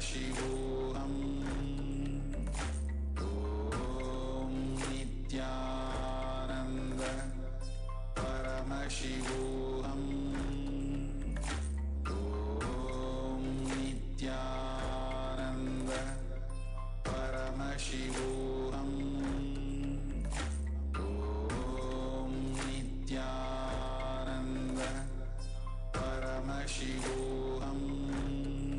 Shivoham. Om Nithyananda Paramashivoham. Om Nithyananda Paramashivoham. Om Nithyananda Paramashivoham. Om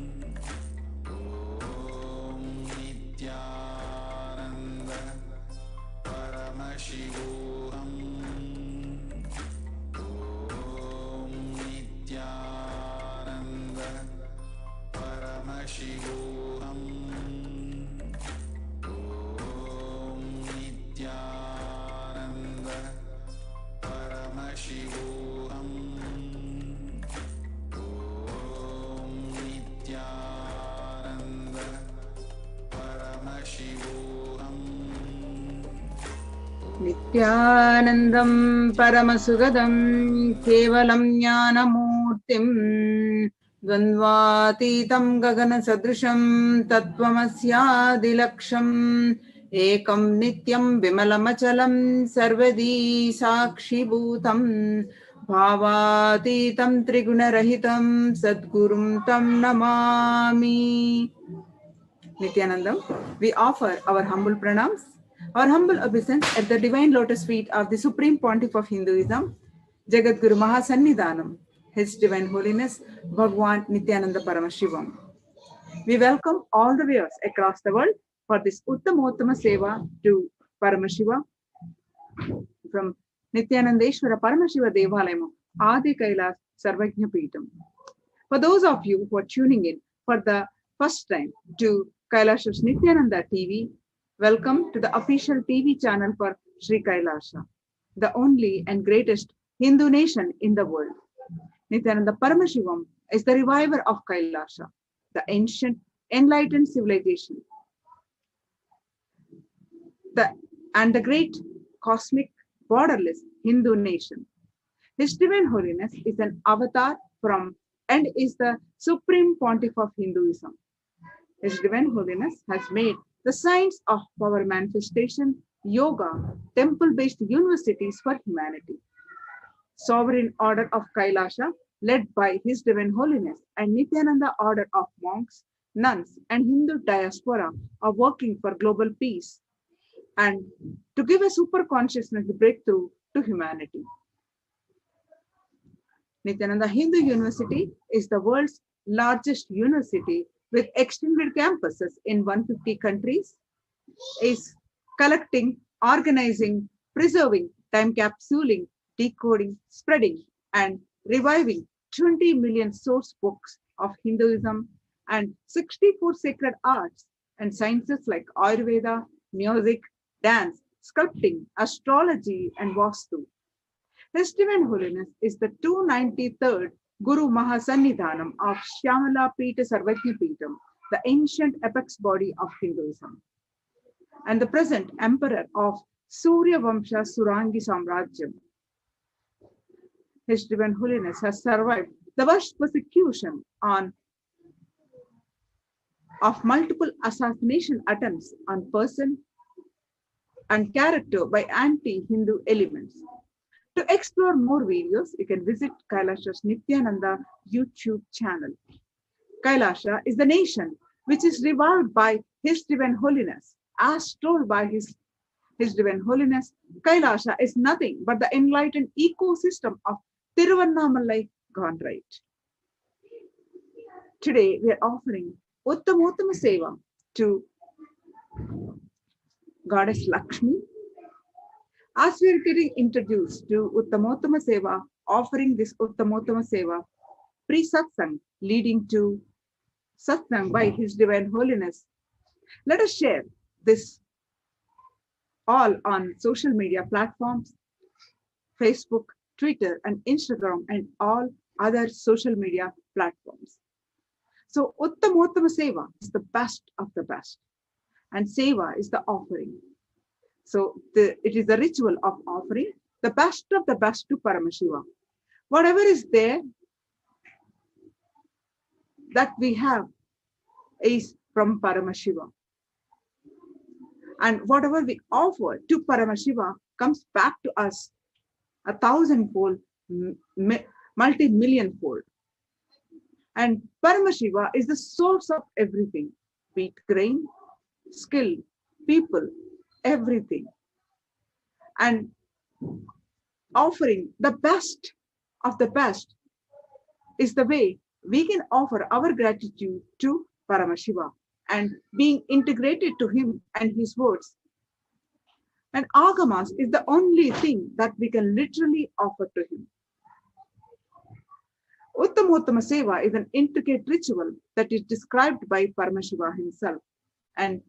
Nithyananda Paramashivoham. Om Nithyananda Paramashivoham. Om Nithyananda Paramashivoham. Om Nithyananda Paramashivoham. Nithyanandam Paramasugadam Kevalam Jnanamurtim Dvandvatitam Gagana Sadrisham Tattvamasya Ekam Nityam Vimalamachalam Sarvadi Sakshi Bhutam Bhavatitam Trigunarahitam Sadgurum Tam Namami. Nithyanandam, we offer our humble pranams, our humble obeisance at the divine lotus feet of the Supreme Pontiff of Hinduism, Jagadguru Mahasannidhanam, His Divine Holiness, Bhagwan Nithyananda Paramashivam. We welcome all the viewers across the world for this Uttamottama Seva to Paramashiva from Nithyanandeshwara Paramashiva Devalayam, Adi Kailasa Sarvajna Peetam. For those of you who are tuning in for the first time to Kailasa's Nithyananda TV, welcome to the official TV channel for Sri Kailasa, the only and greatest Hindu nation in the world. Nithyananda Paramashivam is the reviver of Kailasa, the ancient, enlightened civilization, and the great cosmic, borderless Hindu nation. His Divine Holiness is an avatar from and is the Supreme Pontiff of Hinduism. His Divine Holiness has made the science of power manifestation, yoga, temple-based universities for humanity. Sovereign Order of Kailasa, led by His Divine Holiness, and Nithyananda Order of monks, nuns, and Hindu diaspora are working for global peace and to give a super consciousness breakthrough to humanity. Nithyananda Hindu University is the world's largest university with extended campuses in 150 countries, is collecting, organizing, preserving, time capsuling, decoding, spreading, and reviving 20 million source books of Hinduism and 64 sacred arts and sciences like Ayurveda, music, dance, sculpting, astrology, and Vastu. His Divine Holiness is the 293rd Guru Mahasannidhanam of Shyamala Pita Sarvajna Peetam, the ancient apex body of Hinduism, and the present emperor of Surya Vamsha Surangi Samrajyam. His Divine Holiness has survived the worst persecution of multiple assassination attempts on person and character by anti-Hindu elements. To explore more videos, you can visit Kailasa's Nithyananda YouTube channel. Kailasa is the nation which is revived by His Divine Holiness. As told by His Divine Holiness, Kailasa is nothing but the enlightened ecosystem of Tiruvannamalai gone right. Today, we are offering Uttamottama Seva to Goddess Lakshmi. As we are getting introduced to Uttamottama Seva, offering this Uttamottama Seva, pre-satsang leading to satsang by His Divine Holiness, let us share this all on social media platforms, Facebook, Twitter, and Instagram, and all other social media platforms. So Uttamottama Seva is the best of the best, and Seva is the offering. So it is the ritual of offering the best of the best to Paramashiva. Whatever is there that we have is from Paramashiva. And whatever we offer to Paramashiva comes back to us 1,000-fold, multi-million-fold. And Paramashiva is the source of everything, be it grain, skill, people, everything. And offering the best of the best is the way we can offer our gratitude to Paramashiva and being integrated to him and his words. And Agamas is the only thing that we can literally offer to him. Uttamottama Seva is an intricate ritual that is described by Paramashiva himself. And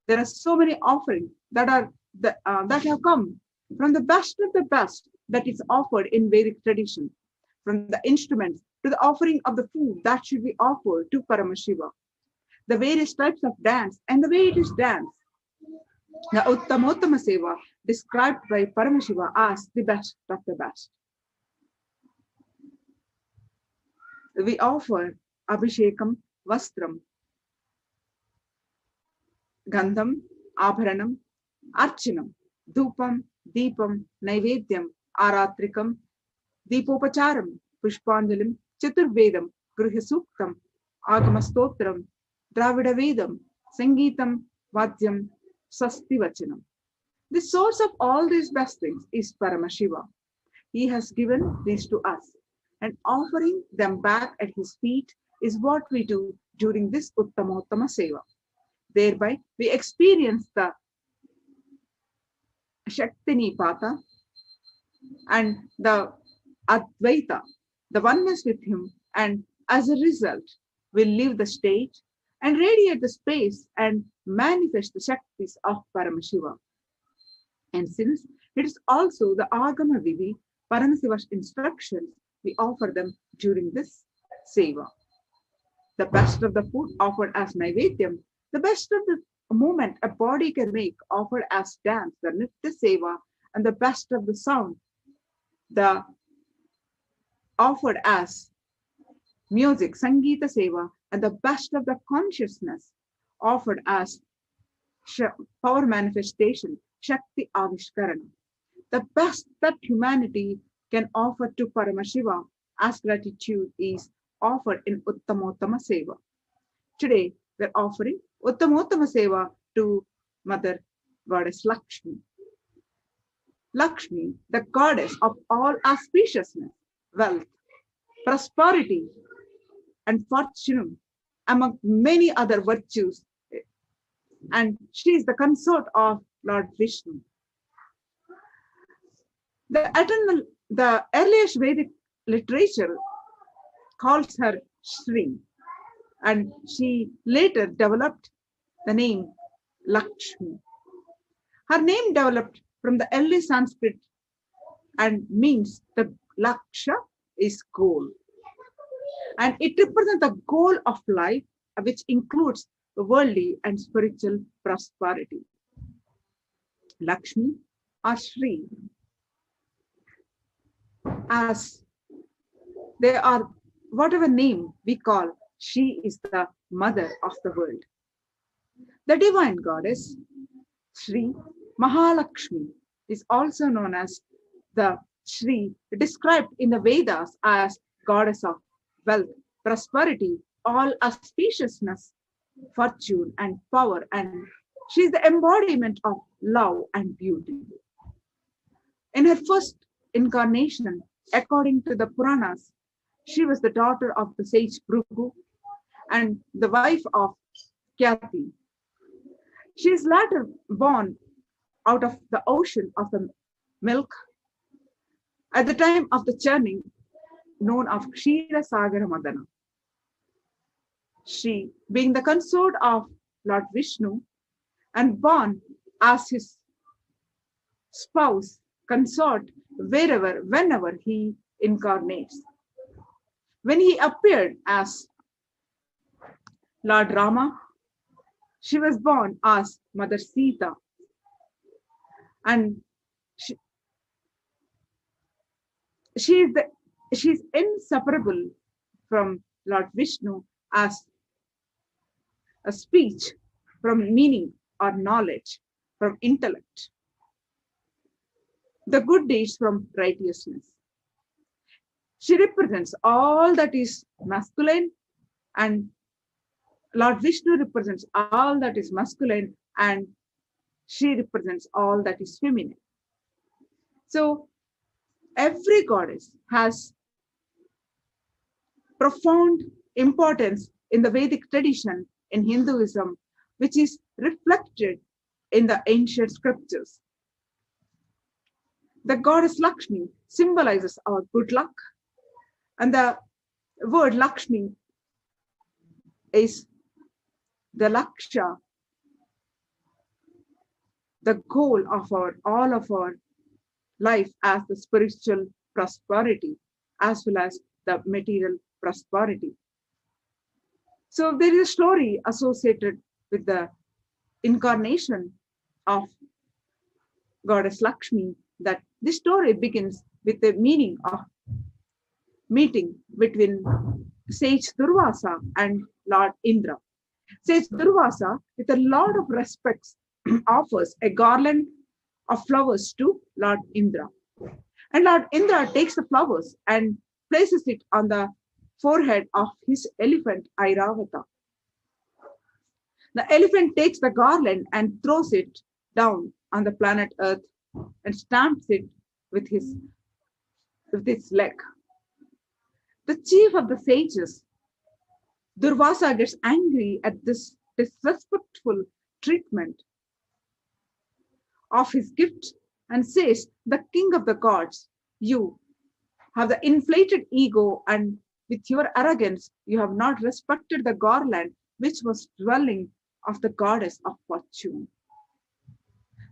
there are so many offerings that have come from the best of the best that is offered in Vedic tradition, from the instruments to the offering of the food that should be offered to Paramashiva, the various types of dance and the way it is danced. The Uttamottama Seva described by Paramashiva as the best of the best. We offer Abhishekam, Vastram, Gandham, Abharanam, Archanam, Dhupam, Deepam, Naivedyam, Aratrikam, Deepopacharam, Pushpanjalim, Chaturvedam, Gruhyasuktam, Agamastotram, Dravida Vedam, Sangeetam, Vadyam, Sasti Vachanam. The source of all these best things is Paramashiva. He has given these to us, and offering them back at his feet is what we do during this Uttamottama Seva. Thereby, we experience the Shaktinipata and the Advaita, the oneness with him, and as a result, we leave the stage and radiate the space and manifest the Shaktis of Paramashiva. And since it is also the Agama Vidhi, Paramashiva's instructions, we offer them during this Seva. The best of the food offered as Naivedyam, the best of the movement a body can make offered as dance, the Nitya Seva, and the best of the sound, the offered as music, Sangeeta Seva, and the best of the consciousness offered as power manifestation, Shakti Avishkarana. The best that humanity can offer to Paramashiva as gratitude is offered in Uttamottama Seva. Today, we're offering Uttamottama Seva to Mother Goddess Lakshmi. Lakshmi, the goddess of all auspiciousness, wealth, prosperity, and fortune, among many other virtues. And she is the consort of Lord Vishnu. The earliest Vedic literature calls her Shri, and she later developed the name Lakshmi. Her name developed from the early Sanskrit and means the Laksha is goal. And it represents the goal of life, which includes worldly and spiritual prosperity. Lakshmi or Shri, as they are, whatever name we call, she is the mother of the world. The divine goddess, Shri Mahalakshmi, is also known as the Shri, described in the Vedas as goddess of wealth, prosperity, all auspiciousness, fortune, and power. And she is the embodiment of love and beauty. In her first incarnation, according to the Puranas, she was the daughter of the sage Bhrigu and the wife of Kyati. She is later born out of the ocean of the milk at the time of the churning known of Kshira Sagara Madana. She, being the consort of Lord Vishnu and born as his spouse, consort whenever he incarnates. When he appeared as Lord Rama, she was born as Mother Sita, and she is inseparable from Lord Vishnu as a speech, from meaning or knowledge, from intellect, the good deeds from righteousness. She represents all that is masculine, and Lord Vishnu represents all that is masculine, and she represents all that is feminine. So every goddess has profound importance in the Vedic tradition in Hinduism, which is reflected in the ancient scriptures. The goddess Lakshmi symbolizes our good luck, and the word Lakshmi is the Laksha, the goal of all of our life, as the spiritual prosperity as well as the material prosperity. So there is a story associated with the incarnation of goddess Lakshmi, that this story begins with the meaning of meeting between sage Durvasa and Lord Indra. Sage Durvasa, with a lot of respects, offers a garland of flowers to Lord Indra. And Lord Indra takes the flowers and places it on the forehead of his elephant Airavata. The elephant takes the garland and throws it down on the planet Earth and stamps it with his leg. The chief of the sages, Durvasa, gets angry at this disrespectful treatment of his gift and says, "The king of the gods, you have the inflated ego, and with your arrogance, you have not respected the garland which was dwelling of the goddess of fortune."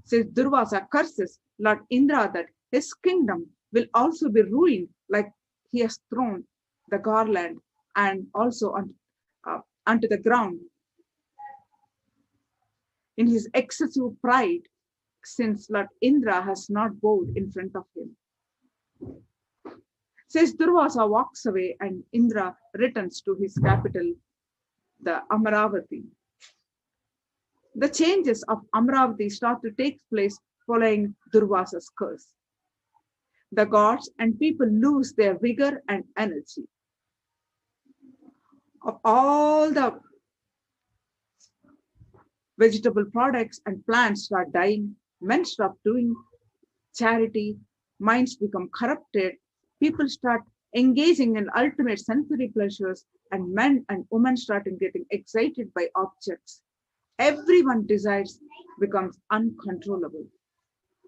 Says Durvasa curses Lord Indra that his kingdom will also be ruined, like he has thrown the garland and also onto the ground in his excessive pride, since Lord Indra has not bowed in front of him. Says Durvasa walks away and Indra returns to his capital, the Amaravati. The changes of Amaravati start to take place following Durvasa's curse. The gods and people lose their vigor and energy. Of all the vegetable products and plants start dying, men stop doing charity, minds become corrupted, people start engaging in ultimate sensory pleasures, and men and women start getting excited by objects. Everyone's desires becomes uncontrollable,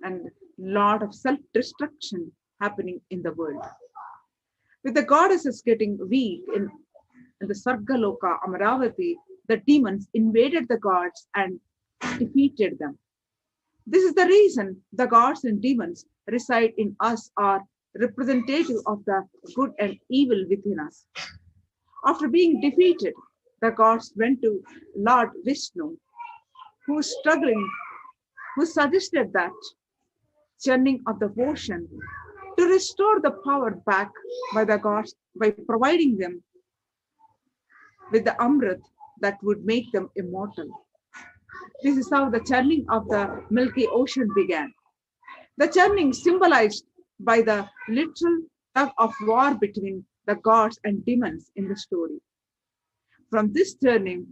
and a lot of self-destruction happening in the world. With the goddesses getting weak in the Sargaloka, Amaravati, the demons invaded the gods and defeated them. This is the reason the gods and demons reside in us, are representative of the good and evil within us. After being defeated, the gods went to Lord Vishnu, who is struggling, who suggested that churning of the ocean to restore the power back by the gods by providing them with the Amrit that would make them immortal. This is how the churning of the Milky Ocean began. The churning symbolized by the literal tug of war between the gods and demons in the story. From this churning,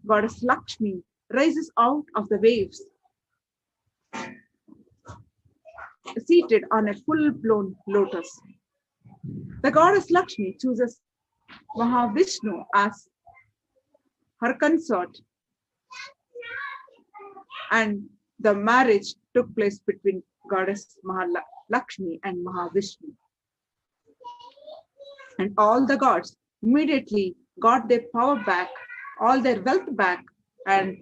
goddess Lakshmi rises out of the waves, seated on a full-blown lotus. The goddess Lakshmi chooses Mahavishnu as her consort, and the marriage took place between goddess Mahalakshmi and Mahavishnu. And all the gods immediately got their power back, all their wealth back, and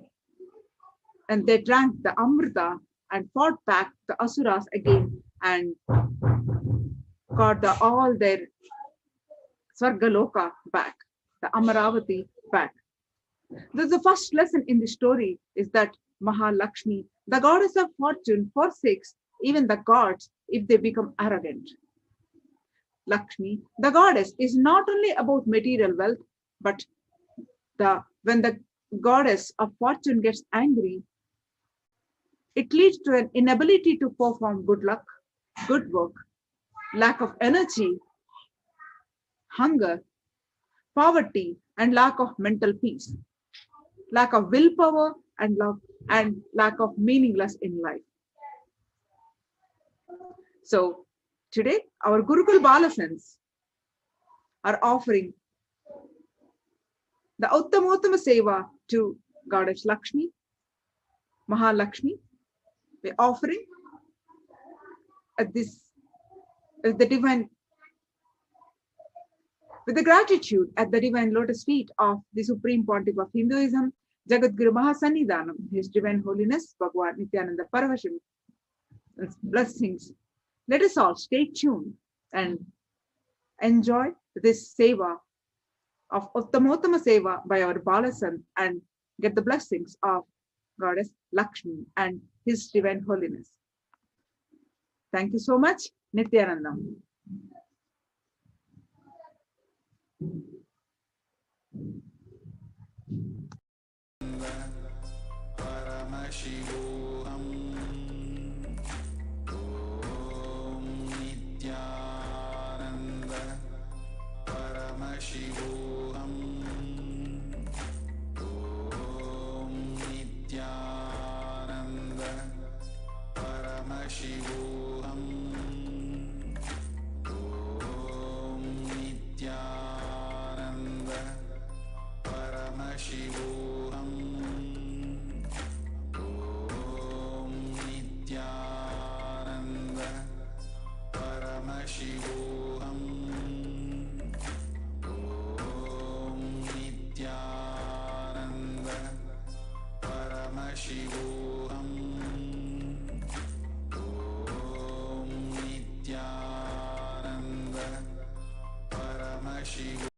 they drank the Amrita and fought back the Asuras again and got all their Svargaloka back, the Amaravati back. The first lesson in the story is that Mahalakshmi, the goddess of fortune, forsakes even the gods if they become arrogant. Lakshmi, the goddess, is not only about material wealth, but when the goddess of fortune gets angry, it leads to an inability to perform good luck, good work, lack of energy, hunger, poverty, and lack of mental peace, lack of willpower and love, and lack of meaningless in life. So today, our Gurukul Balasans are offering the Uttamottama Seva to Goddess Lakshmi, Mahalakshmi. We're offering at this the divine with the gratitude at the divine lotus feet of the Supreme Pontiff of Hinduism, Jagadguru Mahasannidhanam, His Divine Holiness, Bhagwan Nithyananda Parvashim, blessings. Let us all stay tuned and enjoy this seva of Uttamottama Seva by our Balasan and get the blessings of Goddess Lakshmi and His Divine Holiness. Thank you so much, Nithyanandam. Paramashivoham. Om Nithyananda Paramashivoham. Om Nithyananda Paramashivoham. Om Nithyananda Paramashivoham. Om Nithyananda Paramashivoham. Om Nithyananda Paramashivoham. Om Nithyananda Paramashivoham.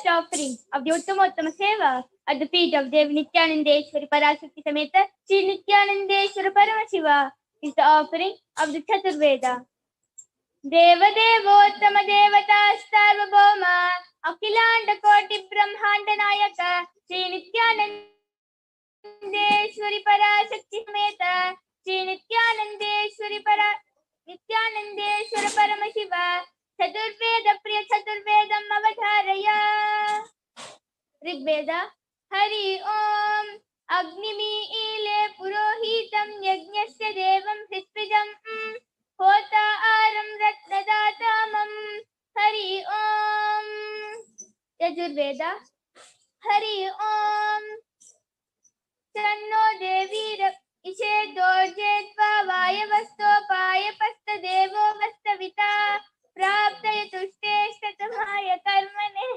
Offering of the Uttamottama Seva at the feet of Devi Nithyanandeshwari Parashakti Sameta Sri Nithyanandeshwara Paramashiva is the offering of the Chaturveda. Deva Devottama Devata Sarvabhauma Akhilanda Koti Brahmanda Nayaka Sri Nithyanandeshwari Parashakti Sameta Sri Nithyanandeshwari Nithyanandeshwara Paramashiva Chaturveda Priya Chaturvedam Avadharaya. Rigveda Hari Om Agnimi Ile Purohitam Yajnasya Devam Hritvijam Hota Aram Ratnadatamam Hari Om. Yajurveda Hari Om Channo Devi Ishe Dorjetva Vayavasto Payapasta Devo Vastavita Praptaya Tushteshtatamaya Karmane.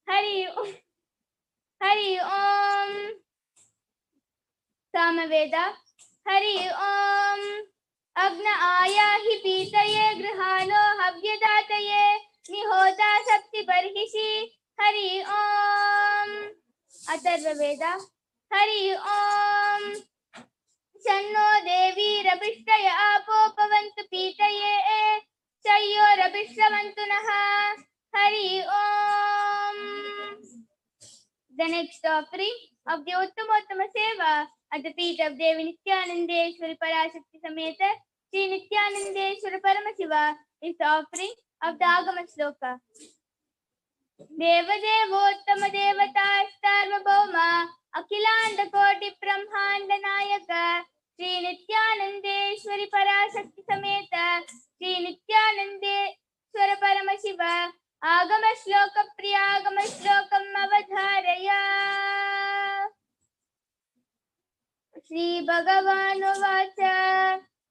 Hari Om. Hari Om. Samaveda Hari Om Agna Ayahi Pitaye Grihano Havyadataye Nihoda Sapti Barhishi. Hari Om. Atharvaveda Hari Om Channo Devi Rabhishtaya Apo Pavantu Pitaye Chayo Rabhishravantu Naha. Hari Om. The next offering of the Uttamottama Seva at the feet of Devi Nithyanandeshwari Parashakti Sameta Sri Nithyanandeshwara Paramashiva is the offering of the Agama Shloka. Deva Devottama Devata Sarvabhauma Akhilanda Koti Brahmanda Nayaka Sri Nithyanandeshwari Parashakti Sameta Sri Nithyanandeshwara Paramashiva आगम श्लोक प्रियागम श्लोकम् अवधारय। श्री भगवानुवाच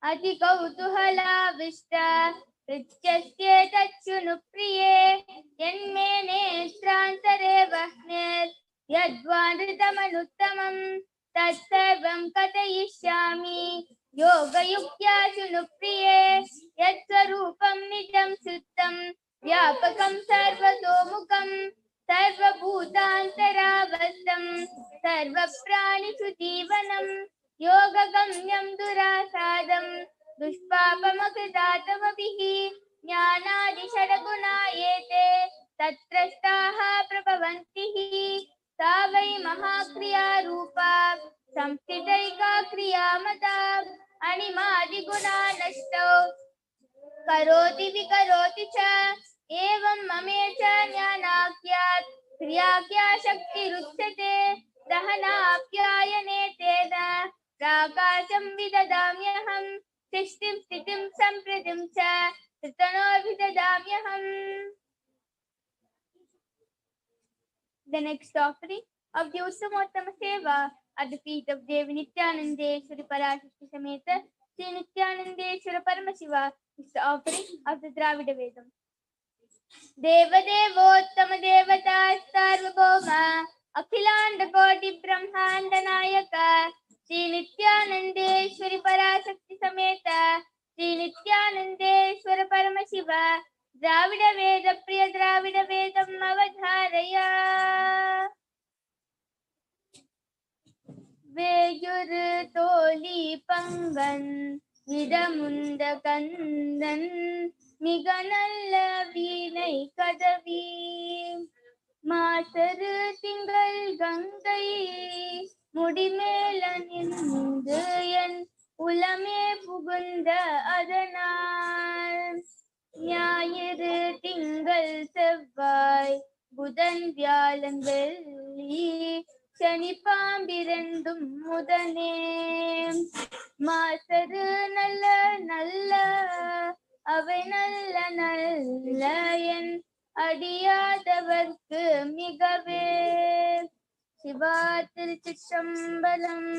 अति कौतूहलाविष्ट हृच्यस्येतच्छृणु प्रिये यन्मे नेत्रान्तरे वह्नेत् यद्वानृतमनुत्तमम् तत्सर्वं कथयिष्यामि योगयुक्त्या शृणु प्रिये यत्स्वरूपं निजं सुप्तं व्यापकं सर्वतोमुखं सर्वभूतान्तरावस्थं सर्वप्राणिषु जीवनं योगगम्यं दुरासादं दुष्पापमकृतातमभिः ज्ञानादिषड्गुणायेते तत्रस्ताः प्रभवन्ति सा वै महाक्रिया रूपा संस्थितैका क्रियामता अणिमादिगुणा नष्टौ करोति विकरोति च एवं ममे च ज्ञानाख्यात् क्रियाख्या शक्तिरुच्यते दहनाप्यायने तेन प्राकाशं विददाम्यहं सृष्टिं स्थितिं सम्प्रतिं च ऋतनोऽभिददाम्यहम्. The next offering of the Utsamottama Seva at the feet of Devi Nithyanandeshwari Parashakti Sameta Sri Nithyanandeshwara Paramashiva is the offering of the Dravida Vedam. Devadevottama Devata Sarvabhauma Akhilanda Koti Brahmanda Nayaka Sri Nithyanandeshwari Parashakti Sameta Sri Nithyanandeshwara Paramashiva Dravida Veda Priya Dravida Vedam Avadharaya. Veyur Toli Pangan Vidamunda Kandan Miganalla Vinay Kadavi Matar Tingal Gangai Mudimelan Ulame Pugunda Adanar ஞாயிறு திங்கள் செவ்வாய் புதன் வியாழன் வெள்ளி சனி பாம்பிரண்டும் முதனே மாசரு நல்ல நல்ல அவை நல்ல நல்ல என் அடியாதவர்க்கு மிகவே சிவா திருச்சிற்றம்பலம்.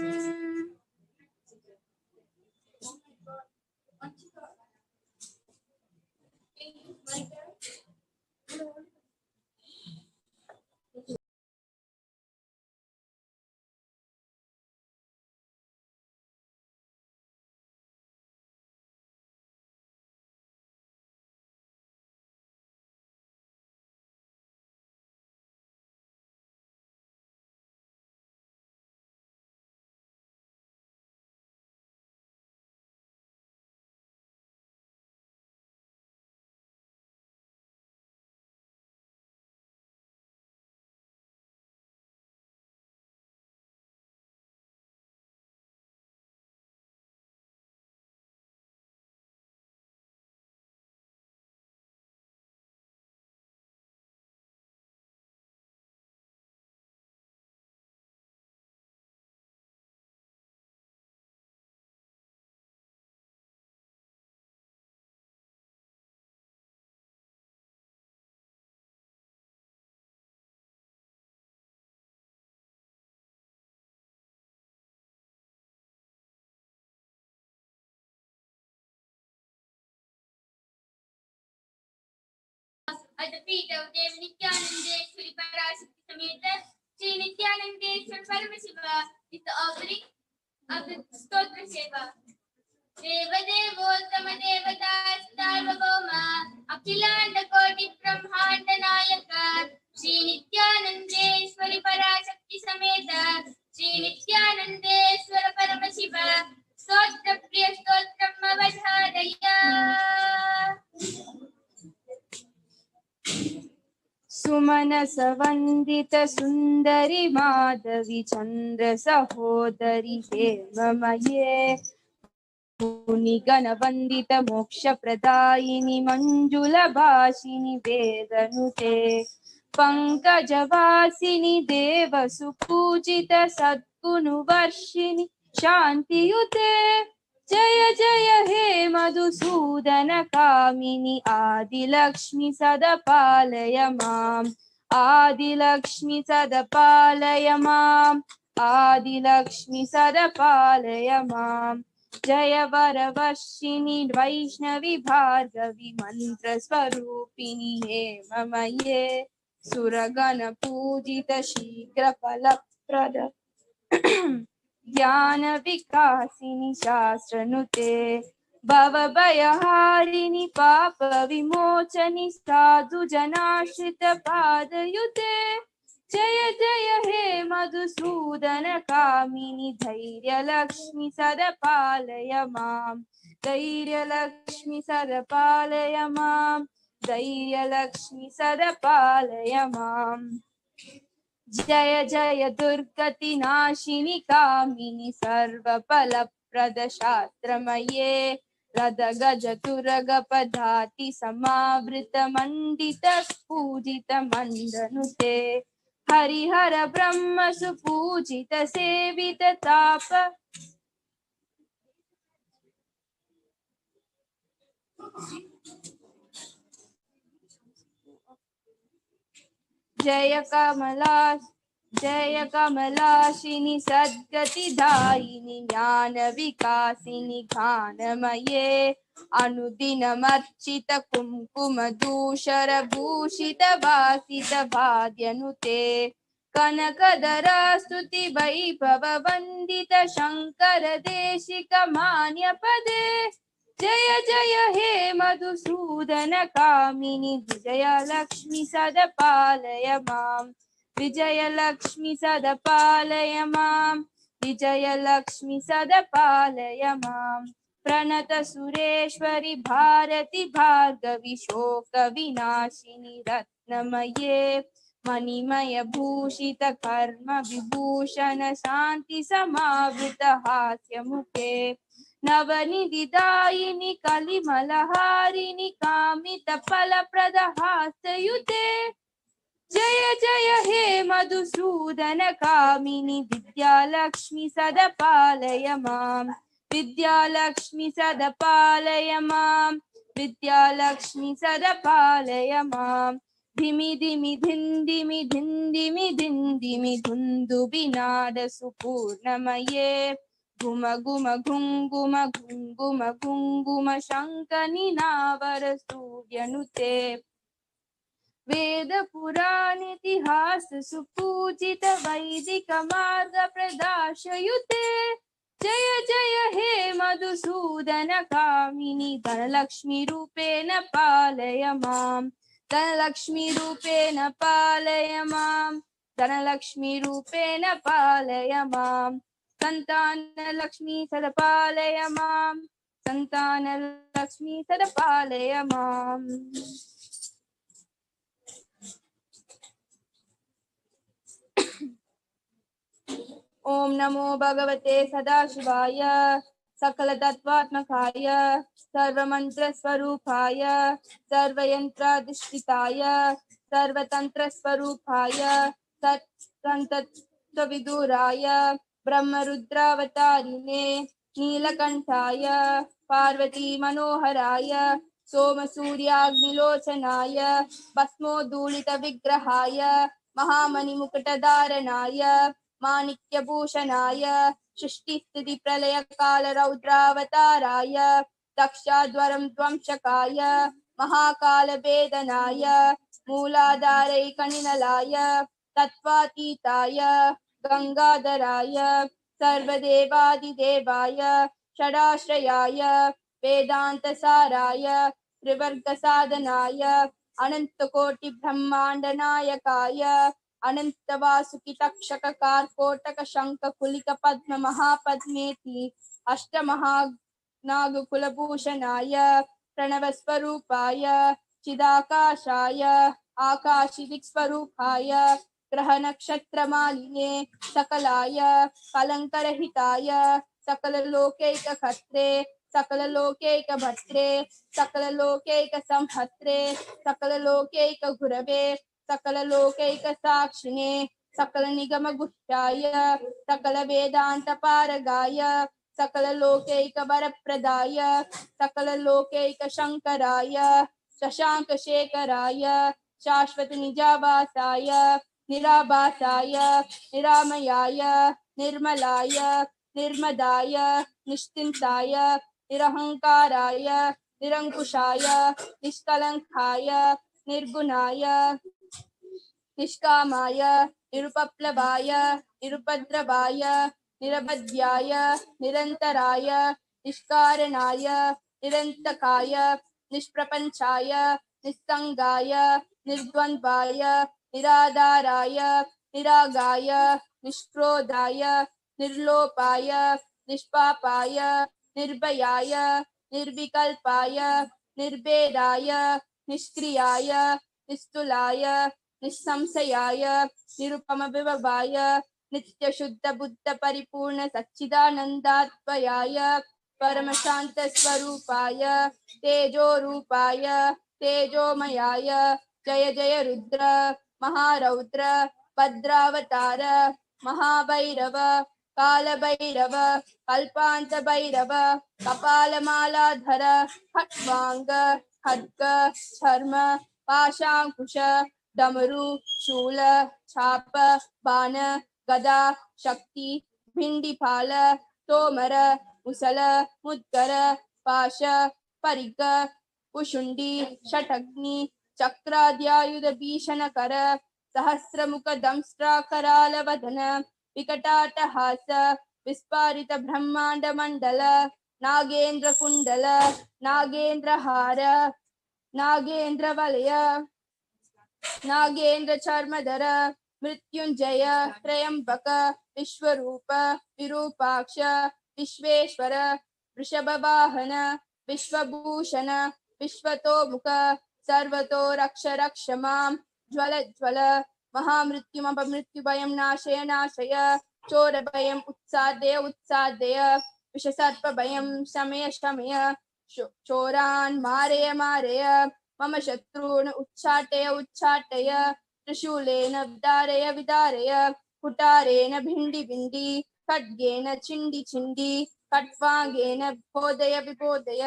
At the feet of Devi Nithyanandeshwari Parashakti Sameta Sri Nithyanandeshwara Paramashiva is the offering of the Stotra Seva. Devadevottama Devata Sarvabhauma Akhilanda Koti Brahmanda Nayaka Sri Nithyanandeshwari Parashakti Sameta Sri Nithyanandeshwara Paramashiva Stotra Priya Stotram Avadharaya. सुमनस वंदित सुंदरी माधवी चंद्र सहोदरी हेममये मुनिगण वंदित मोक्ष प्रदायिनी मंजुल भाषिनी वेदनुते पंकजवासिनी देव सुपूजित सद्गुणवर्षिणी शांतियुते जय जय हे मधुसूदन कामिनि आदिलक्ष्मि सदपालय माम् आदिलक्ष्मि सदपालय माम् आदिलक्ष्मि सदपालय माम् जय वरवर्षिणि वैष्णवि भार्गवि मन्त्रस्वरूपिणि हेममये सुरगण पूजित शीघ्र फलप्रद ज्ञान विकासिनि शास्त्रनुते भवभयहारिणि पाप विमोचनि साधु जनाश्रित पादयुते जय जय हे मधुसूदन कामिनि धैर्यलक्ष्मि सदपालय माम् धैर्यलक्ष्मि सदपालय माम् धैर्यलक्ष्मि सदपालय माम् जय जय दुर्गति नाशिनि कामिनि सर्वफलप्रद शास्त्रमये रद गज तुरग पदाति समावृत मंडित पूजित मंदनुते हरिहर ब्रह्म सुपूजित सेवित ताप जय कमलाशिनि सद्गतिदायिनि ज्ञान विकासिनि गानमये अनुदिनमर्चित कुङ्कुम दूषर भूषित वासित भाद्यनुते कनकधरा स्तुति वैभव वन्दित शङ्कर देशिक मान्यपदे जय जय हे मधुसूदन कामिनि विजयलक्ष्मि सदपालय माम् विजयलक्ष्मि सदपालय माम् विजयलक्ष्मि सदपालय माम् प्रणत सुरेश्वरि भारति भार्गवि शोक विनाशिनि रत्नमये मणिमय भूषित कर्म विभूषण शान्ति समावृत हास्य मुखे नवनिधिदायिनि कलिमलहारिणि कामित फलप्रद हास्ययुते जय जय हे मधुसूदन कामिनि विद्यालक्ष्मि सदपालय माम् विद्यालक्ष्मि सदपालय माम् विद्यालक्ष्मि सदपालय माम् धिमि धिमि धिन्दिमि धिन्दिमि धिन्दिमि धुन्दुबिनाद सुपूर्णमये घुम घुम घुङ्गुम घुङ्गुम घुङ्गुम शङ्खनिनावर सूर्यनुते वेद पुराण इतिहास सुपूजित वैदिक मार्ग प्रदाशयुते जय जय हे मधुसूदन कामिनि धनलक्ष्मी रूपेण पालय माम् धनलक्ष्मी रूपेण पालय माम् धनलक्ष्मी रूपेण पालय माम् संतान लक्ष्मी सदपालय माम् संतान लक्ष्मी सदपालय माम् ओम नमो भगवते सदाशिवाय सकल तत्वात्मकाय सर्वमंत्र स्वरूपाय सर्वयंत्राधिष्ठिताय सर्वतंत्र स्वरूपाय सत्संतत्वविदुराय ब्रह्मरुद्रावतारिणे नीलकंठाय पार्वती मनोहराय सोमसूर्याग्निलोचनाय भस्मोद्धूलित विग्रहाय महामणिमुकुटधारणाय माणिक्यभूषणाय सृष्टिस्थिति प्रलय काल रौद्रावताराय दक्षाध्वरं ध्वंसकाय महाकाल वेदनाय मूलाधारैकनिनलाय तत्त्वातीताय गंगाधराय सर्वदेवादिदेवाय षडाश्रयाय वेदान्तसाराय त्रिवर्गसाधनाय अनन्तकोटि ब्रह्मांड नायकाय अनंत वासुकी तक्षक कार्कोटक शंख कुलिक पद्म महापद्मेति अष्ट महानाग कुलभूषणाय प्रणव स्वरूपाय चिदाकाशाय आकाशिदिक् स्वरूपाय ग्रह नक्षत्र मालिने सकलाय कलंकरहिताय सकल लोकैक खत्रे सकल लोकैक भद्रे सकल लोकैक संहत्रे सकल लोकैक गुरवे सकल लोकैक साक्षिणे सकल निगम गुह्याय सकल वेदांत पारगाय सकललोकैकवरप्रदाय सकललोकैकशङ्कराय शशाङ्कशेखराय शाश्वतनिजावासाय निराभासाय निरामयाय निर्मलाय निर्मदाय निश्चिन्ताय निरहङ्काराय निरङ्कुशाय निष्कलङ्काय निर्गुणाय निष्कामाय निरुपप्लवाय निरुपद्रवाय निरवध्याय निरन्तराय निष्कारणाय निरन्तकाय निष्प्रपञ्चाय निस्सङ्गाय निर्द्वन्द्वाय निराधाराय निरागाय निष्क्रोधाय निर्लोपाय निष्पापाय निर्भयाय निर्विकल्पाय निर्भेदाय निष्क्रियाय निस्तुलाय निस्संशयाय निरुपमविभवाय नित्यशुद्ध बुद्ध परिपूर्ण सच्चिदानन्दात्मयाय परमशान्त स्वरूपाय तेजोरूपाय तेजोमयाय जय जय रुद्र महारौद्र भद्रावतार महाभैरव कालभैरव कल्पान्तभैरव कपालमालाधर खट्वाङ्ग खड्ग चर्म पाशाङ्कुश डमरु शूल छाप बाण गदा शक्ति भिंडिपाल तोमर मुसल मुद्गर पाश परिग कुशुंडी षटग्नि चक्राद्यायुध भीषणकर सहस्रमुख दंष्ट्राकरालवदन विकटाटहास विस्फारित ब्रह्मांड मंडल नागेंद्र कुंडल नागेंद्र हार नागेंद्र वलय नागेंद्र चर्मधर मृत्युंजय त्रयंबक विश्वरूप विरूपाक्ष विश्वेश्वर वृषभवाहन विश्वभूषण विश्वतोमुख सर्वतो रक्ष रक्ष मां ज्वल ज्वल महामृत्युमपमृत्युभयं नाशय नाशय चोरभयम् उत्सादय उत्सादय विषसर्पभयं शमय शमय चोरान् मारय मारय मम शत्रून् उच्चाटय उच्चाटय त्रिशूलेन विदारय विदारय कुटारेण भिण्डि भिण्डि खड्गेन छिण्डि छिण्डि खट्वाङ्गेन विबोधय विबोधय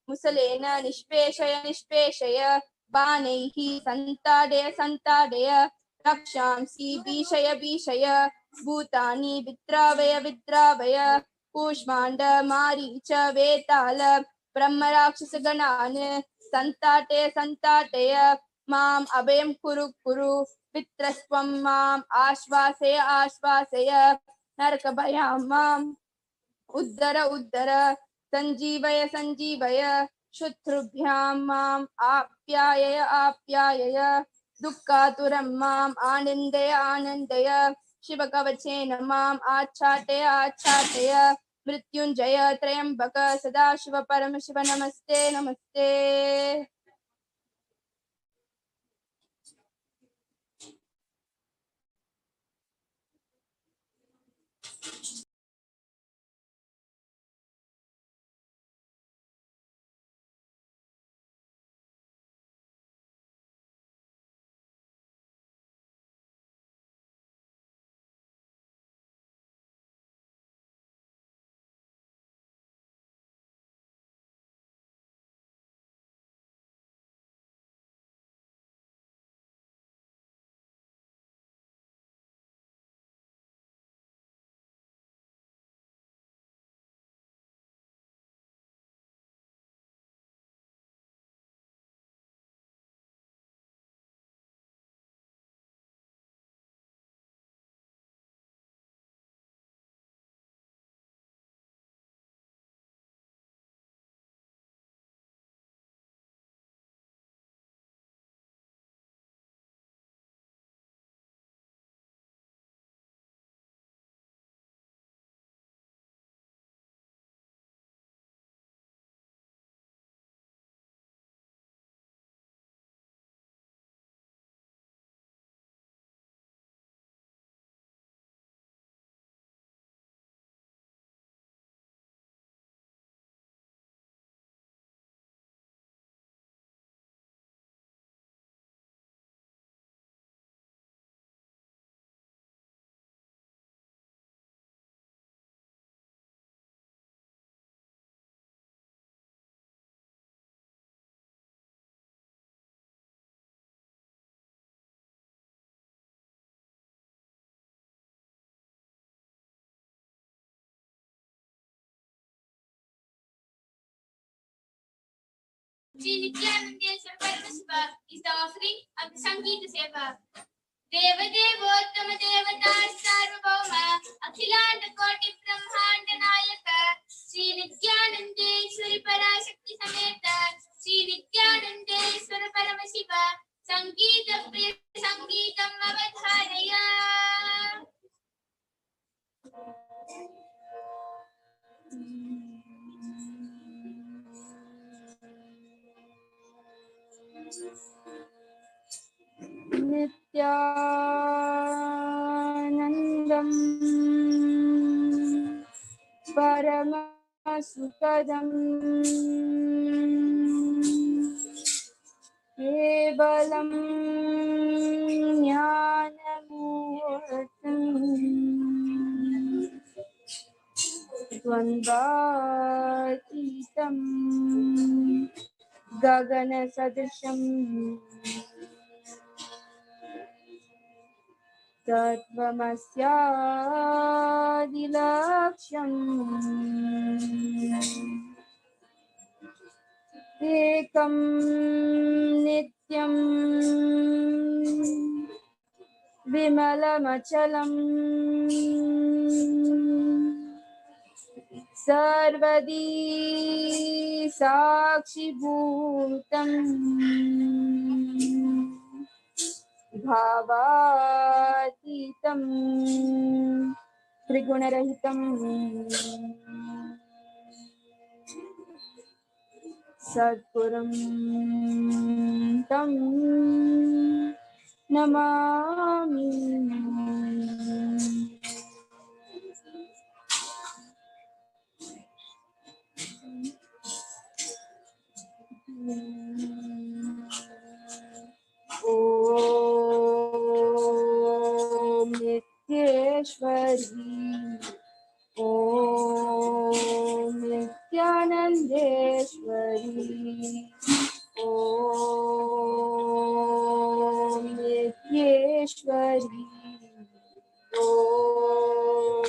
मुसलेन निष्पेषय निष्पेषय बाणैः सन्ताडय सन्ताडय रक्षांसि भीषय भीषय भूतानि विद्रावय विद्रावय कूष्माण्ड मारीच वेताल ब्रह्मराक्षसगणान् सन्ताटय सन्ताटय माम् अभयं कुरु कुरु पितृस्त्वं माम् आश्वासय आश्वासय नरकभयां माम् उद्धर उद्धर सञ्जीवय सञ्जीवय शत्रुभ्यां माम् आप्यायय आप्यायय दुःखातुरं माम् आनन्दय आनन्दय शिवकवचेन माम् आच्छादय आच्छादय मृत्युंजय त्रयंबक सदाशिव परमशिव नमस्ते नमस्ते। Sri Nithyanandeswara Paramasiva is the offering of the Sangeeta Seva. Deva Devottama Devata Sarvabhauma Akhilanda Koti Brahmanda Nayaka Sri Nithyanandeswari Parashakti Sameta Sri Nithyanandeswara Paramasiva Sangeeta Priya Sangeetam Avadharaya. Nithyanandam Paramasukadam Kevalam Jnanamurtam Dvandvatitam Gagana Sadrisham Tatvamasyadilaksham Ekam Nityam Vimalamachalam Sarvadi Sakshi Bhutam Bhavatitam Trigunarahitam Sadgurum Tam Namami. Om Nityeshwari Om Nithyanandeshwari Om Nityeshwari Om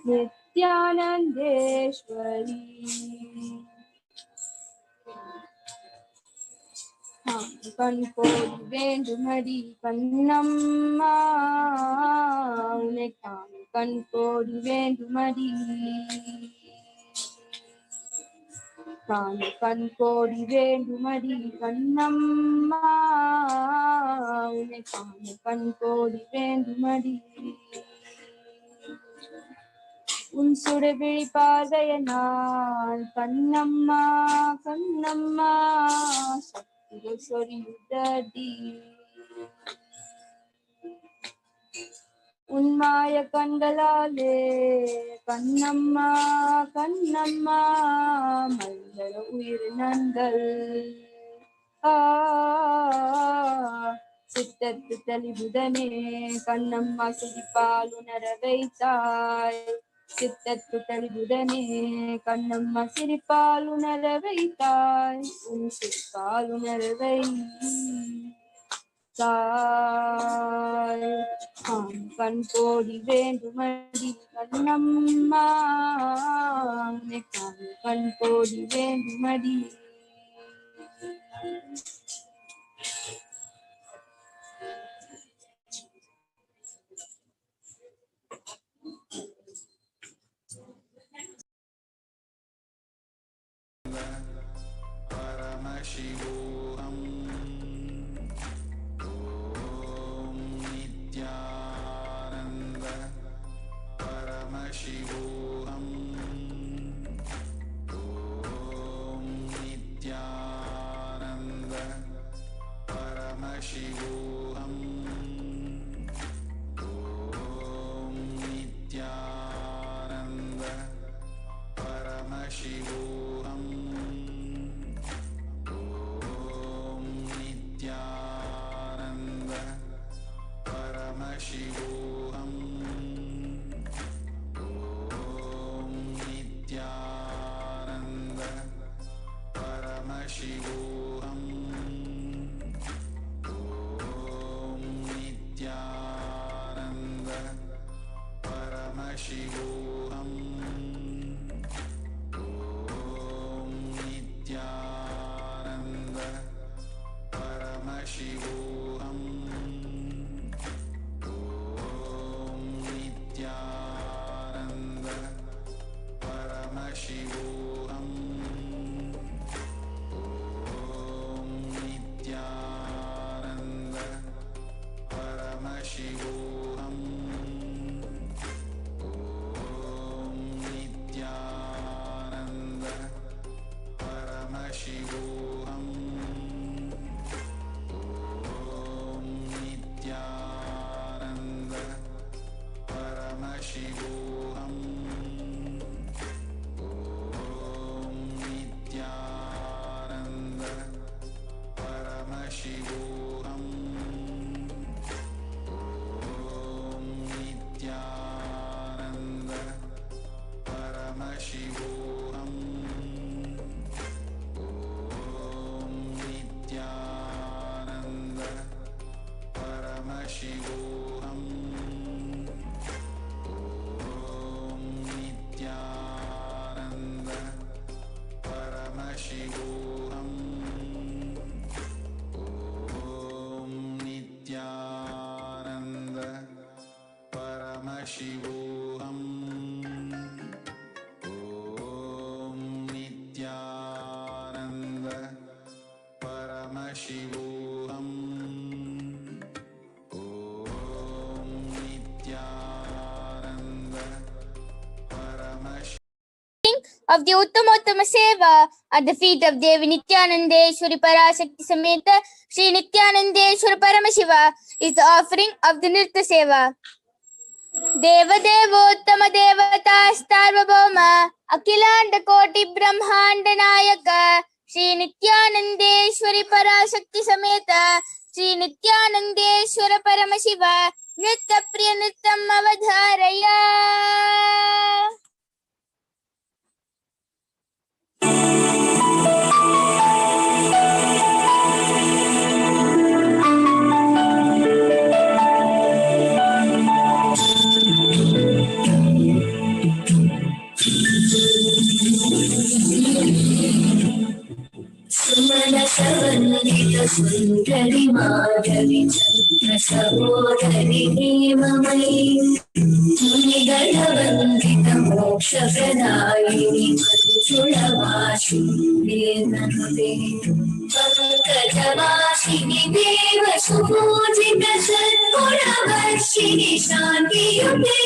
Nithyanandeshwari. Kankodi Vendumadi Kannamma Unekam Kankodi Vendumadi Kankodi Vendumadi Kannamma Unekam Kankodi Vendumadi Unsure Vilipadayana Kannamma Kannamma Sorry, Unmaya Kandalale Kannamma Kannamma Mallala Uyirinandal Sittattu Talibudane Kannamma Siripalu Naravaitai Sittattu Talibudane Kannamma Siripalu Naravaitai Siripalu Naravaitai Kankodi Vendumadi Kannamma Kankodi Vendumadi Paramashivoham. Om Nithyananda Paramashivoham. Om Nithyananda Paramashivoham. Om Nithyananda Paramashivoham. Om Nithyananda Paramashivoham. Om Nithyananda Paramashivoham. Om Shivoham. Om Nithyananda Paramashivoham. Om Nithyananda Paramashivoham. Om Nithyananda Paramashivoham. Om Nithyananda Paramashivoham. Om Nithyananda Paramashivoham. Om Nithyananda Paramashivoham. Om Nithyananda Paramashivoham. Om Nithyananda Paramashivoham. Om Nithyananda Paramashivoham. Om Nithyananda Paramashivoham. Om Nithyananda Paramashivoham. Of the Uttamottama Seva at the feet of Devi Nithyanandeshwari Parashakti Sameta Shri Nithyanandeshwara Paramashiva is the offering of the Nirta Seva. Deva Devottama Devata Starvabhauma Akhilanda Koti Brahmanda Nayaka Shri Nithyanandeshwari Parashakti Sameta Shri Nithyanandeshwara Paramashiva Nritta Priya Nrittam Avadharaya. सुमनसवन्दित सुन्दरि माधवि चन्द्र सहोदरि हेममयि मुनिगणवन्दित मोक्षप्रदायिनि मञ्जुळवासिनि वेदनुते पङ्कजवासिनि देवसुपूजित सद्गुणवर्षिणि शान्तियुते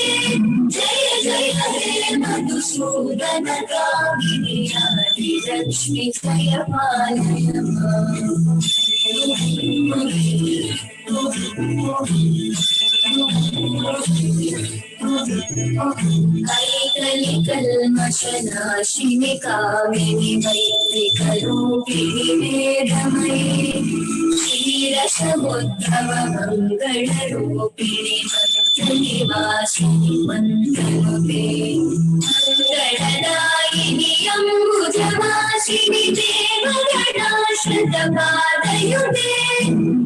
जय जय हे मधुसूदन कामिनि आदिलक्ष्मि जय पालय माम्। कैकलिकल्मषनाशिनि कामिनि वैदिकरूपिणि वेदमयि क्षीरसमुद्भव मङ्गलरूपिणि मन्त्रनिवासिनि मन्त्रनुते मङ्गलदायिनि अम्बुजवासिनि देवगणाश्रितपादयुते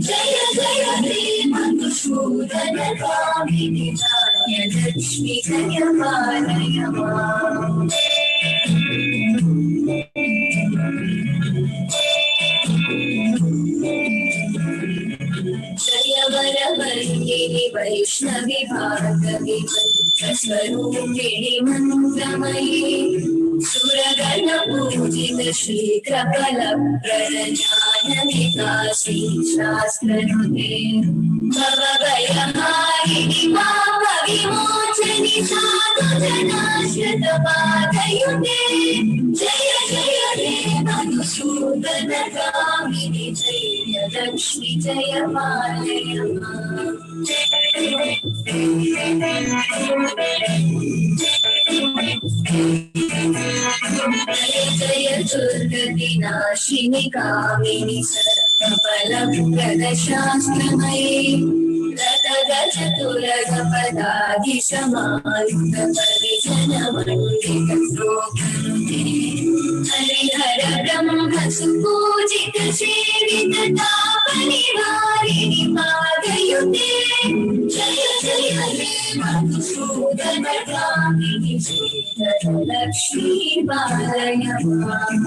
जय जय हे मधुसूदन कामिनि धान्यलक्ष्मि जय पालय माम्। जय वरवर्णिनि वैष्णवि भार्गवि मन्त्रस्वरूपिणि मन्त्रमयि सुरगणपूजित श्रीकृपलप्रदज्ञानविकासी शास्त्रनुते भवभयहारिणि पापविमोचनि साधुजनाश्रितपादयुते जय जय हे मधुसूदन कामिनि जयलक्ष्मि जय पालय माम्। जय दुर्गतिनाशिनि कामिनि सर्वफलप्रदशास्त्रमयि गतगजतुरगपदाधिशमायुक्त परिजनमण्डित श्लोकनुते हरिहर ब्रह्म सुपूजित सेवित तापनिवारिणि पादयुते जय जय हे मधुसूदन कामिनि जयलक्ष्मी पालय माम्।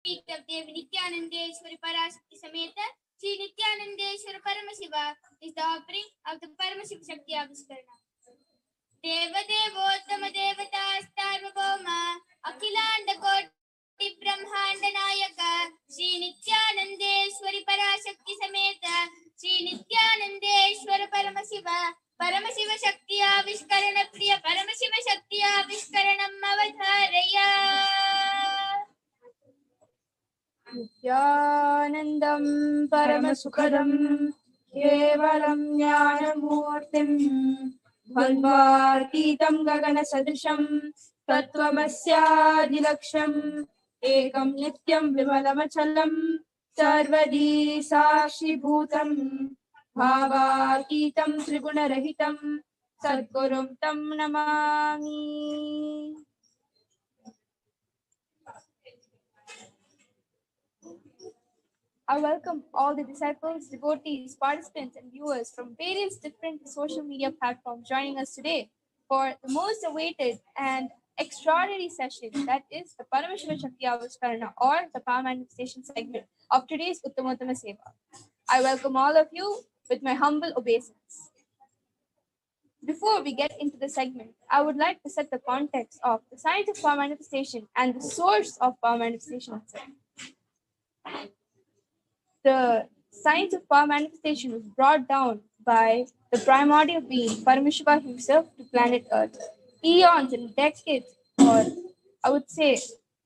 feet of Devi Nithyanandeshwari Parashakti Sameta Sri Nithyanandeshwara Paramashiva is the offering of the Paramashiva Shakti Avishkarana. Devadevottama Devata Sarvabhauma Akhilanda Koti Brahmanda Nayaka Sri Nithyanandeshwari Parashakti Sameta Sri Nithyanandeshwara Paramashiva Paramashiva Shakti Avishkarana Priya Paramashiva Shakti Avishkaranam Avadharaya. Nithyanandam Paramasukhadam Kevalam Jnanamurtim Dvandvartitam Gagana Sadrisham Tattvamasyaadilaksham Ekam Nityam Vimalamachalam Sarvadi Sakshi Bhutam Bhavaatitam Tribunarahitam Sadgurum Tam Namami. I welcome all the disciples, devotees, participants, and viewers from various different social media platforms joining us today for the most awaited and extraordinary session, that is the Paramashiva Shakti Avishkarana or the Power Manifestation segment of today's Uttamottama Seva. I welcome all of you with my humble obeisance. Before we get into the segment, I would like to set the context of the science of power manifestation and the source of power manifestation itself. The science of power manifestation was brought down by the primordial being, Paramashiva himself, to planet Earth. Eons and decades, or I would say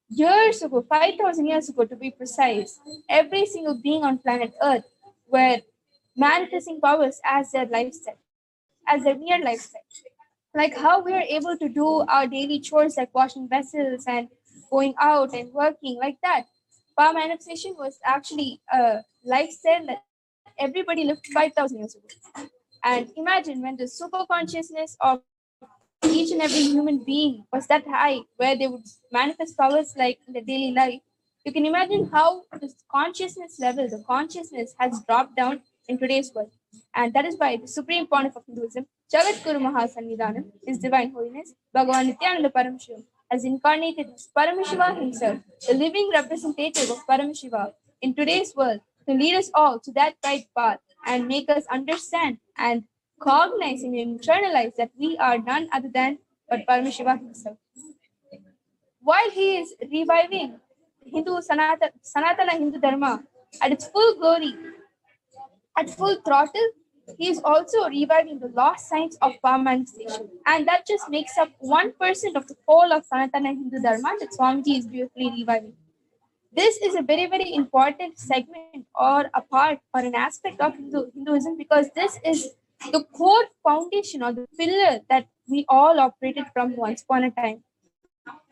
years ago, 5,000 years ago to be precise, every single being on planet Earth were manifesting powers as their lifestyle, as their mere lifestyle. Like how we are able to do our daily chores like washing vessels and going out and working like that. Power manifestation was actually a lifestyle that everybody lived 5,000 years ago. And imagine when the super consciousness of each and every human being was that high, where they would manifest powers like in the daily life. You can imagine how this consciousness level, the consciousness has dropped down in today's world. And that is why the Supreme Pontiff of Hinduism, Jagat Guru Mahasannidhanam, His Divine Holiness, Bhagavan Nithyananda Paramashiva, has incarnated as Paramashiva himself, the living representative of Paramashiva in today's world, to lead us all to that right path and make us understand and cognize and internalize that we are none other than but Paramashiva himself. While he is reviving Sanatana Hindu Dharma at its full glory, at full throttle, he is also reviving the lost science of power manifestation. And that just makes up 1% of the whole of Sanatana Hindu Dharma that Swamiji is beautifully reviving. This is a very, very important segment or a part or an aspect of Hinduism, because this is the core foundation or the pillar that we all operated from once upon a time.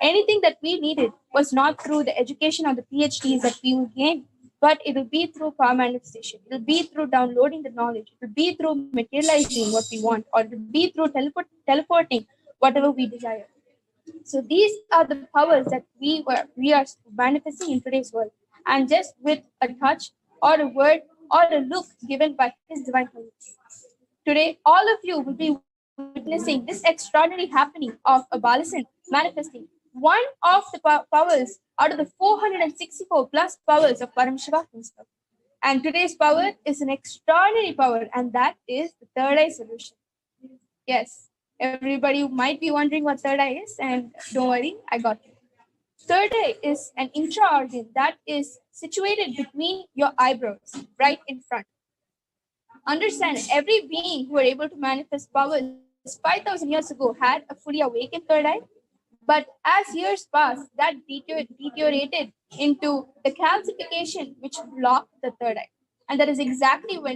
Anything that we needed was not through the education or the PhDs that we will gain, but it will be through power manifestation. It will be through downloading the knowledge. It will be through materializing what we want, or it will be through teleporting whatever we desire. So these are the powers that we are manifesting in today's world. And just with a touch or a word or a look given by His Divine Holiness. Today, all of you will be witnessing this extraordinary happening of a Balasan manifesting one of the powers out of the 464 plus powers of Paramashiva himself. And today's power is an extraordinary power, and that is the third eye solution. Yes, everybody might be wondering what third eye is, and don't worry, I got it. Third eye is an intra-organ that is situated between your eyebrows, right in front. Understand, every being who were able to manifest powers 5,000 years ago had a fully awakened third eye. But as years passed, that deteriorated into the calcification which blocked the third eye. And that is exactly what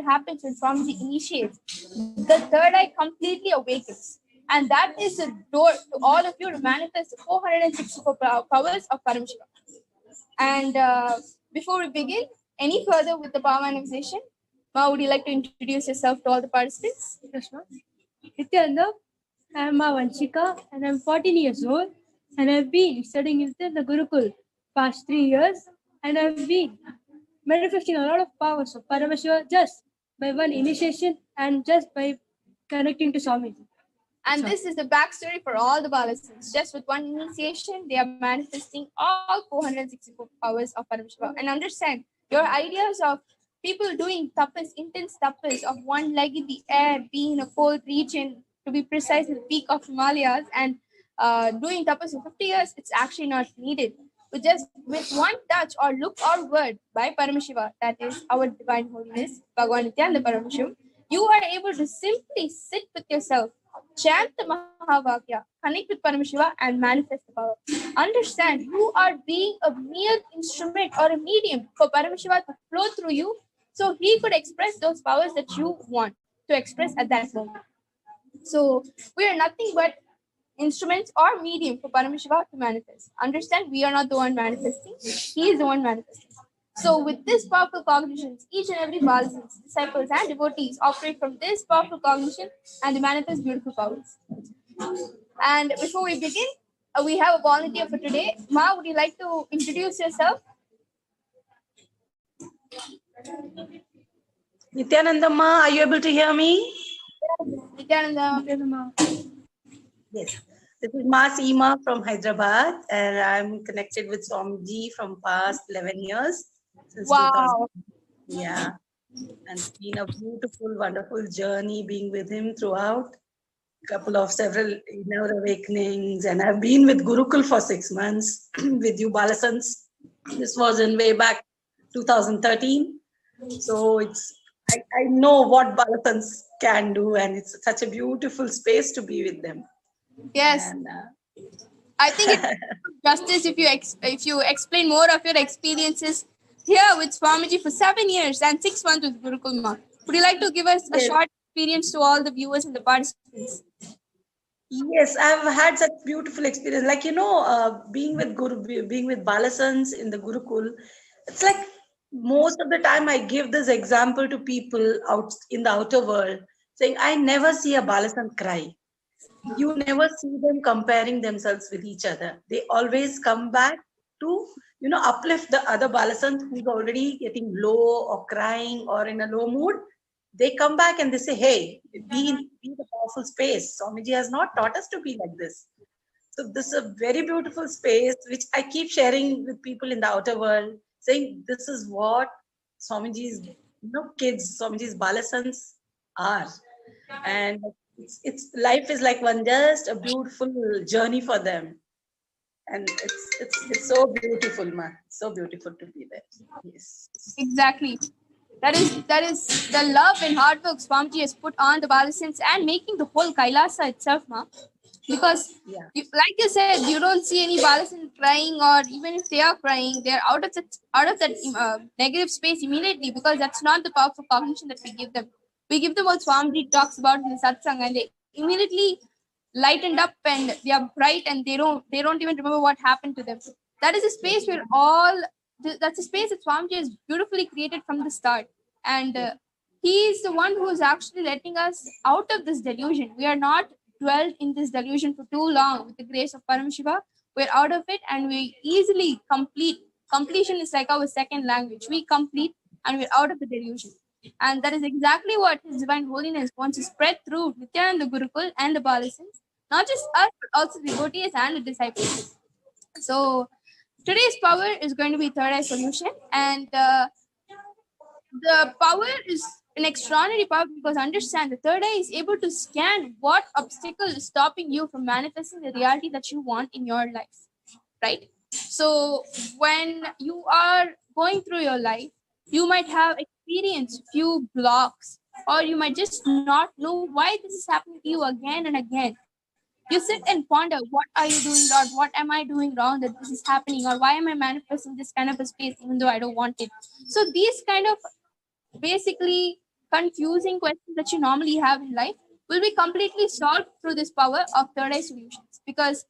happens when Swamiji initiates. The third eye completely awakens. And that is the door to all of you to manifest the 464 powers of Paramashiva. And before we begin any further with the power manifestation, Ma, would you like to introduce yourself to all the participants? Krishna. Nithyananda, I am Vanshika and I am 14 years old, and I have been studying in the Gurukul past 3 years, and I have been manifesting a lot of powers of Paramashiva just by one initiation and just by connecting to Swamiji. And this is the backstory for all the Balasins. Just with one initiation, they are manifesting all 464 powers of Parameshwara. And understand, your ideas of people doing tapas, intense tapas of one leg in the air, being in a cold region, to be precise, in the peak of Himalayas, and doing tapas for 50 years, it's actually not needed. But just with one touch or look or word by Parameshiva, that is our Divine Holiness, Bhagavan Nithyananda Parameshwara, you are able to simply sit with yourself, chant the Mahavakya, connect with Parameshiva, and manifest the power. Understand, you are being a mere instrument or a medium for Parameshiva to flow through you, so he could express those powers that you want to express at that moment. So we are nothing but instruments or medium for Parameshiva to manifest. Understand, we are not the one manifesting, he is the one manifesting. So with this powerful cognitions, each and every Balasins, disciples and devotees operate from this powerful cognition and they manifest beautiful powers. And before we begin, we have a volunteer for today. Ma, would you like to introduce yourself? Nithyananda Ma, are you able to hear me? Nithyananda. Yes. This is Ma Seema from Hyderabad, and I'm connected with Swamiji from past 11 years. Since Wow. 2000. Yeah. And it's been a beautiful, wonderful journey being with him throughout. Several inner awakenings, and I've been with Gurukul for 6 months with you Balasans. This was in way back 2013. So I know what Balasans can do, and it's such a beautiful space to be with them. Yes. And, I think it's justice if you explain more of your experiences here with Swamiji for 7 years and 6 months with Gurukul Ma. Would you like to give us a Yes. short experience to all the viewers and the participants? Yes, I've had such beautiful experience. Like, being with being with Balasans in the Gurukul, it's like most of the time I give this example to people out in the outer world, saying, I never see a Balasan cry. You never see them comparing themselves with each other. They always come back to, uplift the other Balasans who's already getting low or crying or in a low mood. They come back and they say, hey, be the powerful space. Swamiji has not taught us to be like this. So this is a very beautiful space, which I keep sharing with people in the outer world, saying this is what Swamiji's kids, Swamiji's Balasans are. And it's life is like just a beautiful journey for them. And it's so beautiful, ma. So beautiful to be there. Yes. Exactly. That is the love and hard work Swamiji has put on the Balasins and making the whole Kailasa itself, ma. Because, like you said, you don't see any Balasin crying, or even if they are crying, they're out of that negative space immediately, because that's not the powerful cognition that we give them. We give them what Swamiji talks about in the Satsang, and they immediately lightened up and they are bright, and they don't even remember what happened to them. That is a space where that's a space that Swamiji has beautifully created from the start, and he is the one who is actually letting us out of this delusion. We are not dwelled in this delusion for too long. With the grace of Parameshiva, we're out of it, and we easily complete. Completion is like our second language. We complete and we're out of the delusion. And that is exactly what His Divine Holiness wants to spread through Nithyananda Gurukul and the Balasins, not just us, but also the devotees and the disciples. So today's power is going to be third eye solution, and the power is an extraordinary power, because understand, the third eye is able to scan what obstacle is stopping you from manifesting the reality that you want in your life, right? So when you are going through your life, you might have experienced few blocks, or you might just not know why this is happening to you again and again. You sit and ponder, what are you doing wrong? What am I doing wrong that this is happening? Or why am I manifesting this kind of a space even though I don't want it? So these kind of basically confusing questions that you normally have in life will be completely solved through this power of third eye solutions, because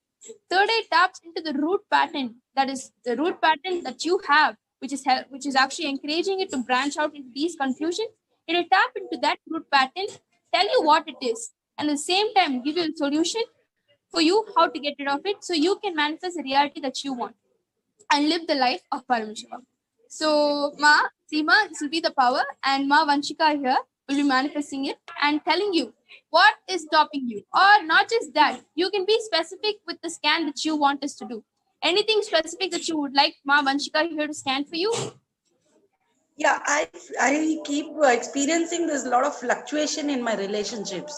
third eye taps into the root pattern, that is the root pattern that you have, which is actually encouraging it to branch out into these confusions. It will tap into that root pattern, tell you what it is, and at the same time give you a solution for you how to get rid of it, so you can manifest the reality that you want and live the life of Parameshwara. So Ma Seema, this will be the power, and Ma Vanshika here will be manifesting it and telling you What is stopping you? Or not just that, you can be specific with the scan that you want us to do. Anything specific that you would like Ma Vanshika here to scan for you? Yeah, I keep experiencing this lot of fluctuation in my relationships.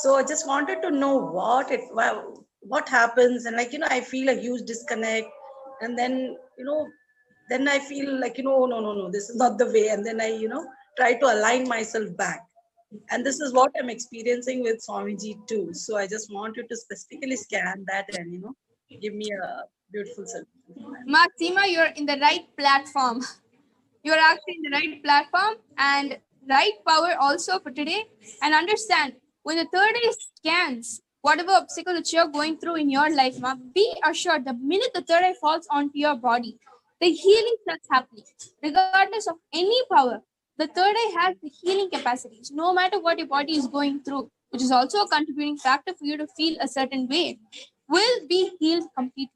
So I just wanted to know what happens, and I feel a huge disconnect, and then I feel like no, this is not the way, and then I try to align myself back, and this is what I'm experiencing with Swamiji too. So I just want you to specifically scan that and give me a beautiful solution for that. Ma Seema, you're in the right platform. You're actually in the right platform and right power also for today. And understand, when the third eye scans whatever obstacle that you're going through in your life, ma, be assured the minute the third eye falls onto your body, the healing starts happening. Regardless of any power, the third eye has the healing capacities. No matter what your body is going through, which is also a contributing factor for you to feel a certain way, will be healed completely.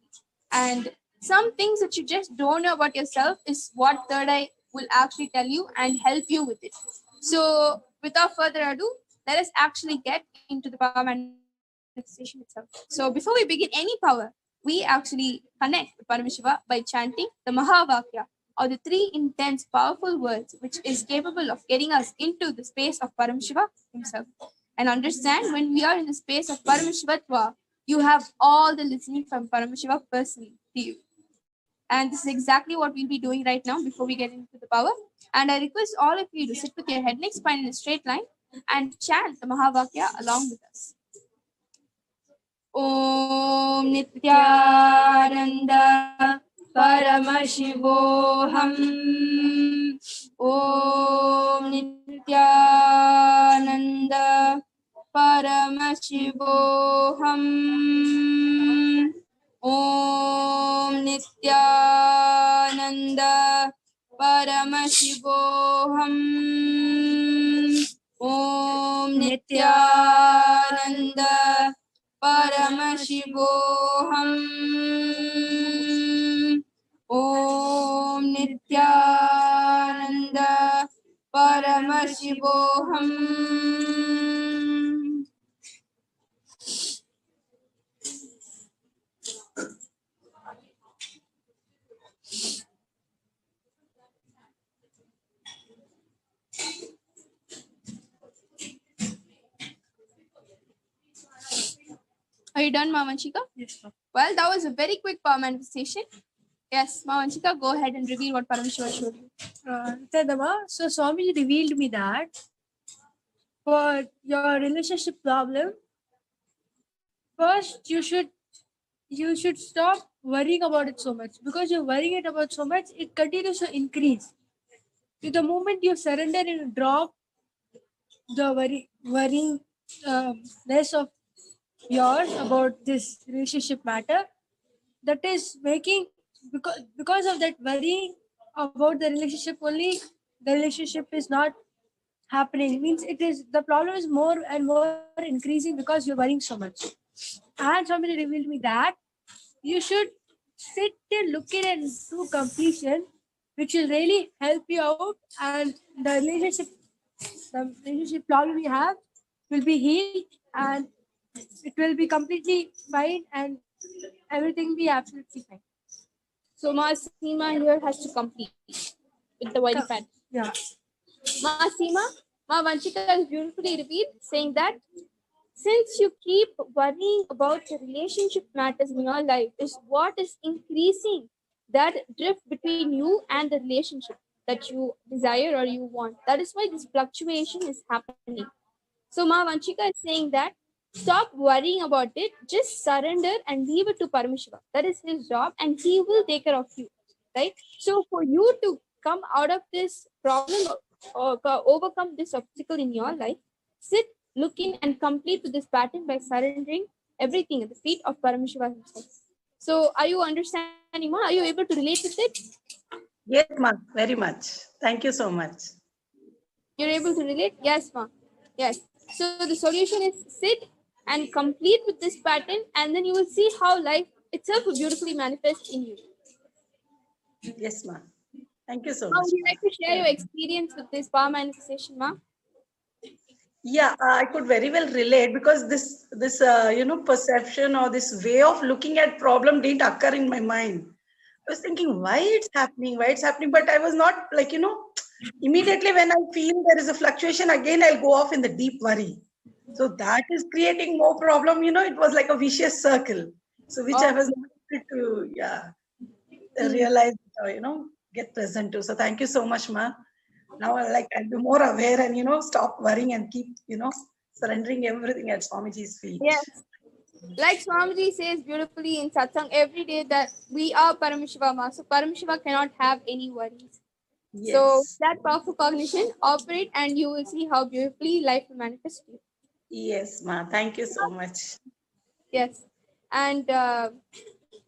And some things that you just don't know about yourself is what third eye will actually tell you and help you with it. So without further ado, let us actually get into the power manifestation itself. So before we begin any power, we actually connect with Paramashiva by chanting the Mahavakya, or the three intense powerful words which is capable of getting us into the space of Paramashiva himself. And understand, when we are in the space of Paramashivatva, you have all the listening from Paramashiva personally to you. And this is exactly what we'll be doing right now before we get into the power. And I request all of you to sit with your head, neck, spine in a straight line and chant the Mahavakya along with us. Om Nithyananda Paramashivoham. Om Nithyananda Paramashivoham. Om Nithyananda Paramashivoham. Om Nithyananda Paramashivoham. Om Nithyananda Paramashivoham. Are you done, Mamanchika? Yes, ma'am. Well, that was a very quick power manifestation. Yes, Mamanchika, go ahead and reveal what Paramashiva showed you. Tadama, so Swami revealed me that for your relationship problem, first you should stop worrying about it so much, because you're worrying it about so much, it continues to increase. To the moment you surrender and drop the worrying less of yours about this relationship matter, that is making, because of that worrying about the relationship only, the relationship is not happening. Means it is, the problem is more and more increasing because you're worrying so much. And somebody revealed me that you should sit and look at it to completion, which will really help you out, and the relationship problem you have will be healed, and it will be completely fine, and everything be absolutely fine. So Seema here has to complete with the white pad. Yeah. Seema, Ma Vanchika has beautifully revealed, saying that since you keep worrying about the relationship matters in your life, is what is increasing that drift between you and the relationship that you desire or you want. That is why this fluctuation is happening. So Ma Vanchika is saying that stop worrying about it, just surrender and leave it to Paramashiva. That is his job, and he will take care of you. Right? So for you to come out of this problem or overcome this obstacle in your life, sit, look in, and complete with this pattern by surrendering everything at the feet of Paramashiva himself. So are you understanding, Ma? Are you able to relate with it? Yes, ma, very much. Thank you so much. You're able to relate? Yes, Ma. Yes. So the solution is sit and complete with this pattern, and then you will see how life itself will beautifully manifest in you. Yes, ma. Thank you so Ma, much. would you like to share your experience with this power manifestation, Ma? Yeah, I could very well relate because this perception or this way of looking at problem didn't occur in my mind. I was thinking why it's happening, but I was not like immediately when I feel there is a fluctuation again, I'll go off in the deep worry. So that is creating more problem. It was like a vicious circle. So which I was not able to realize or get present to. So thank you so much, Ma. Now I'll be more aware and stop worrying and keep surrendering everything at Swamiji's feet. Yes. Like Swamiji says beautifully in Satsang every day that we are Paramashiva Ma. So Paramashiva cannot have any worries. Yes. So that powerful cognition, operate and you will see how beautifully life will manifest you. Yes, Ma. Thank you so much. Yes. And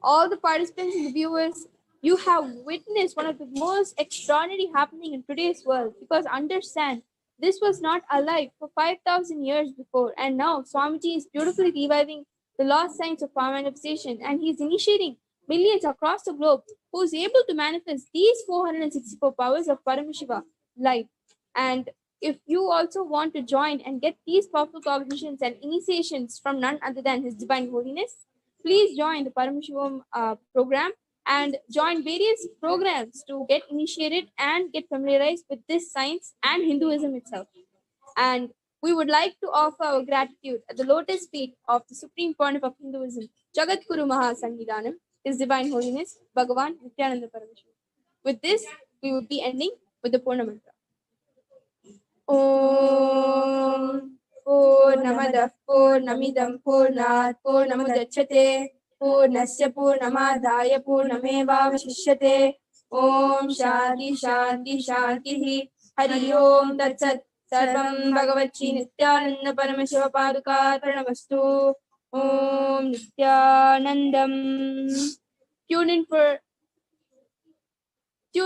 all the participants and the viewers, you have witnessed one of the most extraordinary happening in today's world, because understand, this was not alive for 5,000 years before, and now Swamiji is beautifully reviving the lost science of power manifestation, and he's initiating millions across the globe who is able to manifest these 464 powers of Paramashiva life. And if you also want to join and get these powerful cognitions and initiations from none other than His Divine Holiness, please join the Paramashivam program and join various programs to get initiated and get familiarized with this science and Hinduism itself. And we would like to offer our gratitude at the lotus feet of the Supreme Pontiff of Hinduism, Jagat Guru Mahasannidhanam, His Divine Holiness, Bhagavan Nithyananda Satsang. With this, we will be ending with the Purna Mantra. Om Purnamadah Purnamidam Purnat Purnamudachyate Purnasya Purnamadaya Purnamevavashishyate. Om Shanti Shanti Shanti Hari Om Tat Sat. Sarvam Bhagavati Nithyananda Paramashiva Paduka Pranamastu. Om Nithyanandam. Tune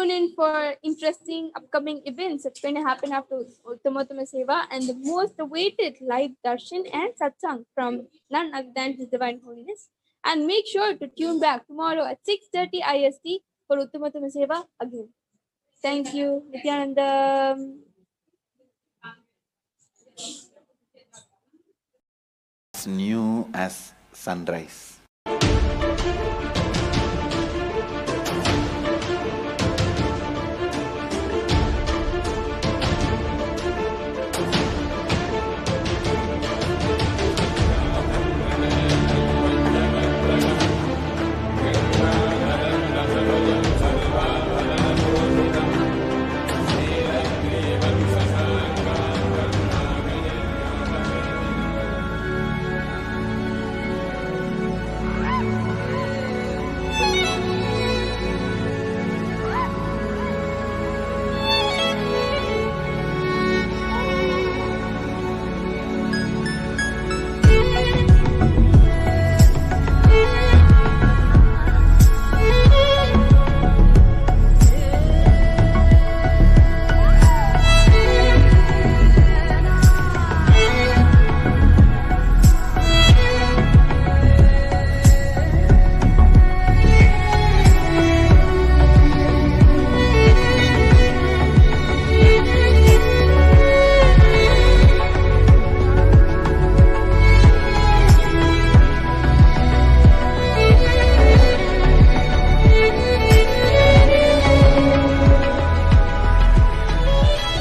in for interesting upcoming events that's going to happen after Uttamattama Seva and the most awaited live darshan and satsang from none other than His Divine Holiness. And make sure to tune back tomorrow at 6:30 IST for Uttamattama Seva again. Thank you, Nithyananda. As new as sunrise.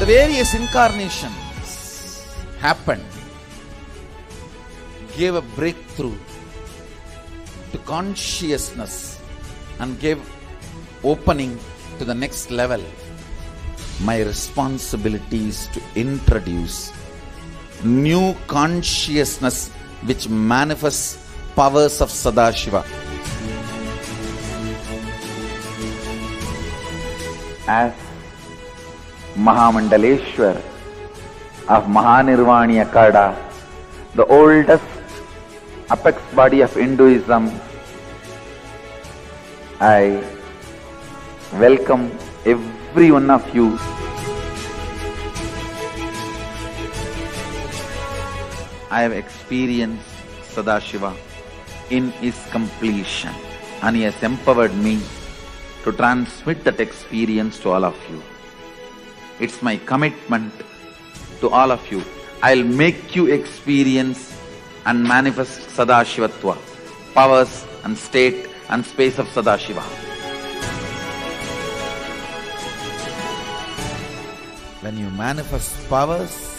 The various incarnations happened, gave a breakthrough to consciousness and gave opening to the next level. My responsibility is to introduce new consciousness which manifests powers of Sadashiva. As Mahamandaleshwar of Mahanirvani Akada, the oldest apex body of Hinduism, I welcome every one of you. I have experienced Sadashiva in his completion, and he has empowered me to transmit that experience to all of you. It's my commitment to all of you I'll make you experience and manifest Sadashivatva, powers and state and space of Sadashiva. When you manifest powers,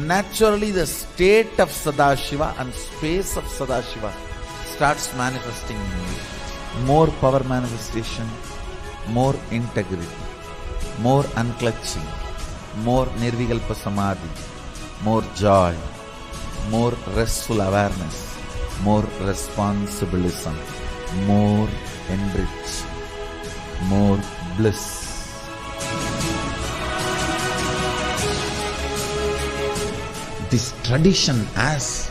naturally the state of Sadashiva and space of Sadashiva starts manifesting in you. More power manifestation, more integrity, more unclutching, more nirvikalpa samadhi, more joy, more restful awareness, more responsibilism, more enrich, more bliss. This tradition has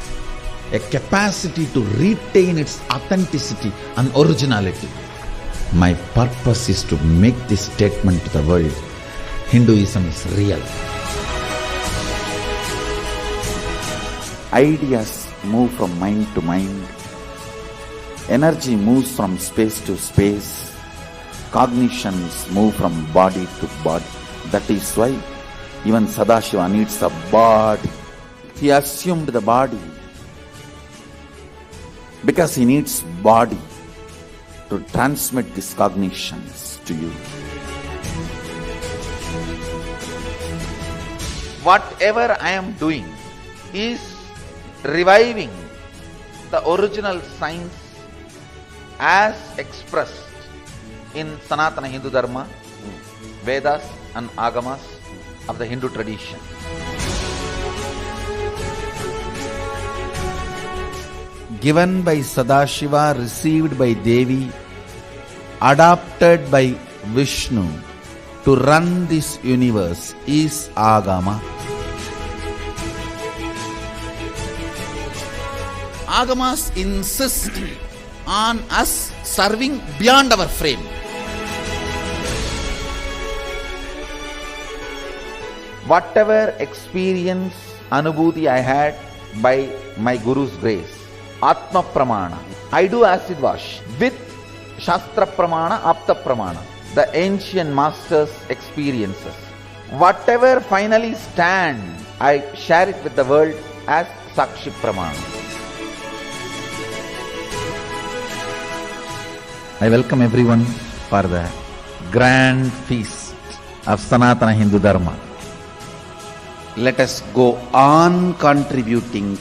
a capacity to retain its authenticity and originality. My purpose is to make this statement to the world. Hinduism is real. Ideas move from mind to mind. Energy moves from space to space. Cognitions move from body to body. That is why even Sadashiva needs a body. He assumed the body because he needs body to transmit these cognitions to you. Whatever I am doing is reviving the original science as expressed in Sanatana Hindu Dharma, Vedas and Agamas of the Hindu tradition. Given by Sadashiva, received by Devi, adopted by Vishnu to run this universe is Agama. Agamas insist on us serving beyond our frame. Whatever experience, anubhuti I had by my Guru's grace, Atma Pramana, I do acid wash with Shastra Pramana, Apta Pramana, the ancient masters' experiences. Whatever finally stand, I share it with the world as Sakshi Pramana. I welcome everyone for the grand feast of Sanatana Hindu Dharma. Let us go on contributing.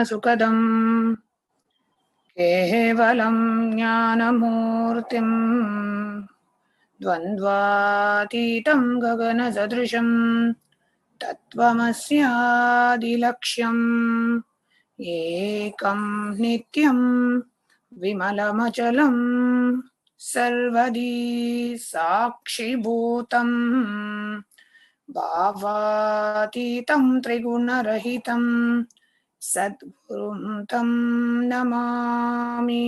सुखदं केवलं ज्ञानमूर्तिं द्वन्द्वातीतं गगनसदृशं तत्त्वमस्यादिलक्ष्यम् एकं नित्यं विमलमचलं सर्वदी साक्षिभूतं भावातीतं त्रिगुणरहितं सद्गुरुं तं Namami.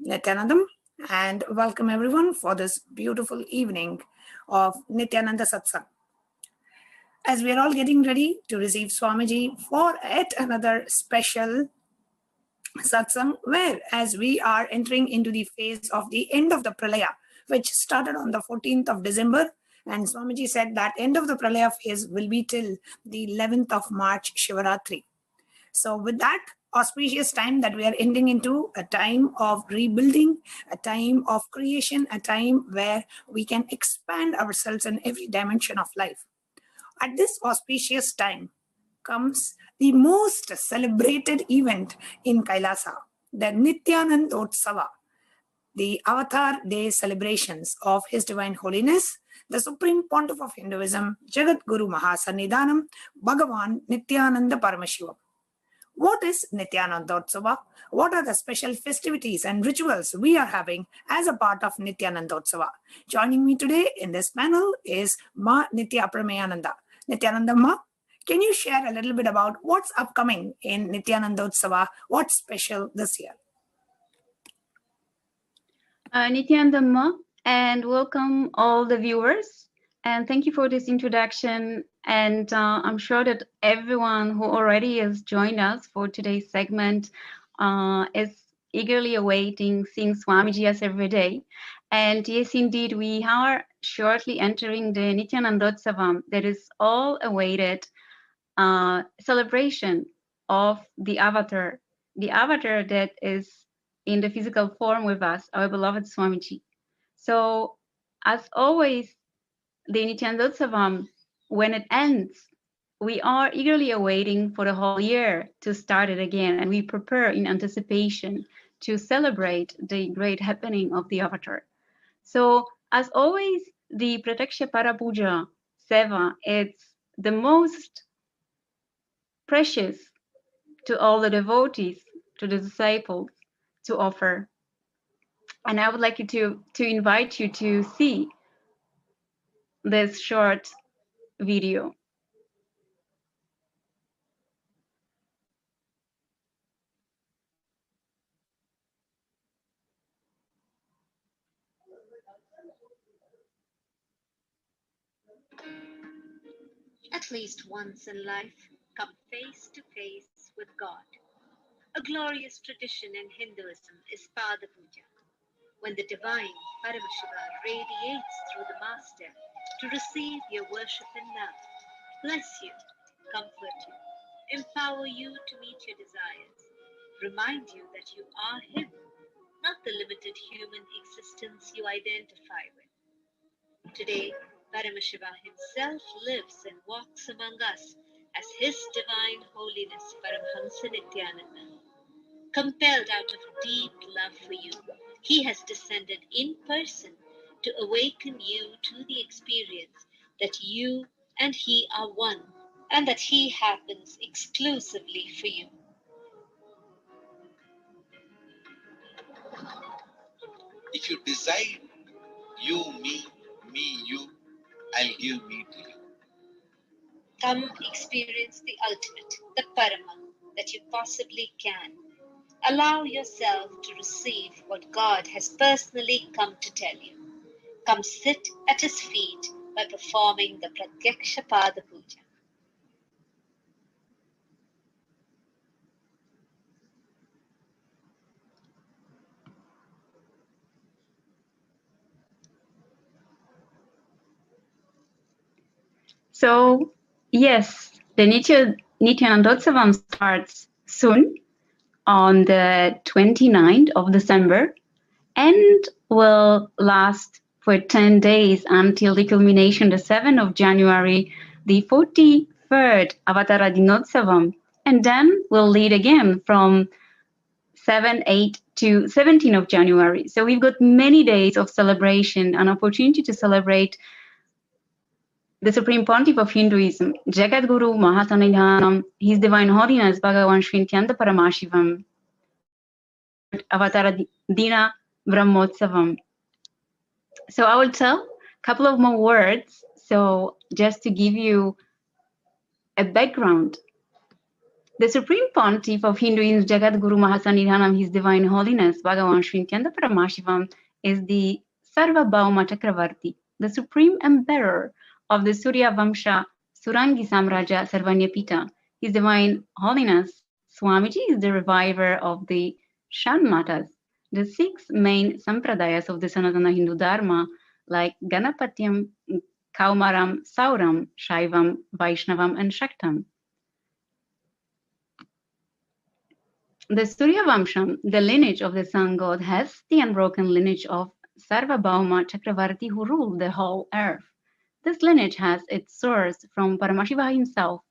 Nithyanandam, and welcome everyone for this beautiful evening of Nithyananda Satsang. As we are all getting ready to receive Swamiji for yet another special satsang, where as we are entering into the phase of the end of the pralaya, which started on the 14th of December, and Swamiji said that end of the pralaya phase will be till the 11th of March, Shivaratri. So with that auspicious time that we are ending into, a time of rebuilding, a time of creation, a time where we can expand ourselves in every dimension of life. At this auspicious time comes the most celebrated event in Kailasa, the Nithyananda Satsang, the Avatar Day celebrations of His Divine Holiness, the Supreme Pontiff of Hinduism, Jagat Guru Mahasannidhanam, Bhagavan Nithyananda Paramashiva. What is Nithyananda Satsang? What are the special festivities and rituals we are having as a part of Nithyananda Satsang? Joining me today in this panel is Ma Nithya Pramayananda. Nithyananda Ma, can you share a little bit about what's upcoming in Nithyananda Satsang? What's special this year? Nithyananda Ma, and welcome all the viewers. And thank you for this introduction. And I'm sure that everyone who already has joined us for today's segment is eagerly awaiting seeing Swamiji as every day. And yes, indeed, we are shortly entering the Nithyananda Satsang, that is all awaited celebration of the Avatar that is in the physical form with us, our beloved Swamiji. So, as always, the Nithyananda Satsang, when it ends, we are eagerly awaiting for the whole year to start it again, and we prepare in anticipation to celebrate the great happening of the Avatar. So, as always, the Pratyaksha Parapuja Seva, it's the most precious to all the devotees, to the disciples, to offer. And I would like you to invite you to see this short video. At least once in life, come face to face with God. A glorious tradition in Hinduism is Pada Puja, when the divine Paramashiva radiates through the master to receive your worship and love, bless you, comfort you, empower you to meet your desires, remind you that you are Him, not the limited human existence you identify with. Today, Paramashiva himself lives and walks among us as His Divine Holiness Paramhansa Nithyananda. Compelled out of deep love for you, He has descended in person to awaken you to the experience that you and He are one, and that He happens exclusively for you. If you decide you, me, you, I'll give me to you. Come experience the ultimate, the Parama, that you possibly can. Allow yourself to receive what God has personally come to tell you. Come sit at His feet by performing the Pratyaksha Pada Puja. So, yes, the Nithyananda Satsang starts soon on the 29th of December and will last for 10 days until the culmination, the 7th of January, the 43rd Avatara Dinotsavam, and then we'll lead again from 7, 8 to 17 of January. So we've got many days of celebration, an opportunity to celebrate the Supreme Pontiff of Hinduism, Jagat Guru Mahasannidhanam, His Divine Holiness Bhagavan Sri Nithyananda Paramashivam, Avatara Dina Brahmotsavam. So I will tell a couple of more words. So just to give you a background, the Supreme Pontiff of Hinduism, Jagat Guru Mahasannidhanam, His Divine Holiness, Bhagavan Sri Nithyananda Paramashivam, is the Sarvabhauma Chakravarti, the Supreme Emperor of the Surya Vamsha Surangi Samraja Sarvanyapita. His Divine Holiness Swamiji is the reviver of the Shanmatas, the six main sampradayas of the Sanatana Hindu Dharma, like Ganapatyam, Kaumaram, Sauram, Shaivam, Vaishnavam, and Shaktam. The Surya Vamsham, the lineage of the sun god, has the unbroken lineage of Sarvabhauma Chakravarti who ruled the whole earth. This lineage has its source from Paramashiva himself.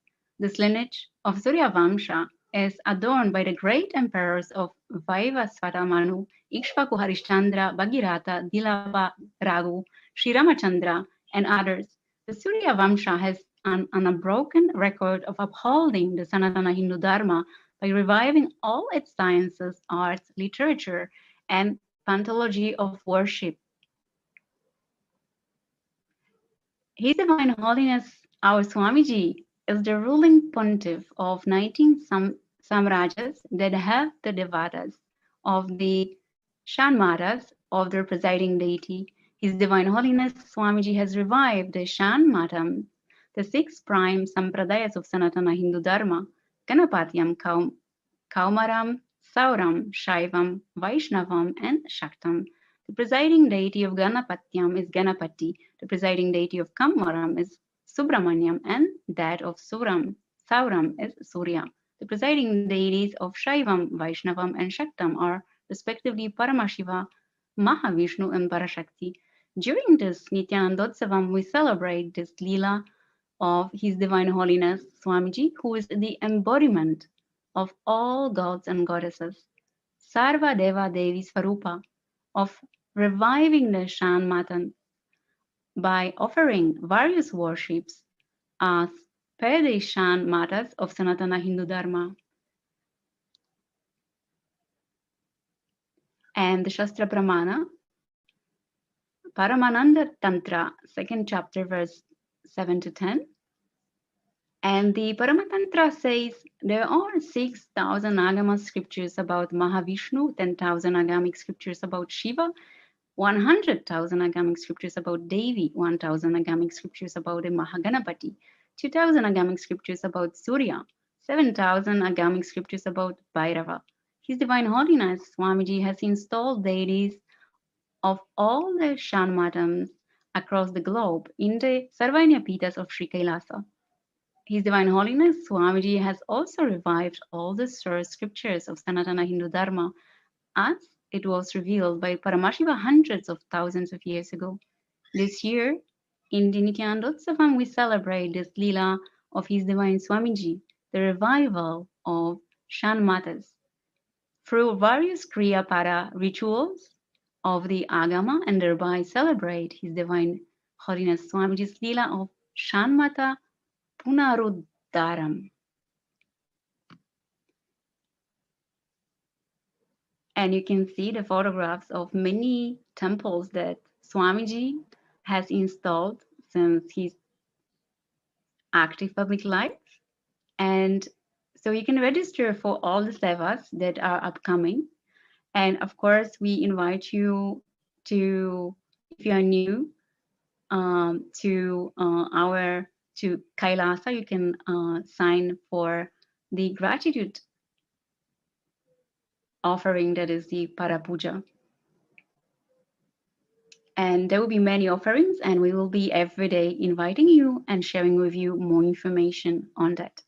This lineage of Surya Vamsha is adorned by the great emperors of Vaivasvata Manu, Ikshvaku Harishchandra, Bhagirata, Dilaba, Raghu, Sri Ramachandra, and others. The Surya Vamsha has an unbroken record of upholding the Sanatana Hindu Dharma by reviving all its sciences, arts, literature, and pantology of worship. His Divine Holiness, our Swamiji, is the ruling pontiff of 19 samrajas that have the devatas of the Shanmatas of their presiding deity. His Divine Holiness Swamiji has revived the Shanmatam, the six prime sampradayas of Sanatana Hindu Dharma, Ganapatyam, Kaumaram, Sauram, Shaivam, Vaishnavam, and Shaktam. The presiding deity of Ganapatyam is Ganapati. The presiding deity of Kaumaram is Subramanyam, and that of Sauram is Surya. The presiding deities of Shaivam, Vaishnavam, and Shaktam are respectively Paramashiva, Mahavishnu, and Parashakti. During this Nithyanandotsavam, we celebrate this Leela of His Divine Holiness Swamiji, who is the embodiment of all gods and goddesses, Sarva Deva Devi Swarupa, of reviving the Shanmatan by offering various worships as per the Shanmatas of Sanatana Hindu Dharma. And the Shastra Pramana, Paramananda Tantra, 2nd chapter, verse 7 to 10. And the Paramatantra says there are 6,000 Agama scriptures about Mahavishnu, 10,000 Agamic scriptures about Shiva, 100,000 Agamic scriptures about Devi, 1,000 Agamic scriptures about the Mahaganapati, 2,000 Agamic scriptures about Surya, 7,000 Agamic scriptures about Bhairava. His Divine Holiness Swamiji has installed deities of all the Shanmatams across the globe in the Sarvanya Pitas of Sri Kailasa. His Divine Holiness Swamiji has also revived all the source scriptures of Sanatana Hindu Dharma as it was revealed by Paramashiva hundreds of thousands of years ago. This year, in the Nithyanandotsavam, we celebrate this Leela of His Divine Swamiji, the revival of Shanmatas, through various Kriya Para rituals of the Agama, and thereby celebrate His Divine Holiness Swamiji's Leela of Shanmata Punarudharam. And you can see the photographs of many temples that Swamiji has installed since his active public life. And so you can register for all the sevas that are upcoming. And of course, we invite you to, if you are new to Kailasa, you can sign for the gratitude offering, that is the Parapuja. And there will be many offerings, and we will be every day inviting you and sharing with you more information on that.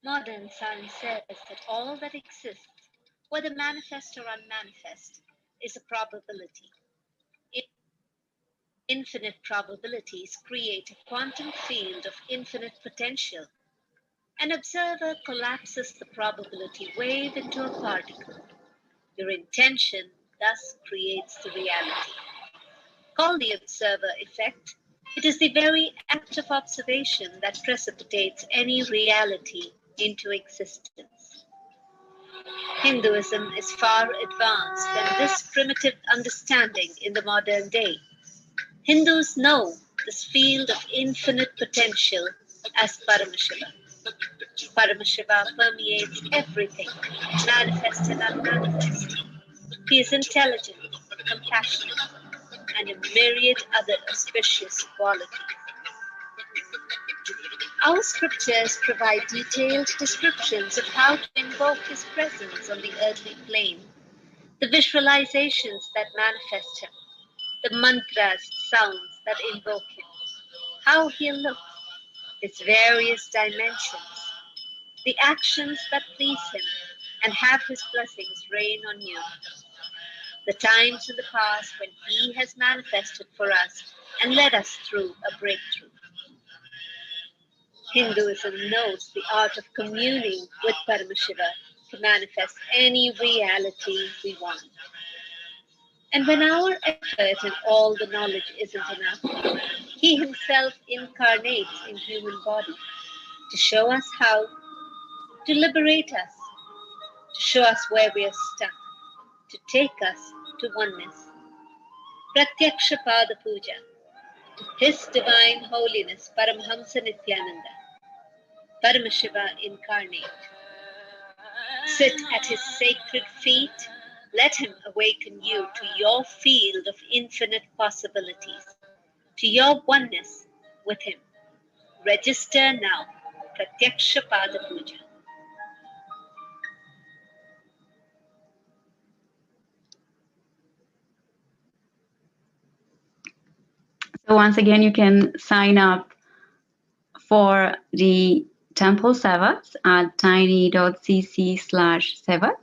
Modern science says that all that exists, whether manifest or unmanifest, is a probability. Infinite probabilities create a quantum field of infinite potential. An observer collapses the probability wave into a particle. Your intention thus creates the reality. Call the observer effect. It is the very act of observation that precipitates any reality into existence. Hinduism is far advanced than this primitive understanding in the modern day. Hindus know this field of infinite potential as Paramashiva. Paramashiva permeates everything, manifest and unmanifest. He is intelligent, compassionate, and a myriad other auspicious qualities. Our scriptures provide detailed descriptions of how to invoke his presence on the earthly plane, the visualizations that manifest him, the mantras, sounds that invoke him, how he'll look, its various dimensions, the actions that please him and have his blessings rain on you, the times in the past when he has manifested for us and led us through a breakthrough. Hinduism knows the art of communing with Paramashiva to manifest any reality we want. And when our effort and all the knowledge isn't enough, he himself incarnates in human body to show us how, to liberate us, to show us where we are stuck, to take us to oneness. Pratyaksha Pada Puja to His Divine Holiness Paramhamsa Nithyananda, Paramashiva incarnate. Sit at his sacred feet. Let him awaken you to your field of infinite possibilities, to your oneness with him. Register now. Pratyaksha Pada Puja. So once again, you can sign up for the temple sevas at tiny.cc/sevas.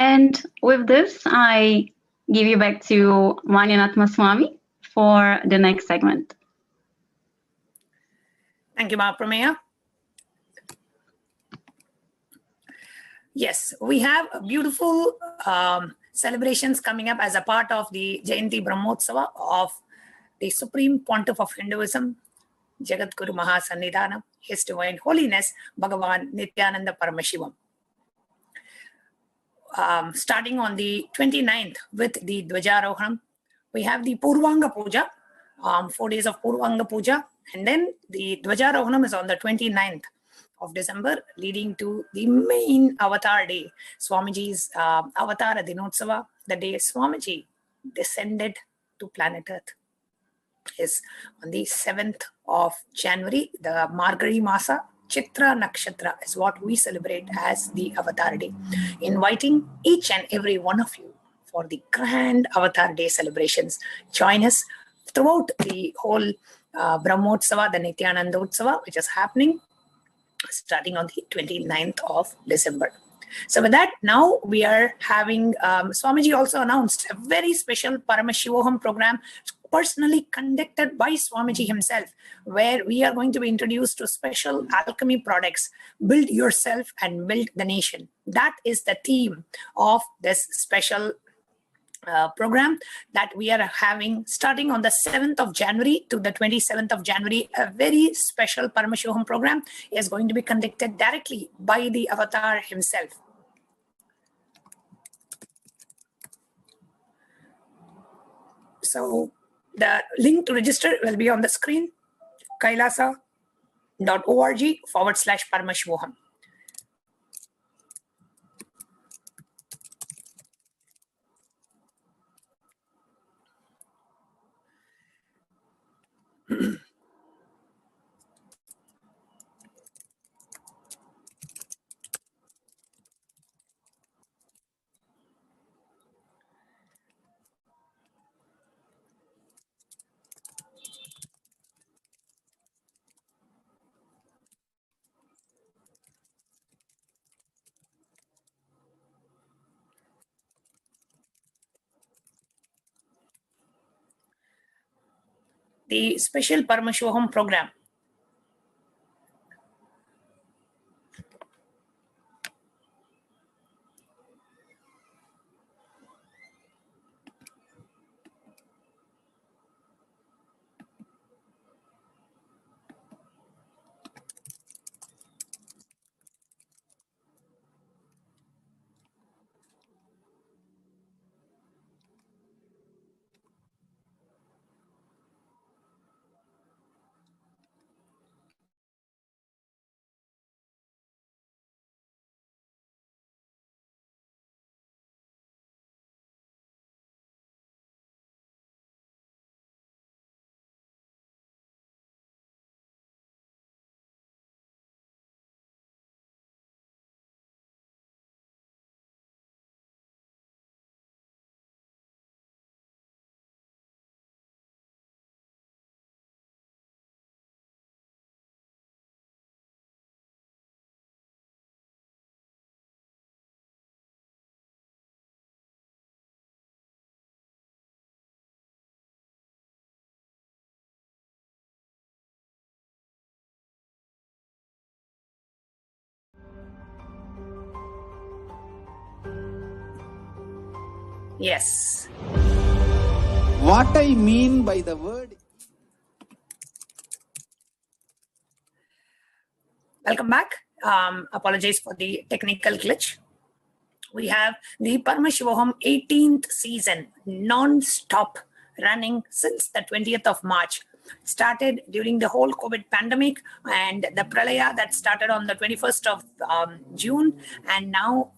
And with this, I give you back to Vanyanatma Swami for the next segment. Thank you, Mahaprameya. Yes, we have beautiful celebrations coming up as a part of the Jayanti Brahmotsava of the Supreme Pontiff of Hinduism, Jagadguru Mahasannidhanam, His Divine Holiness, Bhagavan Nithyananda Paramashivam. Starting on the 29th with the Dvajarohanam, we have the Purvanga Puja, 4 days of Purvanga Puja, and then the Dvajarohanam is on the 29th of December, leading to the main Avatar Day, Swamiji's Avatara Dinotsava, the day Swamiji descended to planet Earth, is on the 7th of January, the Margari Masa, Chitra Nakshatra is what we celebrate as the Avatar Day. Inviting each and every one of you for the grand Avatar Day celebrations. Join us throughout the whole Brahmotsava, the Nithyananda Utsava, which is happening starting on the 29th of December. So with that, now we are having, Swamiji also announced a very special Paramashivoham program personally conducted by Swamiji himself, where we are going to be introduced to special alchemy products. Build yourself and build the nation. That is the theme of this special program that we are having starting on the 7th of January to the 27th of January. A very special Paramashivoham program is going to be conducted directly by the Avatar himself. So the link to register will be on the screen, kailasa.org/Paramashivoham. the special Paramashivoham program. Yes. What I mean by the word. Welcome back. Apologize for the technical glitch. We have the Paramashivoham 18th season, non-stop, running since the 20th of March. Started during the whole COVID pandemic, and the Pralaya that started on the 21st of June, and now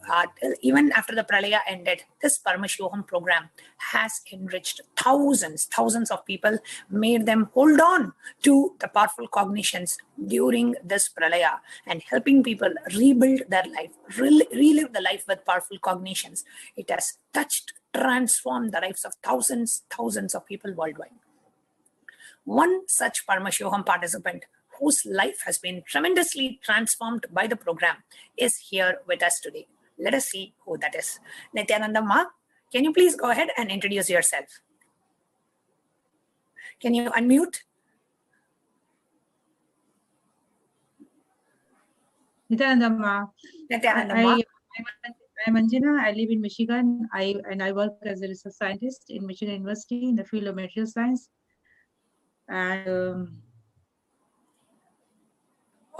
even after the Pralaya ended, this Paramashivoham program has enriched thousands of people, made them hold on to the powerful cognitions during this Pralaya, and helping people rebuild their life, relive the life with powerful cognitions. It has touched, transformed the lives of thousands of people worldwide. One such Paramashivoham participant whose life has been tremendously transformed by the program is here with us today. Let us see who that is. Nithyananda Ma, can you please go ahead and introduce yourself? Can you unmute? Nithyananda Ma. Nithyananda Ma. I'm Anjana. I live in Michigan. I work as a research scientist in Michigan University in the field of material science. And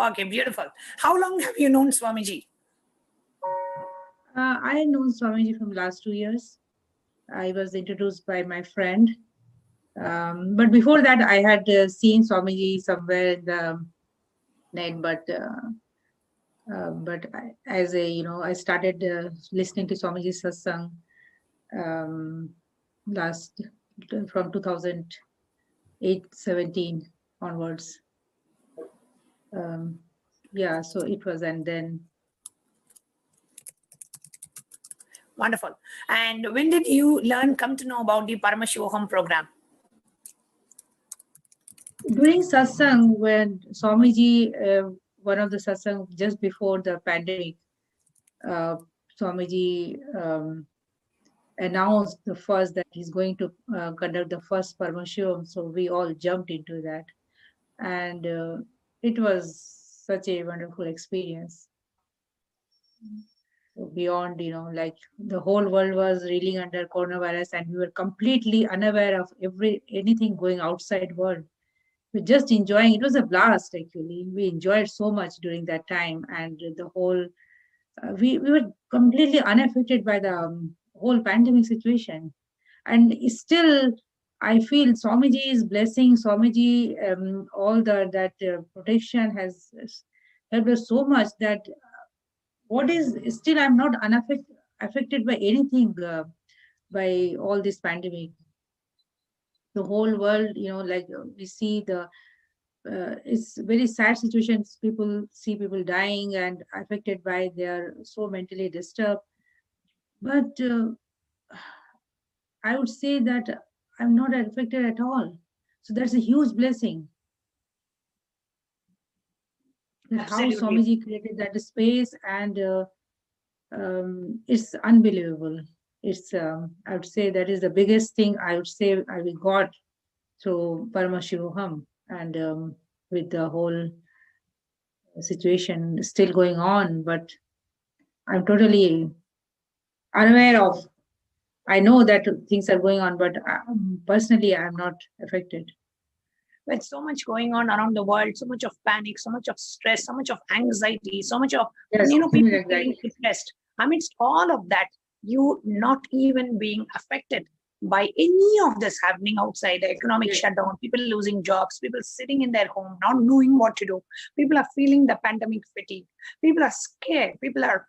okay, beautiful. How long have you known Swamiji? I know Swamiji from last 2 years. I was introduced by my friend. But before that, I had seen Swamiji somewhere in the net. But as a, I started listening to Swamiji Satsang from 2008-17 onwards. Yeah, so it was, and then. Wonderful. And when did you come to know about the Paramashivoham program? During satsang, when Swamiji, one of the satsang just before the pandemic, Swamiji announced the first that he's going to conduct the first Paramashivoham. So we all jumped into that. And it was such a wonderful experience. Beyond, like the whole world was reeling under coronavirus, and we were completely unaware of anything going outside world. We're just enjoying. It was a blast, actually. We enjoyed so much during that time, and the whole we were completely unaffected by the whole pandemic situation. And still, I feel Swamiji's blessing, Swamiji, all that protection has helped us so much that still I'm not affected by anything by all this pandemic. The whole world, like we see it's very sad situations. People see people dying and affected by, they're so mentally disturbed. But I would say that I'm not affected at all. So that's a huge blessing. How Swamiji created that space, and it's unbelievable. It's I would say that is the biggest thing I would say we got through Paramashivoham, and with the whole situation still going on, but I'm totally unaware of. I know that things are going on, but personally, I'm not affected. With so much going on around the world, so much of panic, so much of stress, so much of anxiety, so much of people feeling depressed. Amidst all of that, you not even being affected by any of this happening outside, the economic shutdown, people losing jobs, people sitting in their home, not knowing what to do. People are feeling the pandemic fatigue. People are scared. People are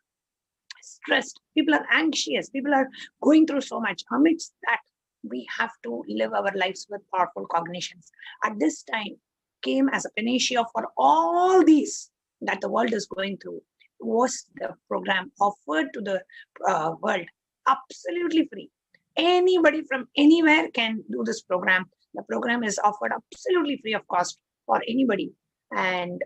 stressed. People are anxious. People are going through so much. Amidst that, we have to live our lives with powerful cognitions. At this time, came as a panacea for all these that the world is going through was the program offered to the world absolutely free. Anybody from anywhere can do this program. The program is offered absolutely free of cost for anybody, and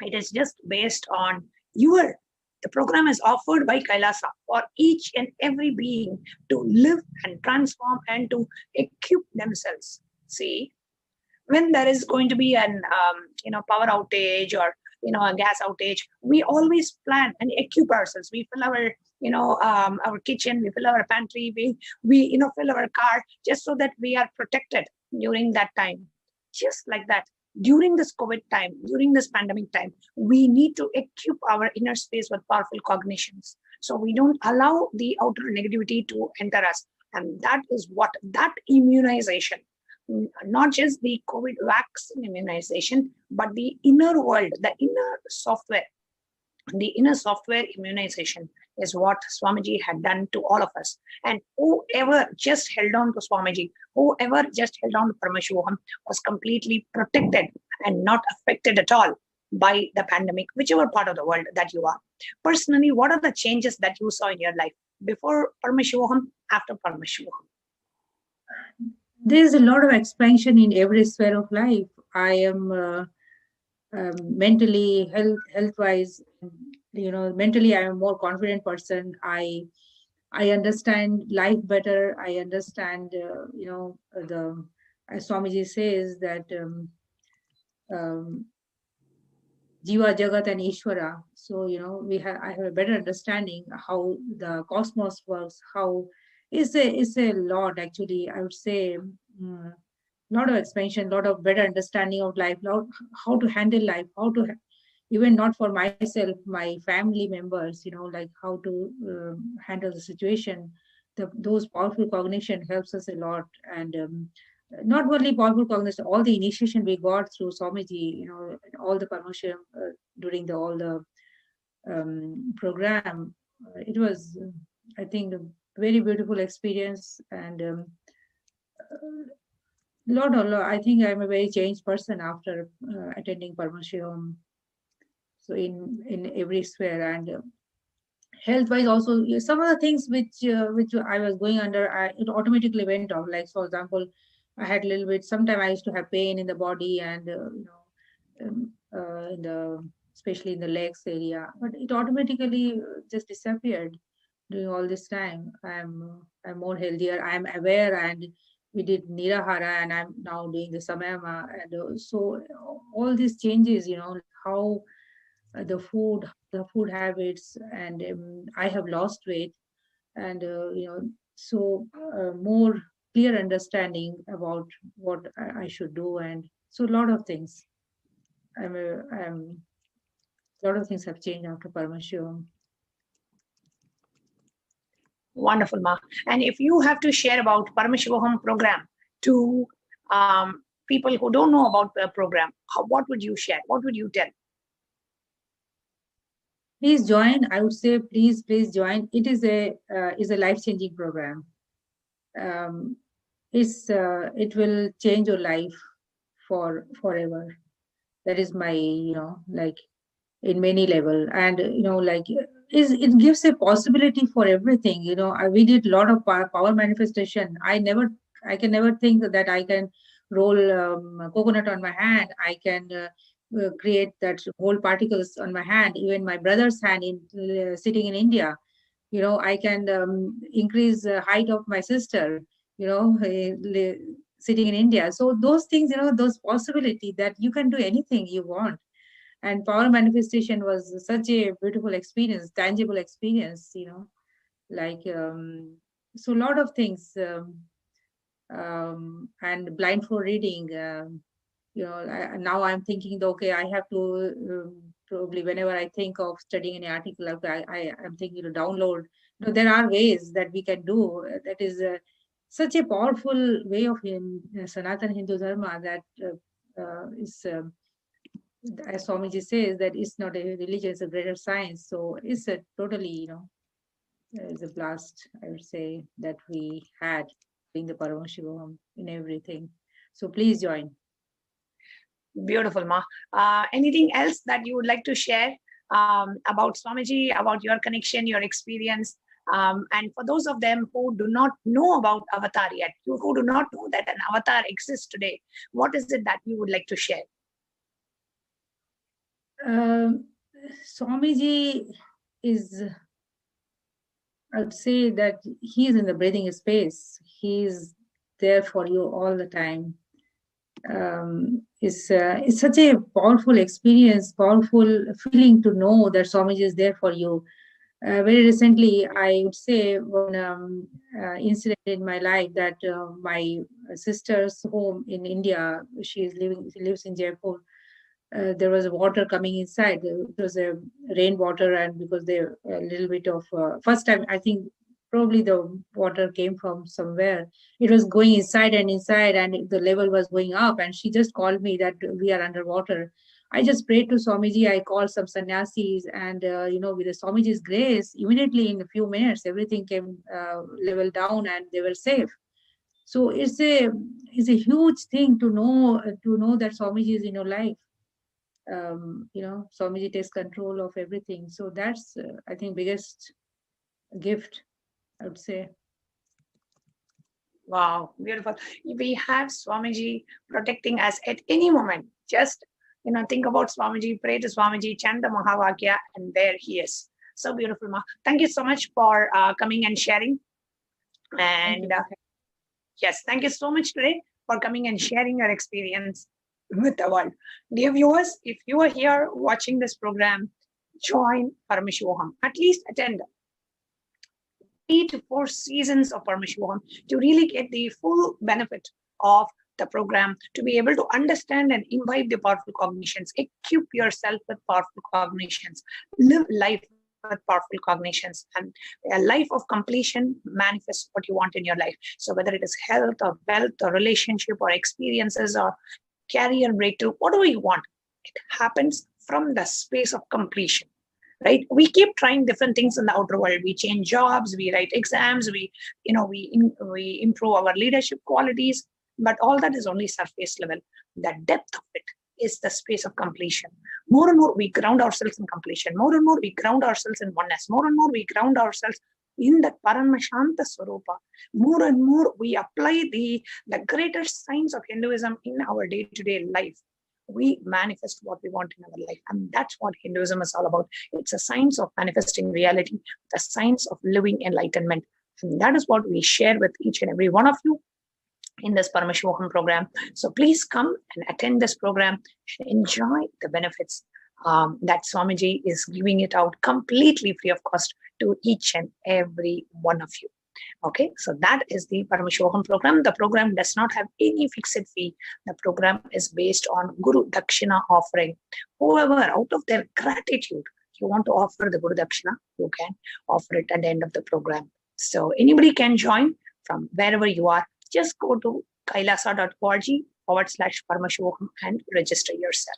it is just based on the program is offered by Kailasa for each and every being to live and transform and to equip themselves. See, when there is going to be an power outage or a gas outage, we always plan and equip ourselves. We fill our our kitchen, we fill our pantry, we fill our car just so that we are protected during that time. Just like that, during this COVID time, during this pandemic time, we need to equip our inner space with powerful cognitions, so we don't allow the outer negativity to enter us. And that is what that immunization, not just the COVID vaccine immunization, but the inner world, the inner software immunization is what Swamiji had done to all of us. And whoever just held on to Swamiji, whoever just held on to Paramashivoham was completely protected and not affected at all by the pandemic, whichever part of the world that you are. Personally, what are the changes that you saw in your life before Paramashivoham, after Paramashivoham? There's a lot of expansion in every sphere of life. I am mentally, health-wise, mentally, I'm a more confident person. I understand life better. I understand, as Swamiji says that Jiva, Jagat, and Ishvara. So, I have a better understanding how the cosmos works. How it's a lot, actually. I would say lot of expansion, lot of better understanding of life, how to handle life, how to even not for myself, my family members, like how to handle the situation. Those powerful cognition helps us a lot. And not only powerful cognition, all the initiation we got through Swamiji, all the Paramashivoham during all the program. It was, I think, a very beautiful experience. And I think I'm a very changed person after attending Paramashivoham. So in every sphere, and health-wise also, some of the things which I was going under, it automatically went off. Like, for example, I had a little bit. Sometimes I used to have pain in the body, and especially in the legs area, but it automatically just disappeared during all this time. I'm more healthier. I'm aware, and we did Nirahara, and I'm now doing the Samayama, and so all these changes, how the food habits, and I have lost weight, and so more clear understanding about what I should do, and so a lot of things. A lot of things have changed after Paramashivoham. Wonderful, Ma. And if you have to share about Paramashivoham program to people who don't know about the program, what would you share? What would you tell? Please join. I would say, please join. It is a life-changing program. It will change your life forever. That is my, like, in many level, and it gives a possibility for everything. We did a lot of power manifestation. I can never think that I can roll coconut on my hand. I can create that whole particles on my hand, even my brother's hand sitting in India. I can increase the height of my sister. sitting in India. So those things, those possibility that you can do anything you want. And power manifestation was such a beautiful experience, tangible experience, like, so a lot of things, and blindfold reading, now I'm thinking, okay, I have to probably whenever I think of studying any article, I'm thinking to download. There are ways that we can do. That is such a powerful way of Sanatana Hindu Dharma that is, as Swamiji says, that it's not a religion, it's a greater science. So it's a totally, it's a blast, I would say, that we had in the Paramashivam in everything. So please join. Beautiful, Ma. Anything else that you would like to share about Swamiji, about your connection, your experience? And for those of them who do not know about Avatar yet, who do not know that an Avatar exists today, what is it that you would like to share? Swamiji is, I would say that he is in the breathing space. He is there for you all the time. It's such a powerful experience, powerful feeling to know that Swamiji is there for you. Very recently, I would say one incident in my life that my sister's home in India, she lives in Jaipur. There was water coming inside. It was a rainwater, and because there a little bit of first time, I think probably the water came from somewhere. It was going inside, and the level was going up. And she just called me that we are underwater. I just prayed to Swamiji. I called some sannyasis, and with the Swamiji's grace, immediately in a few minutes, everything came level down, and they were safe. So it's a huge thing to know that Swamiji is in your life. Swamiji takes control of everything. So that's, I think, biggest gift, I would say. Wow, beautiful. We have Swamiji protecting us at any moment. Just, think about Swamiji, pray to Swamiji, chant the Mahavakya, and there he is. So beautiful, Ma. Thank you so much for coming and sharing. And yes, thank you so much today for coming and sharing your experience with the world. Dear viewers, if you are here watching this program, join Parameshvoham. At least attend 3 to 4 seasons of Parameshvoham to really get the full benefit of the program, to be able to understand and imbibe the powerful cognitions, equip yourself with powerful cognitions, live life with powerful cognitions, and a life of completion manifests what you want in your life. So whether it is health or wealth or relationship or experiences or career breakthrough, whatever you want, it happens from the space of completion, right? We keep trying different things in the outer world. We change jobs, we write exams, we improve our leadership qualities, but all that is only surface level. The depth of it is the space of completion. More and more we ground ourselves in completion. More and more we ground ourselves in oneness. More and more we ground ourselves in that Paramashanta Swarupa. More and more we apply the greater science of Hinduism in our day-to-day life. We manifest what we want in our life. And that's what Hinduism is all about. It's a science of manifesting reality, the science of living enlightenment. And that is what we share with each and every one of you in this Parameshvoham program. So please come and attend this program and enjoy the benefits that Swamiji is giving it out completely free of cost to each and every one of you. Okay, so that is the Parameshvoham program. The program does not have any fixed fee. The program is based on Guru Dakshina offering. Whoever, out of their gratitude, you want to offer the Guru Dakshina, you can offer it at the end of the program. So anybody can join from wherever you are. Just go to kailasa.org/Parameshvoham and register yourself.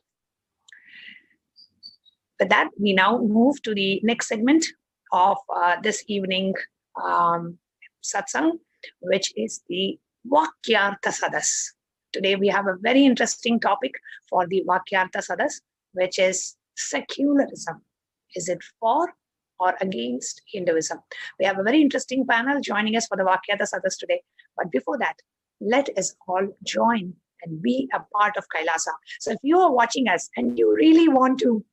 With that, we now move to the next segment of this evening satsang, which is the Vakyartha Sadas. Today we have a very interesting topic for the Vakyartha Sadas, which is secularism. Is it for or against Hinduism? We have a very interesting panel joining us for the Vakyartha Sadas today. But before that, let us all join and be a part of Kailasa. So if you are watching us and you really want to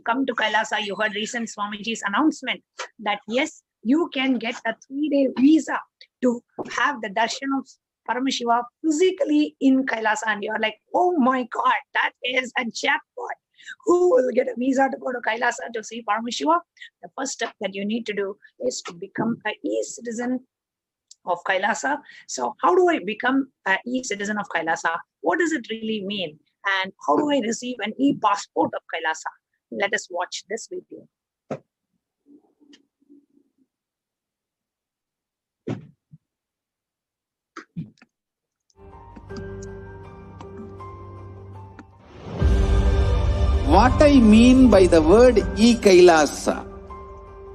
come to Kailasa, you heard recent Swamiji's announcement that yes, you can get a 3-day visa to have the darshan of Paramashiva physically in Kailasa, and you're like, oh my God, that is a jackpot. Who will get a visa to go to Kailasa to see Paramashiva? The first step that you need to do is to become an e-citizen of Kailasa. So how do I become an e-citizen of Kailasa? What does it really mean? And how do I receive an e-passport of Kailasa? Let us watch this video. What I mean by the word e-Kailasa,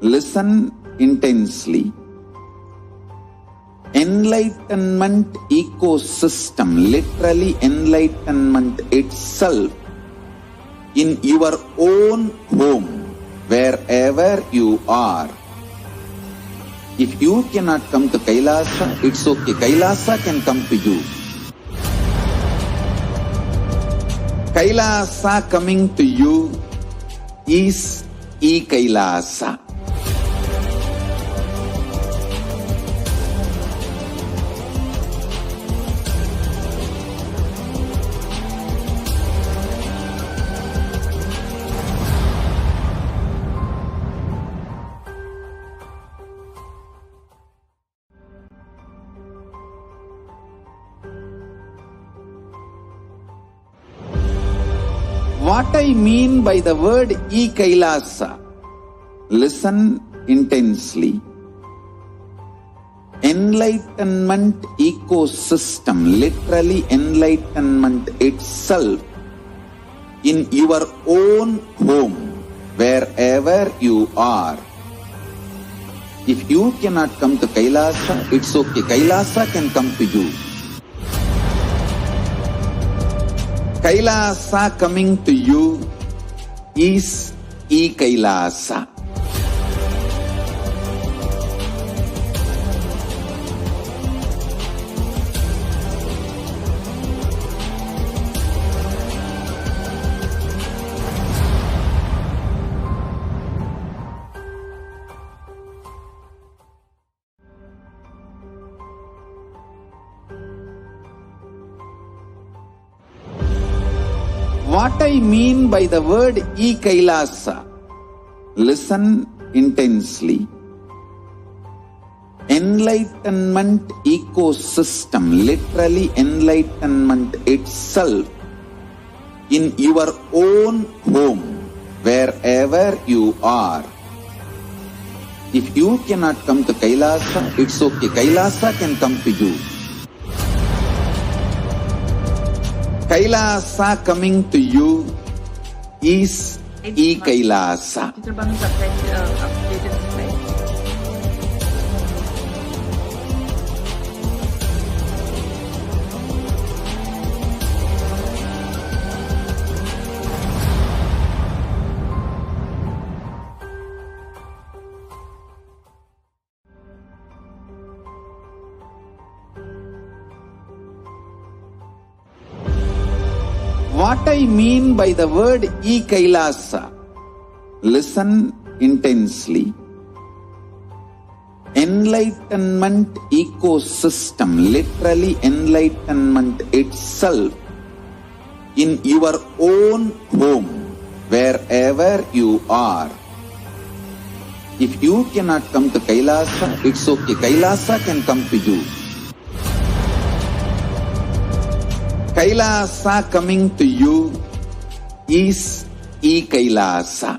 listen intensely. Enlightenment ecosystem, literally enlightenment itself, in your own home, wherever you are. If you cannot come to Kailasa, it's okay. Kailasa can come to you. Kailasa coming to you is e-Kailasa. What I mean by the word e-Kailasa, listen intensely. Enlightenment ecosystem, literally enlightenment itself, in your own home, wherever you are. If you cannot come to Kailasa, it's okay. Kailasa can come to you. Kailasa coming to you is e-Kailasa. What I mean by the word e-Kailasa, listen intensely. Enlightenment ecosystem, literally enlightenment itself, in your own home, wherever you are. If you cannot come to Kailasa, it's okay. Kailasa can come to you. Kailasa coming to you is e-Kailasa. What I mean by the word e-Kailasa, listen intensely. Enlightenment ecosystem, literally enlightenment itself, in your own home, wherever you are. If you cannot come to Kailasa, it's okay. Kailasa can come to you. Kailasa coming to you is e-Kailasa.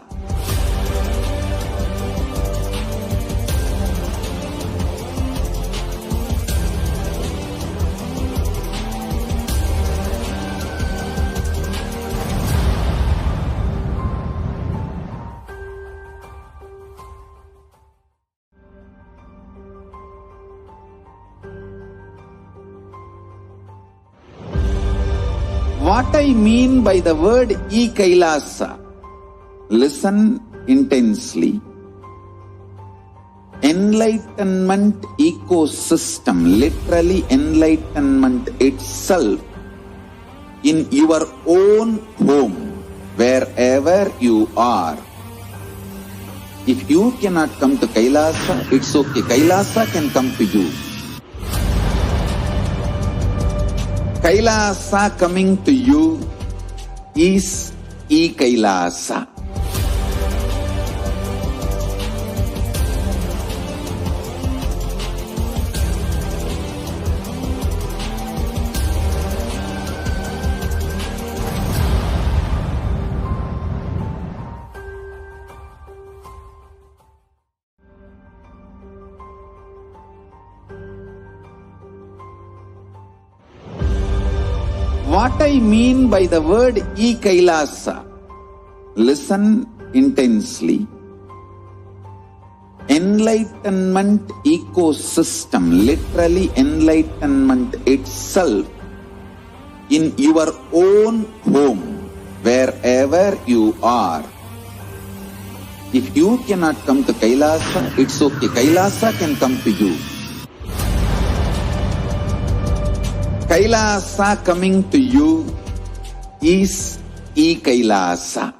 What I mean by the word e-Kailasa, listen intensely. Enlightenment ecosystem, literally enlightenment itself, in your own home, wherever you are. If you cannot come to Kailasa, it's okay. Kailasa can come to you. Kailasa coming to you is Kailasa. What I mean by the word Kailasa, listen intensely. Enlightenment ecosystem, literally enlightenment itself, in your own home, wherever you are. If you cannot come to Kailasa, it's okay. Kailasa can come to you. Kailasa coming to you is Kailasa.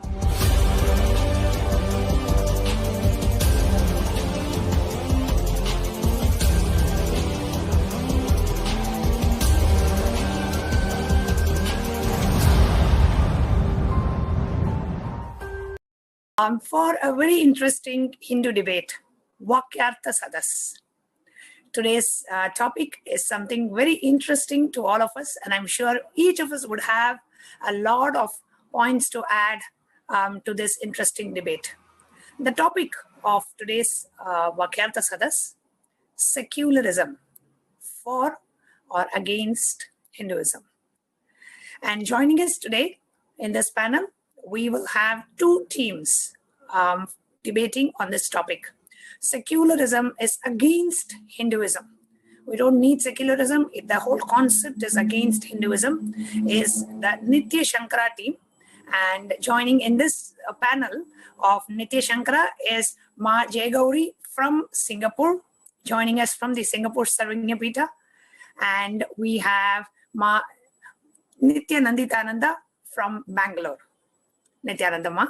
For a very interesting Hindu debate, Vakyartha Sadas. Today's topic is something very interesting to all of us, and I'm sure each of us would have a lot of points to add to this interesting debate. The topic of today's Vakyartha Sadas, secularism, for or against Hinduism. And joining us today in this panel, we will have two teams debating on this topic. Secularism is against Hinduism. We don't need secularism. The whole concept is against Hinduism, is the Nithya Shankara team. And joining in this panel of Nithya Shankara is Ma Jayagauri from Singapore, joining us from the Singapore Sarvanyapita. And we have Ma Nithyananda from Bangalore. Nithyananda Ma.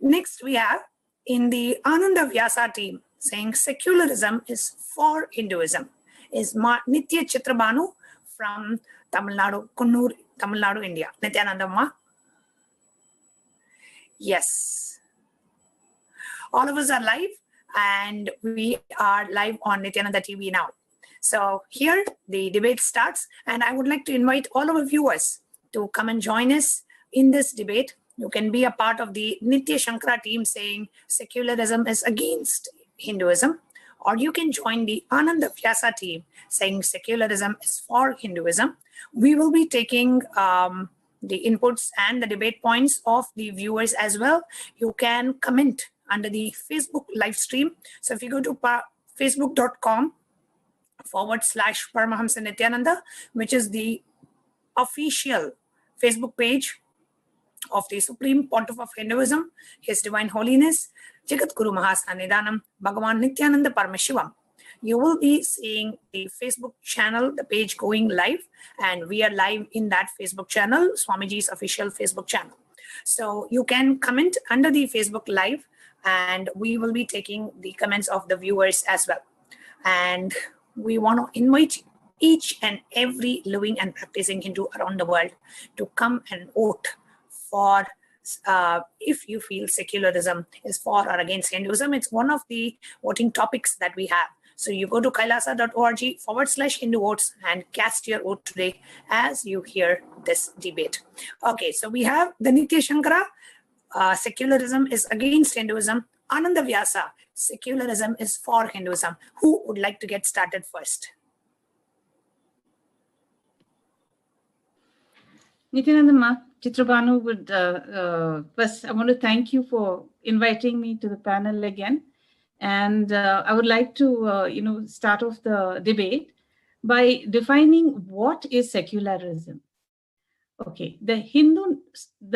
Next, we have in the Ananda Vyasa team saying secularism is for Hinduism is Nithya Chitrabhanu from Tamil Nadu, Kunnur, Tamil Nadu, India. Nithyananda Ma. Yes. All of us are live, and we are live on Nithyananda TV now. So here the debate starts, and I would like to invite all of our viewers to come and join us in this debate. You can be a part of the Nithya Shankara team saying secularism is against Hinduism, or you can join the Ananda Vyasa team saying secularism is for Hinduism. We will be taking the inputs and the debate points of the viewers as well. You can comment under the Facebook live stream. So if you go to facebook.com/Paramahamsa Nithyananda, which is the official Facebook page of the Supreme Pontiff of Hinduism, His Divine Holiness, Jagat Guru Mahasanidanam, Bhagavan Nithyananda Paramashivam. You will be seeing the Facebook channel, the page going live, and we are live in that Facebook channel, Swamiji's official Facebook channel. So you can comment under the Facebook live, and we will be taking the comments of the viewers as well. And we want to invite each and every living and practicing Hindu around the world to come and vote for if you feel secularism is for or against Hinduism. It's one of the voting topics that we have. So you go to kailasa.org/Hindu votes and cast your vote today as you hear this debate. Okay, so we have the Nithya Shankara, secularism is against Hinduism. Ananda Vyasa, secularism is for Hinduism. Who would like to get started first? Nithyananda Ma, Chitrabhanu would first, I want to thank you for inviting me to the panel again. And I would like to, start off the debate by defining what is secularism. Okay, the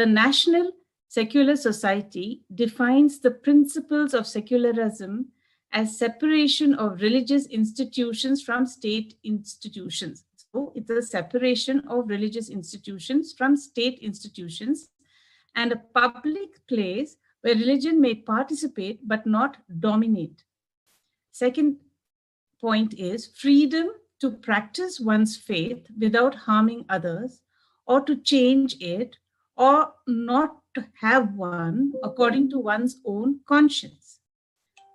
National Secular Society defines the principles of secularism as separation of religious institutions from state institutions. So it's a separation of religious institutions from state institutions and a public place where religion may participate but not dominate. Second point is freedom to practice one's faith without harming others, or to change it, or not to have one according to one's own conscience.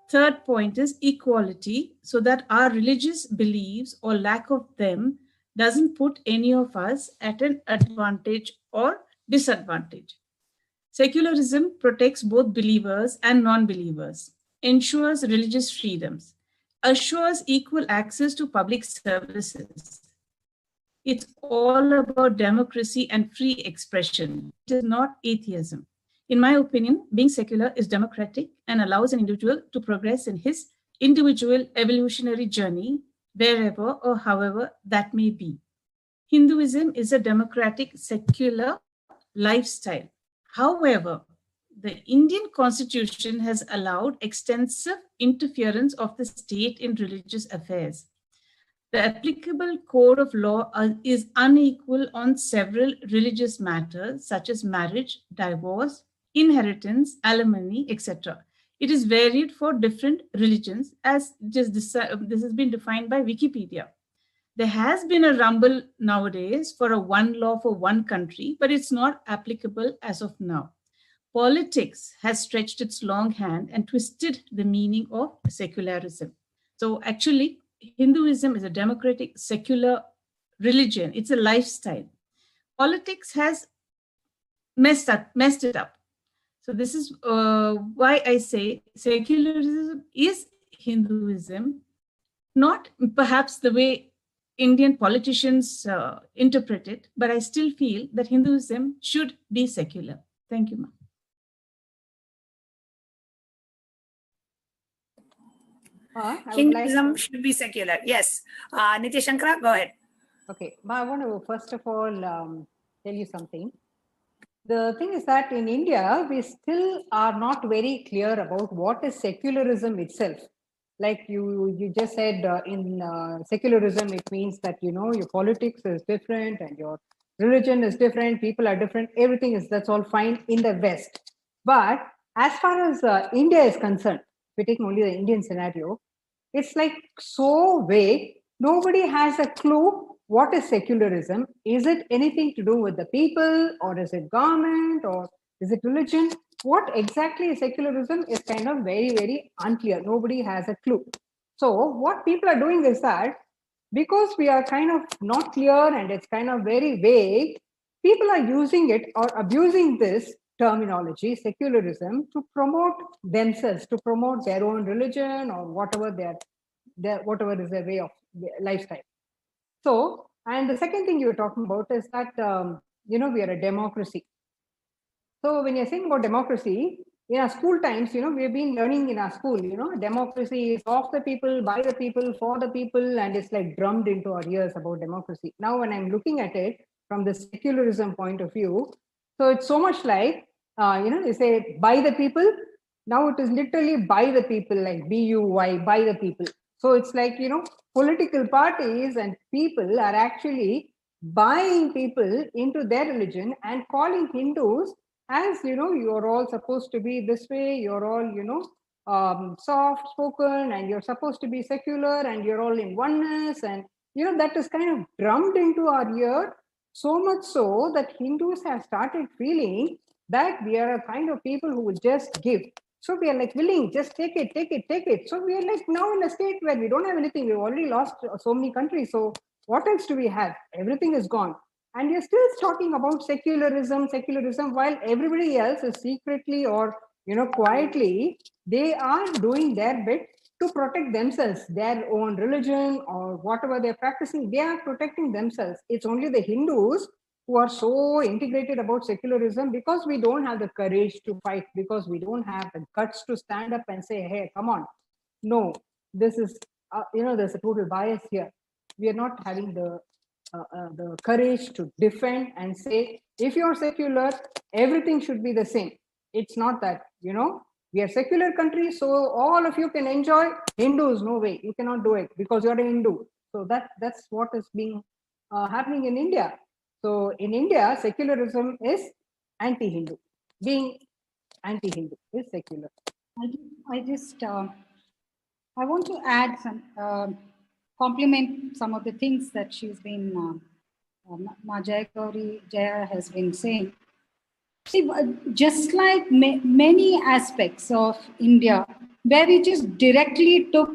Third point is equality, so that our religious beliefs or lack of them doesn't put any of us at an advantage or disadvantage. Secularism protects both believers and non-believers, ensures religious freedoms, assures equal access to public services. It's all about democracy and free expression. It is not atheism. In my opinion, being secular is democratic and allows an individual to progress in his individual evolutionary journey, wherever or however that may be. Hinduism is a democratic, secular lifestyle. However, the Indian constitution has allowed extensive interference of the state in religious affairs. The applicable code of law is unequal on several religious matters such as marriage, divorce, inheritance, alimony, etc. It is varied for different religions, as this has been defined by Wikipedia. There has been a rumble nowadays for a one law for one country, but it's not applicable as of now. Politics has stretched its long hand and twisted the meaning of secularism. So actually, Hinduism is a democratic, secular religion. It's a lifestyle. Politics has messed it up. So this is why I say secularism is Hinduism, not perhaps the way Indian politicians interpret it, but I still feel that Hinduism should be secular. Thank you, ma'am. Hinduism should be secular. Yes. Nitya Shankara, go ahead. Okay. I want to first of all tell you something. The thing is that in India, we still are not very clear about what is secularism itself. Like you just said, in secularism, it means that, your politics is different and your religion is different, people are different, everything is, that's all fine in the West. But as far as India is concerned, if we take only the Indian scenario, it's like so vague. Nobody has a clue what is secularism. Is it anything to do with the people, or is it government, or is it religion? What exactly is secularism is kind of very, very unclear. Nobody has a clue. So what people are doing is that because we are kind of not clear and it's kind of very vague, people are using it or abusing this terminology, secularism, to promote themselves, to promote their own religion or whatever whatever is their way of lifestyle. So, and the second thing you were talking about is that, we are a democracy. So when you're saying about democracy, in our school times, we've been learning in our school, democracy is of the people, by the people, for the people, and it's like drummed into our ears about democracy. Now, when I'm looking at it from the secularism point of view, so it's so much like, you say by the people, now it is literally by the people, like BUY, by the people. So it's like, political parties and people are actually buying people into their religion and calling Hindus as, you're all supposed to be this way, you're all, soft spoken, and you're supposed to be secular, and you're all in oneness. And, that is kind of drummed into our ear, so much so that Hindus have started feeling that we are a kind of people who will just give. So we are like willing, just take it, take it, take it. So we are like now in a state where we don't have anything. We've already lost so many countries. So what else do we have? Everything is gone. And we are still talking about secularism, while everybody else is secretly or, quietly, they are doing their bit to protect themselves, their own religion or whatever they're practicing. They are protecting themselves. It's only the Hindus who are so integrated about secularism because we don't have the courage to fight, because we don't have the guts to stand up and say, hey, come on. No, this is, there's a total bias here. We are not having the courage to defend and say, if you're secular, everything should be the same. It's not that, we are secular country, so all of you can enjoy. Hindus, no way, you cannot do it because you're a Hindu. So that's what is being happening in India. So in India, secularism is anti-Hindu. Being anti-Hindu is secular. I want to add some complement some of the things that she's been, Ma Jaya has been saying. See, just like many aspects of India, where we just directly took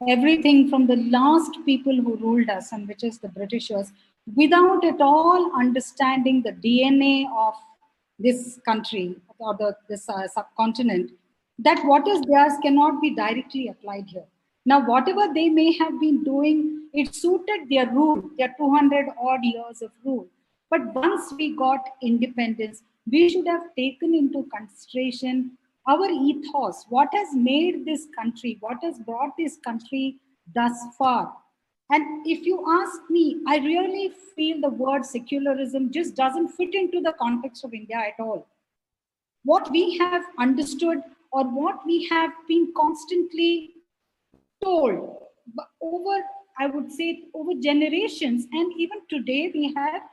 everything from the last people who ruled us, and which is the Britishers, without at all understanding the DNA of this country or this subcontinent, that what is theirs cannot be directly applied here. Now, whatever they may have been doing, it suited their rule, their 200 odd years of rule. But once we got independence, we should have taken into consideration our ethos, what has made this country, what has brought this country thus far. And if you ask me, I really feel the word secularism just doesn't fit into the context of India at all. What we have understood or what we have been constantly told over, I would say, over generations, and even today we have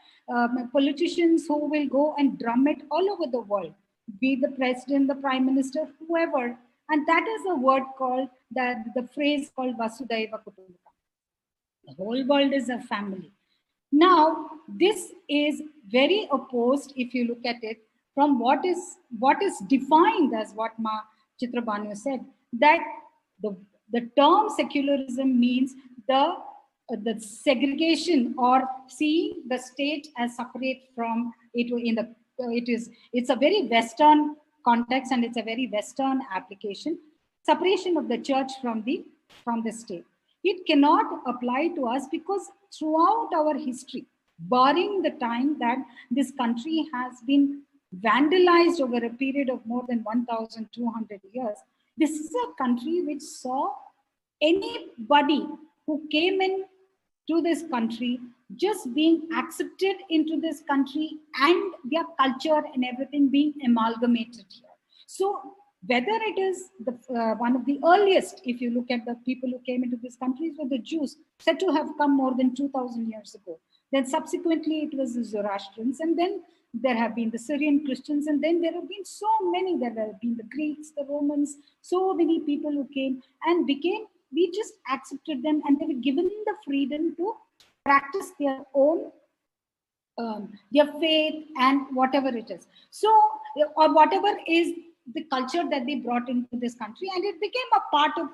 politicians who will go and drum it all over the world, be the president, the prime minister, whoever, and that is a word called, that the phrase called Vasudhaiva Kutumbakam. The whole world is a family. Now, this is very opposed, if you look at it, from what is defined as what Ma Chitrabhanu said, that the term secularism means the segregation or seeing the state as separate from it. It's a very Western context, and it's a very Western application. Separation of the church from the state. It cannot apply to us because throughout our history, barring the time that this country has been vandalized over a period of more than 1,200 years, this is a country which saw anybody who came in to this country just being accepted into this country and their culture and everything being amalgamated here. So whether it is one of the earliest, if you look at the people who came into this country, were the Jews, said to have come more than 2,000 years ago. Then subsequently it was the Zoroastrians, and then there have been the Syrian Christians, and then there have been so many. There have been the Greeks, the Romans, so many people who came and became, we just accepted them, and they were given the freedom to practice their own their faith and whatever it is. So, or whatever is the culture that they brought into this country, and it became a part of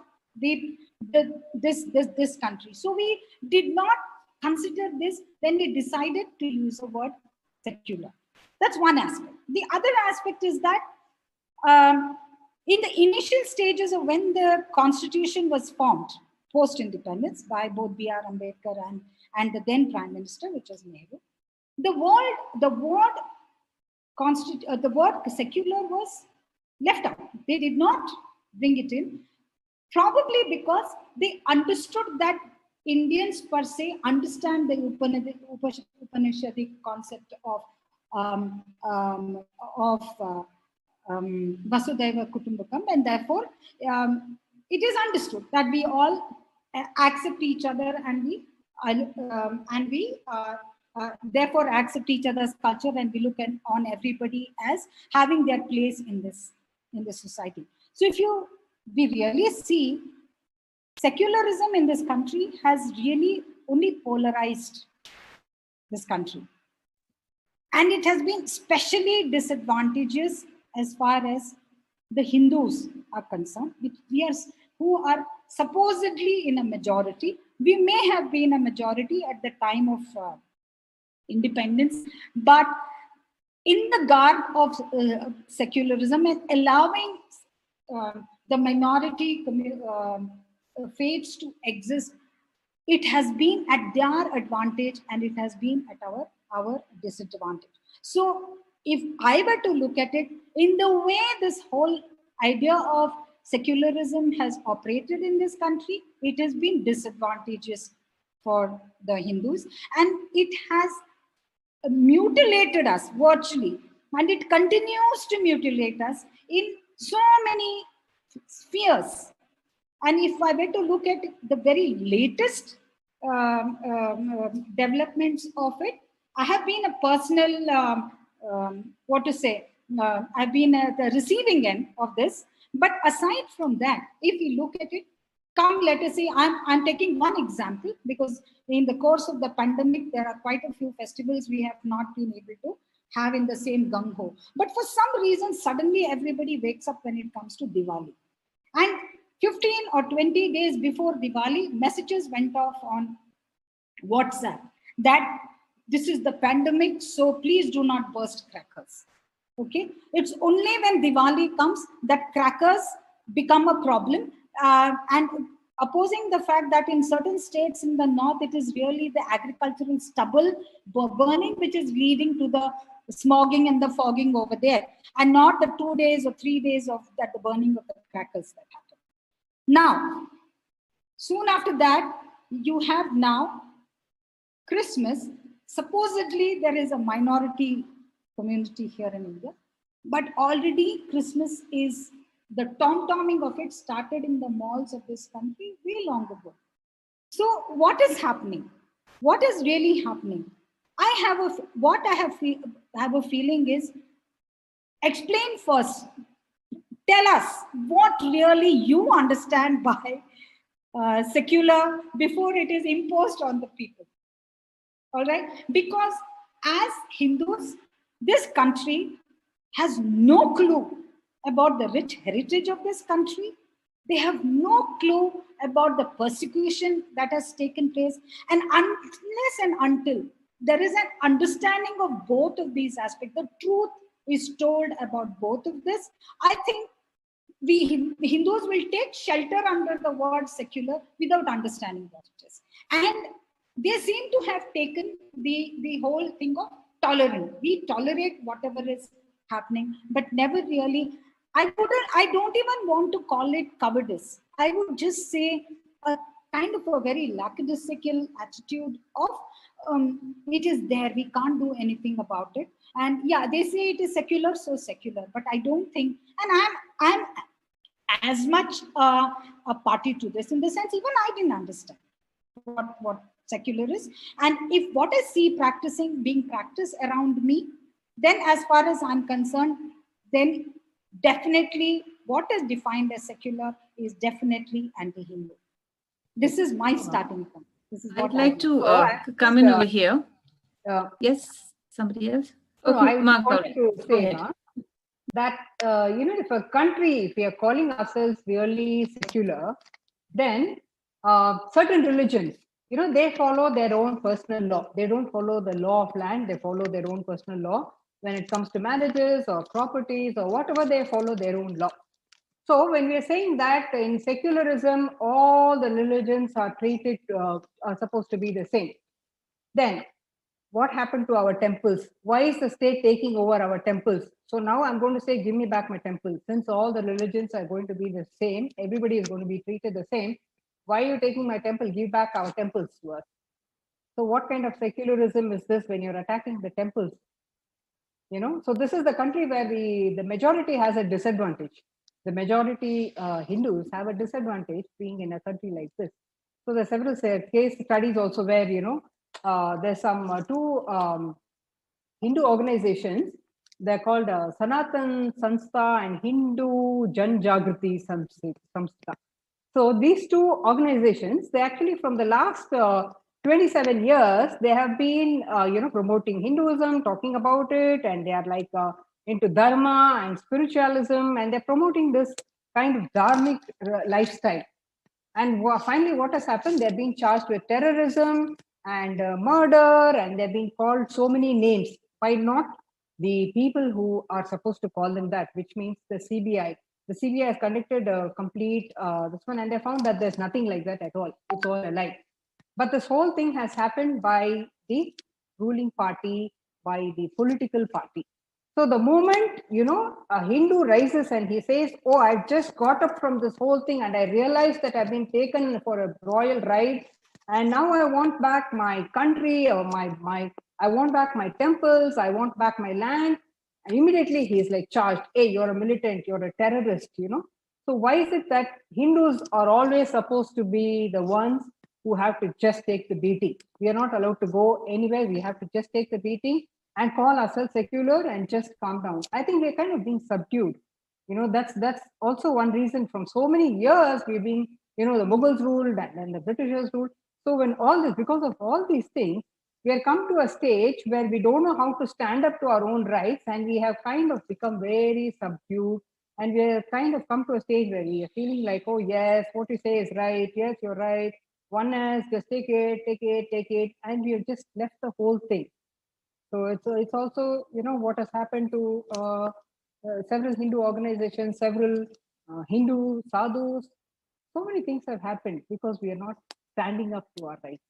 this country. So we did not consider this when we decided to use the word secular. That's one aspect. The other aspect is that in the initial stages of when the constitution was formed, post-independence, by both B.R. Ambedkar and the then Prime Minister, which was Nehru, the word secular was left out. They did not bring it in, probably because they understood that Indians per se understand the Upanishadic concept of Vasudhaiva Kutumbakam, and therefore it is understood that we all accept each other, and we therefore accept each other's culture, and we look on everybody as having their place in this society. So if we really see, secularism in this country has really only polarized this country. And it has been especially disadvantageous as far as the Hindus are concerned, who are supposedly in a majority. We may have been a majority at the time of independence, but in the garb of secularism and allowing the minority faiths to exist, it has been at their advantage and it has been at our disadvantage. So if I were to look at it in the way this whole idea of secularism has operated in this country, it has been disadvantageous for the Hindus, and it has mutilated us virtually, and it continues to mutilate us in so many spheres. And if I were to look at the very latest developments of it, I have been a personal, I've been at the receiving end of this. But aside from that, if we look at it, come, let us say, I'm taking one example because in the course of the pandemic, there are quite a few festivals we have not been able to have in the same gung-ho. But for some reason, suddenly everybody wakes up when it comes to Diwali. And 15 or 20 days before Diwali, messages went off on WhatsApp that this is the pandemic, so please do not burst crackers. Okay, it's only when Diwali comes that crackers become a problem, and opposing the fact that in certain states in the north, it is really the agricultural stubble burning which is leading to the smogging and the fogging over there, and not the 2 days or 3 days of that the burning of the crackers that happen. Now, soon after that, you have now Christmas. Supposedly, there is a minority community here in India, but already Christmas is, the tom-tomming of it started in the malls of this country way long ago. So what is happening? What is really happening? What I have a feeling is, explain first. Tell us what really you understand by secular before it is imposed on the people. All right, because as Hindus, this country has no clue about the rich heritage of this country. They have no clue about the persecution that has taken place. And unless and until there is an understanding of both of these aspects, the truth is told about both of this, I think we Hindus will take shelter under the word secular without understanding what it is. And they seem to have taken the whole thing of tolerant. We tolerate whatever is happening, but never really, I don't even want to call it cowardice. I would just say a kind of a very lackadaisical attitude of it is there, we can't do anything about it. And yeah, they say it is secular, so secular, but I don't think, and I'm as much a party to this, in the sense even I didn't understand what secular is. And if what I see being practiced around me, then as far as I'm concerned, then definitely what is defined as secular is definitely anti-Hindu. This is my starting point. This is what I'd like to come in over here. Yes, somebody else? No, Okay, I Mark, wanted to say that, if a country, if we are calling ourselves really secular, then certain religions, they follow their own personal law. They don't follow the law of land. They follow their own personal law. When it comes to marriages or properties or whatever, they follow their own law. So when we are saying that in secularism, all the religions are treated, are supposed to be the same, then what happened to our temples? Why is the state taking over our temples? So now I'm going to say, give me back my temple. Since all the religions are going to be the same, everybody is going to be treated the same. Why are you taking my temple? Give back our temples to us. So what kind of secularism is this when you're attacking the temples? So this is the country where the majority has a disadvantage. The majority Hindus have a disadvantage being in a country like this. So there are several case studies also where, there's some two Hindu organizations. They're called Sanatan Sanstha and Hindu Jan Jagriti Samstha. So these two organizations, they actually from the last 27 years, they have been, promoting Hinduism, talking about it, and they are like into dharma and spiritualism, and they're promoting this kind of dharmic lifestyle. And finally, what has happened? They're being charged with terrorism and murder, and they're being called so many names by not the people who are supposed to call them that, which means the CBI. The CBI has conducted a complete this one, and they found that there's nothing like that at all. It's all a lie. But this whole thing has happened by the ruling party, by the political party. So the moment, a Hindu rises and he says, oh, I've just got up from this whole thing and I realized that I've been taken for a royal ride, and now I want back my country, or I want back my temples, I want back my land. And immediately he's like charged, hey, you're a militant, you're a terrorist, So why is it that Hindus are always supposed to be the ones who have to just take the beating? We are not allowed to go anywhere. We have to just take the beating and call ourselves secular and just calm down. I think we're kind of being subdued. That's also one reason from so many years we've been the Mughals ruled and then the Britishers ruled. So when all this, because of all these things, we have come to a stage where we don't know how to stand up to our own rights, and we have kind of become very subdued, and we have kind of come to a stage where we are feeling like, oh yes, what you say is right, yes, you're right, oneness, just take it, and we have just left the whole thing. So it's also, what has happened to several Hindu organizations, several Hindu sadhus. So many things have happened because we are not standing up to our rights.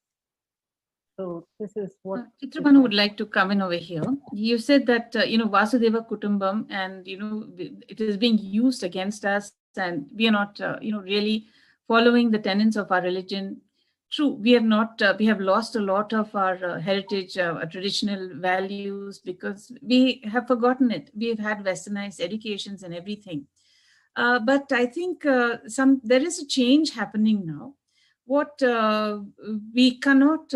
So this is what Chitrabhanu would like to come in over here. You said that Vasudeva Kutumbam, and it is being used against us, and we are not really following the tenets of our religion. True, we have not. We have lost a lot of our heritage, traditional values, because we have forgotten it. We have had westernized educations and everything. But I think there is a change happening now. What we cannot,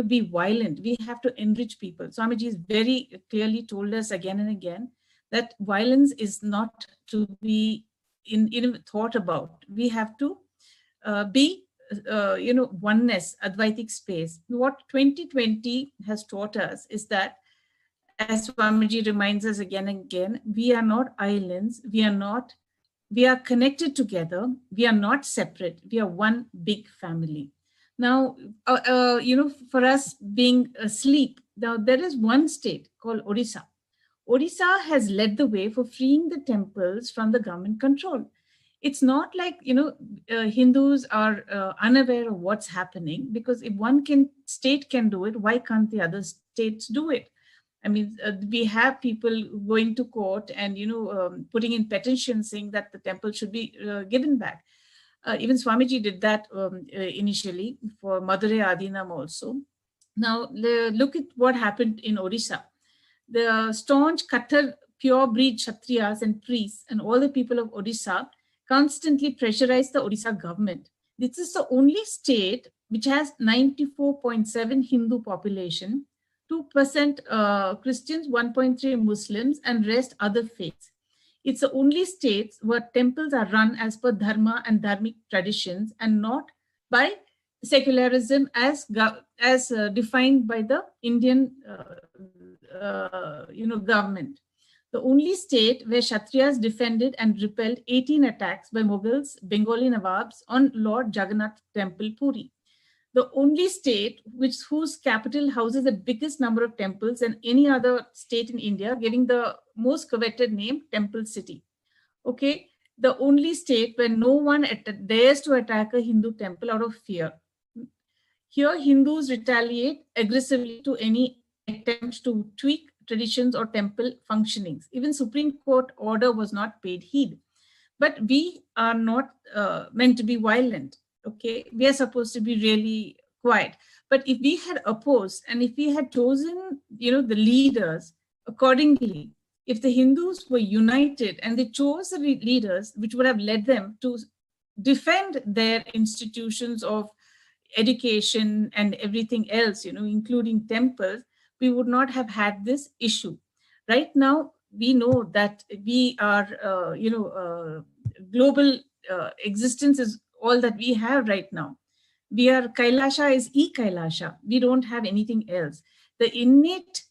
be violent. We have to enrich people. Swamiji has very clearly told us again and again that violence is not to be thought about. We have to be, oneness, Advaitic space. What 2020 has taught us is that, as Swamiji reminds us again and again, we are not islands. We are connected together. We are not separate. We are one big family. Now, for us being asleep, now there is one state called Odisha. Odisha has led the way for freeing the temples from the government control. It's not like, Hindus are unaware of what's happening, because if one state can do it, why can't the other states do it? I mean, we have people going to court and, putting in petitions saying that the temple should be given back. Even Swamiji did that initially for Madurai Adinam also. Now, look at what happened in Odisha. The staunch Kattar pure breed Kshatriyas and priests and all the people of Odisha constantly pressurized the Odisha government. This is the only state which has 94.7 Hindu population, 2% Christians, 1.3 Muslims, and rest other faiths. It's the only state where temples are run as per dharma and dharmic traditions, and not by secularism as defined by the Indian government. The only state where Kshatriyas defended and repelled 18 attacks by Mughals, Bengali Nawabs on Lord Jagannath Temple, Puri. The only state whose capital houses the biggest number of temples than any other state in India, giving the most coveted name Temple City. Okay, the only state where no one dares to attack a Hindu temple out of fear. Here, Hindus retaliate aggressively to any attempt to tweak traditions or temple functionings. Even Supreme Court order was not paid heed. But we are not meant to be violent. Okay, we are supposed to be really quiet. But if we had opposed, and if we had chosen, the leaders accordingly, if the Hindus were united and they chose the leaders which would have led them to defend their institutions of education and everything else, including temples, we would not have had this issue. Right now, we know that we are, global existence is all that we have right now. We are, Kailasa is Kailasa. We don't have anything else. The innate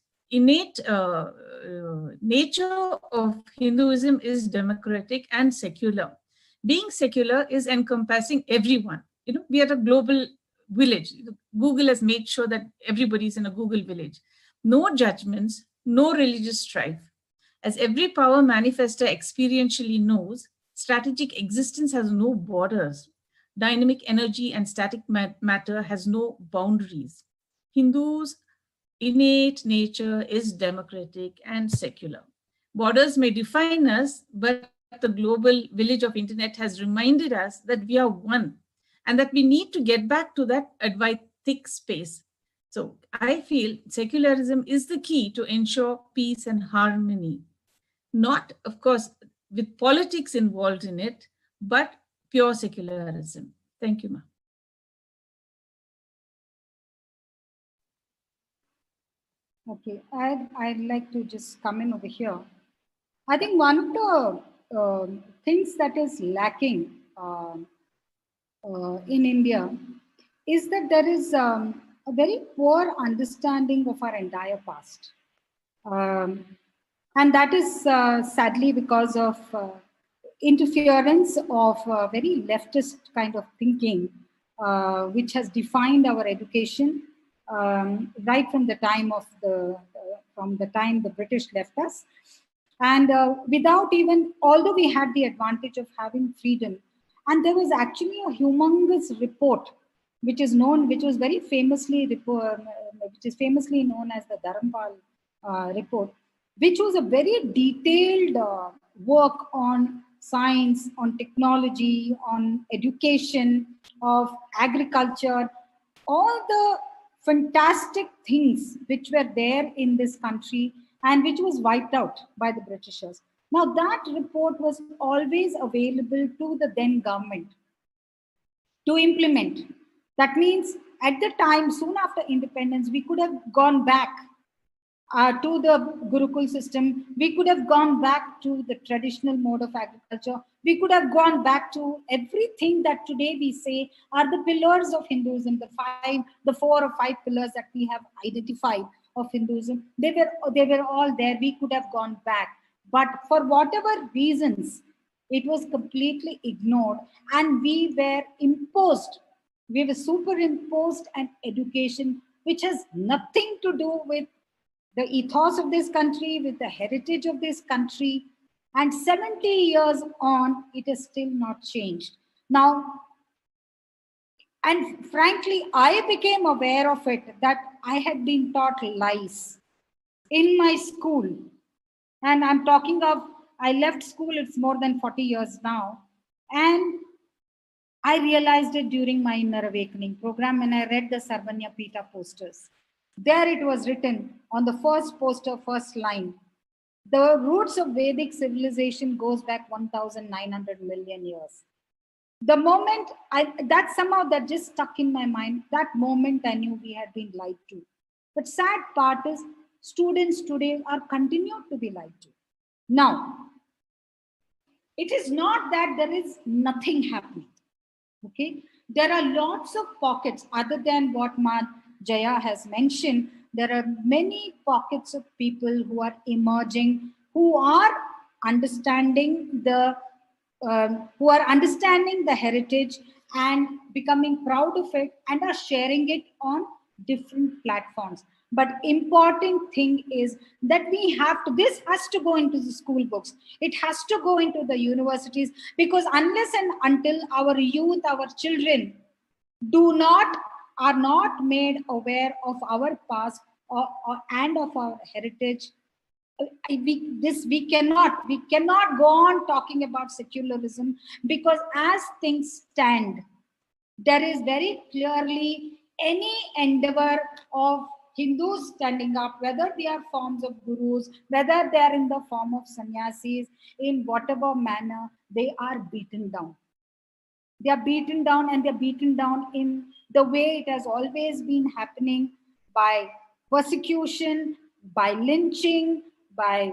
nature of Hinduism is democratic and secular. Being secular is encompassing everyone. We are a global village. Google has made sure that everybody's in a Google village. No judgments, no religious strife. As every power manifester experientially knows, strategic existence has no borders. Dynamic energy and static matter has no boundaries. Hindus' innate nature is democratic and secular. Borders may define us, but the global village of internet has reminded us that we are one, and that we need to get back to that Advaitic space. So I feel secularism is the key to ensure peace and harmony. Not, of course, with politics involved in it, but pure secularism. Thank you, ma'am. Okay, I'd like to just come in over here. I think one of the things that is lacking in India is that there is a very poor understanding of our entire past. And that is sadly because of interference of very leftist kind of thinking, which has defined our education right from the time of the British left us. And without even, although we had the advantage of having freedom, and there was actually a humongous report, which was very famously, which is famously known as the Dharampal report, which was a very detailed work on science, on technology, on education, of agriculture, all the fantastic things which were there in this country and which was wiped out by the Britishers. Now that report was always available to the then government to implement. That means at the time, soon after independence, we could have gone back to the Gurukul system. We could have gone back to the traditional mode of agriculture. We could have gone back to everything that today we say are the pillars of Hinduism, the 4 or 5 pillars that we have identified of Hinduism. They were all there. We could have gone back. But for whatever reasons, it was completely ignored, and we were superimposed an education which has nothing to do with the ethos of this country, with the heritage of this country. And 70 years on, it has still not changed. Now, and frankly, I became aware of it that I had been taught lies in my school. And I'm talking of, I left school, it's more than 40 years now. And I realized it during my Inner Awakening program when I read the Sarvanya Pita posters. There it was written on the first poster, first line, the roots of Vedic civilization goes back 1,900 million years. The moment that just stuck in my mind, that moment I knew we had been lied to. But sad part is students today are continued to be lied to. Now, it is not that there is nothing happening. Okay, there are lots of pockets other than what Jaya has mentioned. There are many pockets of people who are emerging, who are understanding the heritage and becoming proud of it and are sharing it on different platforms. But important thing is that this has to go into the school books. It has to go into the universities, because unless and until our youth, our children are not made aware of our past and of our heritage, we cannot go on talking about secularism, because as things stand, there is very clearly any endeavor of Hindus standing up, whether they are forms of gurus, whether they are in the form of sannyasis, in whatever manner, they are beaten down. They are beaten down, and they're beaten down in the way it has always been happening, by persecution, by lynching, by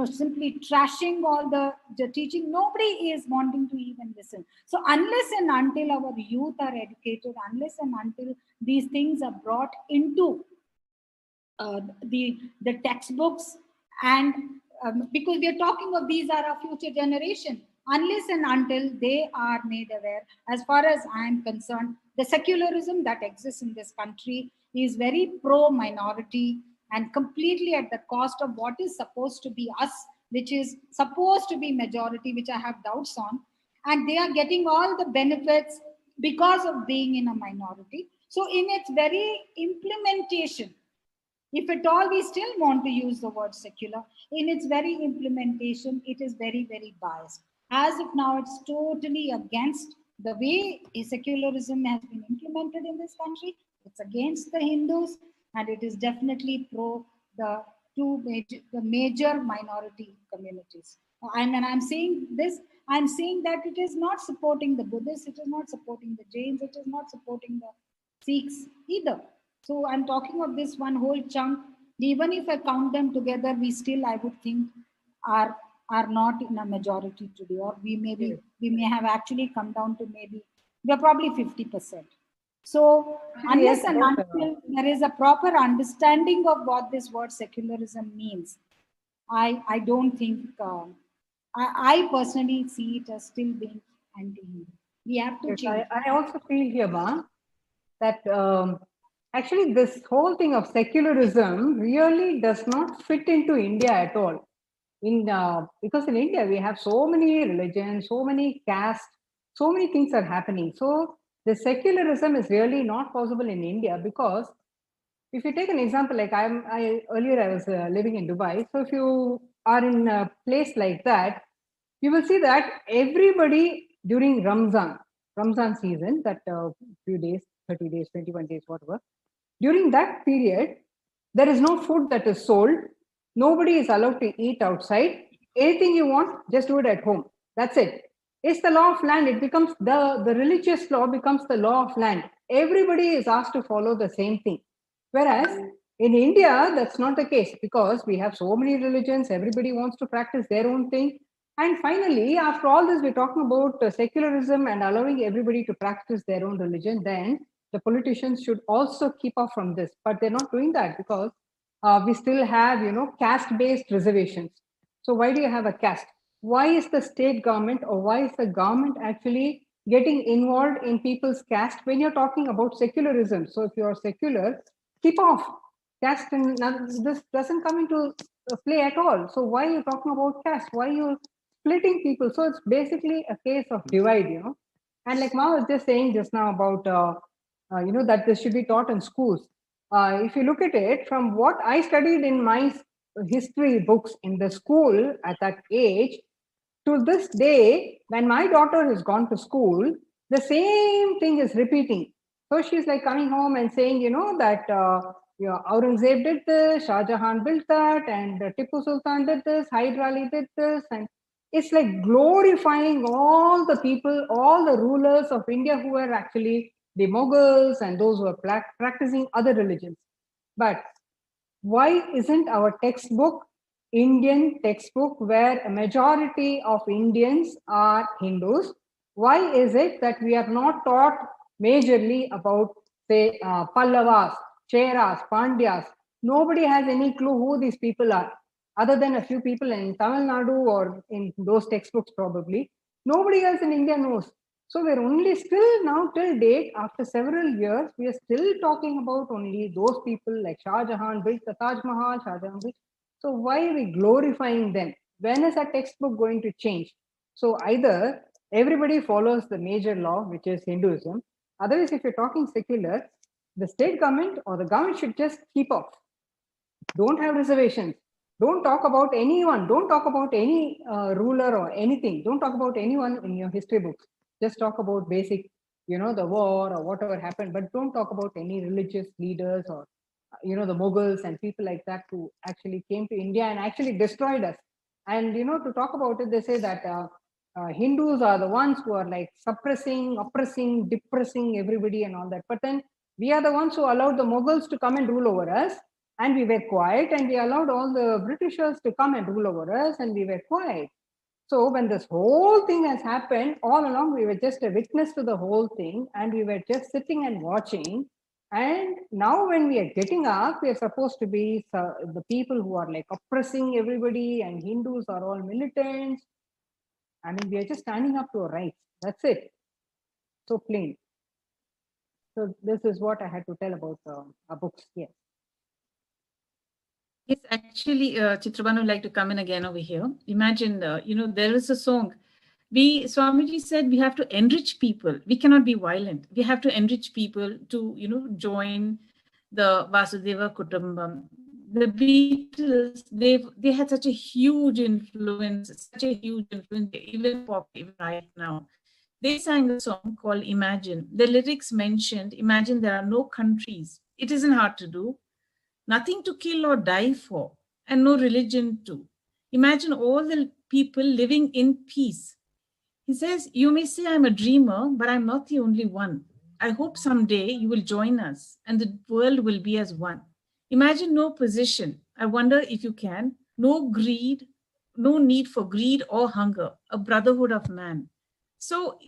simply trashing all the teaching. Nobody is wanting to even listen. So unless and until our youth are educated, unless and until these things are brought into the textbooks, and because we are talking of these are our future generation, unless and until they are made aware, as far as I am concerned, the secularism that exists in this country is very pro-minority and completely at the cost of what is supposed to be us, which is supposed to be majority, which I have doubts on. And they are getting all the benefits because of being in a minority. So in its very implementation, if at all we still want to use the word secular, in its very implementation, it is very, very biased. As of now, it's totally against the way secularism has been implemented in this country. It's against the Hindus, and it is definitely pro the major minority communities. And when I'm saying this, I'm saying that it is not supporting the Buddhists, it is not supporting the Jains, it is not supporting the Sikhs either. So I'm talking of this one whole chunk. Even if I count them together, we still, I would think, are not in a majority today, or we may have actually come down to maybe we are probably 50%. So unless Yes, and but until there is a proper understanding of what this word secularism means, I don't think, I personally see it as still being anti-Hindu. We have to yes, change. I also feel here, Ma, that actually this whole thing of secularism really does not fit into India at all. Because in India we have so many religions, so many castes, so many things are happening. So the secularism is really not possible in India, because if you take an example, like earlier I was living in Dubai. So if you are in a place like that, you will see that everybody during Ramzan season, that few days, 30 days, 21 days, whatever, during that period, there is no food that is sold. Nobody is allowed to eat outside. Anything you want, just do it at home. That's it. It's the law of land. It becomes the religious law becomes the law of land. Everybody is asked to follow the same thing. Whereas in India, that's not the case, because we have so many religions. Everybody wants to practice their own thing. And finally, after all this, we're talking about secularism and allowing everybody to practice their own religion. Then the politicians should also keep off from this, but they're not doing that, because we still have, caste-based reservations. So why do you have a caste? Why is the state government, or why is the government actually getting involved in people's caste when you're talking about secularism? So if you're secular, keep off caste, and this doesn't come into play at all. So why are you talking about caste? Why are you splitting people? So it's basically a case of divide, And like Ma was just saying just now about, that this should be taught in schools. If you look at it from what I studied in my history books in the school at that age, to this day, when my daughter has gone to school, the same thing is repeating. So she's like coming home and saying, that Aurangzeb did this, Shah Jahan built that, and Tipu Sultan did this, Hyder Ali did this, and it's like glorifying all the people, all the rulers of India who were actually the Mughals and those who were practicing other religions. But why isn't our textbook Indian textbook, where a majority of Indians are Hindus? Why is it that we are not taught majorly about, say, Pallavas, Cheras, Pandyas? Nobody has any clue who these people are, other than a few people in Tamil Nadu or in those textbooks probably. Nobody else in India knows. So we're only still now till date, after several years, we are still talking about only those people like Shah Jahan built the Taj Mahal, Shah Jahan built. So why are we glorifying them? When is our textbook going to change? So either everybody follows the major law, which is Hinduism. Otherwise, if you're talking secular, the state government or the government should just keep off. Don't have reservations. Don't talk about anyone. Don't talk about any ruler or anything. Don't talk about anyone in your history books. Just talk about basic, the war or whatever happened, but don't talk about any religious leaders or, the Mughals and people like that who actually came to India and actually destroyed us. And, to talk about it, they say that Hindus are the ones who are like suppressing, oppressing, depressing everybody and all that. But then we are the ones who allowed the Mughals to come and rule over us, and we were quiet, and we allowed all the Britishers to come and rule over us, and we were quiet. So when this whole thing has happened, all along we were just a witness to the whole thing, and we were just sitting and watching. And now when we are getting up, we are supposed to be the people who are like oppressing everybody, and Hindus are all militants. I mean, we are just standing up to our rights. That's it. So plain. So this is what I had to tell about our books. Yes. Yes, actually, Chitraban would like to come in again over here. Imagine, there is a song. Swamiji said we have to enrich people. We cannot be violent. We have to enrich people to, join the Vasudeva Kutumbam. The Beatles, they had such a huge influence, even pop, even right now. They sang a song called Imagine. The lyrics mentioned, imagine there are no countries. It isn't hard to do. Nothing to kill or die for, and no religion too. Imagine all the people living in peace. He says, you may say I'm a dreamer, but I'm not the only one. I hope someday you will join us and the world will be as one. Imagine no position. I wonder if you can. No greed, no need for greed or hunger, a brotherhood of man. So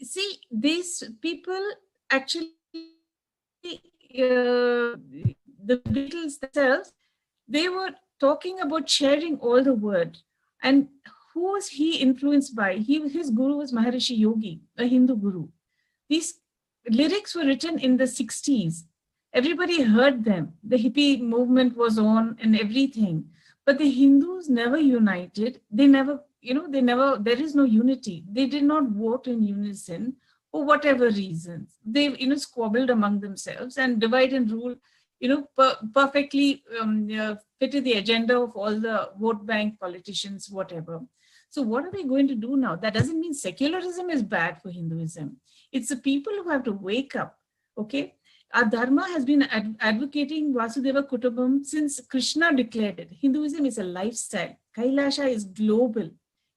see, these people actually, the Beatles themselves, they were talking about sharing all the word. And who was he influenced by? His guru was Maharishi Yogi, a Hindu guru. These lyrics were written in the 60s. Everybody heard them. The hippie movement was on and everything. But the Hindus never united. They never, there is no unity. They did not vote in unison for whatever reasons. They, squabbled among themselves and divide and rule, perfectly fitted the agenda of all the vote bank politicians, whatever. So what are they going to do now? That doesn't mean secularism is bad for Hinduism. It's the people who have to wake up, okay? Our Dharma has been advocating Vasudeva Kutumbam since Krishna declared it. Hinduism is a lifestyle. Kailasa is global.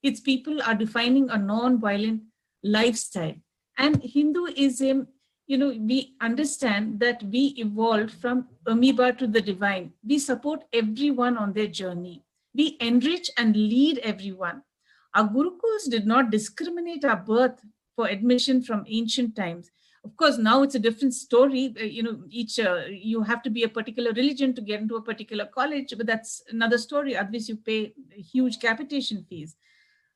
Its people are defining a non-violent lifestyle. And Hinduism, we understand that we evolved from amoeba to the divine. We support everyone on their journey. We enrich and lead everyone. Our Gurukuls did not discriminate our birth for admission from ancient times. Of course, now it's a different story. You have to be a particular religion to get into a particular college, but that's another story. Otherwise, you pay huge capitation fees.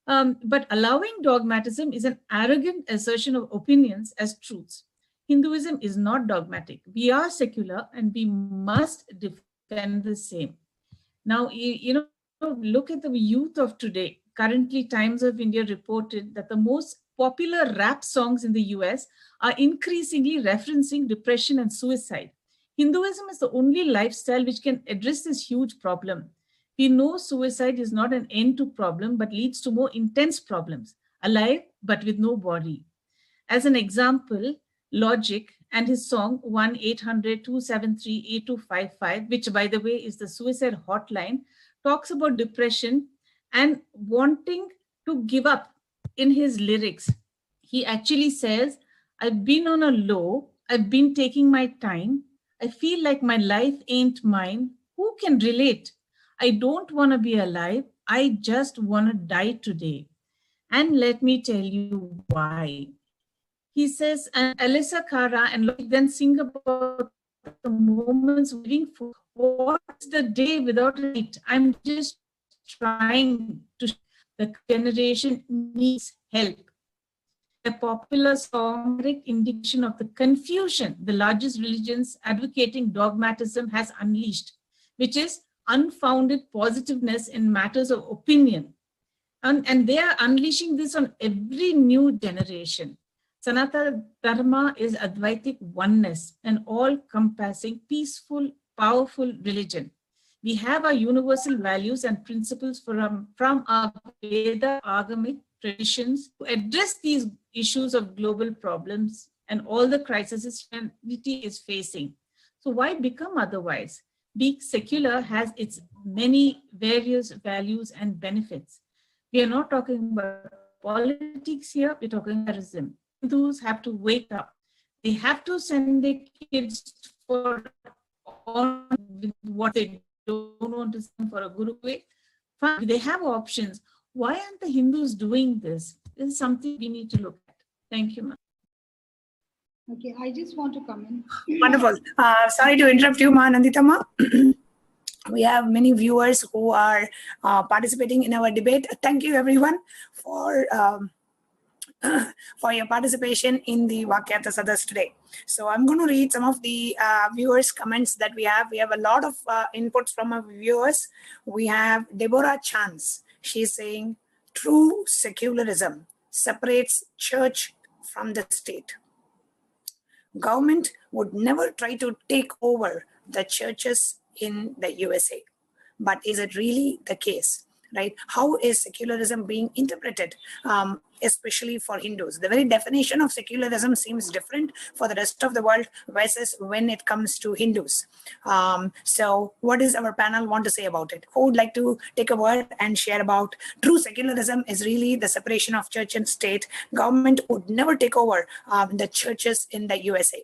But allowing dogmatism is an arrogant assertion of opinions as truths. Hinduism is not dogmatic. We are secular and we must defend the same. Now, look at the youth of today. Currently, Times of India reported that the most popular rap songs in the US are increasingly referencing depression and suicide. Hinduism is the only lifestyle which can address this huge problem. We know suicide is not an end to problem, but leads to more intense problems, alive but with no body. As an example, Logic and his song 1-800-273-8255, which by the way is the suicide hotline, talks about depression and wanting to give up. In his lyrics, he actually says, I've been on a low, I've been taking my time, I feel like my life ain't mine. Who can relate? I don't want to be alive, I just want to die today. And let me tell you why. He says, and Alyssa Cara and Logic then sing about the moments waiting for what's the day without a night. I'm just trying to. The generation needs help. A popular song, direct indication of the confusion the largest religions advocating dogmatism has unleashed, which is unfounded positiveness in matters of opinion. And they are unleashing this on every new generation. Sanatana Dharma is Advaitic oneness, an all-compassing, peaceful, powerful religion. We have our universal values and principles from our Veda Agamic traditions to address these issues of global problems and all the crises humanity is facing. So why become otherwise? Being secular has its many various values and benefits. We are not talking about politics here, we're talking about terrorism. Hindus have to wake up. They have to send their kids for what they don't want to send for a guru. Fine, they have options. Why aren't the Hindus doing this? This is something we need to look at. Thank you, ma'am. Okay, I just want to come in. Wonderful. Sorry to interrupt you, Ma Nanditama. We have many viewers who are participating in our debate. Thank you, everyone, for your participation in the Vakyartha Sadas today. So I'm going to read some of the viewers' comments that we have. We have a lot of inputs from our viewers. We have Deborah Chance. She's saying, true secularism separates church from the state. Government would never try to take over the churches in the USA. But is it really the case? Right? How is secularism being interpreted, especially for Hindus? The very definition of secularism seems different for the rest of the world versus when it comes to Hindus. So what does our panel want to say about it? Who would like to take a word and share about true secularism is really the separation of church and state? Government would never take over the churches in the USA.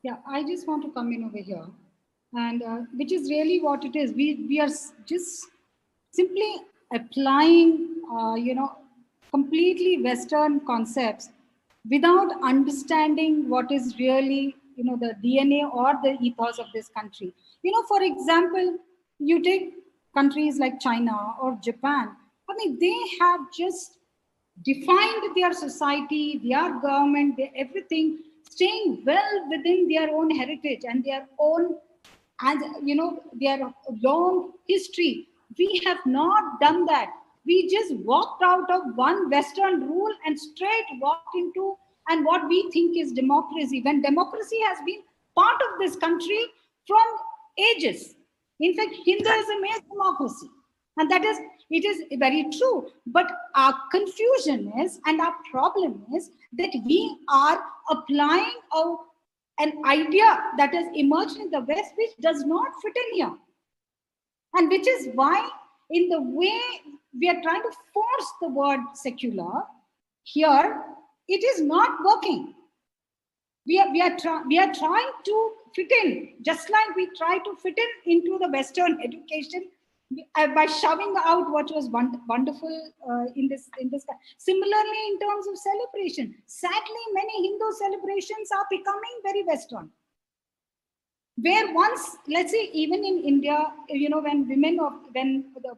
Yeah, I just want to come in over here. And which is really what it is. We are just simply applying, completely Western concepts without understanding what is really, the DNA or the ethos of this country. For example, you take countries like China or Japan. I mean, they have just defined their society, their government, their everything, staying well within their own heritage and their own, and their long history. We have not done that. We just walked out of one Western rule and straight walked into and what we think is democracy, when democracy has been part of this country from ages. In fact, Hinduism is democracy. And it is very true. But our confusion is, and our problem is, that we are applying an idea that has emerged in the West, which does not fit in here. And which is why, in the way we are trying to force the word secular, here, it is not working. We are trying to fit in, just like we try to fit into the Western education by shoving out what was wonderful in this. Similarly, in terms of celebration, sadly, many Hindu celebrations are becoming very Western. Where once, let's say, even in India, when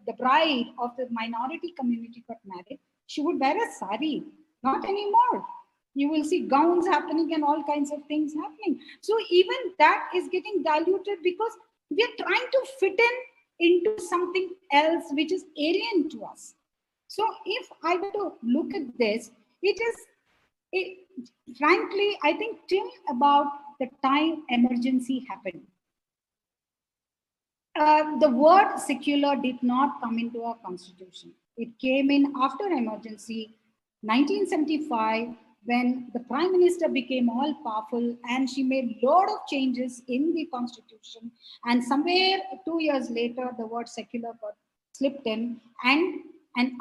the bride of the minority community got married, she would wear a sari. Not anymore. You will see gowns happening and all kinds of things happening. So even that is getting diluted because we are trying to fit into something else which is alien to us. So if I were to look at this, frankly, I think till about the time emergency happened, the word secular did not come into our constitution. It came in after emergency, 1975, when the Prime Minister became all powerful and she made a lot of changes in the constitution. And somewhere 2 years later, the word secular got slipped in. And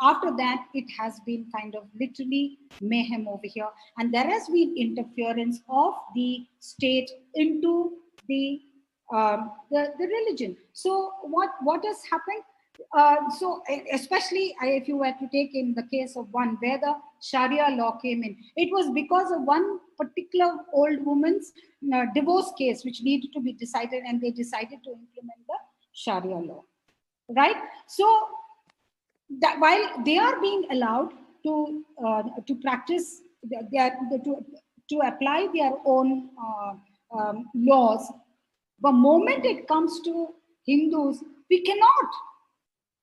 after that, it has been kind of literally mayhem over here. And there has been interference of the state into the religion. So what has happened? So especially if you were to take in the case of one where the Sharia law came in, it was because of one particular old woman's divorce case which needed to be decided, and they decided to implement the Sharia law, right? So that while they are being allowed to practice to apply their own laws, the moment it comes to Hindus, we cannot.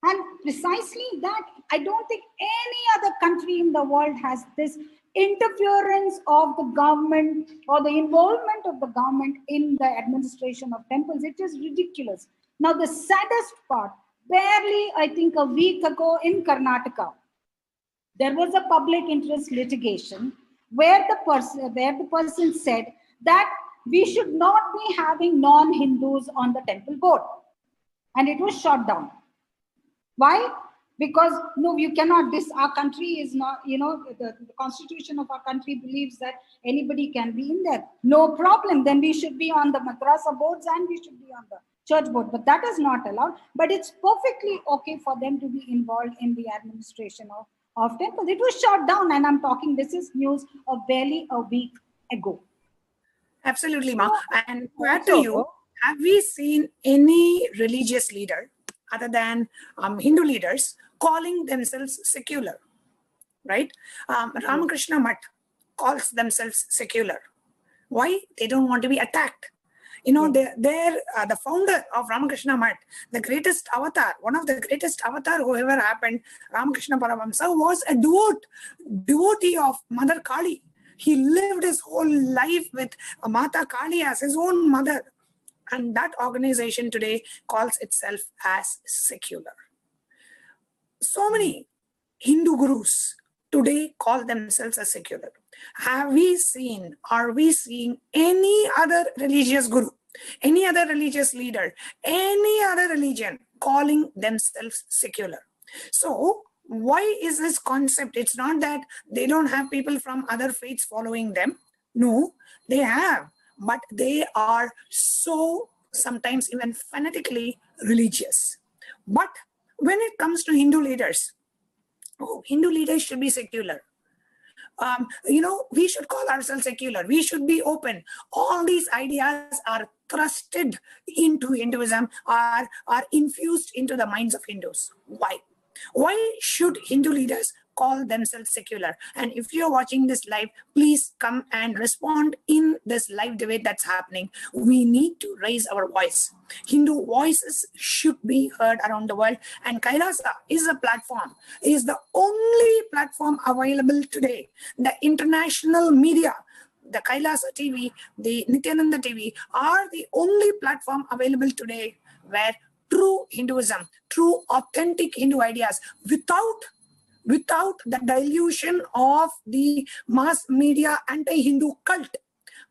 And precisely that, I don't think any other country in the world has this interference of the government or the involvement of the government in the administration of temples. It is ridiculous. Now, the saddest part, barely, I think a week ago in Karnataka, there was a public interest litigation where the person said that we should not be having non-Hindus on the temple board. And it was shot down. Why? Because no, you cannot. Our country is not, the constitution of our country believes that anybody can be in there. No problem. Then we should be on the madrasa boards and we should be on the church board. But that is not allowed. But it's perfectly okay for them to be involved in the administration of temples. It was shot down, and I'm talking, this is news of barely a week ago. Absolutely, Ma. And to add to you, have we seen any religious leader other than Hindu leaders calling themselves secular, right? Ramakrishna Math calls themselves secular. Why? They don't want to be attacked. The founder of Ramakrishna Math, the greatest avatar, one of the greatest avatar who ever happened, Ramakrishna Paramahamsa, was a devotee of Mother Kali. He lived his whole life with Mata Kali as his own mother. And that organization today calls itself as secular. So many Hindu gurus today call themselves as secular. Are we seeing any other religious guru, any other religious leader, any other religion calling themselves secular? So why is this concept? It's not that they don't have people from other faiths following them. No, they have. But they are so sometimes even fanatically religious. But when it comes to Hindu leaders, Oh, Hindu leaders should be secular. We should call ourselves secular. We should be open. All these ideas are thrusted into Hinduism, are infused into the minds of Hindus. Why? Why should Hindu leaders call themselves secular? And if you're watching this live, please come and respond in this live debate that's happening. We need to raise our voice. Hindu voices should be heard around the world, and Kailasa is a platform, is the only platform available today. The international media, the Kailasa TV, the Nithyananda TV are the only platform available today where true Hinduism, true authentic Hindu ideas, without the dilution of the mass media anti-Hindu cult,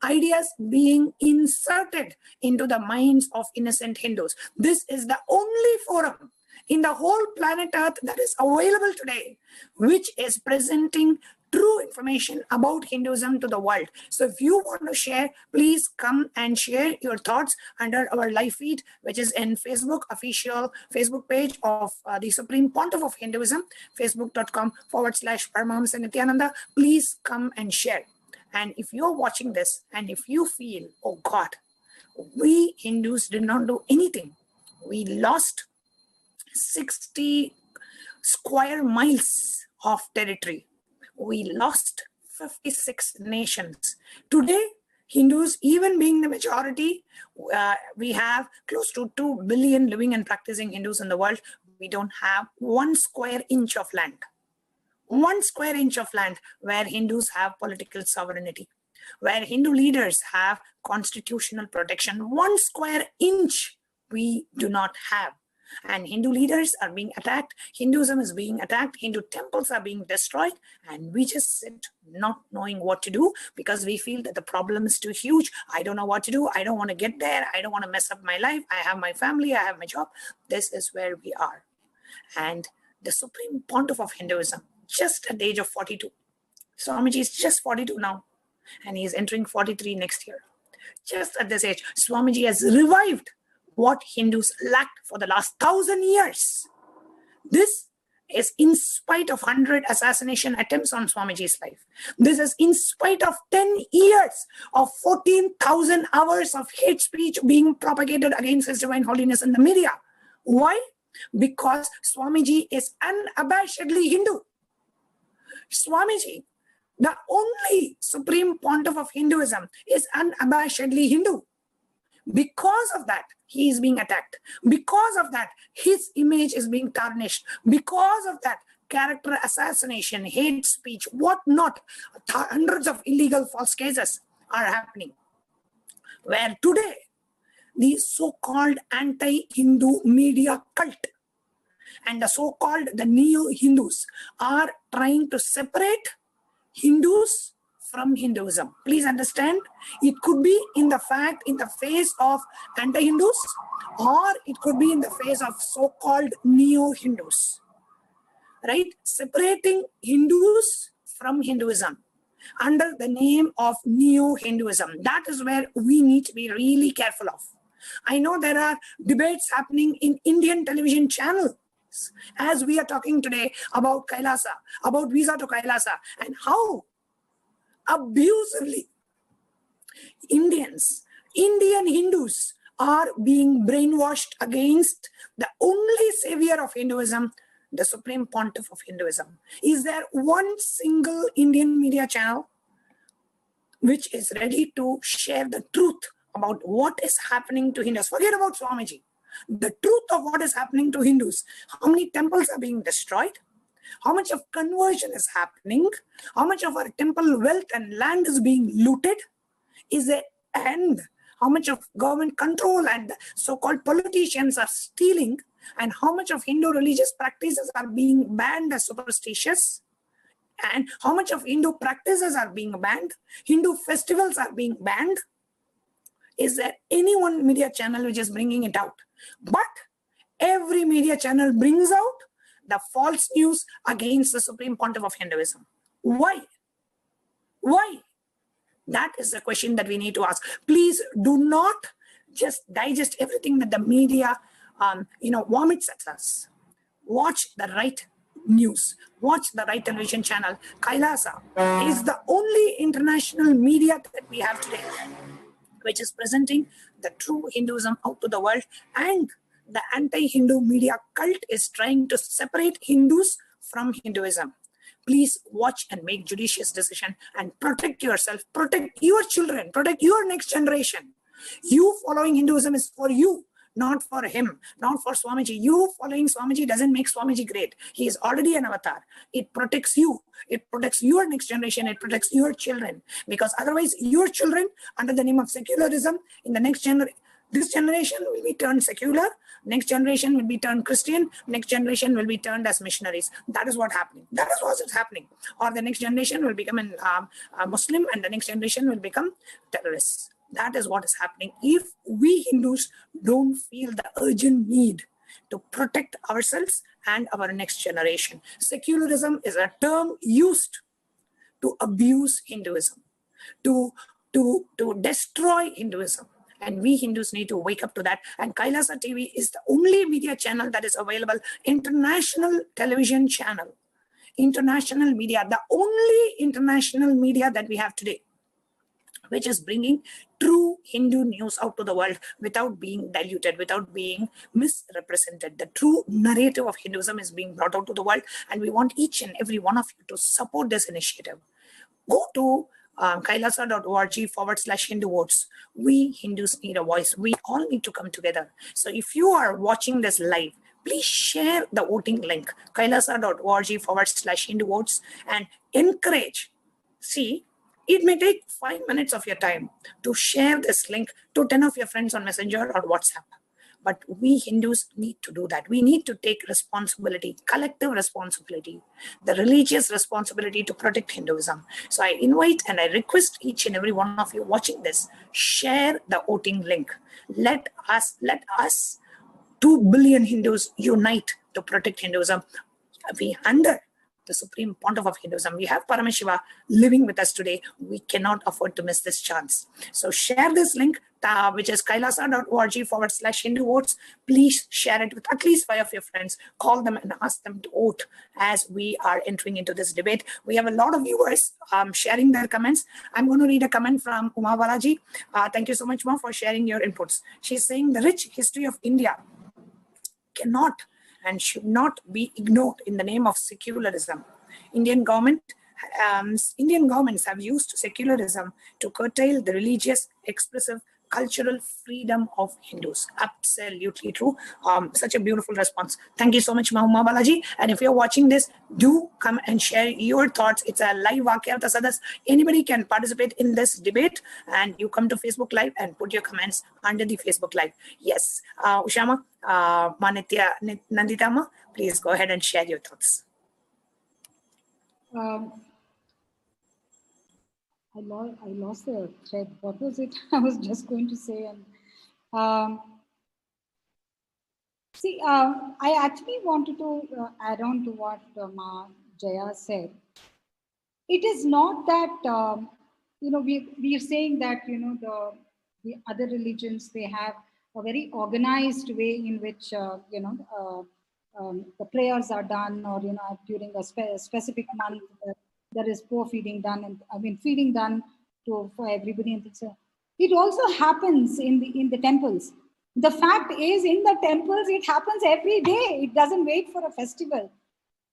ideas being inserted into the minds of innocent Hindus. This is the only forum in the whole planet Earth that is available today, which is presenting true information about Hinduism to the world. So if you want to share, please come and share your thoughts under our live feed, which is in Facebook, official Facebook page of the Supreme Pontiff of Hinduism, facebook.com/Paramahamsa Nithyananda. Please come and share. And if you're watching this and if you feel, oh God, we Hindus did not do anything. We lost 60 square miles of territory. We lost 56 nations. Today, Hindus, even being the majority, we have close to 2 billion living and practicing Hindus in the world. We don't have 1 square inch of land. 1 square inch of land where Hindus have political sovereignty, where Hindu leaders have constitutional protection. 1 square inch we do not have. And Hindu leaders are being attacked. Hinduism is being attacked. Hindu temples are being destroyed. And we just sit not knowing what to do because we feel that the problem is too huge. I don't know what to do. I don't want to get there. I don't want to mess up my life. I have my family. I have my job. This is where we are. And the Supreme Pontiff of Hinduism, just at the age of 42. Swamiji is just 42 now. And he is entering 43 next year. Just at this age, Swamiji has revived what Hindus lacked for the last 1,000 years. This is in spite of 100 assassination attempts on Swamiji's life. This is in spite of 10 years of 14,000 hours of hate speech being propagated against His Divine Holiness in the media. Why? Because Swamiji is unabashedly Hindu. Swamiji, the only Supreme Pontiff of Hinduism, is unabashedly Hindu. Because of that, he is being attacked. Because of that, his image is being tarnished. Because of that, character assassination, hate speech, whatnot, hundreds of illegal false cases are happening. Where today, the so-called anti-Hindu media cult and the so-called the neo-Hindus are trying to separate Hindus from Hinduism. Please understand, it could be in the face of anti-Hindus, or it could be in the face of so-called neo-Hindus, right? Separating Hindus from Hinduism under the name of neo-Hinduism. That is where we need to be really careful of. I know there are debates happening in Indian television channels as we are talking today about Kailasa, about visa to Kailasa, and how abusively Indian Hindus are being brainwashed against the only savior of Hinduism, the Supreme Pontiff of Hinduism. Is there one single Indian media channel which is ready to share the truth about what is happening to Hindus? Forget about Swamiji. The truth of what is happening to Hindus. How many temples are being destroyed? How much of conversion is happening? How much of our temple wealth and land is being looted? Is there end? How much of government control and so-called politicians are stealing? And how much of Hindu religious practices are being banned as superstitious? And how much of Hindu practices are being banned? Hindu festivals are being banned? Is there any one media channel which is bringing it out? But every media channel brings out the false news against the Supreme Pontiff of Hinduism. Why? Why? That is the question that we need to ask. Please do not just digest everything that the media vomits at us. Watch the right news. Watch the right television channel. Kailasa is the only international media that we have today, which is presenting the true Hinduism out to the world, and the anti-Hindu media cult is trying to separate Hindus from Hinduism. Please watch and make judicious decision and protect yourself, protect your children, protect your next generation. You following Hinduism is for you, not for him, not for Swamiji. You following Swamiji doesn't make Swamiji great. He is already an avatar. It protects you. It protects your next generation. It protects your children. Because otherwise, your children, under the name of secularism, in the next generation, this generation will be turned secular. Next generation will be turned Christian. Next generation will be turned as missionaries. That is what's happening. That is what is happening. Or the next generation will become a Muslim, and the next generation will become terrorists. That is what is happening. If we Hindus don't feel the urgent need to protect ourselves and our next generation. Secularism is a term used to abuse Hinduism, to destroy Hinduism. And we Hindus need to wake up to that. And Kailasa TV is the only media channel that is available, international television channel, international media, the only international media that we have today, which is bringing true Hindu news out to the world without being diluted, without being misrepresented. The true narrative of Hinduism is being brought out to the world, and we want each and every one of you to support this initiative. Go to kailasa.org/Hindu votes. We Hindus need a voice. We all need to come together. So if you are watching this live, please share the voting link, kailasa.org/Hindu votes, and encourage. See, it may take 5 minutes of your time to share this link to 10 of your friends on Messenger or WhatsApp. But we Hindus need to do that. We need to take responsibility, collective responsibility, the religious responsibility to protect Hinduism. So I invite and I request each and every one of you watching this, share the voting link. Let us 2 billion Hindus unite to protect Hinduism. We under the Supreme Pontiff of Hinduism, we have Paramashiva living with us today. We cannot afford to miss this chance. So share this link, which is kailasa.org/Hindu votes. Please share it with at least 5 of your friends. Call them and ask them to vote as we are entering into this debate. We have a lot of viewers sharing their comments. I'm going to read a comment from Uma Balaji. Thank you so much, Ma, for sharing your inputs. She's saying the rich history of India cannot and should not be ignored in the name of secularism. Indian governments have used secularism to curtail the religious, expressive, cultural freedom of Hindus. Absolutely true. Such a beautiful response. Thank you so much, Mahuma Balaji. And if you're watching this, do come and share your thoughts. It's a live Vakyartha Sadas. Anybody can participate in this debate, and you come to Facebook Live and put your comments under the Facebook Live. Yes, Ushama, Manitya Nanditama, please go ahead and share your thoughts. I lost the thread. What was it I was just going to say? And I actually wanted to add on to what Ma Jaya said. It is not that we are saying that the other religions, they have a very organized way in which the prayers are done, or during a specific month. There is poor feeding done, and feeding done for everybody and things. It also happens in the temples. The fact is, in the temples, it happens every day. It doesn't wait for a festival.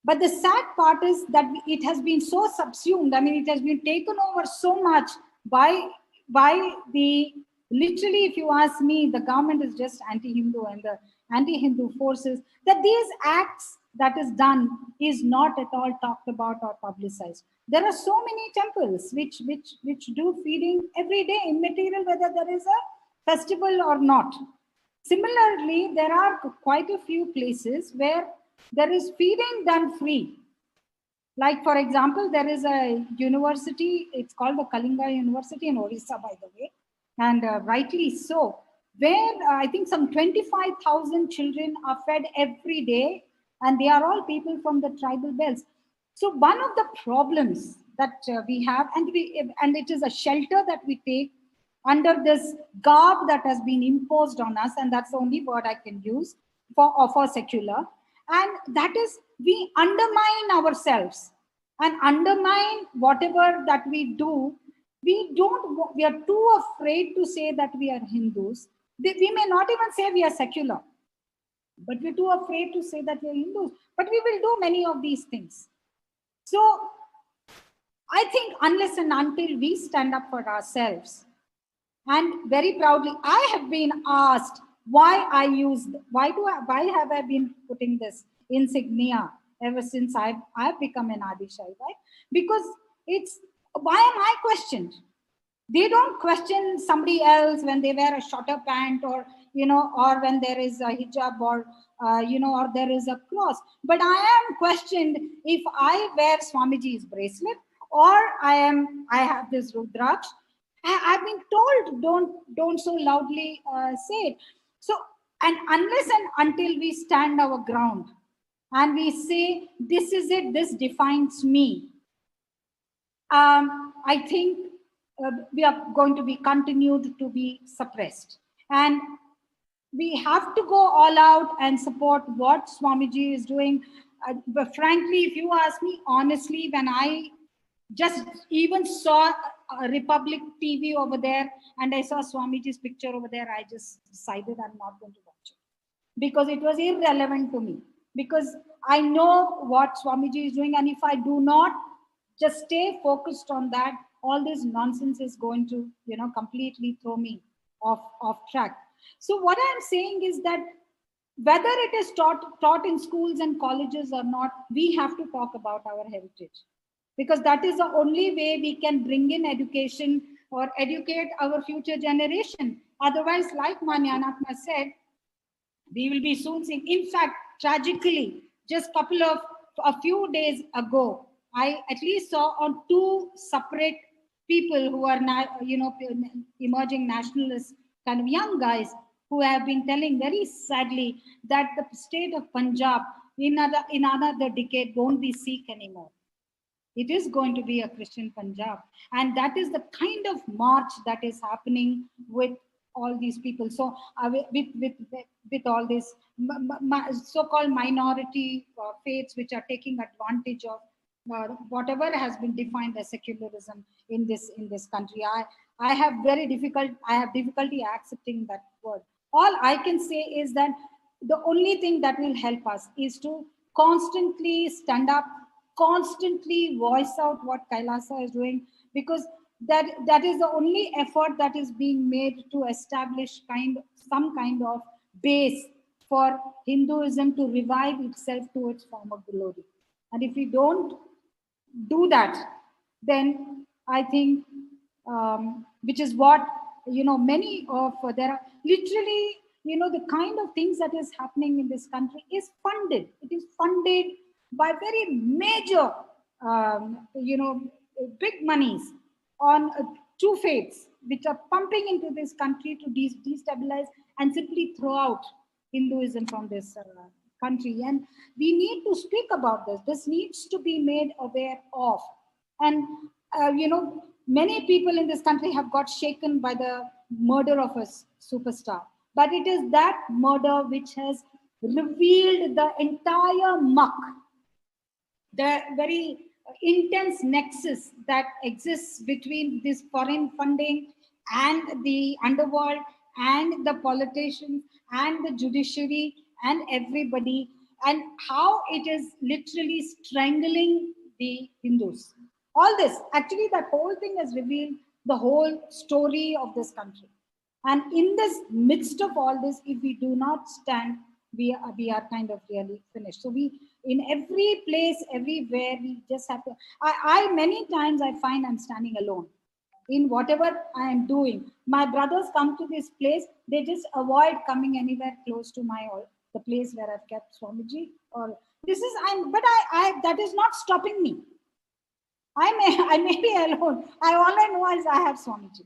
But the sad part is that it has been so subsumed. It has been taken over so much by the, literally, if you ask me, the government is just anti-Hindu, and the anti-Hindu forces, that these acts that is done is not at all talked about or publicized. There are so many temples which do feeding every day, immaterial whether there is a festival or not. Similarly, there are quite a few places where there is feeding done free. Like, for example, there is a university, it's called the Kalinga University in Orissa, by the way, and rightly so, where I think some 25,000 children are fed every day, and they are all people from the tribal belts. So one of the problems that we have, and it is a shelter that we take under this garb that has been imposed on us, and that's the only word I can use for secular, and that is we undermine ourselves and undermine whatever that we do. We are too afraid to say that we are Hindus. We may not even say we are secular, but we're too afraid to say that we are Hindus. But we will do many of these things. So I think unless and until we stand up for ourselves, and very proudly, I have been asked why have I been putting this insignia ever since I've become an Adishai, right? Because why am I questioned? They don't question somebody else when they wear a shorter pant, or or when there is a hijab, or or there is a cross. But I am questioned if I wear Swamiji's bracelet, or I have this Rudraksh. I've been told don't so loudly say it. So, and unless and until we stand our ground and we say this is it, this defines me, I think we are going to be continued to be suppressed. And we have to go all out and support what Swamiji is doing. But frankly, if you ask me honestly, when I just even saw a Republic TV over there and I saw Swamiji's picture over there, I just decided I'm not going to watch it because it was irrelevant to me. Because I know what Swamiji is doing, and if I do not just stay focused on that, all this nonsense is going to, completely throw me off track. So what I'm saying is that whether it is taught in schools and colleges or not, we have to talk about our heritage, because that is the only way we can bring in education or educate our future generation. Otherwise, like Manyanatma said, we will be soon seeing. In fact, tragically, just a few days ago, I at least saw on two separate people who are now, emerging nationalists, kind of young guys, who have been telling very sadly that the state of Punjab in another decade won't be Sikh anymore. It is going to be a Christian Punjab. And that is the kind of march that is happening with all these people. So with all these so-called minority faiths which are taking advantage of whatever has been defined as secularism in this country. I have difficulty accepting that word. All I can say is that the only thing that will help us is to constantly stand up, constantly voice out what Kailasa is doing, because that is the only effort that is being made to establish some kind of base for Hinduism to revive itself to its former glory. And if we don't do that, then I think, which is what, many of, there are literally, the kind of things that is happening in this country is funded. It is funded by very major, big monies on two faiths, which are pumping into this country to destabilize and simply throw out Hinduism from this country. And we need to speak about this. This needs to be made aware of. And, many people in this country have got shaken by the murder of a superstar. But it is that murder which has revealed the entire muck, the very intense nexus that exists between this foreign funding and the underworld and the politicians and the judiciary and everybody, and how it is literally strangling the Hindus. All this, actually, that whole thing has revealed the whole story of this country. And in this midst of all this, if we do not stand, we are kind of really finished. So in every place, everywhere, we just have to, I many times I find I'm standing alone in whatever I am doing. My brothers come to this place, they just avoid coming anywhere close to the place where I've kept Swamiji. Or that is not stopping me. I may be alone. All I know is I have Swamiji.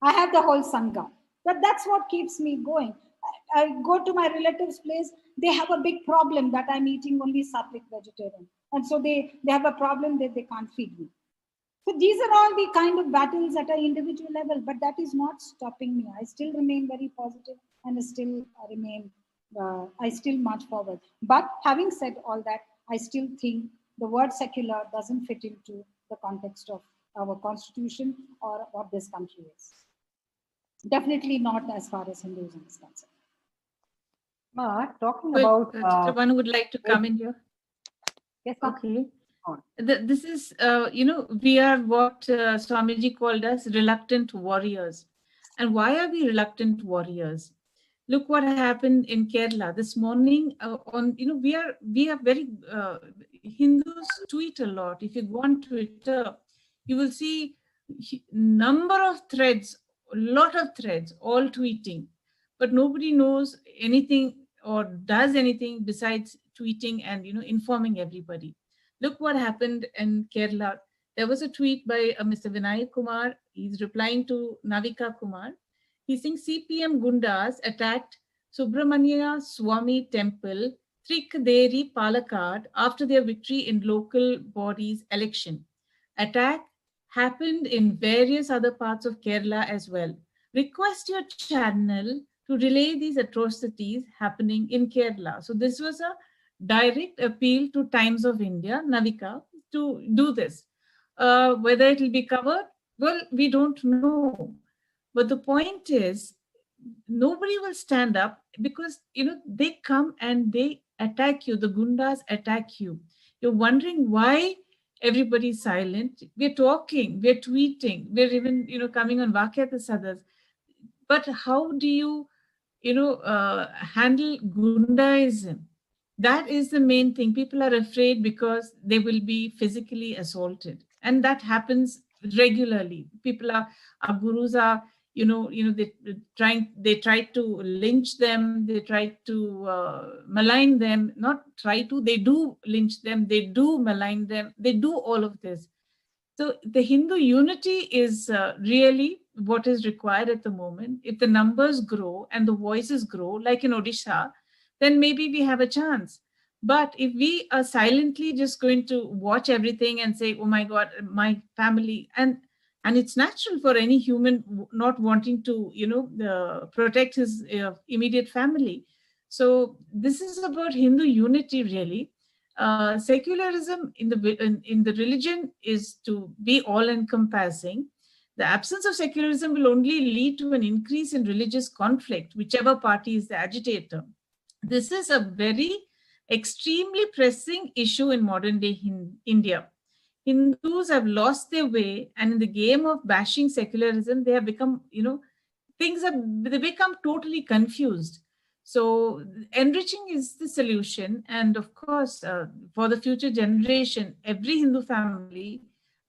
I have the whole Sangha. That's what keeps me going. I go to my relatives' place, they have a big problem that I'm eating only sattvic vegetarian. And so they have a problem that they can't feed me. So these are all the kind of battles at an individual level, but that is not stopping me. I still remain very positive and I still march forward. But having said all that, I still think the word secular doesn't fit into the context of our constitution or what this country is. Definitely not as far as Hinduism is concerned. Ma, talking Well, about Chitravan would like to come in here. yes, ma'am. Okay. This is, we are what Swamiji called us reluctant warriors. And why are we reluctant warriors? Look what happened in Kerala this morning. We are very Hindus tweet a lot. If you go on Twitter, you will see number of threads, a lot of threads, all tweeting, but nobody knows anything or does anything besides tweeting and informing everybody. Look what happened in Kerala. There was a tweet by Mr. Vinay Kumar. He's replying to Navika Kumar. He's saying CPM Gundas attacked Subramania Swami Temple, Trikaderi, Palakkad after their victory in local bodies election. Attack happened in various other parts of Kerala as well. Request your channel to relay these atrocities happening in Kerala. So this was a direct appeal to Times of India, Navika, to do this. Whether it will be covered, well, we don't know. But the point is, nobody will stand up because, they come and they attack you. The Gundas attack you. You're wondering why everybody's silent. We're talking, we're tweeting, we're even, coming on Vakyat others. But how do you, handle Gundaism? That is the main thing. People are afraid because they will be physically assaulted. And that happens regularly. Our gurus are, they try to lynch them. They try to malign them. Not try to, they do lynch them. They do malign them. They do all of this. So the Hindu unity is really what is required at the moment. If the numbers grow and the voices grow, like in Odisha, then maybe we have a chance. But if we are silently just going to watch everything and say, oh my God, my family, and it's natural for any human not wanting to, protect his immediate family. So this is about Hindu unity, really. Secularism in the religion is to be all-encompassing. The absence of secularism will only lead to an increase in religious conflict, whichever party is the agitator. This is a very extremely pressing issue in modern day India. Hindus have lost their way, and in the game of bashing secularism, they have become, they become totally confused. So enriching is the solution. And of course, for the future generation, every Hindu family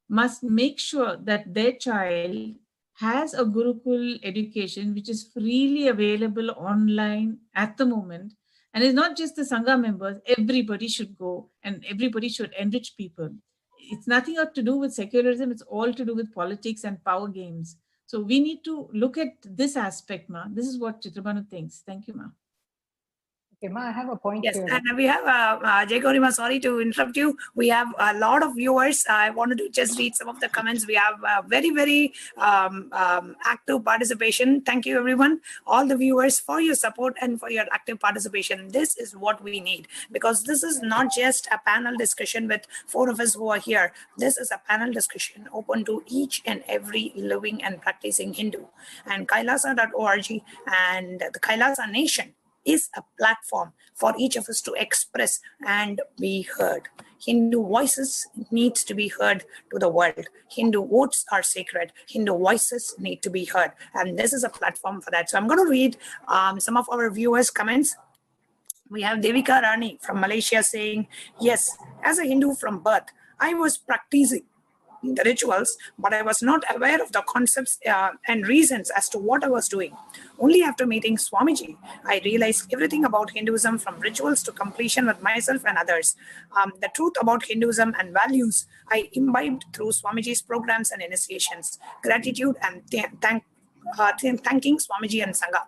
must make sure that their child has a Gurukul education, which is freely available online at the moment. And it's not just the Sangha members, everybody should go and everybody should enrich people. It's nothing to do with secularism, it's all to do with politics and power games. So we need to look at this aspect, Ma. This is what Chitrabhanu thinks. Thank you, Ma. Okay, Ma, I have a point Yes, here. and we have, Jay Gaurima, sorry to interrupt you. We have a lot of viewers. I wanted to just read some of the comments. We have very, very active participation. Thank you, everyone, all the viewers, for your support and for your active participation. This is what we need, because this is not just a panel discussion with 4 of us who are here. This is a panel discussion open to each and every living and practicing Hindu. And Kailasa.org and the Kailasa Nation is a platform for each of us to express and be heard. Hindu voices needs to be heard to the world. Hindu votes are sacred. Hindu voices need to be heard. And this is a platform for that. So I'm going to read some of our viewers' comments. We have Devika Rani from Malaysia saying, yes, as a Hindu from birth, I was practicing the rituals, but I was not aware of the concepts and reasons as to what I was doing. Only after meeting Swamiji, I realized everything about Hinduism, from rituals to completion with myself and others. The truth about Hinduism and values I imbibed through Swamiji's programs and initiations. Gratitude and thanking Swamiji and Sangha.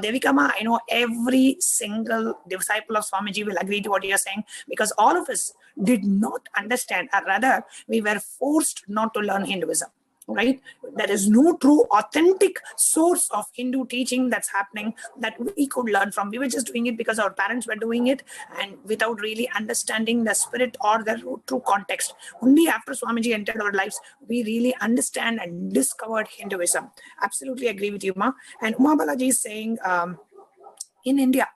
Devikama, I know every single disciple of Swamiji will agree to what you're saying, because all of us did not understand, or rather, we were forced not to learn Hinduism. right? There is no true authentic source of Hindu teaching that's happening that we could learn from. We were just doing it because our parents were doing it and without really understanding the spirit or the true context. Only after Swamiji entered our lives, we really understand and discovered Hinduism. Absolutely agree with you, Ma. And Uma Balaji is saying, in India,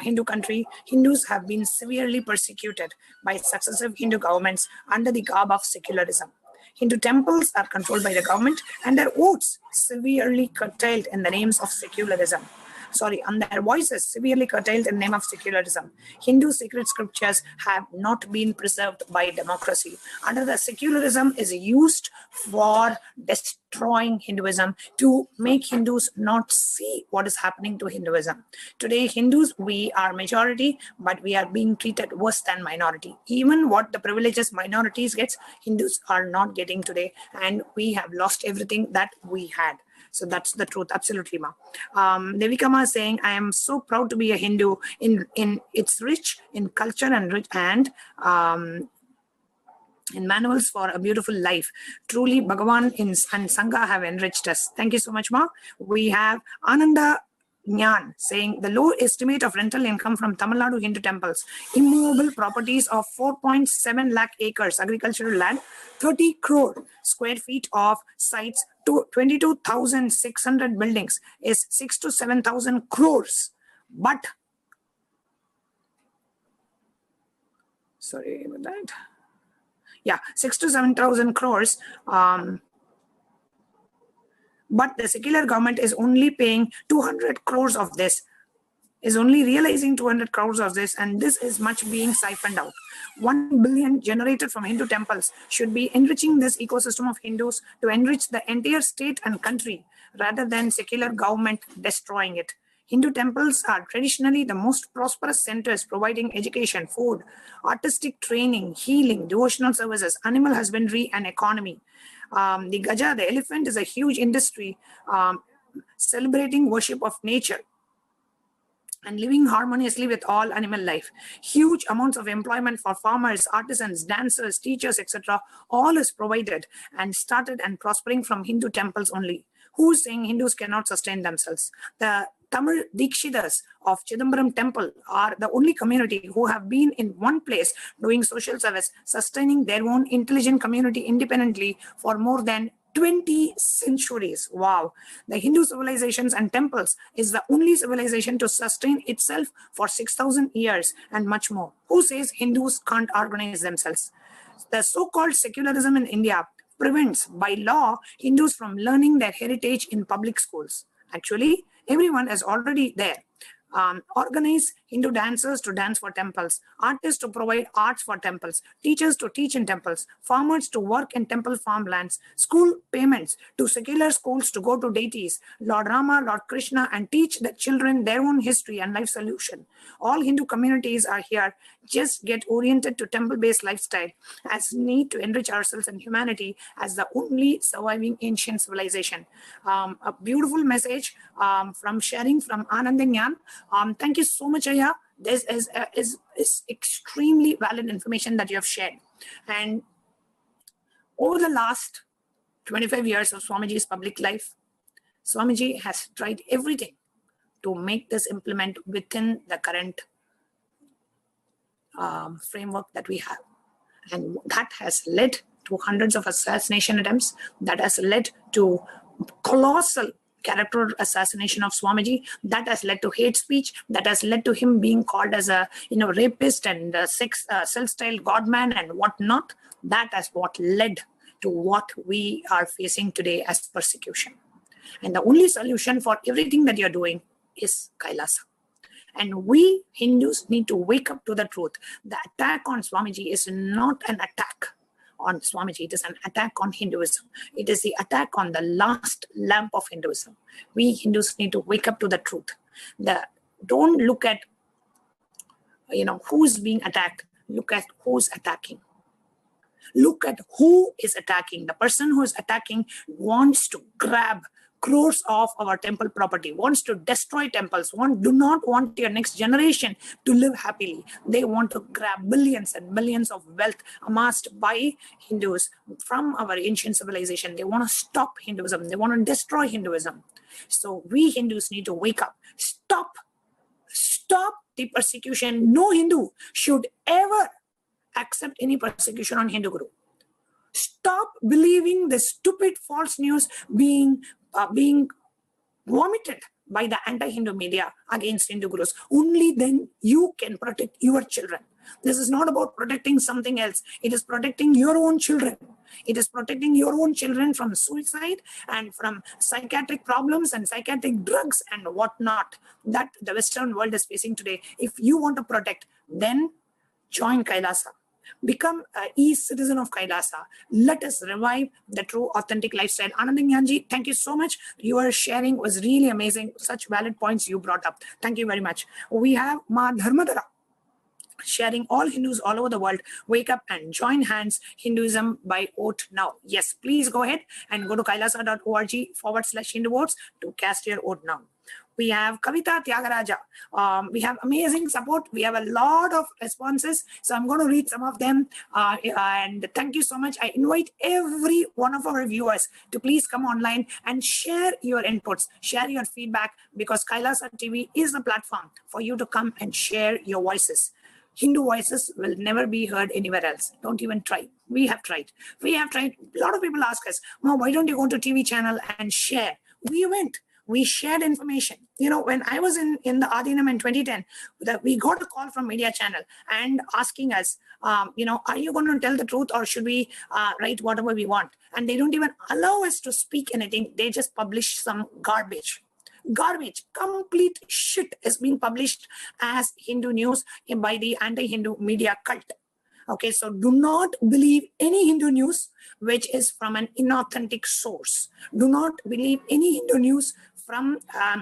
Hindu country, Hindus have been severely persecuted by successive Hindu governments under the garb of secularism. Hindu temples are controlled by the government and their votes severely curtailed in the names of secularism. And their voices severely curtailed in the name of secularism. Hindu sacred scriptures have not been preserved by democracy. Under the secularism is used for destroying Hinduism to make Hindus not see what is happening to Hinduism. Today, Hindus, we are majority, but we are being treated worse than minority. Even what the privileges minorities gets, Hindus are not getting today, and we have lost everything that we had. So that's the truth, absolutely, Ma. Devika Ma is saying, I am so proud to be a Hindu. In it's rich in culture and rich and in manuals for a beautiful life. Truly, Bhagavan and Sangha have enriched us. Thank you so much, Ma. We have Ananda Nyan saying the low estimate of rental income from Tamil Nadu Hindu temples, immovable properties of 4.7 lakh acres agricultural land, 30 crore square feet of sites, to 22,600 buildings is 6 to 7,000 crores. But sorry about that. Yeah, 6 to 7,000 crores. But the secular government is only paying 200 crores of this, is only realizing 200 crores of this, and this is much being siphoned out. 1 billion generated from Hindu temples should be enriching this ecosystem of Hindus to enrich the entire state and country rather than secular government destroying it. Hindu temples are traditionally the most prosperous centers providing education, food, artistic training, healing, devotional services, animal husbandry, and economy. The Gaja, the elephant, is a huge industry celebrating worship of nature and living harmoniously with all animal life. Huge amounts of employment for farmers, artisans, dancers, teachers, etc. All is provided and started and prospering from Hindu temples only. Who's saying Hindus cannot sustain themselves? The Tamil Dikshitas of Chidambaram temple are the only community who have been in one place doing social service, sustaining their own intelligent community independently for more than 20 centuries. Wow. The Hindu civilizations and temples is the only civilization to sustain itself for 6,000 years and much more. Who says Hindus can't organize themselves? The so-called secularism in India prevents by law Hindus from learning their heritage in public schools. Actually, everyone is already there. Organize Hindu dancers to dance for temples, artists to provide arts for temples, teachers to teach in temples, farmers to work in temple farmlands, school payments to secular schools to go to deities, Lord Rama, Lord Krishna, and teach the children their own history and life solution. All Hindu communities are here. Just get oriented to temple-based lifestyle as need to enrich ourselves and humanity as the only surviving ancient civilization. A beautiful message from sharing from Ananda Nyan. Thank you so much, Aya. This is extremely valid information that you have shared. And over the last 25 years of Swamiji's public life, Swamiji has tried everything to make this implement within the current framework that we have. And that has led to hundreds of assassination attempts, that has led to colossal character assassination of Swamiji, that has led to hate speech, that has led to him being called as a rapist and self-styled godman and whatnot. That is what led to what we are facing today as persecution. And the only solution for everything that you're doing is Kailasa. And we Hindus need to wake up to the truth. The attack on Swamiji is not an attack on Swamiji. It is an attack on Hinduism. It is the attack on the last lamp of Hinduism. We Hindus need to wake up to the truth. Don't look at who's being attacked. Look at who's attacking. Look at who is attacking. The person who is attacking wants to grab crores of our temple property, wants to destroy temples, do not want your next generation to live happily. They want to grab billions and millions of wealth amassed by Hindus from our ancient civilization. They want to stop Hinduism. They want to destroy Hinduism. So we Hindus need to wake up. Stop the persecution. No Hindu should ever accept any persecution on Hindu Guru. Stop believing the stupid false news being vomited by the anti-Hindu media against Hindu Gurus. Only then you can protect your children. This is not about protecting something else. It is protecting your own children. It is protecting your own children from suicide and from psychiatric problems and psychiatric drugs and whatnot that the Western world is facing today. If you want to protect, then join Kailasa. Become an e-citizen of Kailasa. Let us revive the true, authentic lifestyle. Anandinyanji, thank you so much. Your sharing was really amazing. Such valid points you brought up. Thank you very much. We have Ma Dharmadara sharing, all Hindus all over the world, wake up and join hands Hinduism by vote now. Yes, please go ahead and go to kailasa.org/Hindu votes to cast your vote now. We have Kavita Tyagaraja. We have amazing support. We have a lot of responses. So I'm going to read some of them. And thank you so much. I invite every one of our viewers to please come online and share your inputs, share your feedback, because Kailasa TV is the platform for you to come and share your voices. Hindu voices will never be heard anywhere else. Don't even try. We have tried. A lot of people ask us, "Mom, why don't you go to TV channel and share?" We went. We shared information. You know, when I was in the Adinam in 2010, we got a call from media channel and asking us, are you going to tell the truth or should we write whatever we want? And they don't even allow us to speak anything. They just publish some garbage. Complete shit is being published as Hindu news by the anti-Hindu media cult. Okay, so do not believe any Hindu news which is from an inauthentic source. Do not believe any Hindu news from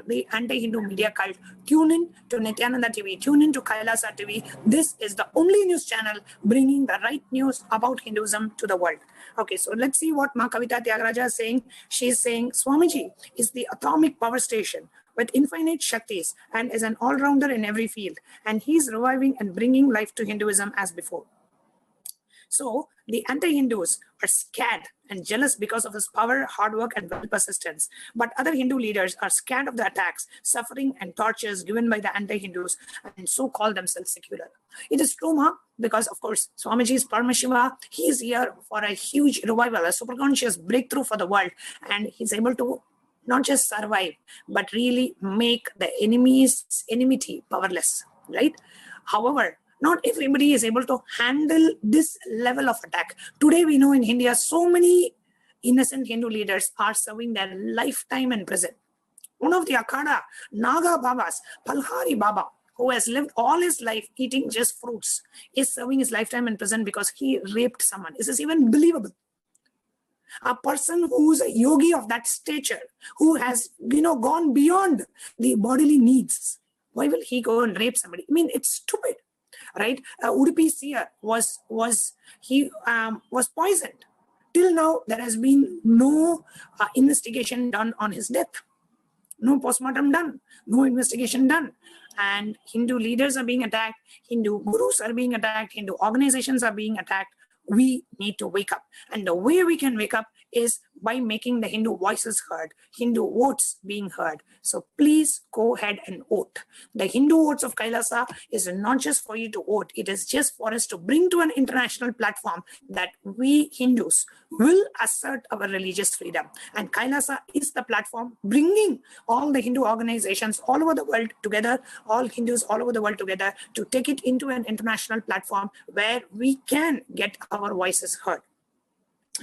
the anti-Hindu media cult. Tune in to Nithyananda TV, tune in to Kailasa TV. This is the only news channel bringing the right news about Hinduism to the world. Okay, so let's see what Ma Kavita Tyagaraja is saying. She is saying, Swamiji is the atomic power station with infinite Shaktis and is an all-rounder in every field. And he's reviving and bringing life to Hinduism as before. So the anti-Hindus are scared and jealous because of his power, hard work, and persistence. But other Hindu leaders are scared of the attacks, suffering, and tortures given by the anti-Hindus and so call themselves secular. It is true, Ma, because of course, Swamiji is Paramashiva. He is here for a huge revival, a superconscious breakthrough for the world. And he's able to not just survive, but really make the enemy's enmity powerless, right? However, not everybody is able to handle this level of attack. Today, we know in India, so many innocent Hindu leaders are serving their lifetime in prison. One of the Akhada, Naga Babas, Palhari Baba, who has lived all his life eating just fruits, is serving his lifetime in prison because he raped someone. Is this even believable? A person who's a yogi of that stature, who has gone beyond the bodily needs, why will he go and rape somebody? I mean, it's stupid. Right? Udupi seer was poisoned. Till now, there has been no investigation done on his death. No postmortem done. No investigation done. And Hindu leaders are being attacked. Hindu gurus are being attacked. Hindu organizations are being attacked. We need to wake up. And the way we can wake up is by making the Hindu voices heard, Hindu votes being heard. So please go ahead and vote. The Hindu votes of Kailasa is not just for you to vote. It is just for us to bring to an international platform that we Hindus will assert our religious freedom. And Kailasa is the platform bringing all the Hindu organizations all over the world together, all Hindus all over the world together to take it into an international platform where we can get our voices heard.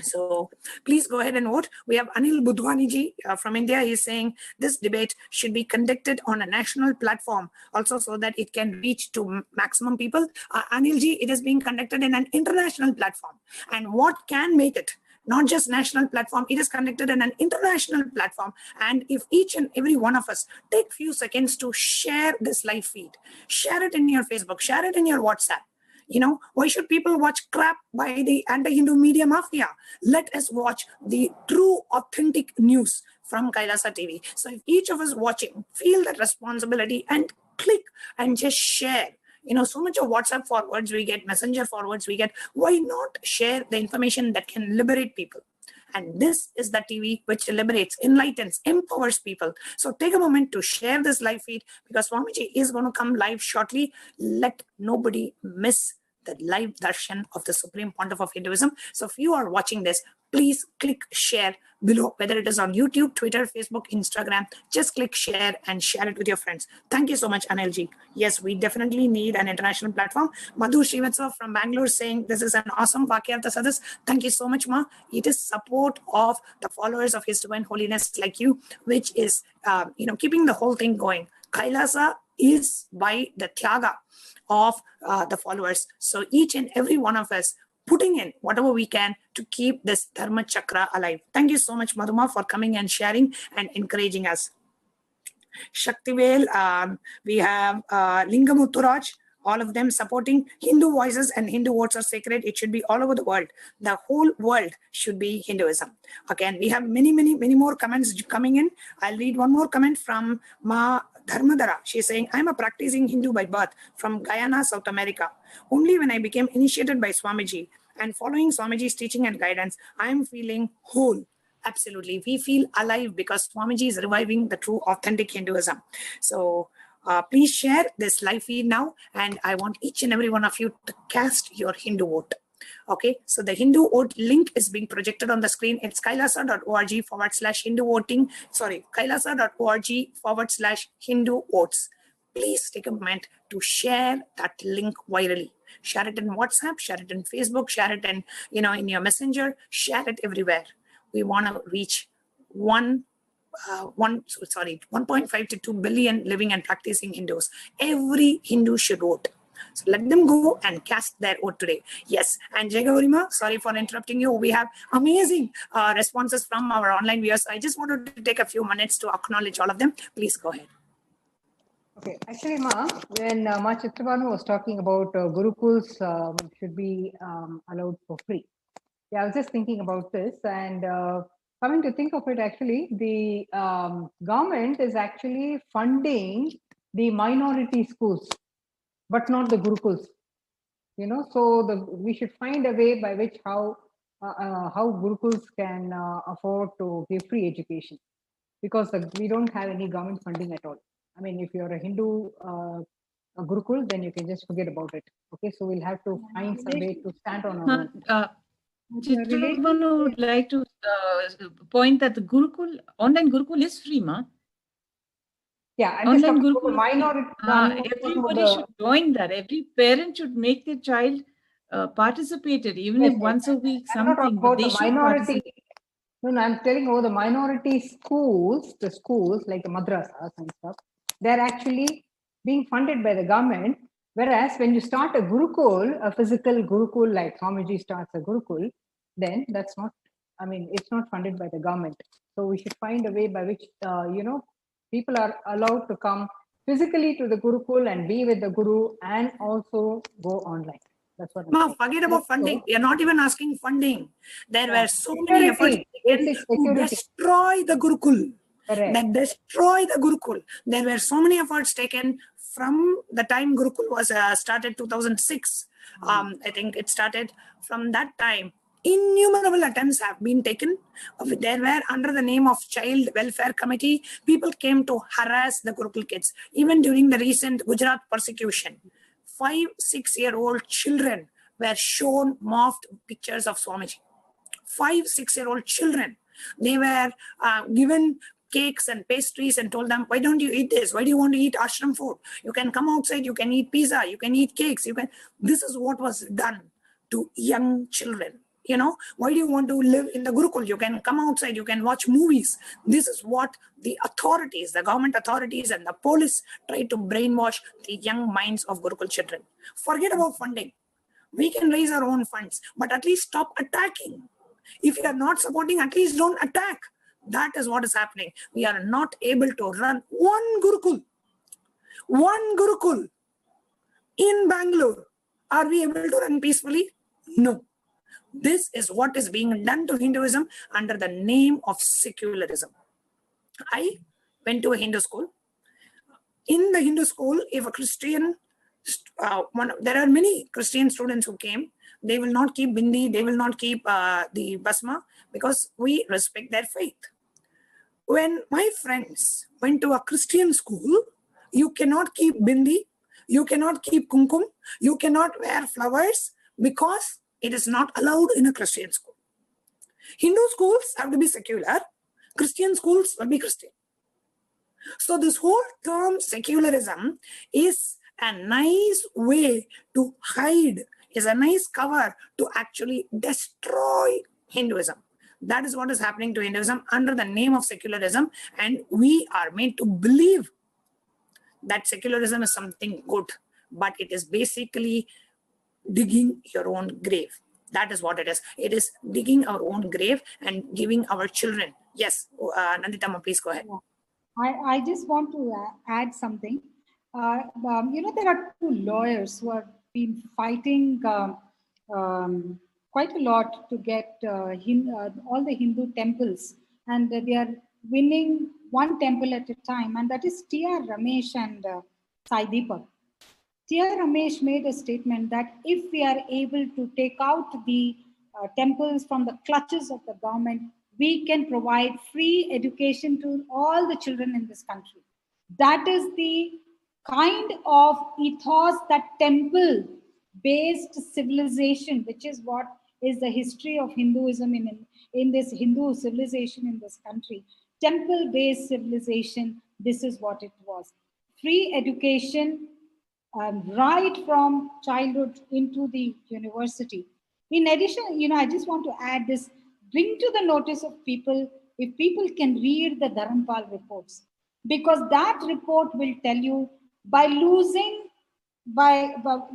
So please go ahead and vote. We have Anil Budhwani ji from India. He's saying this debate should be conducted on a national platform also so that it can reach to maximum people. Anil ji, it is being conducted in an international platform. And what can make it not just national platform, it is conducted in an international platform. And if each and every one of us take few seconds to share this live feed, share it in your Facebook, share it in your WhatsApp, Why should people watch crap by the anti-Hindu media mafia? Let us watch the true, authentic news from Kailasa TV. So if each of us watching feel that responsibility and click and just share, so much of WhatsApp forwards we get, messenger forwards we get, why not share the information that can liberate people? And this is the TV which liberates, enlightens, empowers people. So take a moment to share this live feed, because Swamiji is going to come live shortly. Let nobody miss the live darshan of the Supreme Pontiff of Hinduism. So if you are watching this, please click share below, whether it is on YouTube, Twitter, Facebook, Instagram. Just click share and share it with your friends. Thank you so much, Anilji. Yes, we definitely need an international platform. Madhu Srivatsa from Bangalore saying this is an awesome Vakyartha Sadhas. Thank you so much, Ma. It is support of the followers of His Divine Holiness like you, which is keeping the whole thing going. Kailasa is by the Tyaga of the followers. So each and every one of us putting in whatever we can to keep this Dharma Chakra alive. Thank you so much, Madhuma, for coming and sharing and encouraging us. Shaktivel, we have Lingamutturaj, all of them supporting Hindu voices and Hindu votes are sacred. It should be all over the world. The whole world should be Hinduism. Again, we have many more comments coming in. I'll read one more comment from Ma Dharmadara. She's saying, I'm a practicing Hindu by birth from Guyana, South America. Only when I became initiated by Swamiji and following Swamiji's teaching and guidance, I am feeling whole. Absolutely. We feel alive because Swamiji is reviving the true, authentic Hinduism. So please share this live feed now. And I want each and every one of you to cast your Hindu vote. Okay, so the Hindu vote link is being projected on the screen. It's kailasa.org/Hindu voting. Sorry, kailasa.org/Hindu votes. Please take a moment to share that link virally. Share it in WhatsApp, share it in Facebook, share it in, in your messenger, share it everywhere. We want to reach 1.5 to 2 billion living and practicing Hindus. Every Hindu should vote. So let them go and cast their vote today. Yes. And Jagaurima, sorry for interrupting you. We have amazing responses from our online viewers. I just wanted to take a few minutes to acknowledge all of them. Please go ahead. Okay, actually, Ma, when Ma Chitrabhanu was talking about Gurukuls should be allowed for free. Yeah, I was just thinking about this, and coming to think of it, actually, the government is actually funding the minority schools, but not the Gurukuls. So we should find a way by which how Gurukuls can afford to give free education, because we don't have any government funding at all. I mean, if you're a Hindu a Gurukul, then you can just forget about it. Okay, so we'll have to find some way to stand on our own. Chitrabhanu would like to point that the online Gurukul is free, Ma. Yeah, I'm online just talking Gurukul about minority. Everybody should join that. Every parent should make their child participated, even if once a week something. But they should participate. No, I'm telling you, the minority schools, the schools like the madrasas and stuff, they're actually being funded by the government. Whereas when you start a Gurukul, a physical Gurukul like Swamiji starts a Gurukul, then that's not, I mean, it's not funded by the government. So we should find a way by which, people are allowed to come physically to the Gurukul and be with the Guru and also go online. That's what I'm saying. Forget about funding. We are not even asking funding. There were so many efforts taken to destroy the Gurukul. That destroy the Gurukul. There were so many efforts taken from the time Gurukul was started 2006. I think it started from that time. Innumerable attempts have been taken. There were, under the name of Child Welfare Committee, people came to harass the Gurukul kids. Even during the recent Gujarat persecution, 5-6-year-old children were shown morphed pictures of Swamiji. 5-6-year-old children. They were given cakes and pastries and told them, why don't you eat this? Why do you want to eat ashram food? You can come outside, you can eat pizza, you can eat cakes. This is what was done to young children. Why do you want to live in the Gurukul? You can come outside, you can watch movies. This is what the authorities, the government authorities and the police try to brainwash the young minds of Gurukul children. Forget about funding. We can raise our own funds, but at least stop attacking. If you are not supporting, at least don't attack. That is what is happening. We are not able to run one Gurukul in Bangalore Are we able to run peacefully? No. This is what is being done to Hinduism under the name of secularism. I went to a Hindu school. In the Hindu school, if a Christian, there are many Christian students who came, they will not keep bindi, they will not keep the basma, because we respect their faith. When my friends went to a Christian school, you cannot keep bindi, you cannot keep kumkum, you cannot wear flowers, because it is not allowed in a Christian school. Hindu schools have to be secular, Christian schools will be Christian. So this whole term secularism is a nice way to hide, is a nice cover to actually destroy Hinduism. That is what is happening to Hinduism under the name of secularism, and we are made to believe that secularism is something good, but it is basically digging your own grave. That is what it is. It is digging our own grave and giving our children. Yes, Nanditama, please go ahead. I just want to add something. There are two lawyers who have been fighting quite a lot to get all the Hindu temples, and they are winning one temple at a time, and that is T.R. Ramesh and Sai Deepak. T.R. Ramesh made a statement that if we are able to take out the temples from the clutches of the government, we can provide free education to all the children in this country. That is the kind of ethos that temple-based civilization, which is what is the history of Hinduism in this Hindu civilization in this country. Temple-based civilization, this is what it was. Free education, right from childhood into the university. In addition, I just want to add this, bring to the notice of people, if people can read the Dharampal reports, because that report will tell you by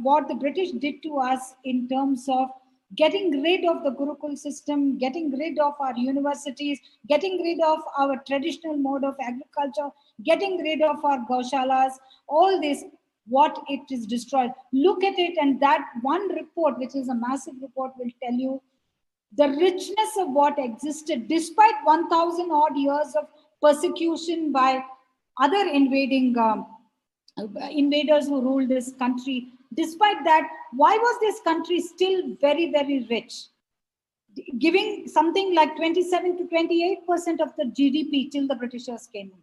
what the British did to us in terms of getting rid of the Gurukul system, getting rid of our universities, getting rid of our traditional mode of agriculture, getting rid of our gaushalas, all this, what it is destroyed. Look at it, and that one report, which is a massive report, will tell you the richness of what existed despite 1,000 odd years of persecution by other invaders who ruled this country. Despite that, why was this country still very, very rich? Giving something like 27 to 28% of the GDP till the Britishers came in.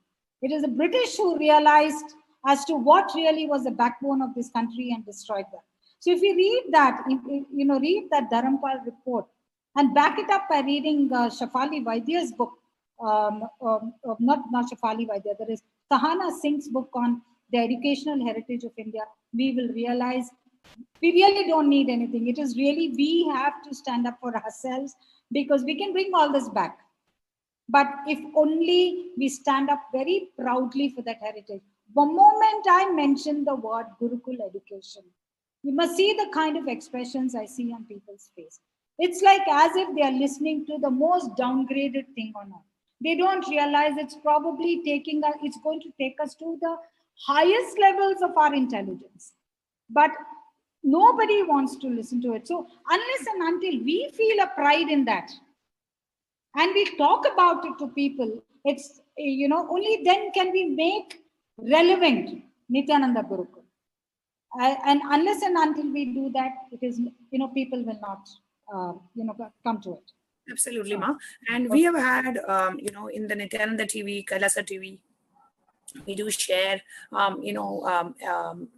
It is the British who realized as to what really was the backbone of this country and destroyed that. So if you read that, read that Dharampal report and back it up by reading Shafali Vaidya's book, not Shafali Vaidya, there is Sahana Singh's book on the educational heritage of India, we will realize we really don't need anything. It is really, we have to stand up for ourselves, because we can bring all this back. But if only we stand up very proudly for that heritage. The moment I mention the word Gurukul education, you must see the kind of expressions I see on people's face. It's like as if they are listening to the most downgraded thing on earth. They don't realize it's probably it's going to take us to the highest levels of our intelligence. But nobody wants to listen to it. So unless and until we feel a pride in that, and we talk about it to people, it's, only then can we make relevant Nithyananda Gurukul. And unless and until we do that, it is, people will not, come to it. Absolutely, Ma. And we have had, in the Nithyananda TV, Kailasa TV, we do share,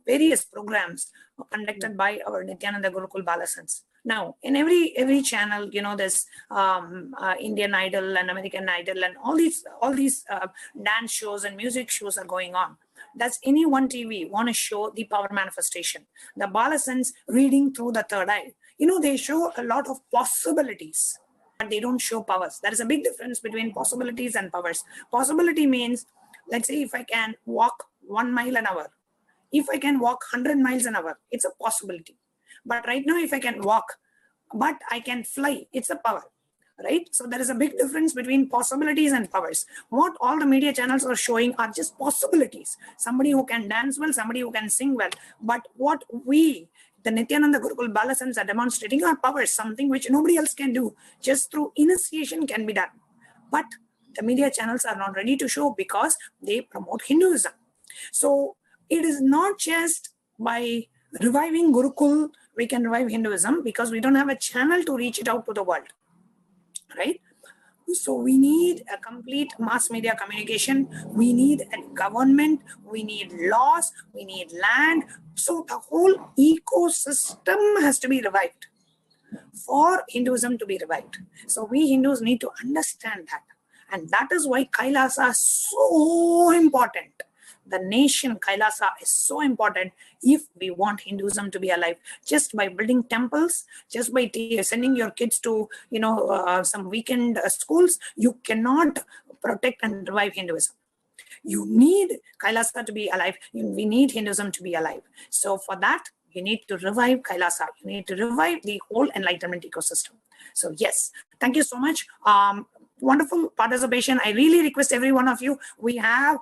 various programs conducted by our Nithyananda Gurukul Balasans. Now, in every channel, there's Indian Idol and American Idol and all these dance shows and music shows are going on. Does any one TV want to show the power manifestation? The Balasans reading through the third eye. They show a lot of possibilities, but they don't show powers. There is a big difference between possibilities and powers. Possibility means, let's say if I can walk 1 mile an hour, if I can walk 100 miles an hour, it's a possibility. But right now, if I can walk, but I can fly, it's a power, right? So there is a big difference between possibilities and powers. What all the media channels are showing are just possibilities. Somebody who can dance well, somebody who can sing well. But what we The Nithyananda Gurukul Balasans are demonstrating your power, something which nobody else can do. Just through initiation can be done. But the media channels are not ready to show because they promote Hinduism. So it is not just by reviving Gurukul we can revive Hinduism, because we don't have a channel to reach it out to the world, right? So we need a complete mass media communication. We need a government. We need laws. We need land. So the whole ecosystem has to be revived for Hinduism to be revived. So we Hindus need to understand that. And that is why Kailasa is so important. The nation Kailasa is so important if we want Hinduism to be alive. Just by building temples, just by sending your kids to, some weekend schools, you cannot protect and revive Hinduism. You need Kailasa to be alive. We need Hinduism to be alive. So for that, you need to revive Kailasa. You need to revive the whole enlightenment ecosystem. So yes, thank you so much. Wonderful participation. I really request every one of you, we have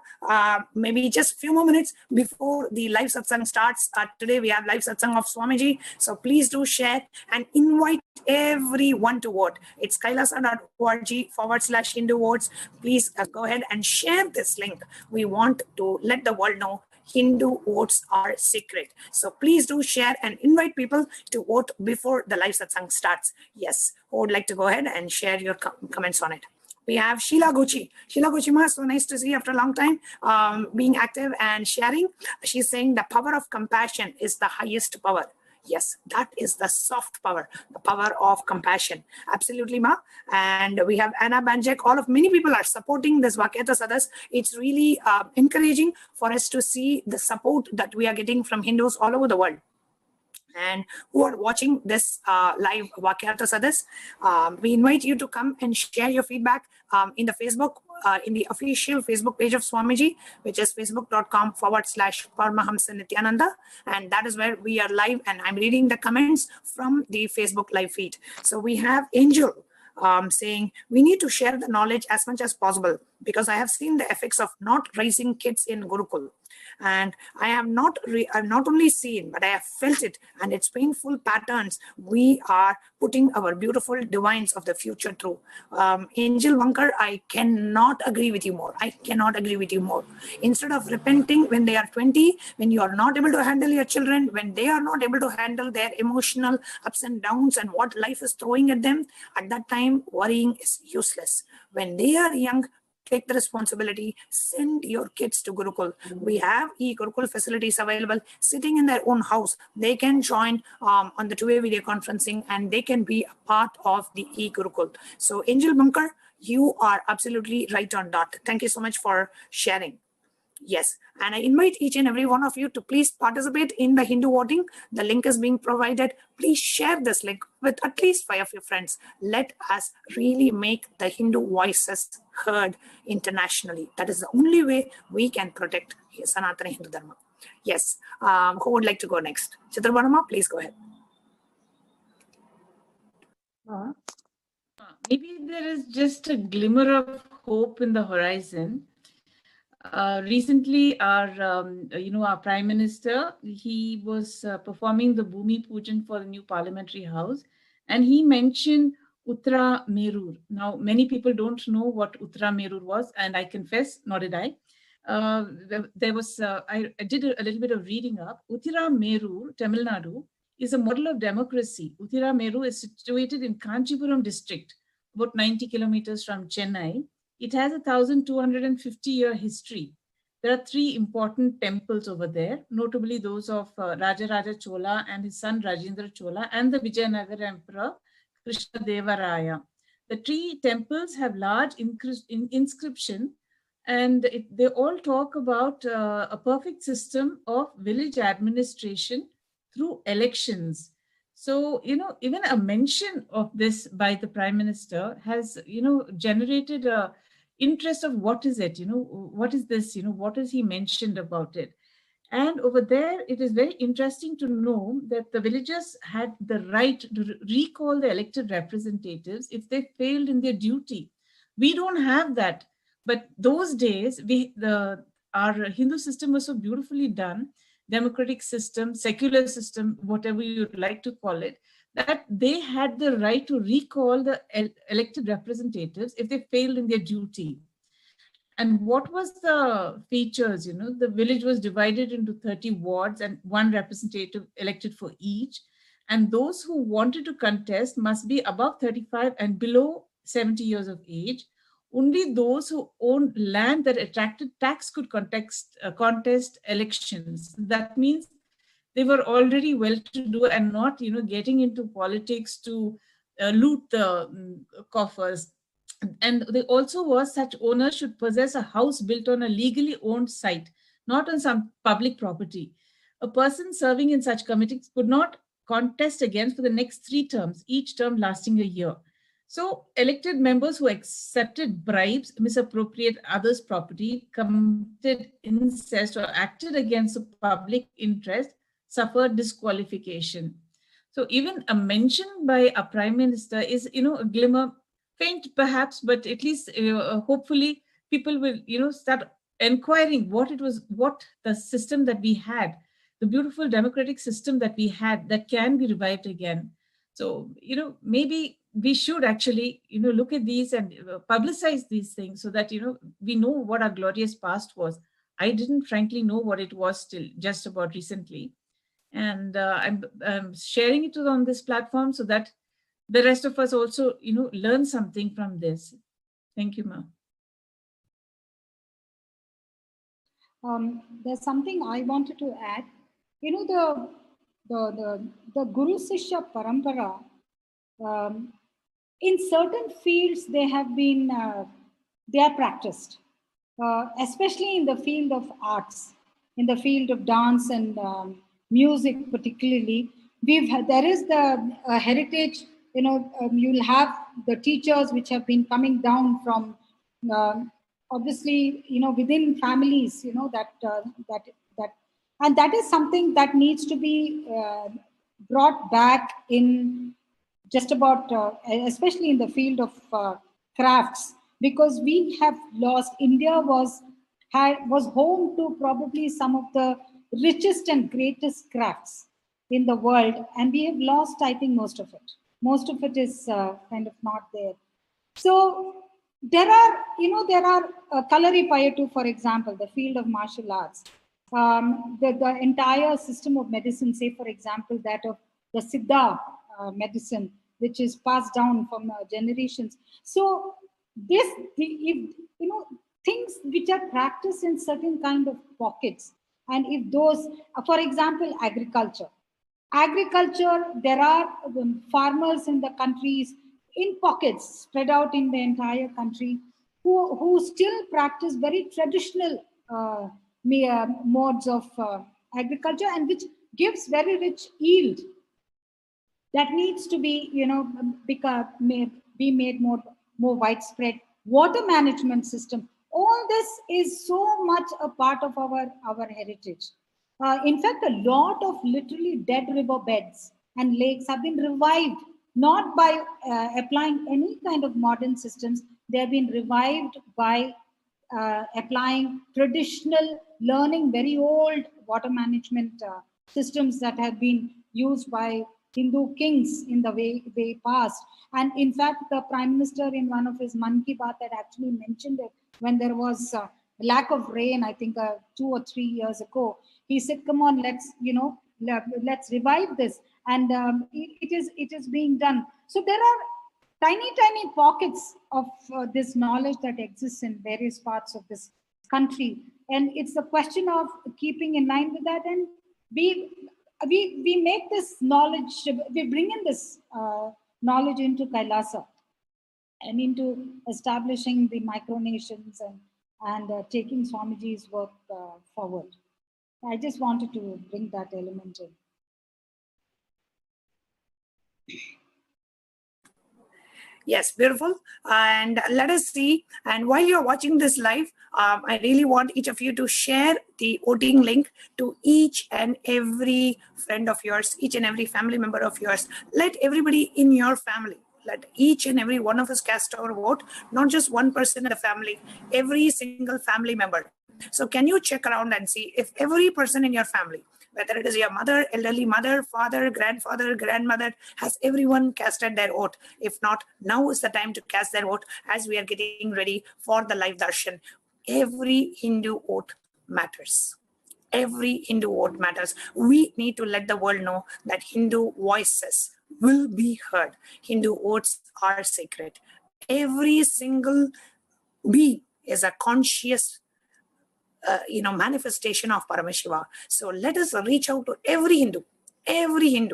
maybe just a few more minutes before the live satsang starts. Today we have live satsang of Swamiji. So please do share and invite everyone to vote. It's kailasa.org/Hindu votes. Please go ahead and share this link. We want to let the world know Hindu votes are secret. So please do share and invite people to vote before the live satsang starts. Yes, who would like to go ahead and share your comments on it? We have Sheila Gucci. Sheila Gucci ma, so nice to see you after a long time being active and sharing. She's saying the power of compassion is the highest power. Yes, that is the soft power, the power of compassion. Absolutely, ma. And we have Anna Banjak. Many people are supporting this Vakyata Sadas. It's really encouraging for us to see the support that we are getting from Hindus all over the world. And who are watching this live Vakyata Sadas, we invite you to come and share your feedback in the Facebook, in the official Facebook page of Swamiji, which is facebook.com/Paramahamsa Nithyananda. And that is where we are live, and I'm reading the comments from the Facebook live feed. So we have Angel saying, we need to share the knowledge as much as possible, because I have seen the effects of not raising kids in Gurukul. And I have not only seen, but I have felt it, and its painful patterns. We are putting our beautiful divines of the future through. Angel Vankar, I cannot agree with you more. I cannot agree with you more. Instead of repenting when they are 20, when you are not able to handle your children, when they are not able to handle their emotional ups and downs and what life is throwing at them, at that time, worrying is useless. When they are young, take the responsibility, send your kids to Gurukul. We have e-Gurukul facilities available. Sitting in their own house, they can join on the two-way video conferencing, and they can be a part of the e-Gurukul. So Angel Bankar, you are absolutely right on dot. Thank you so much for sharing. Yes, and I invite each and every one of you to please participate in the Hindu voting. The link is being provided. Please share this link with at least 5 of your friends. Let us really make the Hindu voices heard internationally. That is the only way we can protect Sanatana Hindu Dharma. Yes, who would like to go next? Chitrabarma, please go ahead. Maybe there is just a glimmer of hope in the horizon. Recently, our Prime Minister, he was performing the Bhumi Pujan for the new Parliamentary House, and he mentioned Uttara Merur. Now, many people don't know what Uttara Merur was, and I confess, nor did I. I did a little bit of reading up. Uttara Merur, Tamil Nadu, is a model of democracy. Uttara Merur is situated in Kanchipuram district, about 90 kilometers from Chennai. It has a 1,250-year history. There are 3 important temples over there, notably those of Rajaraja Chola and his son Rajendra Chola, and the Vijayanagara Emperor Krishna Deva Raya. The 3 temples have large inscription, and they all talk about a perfect system of village administration through elections. So, even a mention of this by the Prime Minister has, generated a interest of what is it, what is this, what has he mentioned about it? And over there, it is very interesting to know that the villagers had the right to recall the elected representatives if they failed in their duty. We don't have that. But those days, our Hindu system was so beautifully done democratic system, secular system, whatever you'd like to call it, that they had the right to recall the elected representatives if they failed in their duty. And what was the features? The village was divided into 30 wards and one representative elected for each. And those who wanted to contest must be above 35 and below 70 years of age. Only those who owned land that attracted tax could contest elections. That means they were already well-to-do and not, getting into politics to loot the coffers. And they also was such owners should possess a house built on a legally owned site, not on some public property. A person serving in such committees could not contest again for the next 3 terms, each term lasting a year. So elected members who accepted bribes, misappropriate others' property, committed incest, or acted against the public interest suffered disqualification. So even a mention by a prime minister is, a glimmer, faint perhaps, but at least hopefully people will, start inquiring what the system that we had, the beautiful democratic system that we had, that can be revived again. So, maybe we should actually, look at these and publicize these things so that, we know what our glorious past was. I didn't frankly know what it was till just about recently. And I'm sharing it on this platform so that the rest of us also, learn something from this. Thank you, ma'am. There's something I wanted to add. The Guru Sishya Parampara, in certain fields they are practiced, especially in the field of arts, in the field of dance and music particularly. There is the heritage, you'll have the teachers which have been coming down from obviously, within families, and that is something that needs to be brought back in just about, especially in the field of crafts, because we have lost. India was home to probably some of the richest and greatest crafts in the world, and we have lost, I think, most of it. Most of it is kind of not there. So there are Kalari Payattu, for example, the field of martial arts, the entire system of medicine, say for example that of the Siddha medicine, which is passed down from generations. So things which are practiced in certain kind of pockets, and if those, for example, agriculture, there are farmers in the countries in pockets spread out in the entire country who still practice very traditional modes of agriculture, and which gives very rich yield. That needs to be, be made more widespread. Water management system. All this is so much a part of our heritage. In fact, a lot of literally dead river beds and lakes have been revived, not by applying any kind of modern systems. They have been revived by applying traditional, learning very old water management systems that have been used by Hindu kings in the way past. And in fact, the Prime Minister in one of his Man Ki Baat had actually mentioned it when there was lack of rain, I think 2 or 3 years ago. He said, come on, let's revive this. And it is being done. So there are tiny pockets of this knowledge that exists in various parts of this country. And it's a question of keeping in line with that. And we make this knowledge, we bring in this knowledge into Kailasa and into establishing the micronations and taking Swamiji's work forward. I just wanted to bring that element in. Yes, beautiful. And let us see. And while you're watching this live, I really want each of you to share the voting link to each and every friend of yours, each and every family member of yours. Let everybody in your family, let each and every one of us cast our vote, not just one person in the family, every single family member. So can you check around and see if every person in your family whether it is your mother, elderly mother, father, grandfather, grandmother, has everyone casted their vote? If not, now is the time to cast their vote as we are getting ready for the live darshan. Every Hindu vote matters. Every Hindu vote matters. We need to let the world know that Hindu voices will be heard. Hindu votes are sacred. Every single bee is a conscious manifestation of Paramashiva. So let us reach out to every Hindu, and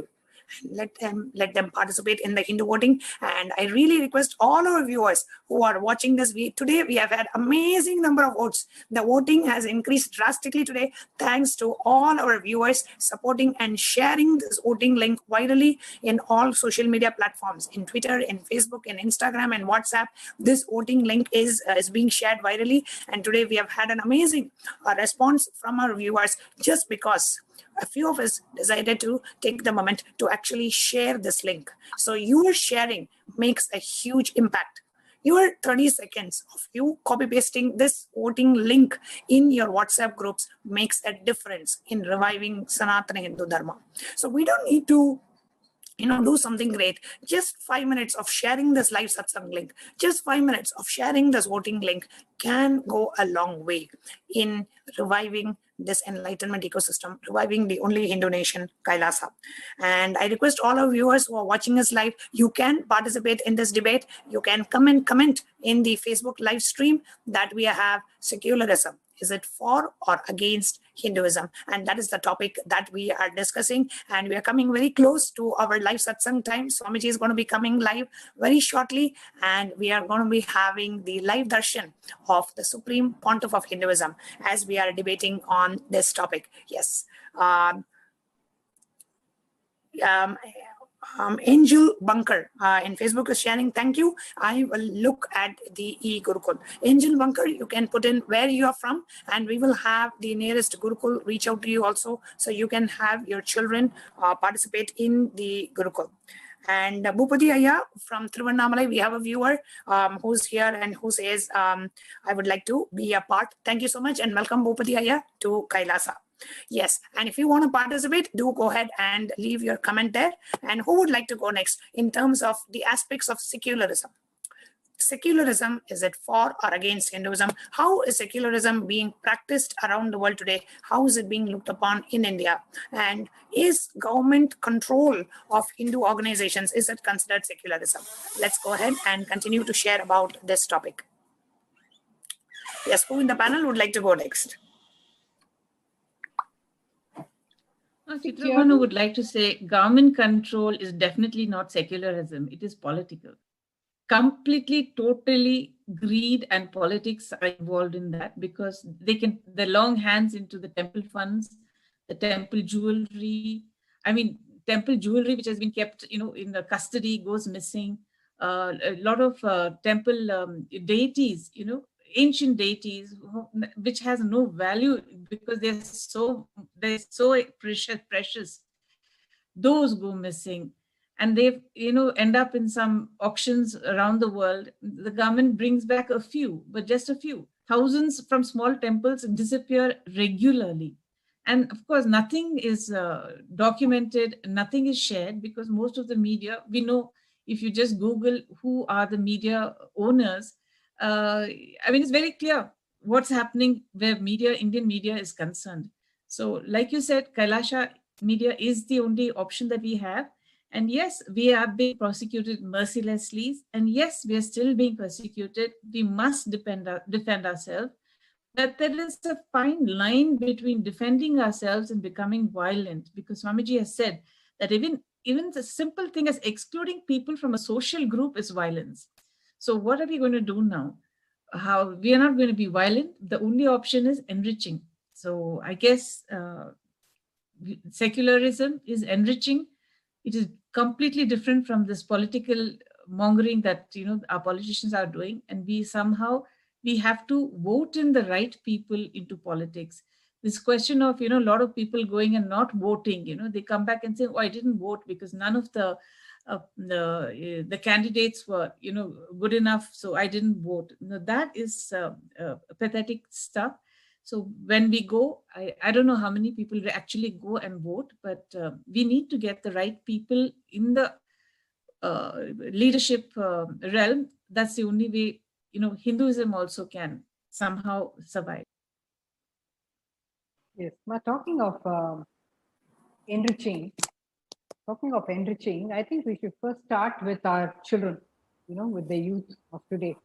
let them participate in the Hindu voting. And I really request all our viewers who are watching this. Today we have had amazing number of votes. The voting has increased drastically today, thanks to all our viewers supporting and sharing this voting link virally in all social media platforms, in Twitter, in Facebook, in Instagram, and WhatsApp. This voting link is being shared virally, and today we have had an amazing response from our viewers, just because a few of us decided to take the moment to actually share this link. So your sharing makes a huge impact. Your 30 seconds of you copy pasting this voting link in your WhatsApp groups makes a difference in reviving Sanatana Hindu Dharma. So we don't need to do something great. Just 5 minutes of sharing this live satsang link, just 5 minutes of sharing this voting link can go a long way in reviving this enlightenment ecosystem, reviving the only Hindu nation, Kailasa. And I request all our viewers who are watching us live, you can participate in this debate. You can come and comment in the Facebook live stream that we have secularism. Is it for or against Hinduism? And that is the topic that we are discussing. And we are coming very close to our live satsang time. Swamiji is going to be coming live very shortly. And we are going to be having the live darshan of the Supreme Pontiff of Hinduism as we are debating on this topic. Yes. Angel Bunker in Facebook is sharing. Thank you. I will look at the e-Gurukul. Angel Bunker, you can put in where you are from, and we will have the nearest Gurukul reach out to you also, so you can have your children participate in the Gurukul. And Bhupati Aya from Thiruvannamalai, we have a viewer who's here and who says, I would like to be a part. Thank you so much, and welcome Bhupati Aya to Kailasa. Yes, and if you want to participate, do go ahead and leave your comment there. And who would like to go next in terms of the aspects of secularism? Secularism, is it for or against Hinduism? How is secularism being practiced around the world today? How is it being looked upon in India? And is government control of Hindu organizations, is it considered secularism? Let's go ahead and continue to share about this topic. Yes, who in the panel would like to go next? Chitrabhanu would like to say government control is definitely not secularism. It is political. Completely, totally greed and politics are involved in that, because the long hands into the temple funds, the temple jewelry. I mean, temple jewelry which has been kept, in the custody goes missing. A lot of temple deities, ancient deities which has no value because they're so precious, those go missing, and they end up in some auctions around the world. The government brings back a few, but just a few. Thousands from small temples disappear regularly, and of course nothing is documented, nothing is shared, because most of the media, we know, if you just Google who are the media owners, it's very clear what's happening where Indian media is concerned. So like you said, Kailasa media is the only option that we have. And yes, we are being prosecuted mercilessly. And yes, we are still being persecuted. We must defend ourselves. But there is a fine line between defending ourselves and becoming violent, because Swamiji has said that even the simple thing as excluding people from a social group is violence. So what are we going to do now? We are not going to be violent. The only option is enriching. So I guess secularism is enriching. It is completely different from this political mongering that our politicians are doing, and we have to vote in the right people into politics. This question of a lot of people going and not voting, they come back and say, oh, I didn't vote because none of the candidates were good enough, so I didn't vote. That is pathetic stuff. So when we go, I don't know how many people actually go and vote, but we need to get the right people in the leadership realm. That's the only way, Hinduism also can somehow survive. Yes. Now, talking of enriching, I think we should first start with our children, with the youth of today.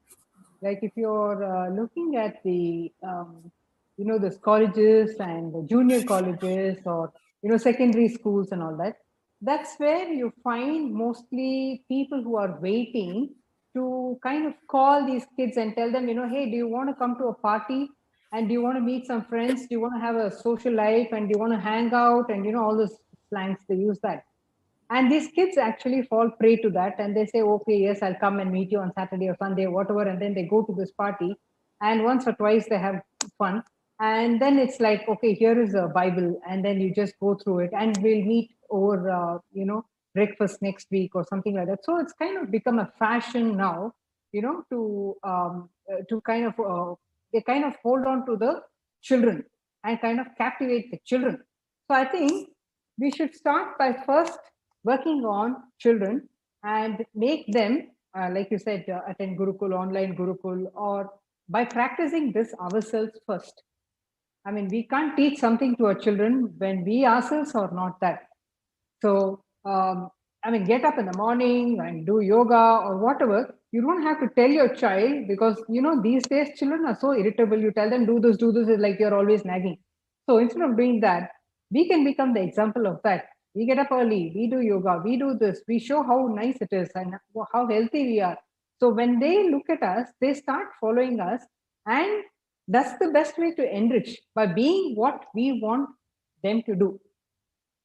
Like if you're looking at the, the colleges and the junior colleges or, secondary schools and all that, that's where you find mostly people who are waiting to kind of call these kids and tell them, hey, do you want to come to a party? And do you want to meet some friends? Do you want to have a social life? And do you want to hang out? And, all those slangs, they use that. And these kids actually fall prey to that. And they say, okay, yes, I'll come and meet you on Saturday or Sunday, whatever. And then they go to this party. And once or twice they have fun. And then it's like, okay, here is a Bible. And then you just go through it. And we'll meet over, breakfast next week or something like that. So it's kind of become a fashion now, to kind of, they kind of hold on to the children and kind of captivate the children. So I think we should start by first working on children and make them, like you said, attend Gurukul, online Gurukul, or by practicing this ourselves first. I mean, we can't teach something to our children when we ourselves are not that. So, get up in the morning and do yoga or whatever. You don't have to tell your child because, these days children are so irritable. You tell them, do this, is like you're always nagging. So instead of doing that, we can become the example of that. We get up early, we do yoga, we do this, we show how nice it is and how healthy we are. So when they look at us, they start following us, and that's the best way to enrich, by being what we want them to do.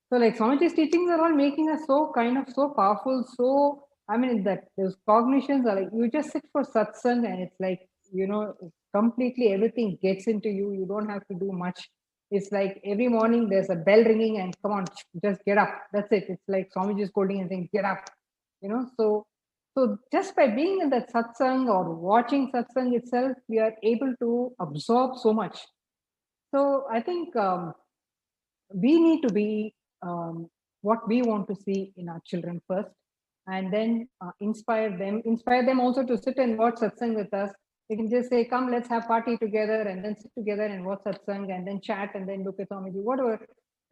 So like Swamiji's teachings are all making us so powerful. So, that those cognitions are like, you just sit for satsang and it's like, completely everything gets into you. You don't have to do much. It's like every morning there's a bell ringing and come on, just get up. That's it. It's like Swamiji is scolding and saying, get up. So just by being in that satsang or watching satsang itself, we are able to absorb so much. So I think we need to be what we want to see in our children first, and then inspire them also to sit and watch satsang with us. We can just say, come, let's have party together, and then sit together and watch satsang, and then chat, and then look at Swamiji, whatever.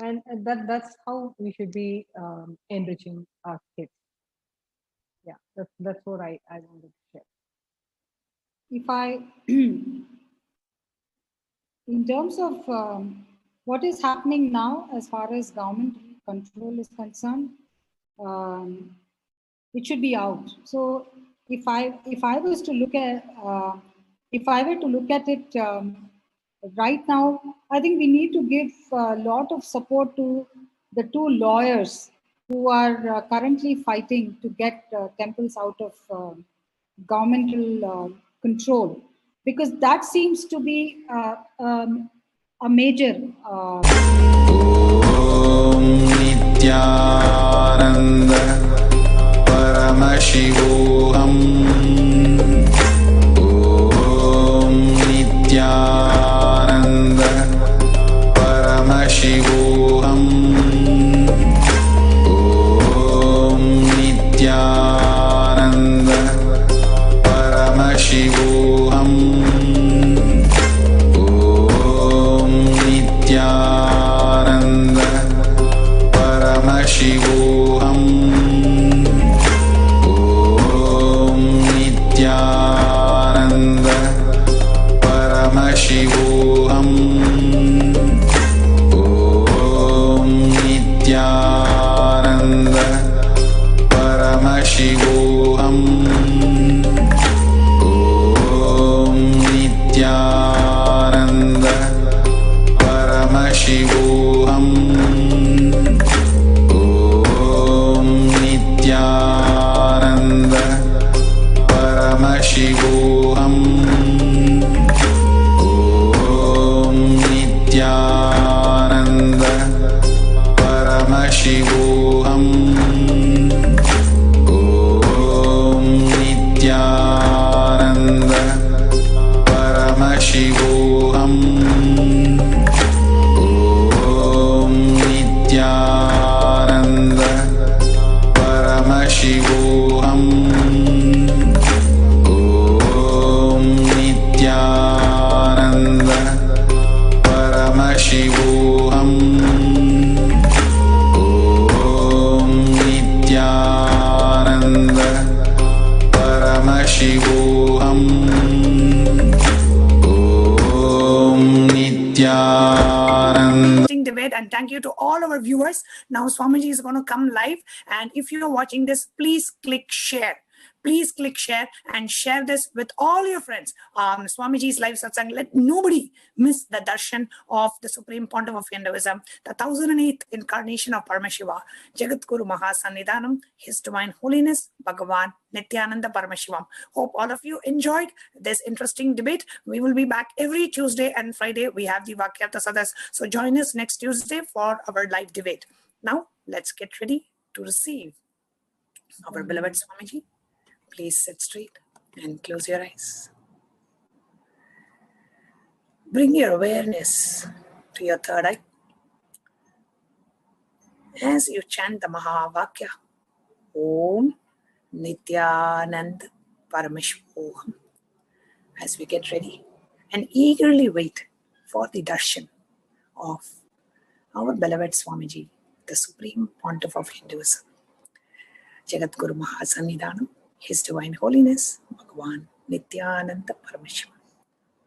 And that's how we should be enriching our kids. Yeah, that's what I wanted to share. If I, in terms of what is happening now as far as government control is concerned, it should be out. So if I was to look at if I were to look at it right now, I think we need to give a lot of support to the two lawyers who are currently fighting to get temples out of governmental control, because that seems to be a major. Nithyananda Paramashivoham. Om Nithyananda Paramashivoham. Om Nithyananda Paramashivoham. Om Nithyananda Paramashivoham. Om Interesting debate, and thank you to all our viewers. Now Swamiji is going to come live, and if you are watching this, please click share. Please click share and share this with all your friends. Swamiji's live satsang. Let nobody miss the darshan of the Supreme Pontiff of Hinduism, the 1008th incarnation of Paramashiva, Jagadguru Mahasannidhanam, His Divine Holiness, Bhagavan Nithyananda Paramashivam. Hope all of you enjoyed this interesting debate. We will be back every Tuesday and Friday. We have the Vakyartha Sadas. So join us next Tuesday for our live debate. Now, let's get ready to receive our beloved Swamiji. Please sit straight and close your eyes. Bring your awareness to your third eye as you chant the Mahavakya, Om Nithyananda Parameshvoham, as we get ready and eagerly wait for the darshan of our beloved Swamiji, the Supreme Pontiff of Hinduism, Jagadguru Mahasannidhanam, His Divine Holiness, Bhagavan Nithyananda Parameshwara.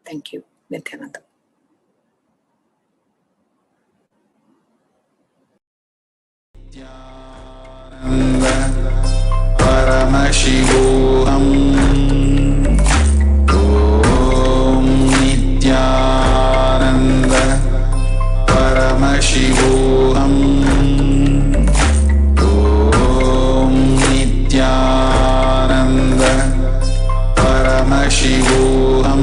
Thank you, Nithyananda. Paramashivoham. Om Nithyananda Paramashivoham. Om Nithyananda Paramashivoham.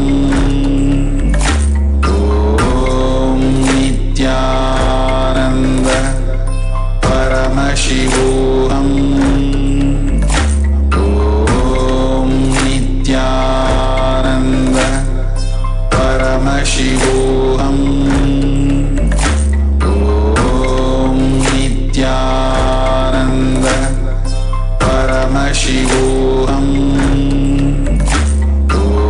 Om Nithyananda Paramashivoham. Om Nithyananda Paramashivoham. Om Nithyananda Paramashivoham. Om Nithyananda Paramashivoham. Om Nithyananda Paramashivoham.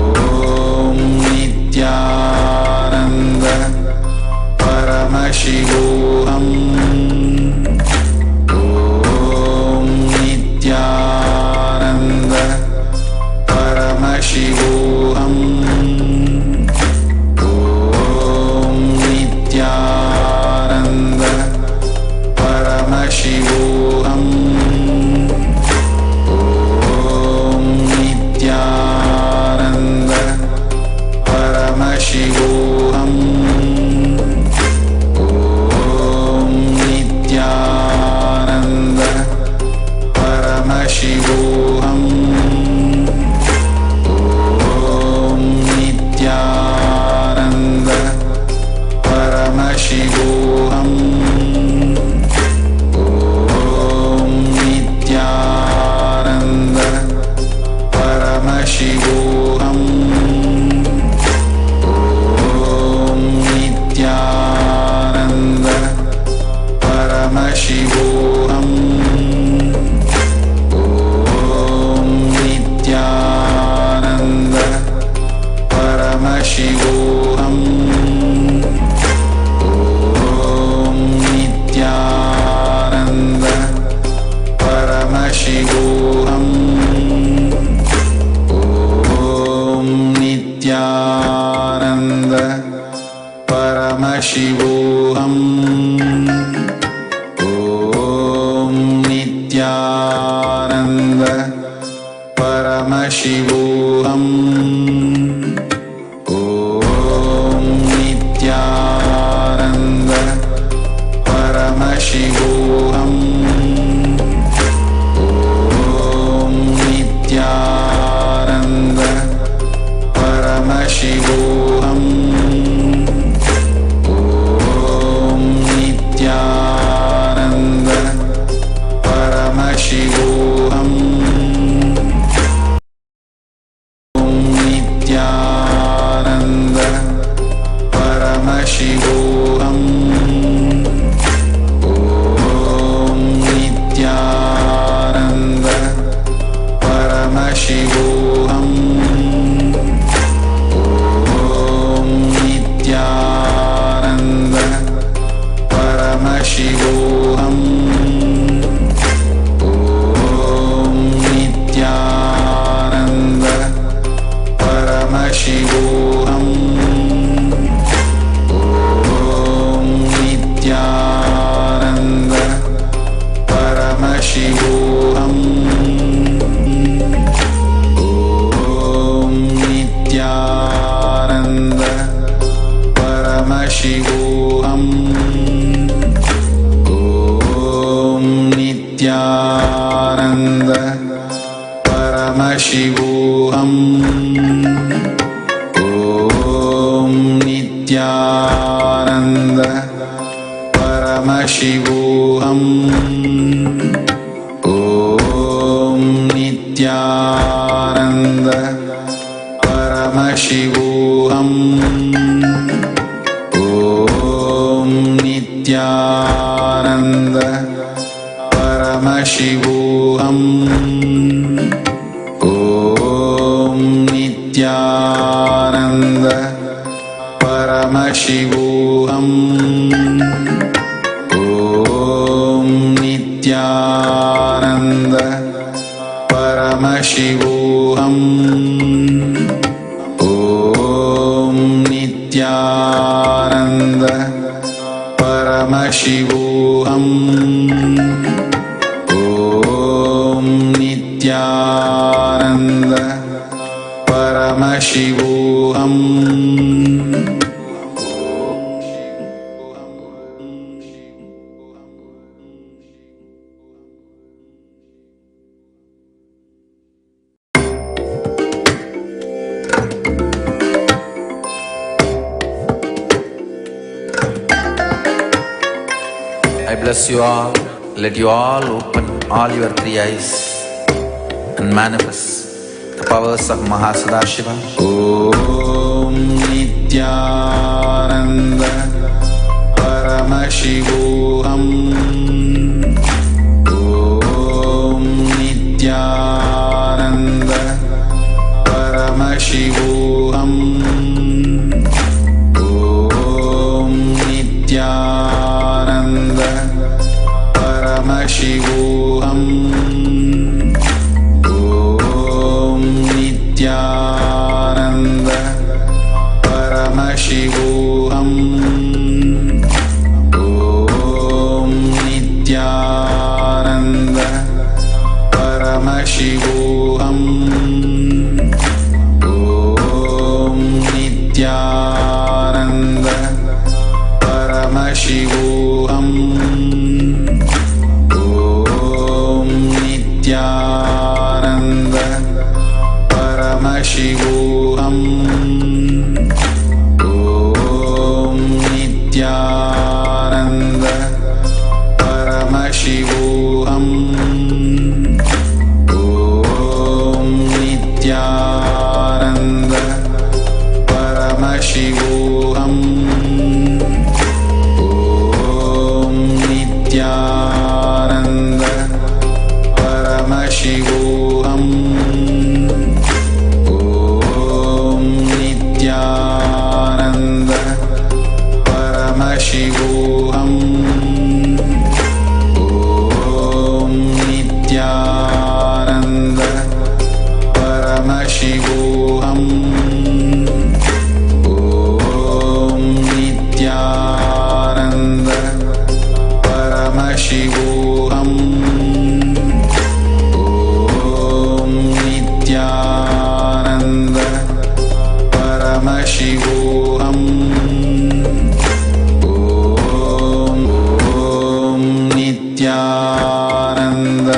Om Nithyananda Paramashivoham. Om Nithyananda Paramashivoham. Om Nithyananda Paramashivoham. Om Nithyananda Paramashivoham. Om Nithyananda Paramashivoham. Om Nithyananda Paramashivoham. Om Nithyananda Paramashivoham. Om Nithyananda Paramashivoham. Om Nithyananda Paramashivoham. Om Nithyananda Paramashivoham. Om Nithyananda Paramashivoham. Om Nithyananda Paramashivoham. Om Nityanand परमशिवोऽहम् ॐ नित्यानन्द परमशिवोऽहम् ॐ नित्यानन्द परमशिवोऽहम् ॐ नित्यानन्द परमशिवोऽहम् ॐ नित्यानन्द परमशिवोऽहम् ॐ नित्यानन्द परमशिवोऽहम् ॐ नित्यानन्द परमशिवोऽहम् I bless you all. Let you all open all your three eyes and manifest the powers of Mahasadashiva. ॐ नित्यानन्द परमशिवोऽहम् ॐ नित्यानन्द परमशिवोऽहम् ॐ नित्यानन्द परमशिवोऽहम् ॐ नित्यानन्द परमशिवोऽहम् ॐ नित्यानन्द परमशिवोऽहम् ॐ नित्यानन्द परमशिवोऽहम् ॐ नित्यानन्द परमशिवोऽहम् ॐ नित्यानन्द परमशिवोऽहम् ॐ नित्यानन्द परमशिवोऽहम् ॐ नित्यानन्द परमशिवोऽहम् ॐ नित्यानन्द परमशिवोऽहम् ॐ नित्यानन्द परमशिवोऽहम् ॐ नित्यानन्द परमशिवोऽहम् ॐ नित्यानन्द परमशिवोऽहम् ॐ नित्यानन्द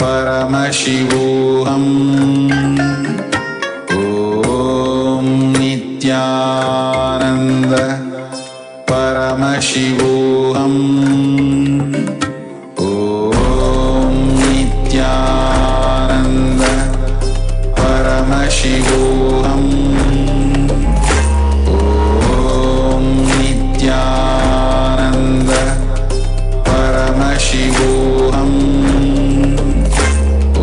परमशिवोऽहम् ॐ नित्यानन्द परमशिवोऽहम् ॐ नित्यानन्द परमशिवोऽहम् ॐ नित्यानन्द परमशिवोऽहम्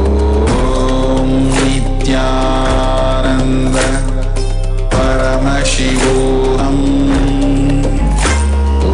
ॐ नित्यानन्द परमशिवोऽहम् ॐ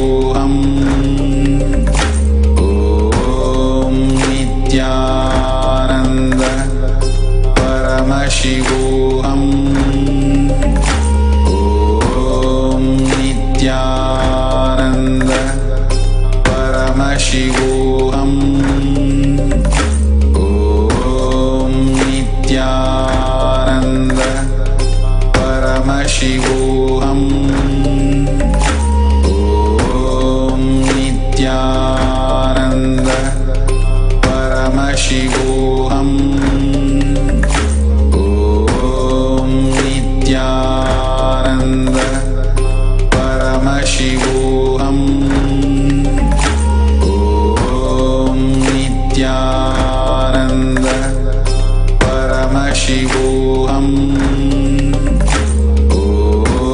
शिवोऽहम् ॐ नित्यानन्द परमशिवोऽहम् ॐ नित्यानन्द परमशिवोऽहम् ॐ नित्यानन्द परमशिवोऽहम् ॐ नित्यानन्द परमशिवोऽहम् ॐ नित्यानन्द परमशिवोऽहम्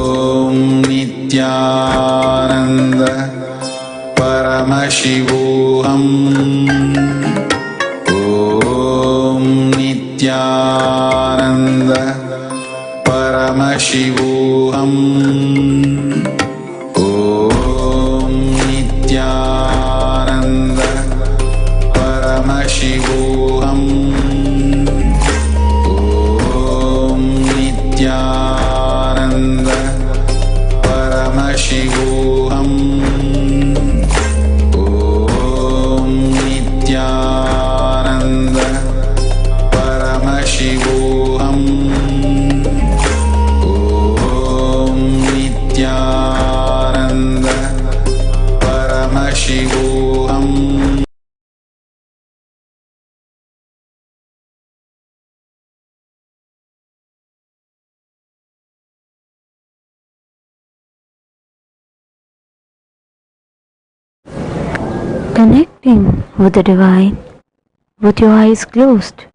ॐ नित्यानन्द परमशिवोऽहम् ॐ नित्यानन्द परमशिवोऽहम् ॐ नित्यानन्द परमशिवोऽहम् ॐ नित्यानन्द परमशिवोऽहम् ॐ नित्यानन्द परमशिवोऽहम् ॐ नित्यानन्द परमशिवोऽहम् ॐ नित्यानन्द परमशिवोऽहम् Connecting with the divine with your eyes closed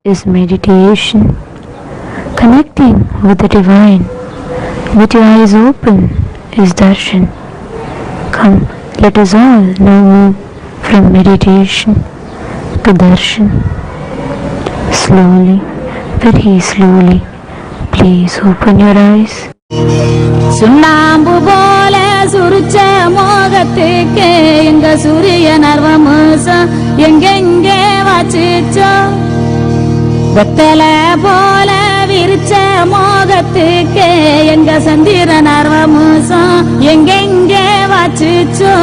is meditation. Connecting with the divine with your eyes open is darshan. Come, let us all now move from meditation to darshan. Slowly, very slowly, please open your eyes. சுண்ணாம்பு போல சுருச்ச மோகத்துக்கு எங்க சூரிய நர்வமோசம் எங்கெங்கே வச்சிச்சோ வெத்தல போல விரிச்ச மோகத்துக்கு எங்க சந்திர நர்வமோசம் எங்கெங்கே வச்சிச்சோ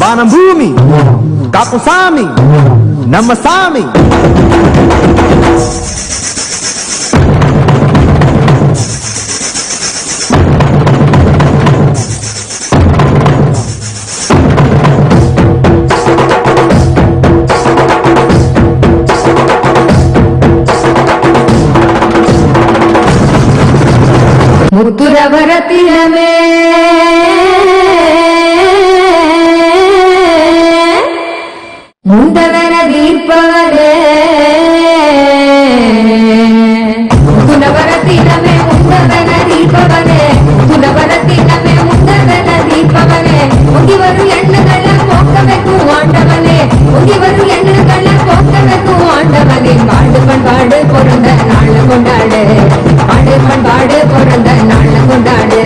வானம் பூமி காக்கும் சாமி நம்ம சாமி. துறவரத்தினமே முந்தவர தீர்ப்பவரே துறவரத்தினமே முந்தவர தீர்ப்பவரே துறவரத்தினமே முந்தவர தீர்ப்பவரே முதிவரு எண்ணங்களை போக்க வைக்கும் ஆண்டவனே முதிவரு எண்ணங்களை போக்க வைக்கும் ஆண்டவனே பாடு பண்பாடு பிறந்த நாள் கொண்டாடு பாடு பண்பாடு பிறந்த நாள் கொண்டாடு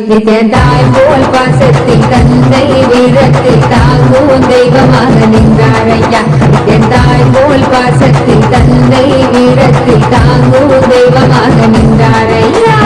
நித்யதாய் போல் பாசத்தில் தந்தை வீரத்தில் தாங்கும் தெய்வமாக நின்றாரையா நித்யதாய் போல் பாசத்தில் தந்தை வீரத்தில் தாங்கும் தெய்வமாக நின்றாரையா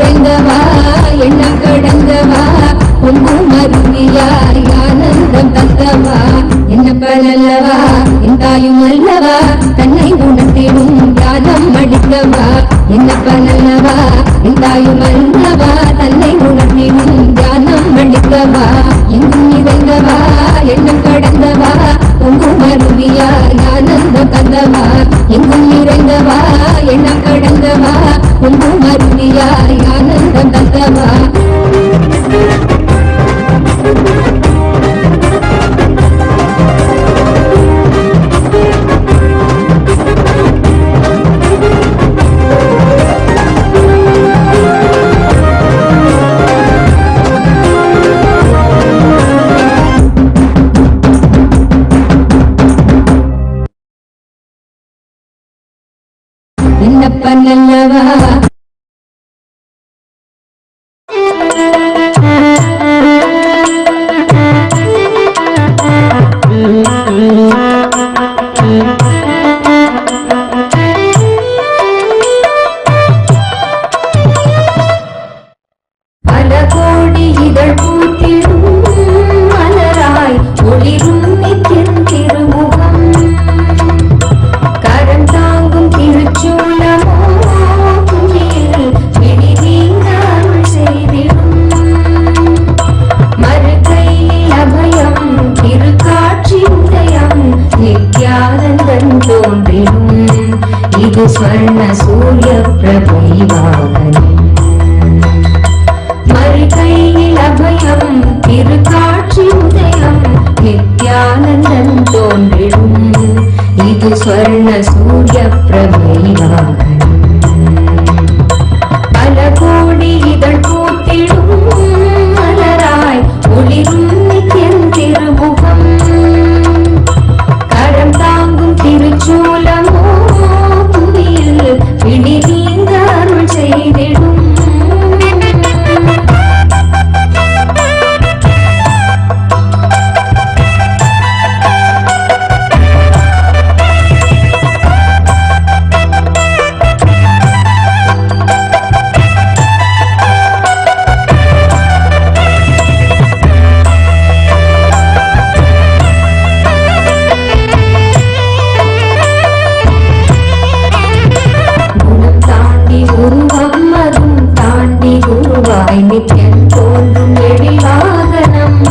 நிறைந்தவா எண்ணம் கடந்தவா பொங்கும் அருவியாய் ஆனந்தம் தந்தவா என்னப்பலல்லவா எந்தாயும் அல்லவா தன்னை உணர்த்திடும் ஞானம் அளித்தவா என்னப்பலல்லவா எந்தாயும் அல்லவா தன்னை உணர்த்திடும் ஞானம் அளித்தவா எங்கும் நிறைந்தவா எண்ணம் கடந்தவா பொங்கும் அருவியாய் ஆனந்தம் தந்தவா எங்கும் நிறைந்தவா எண்ணம் கடந்தவா பொங்கும் அருவியாய் ஆனந்தம் தந்தவா என்னப்பல்லவா பல கோடி இதழ் பூத்திடும் மலராய் ஒளிரும் நித்தின் திருமுகம் கரம் தாங்கும் திருச்சூலமோ புவியில் விழிதீங்காமல் செய்திடும் மறுகையில் அபயம் திருக்காட்சி உதயம் நித்யானந்தன் தோன்றிடும் இது ஸ்வர்ண சூரிய பிரபுவாகனம் மறுகையில் அபயம் திருக்காட்சி உதயம் நித்யானந்தன் தோன்றிடும் இது ஸ்வர்ண சூரிய பிரபைவாகனம் பல கோடி இதழ் பூத்திடும் மலராய் ஒளிரும் நித்தியன் திருமுகம் கரம் தாங்கும் திருச்சூலமோ புவியில் விழி நீங்க அருள் செய்திடும் நித்யன் தோன்றும் எழில்வாகனம்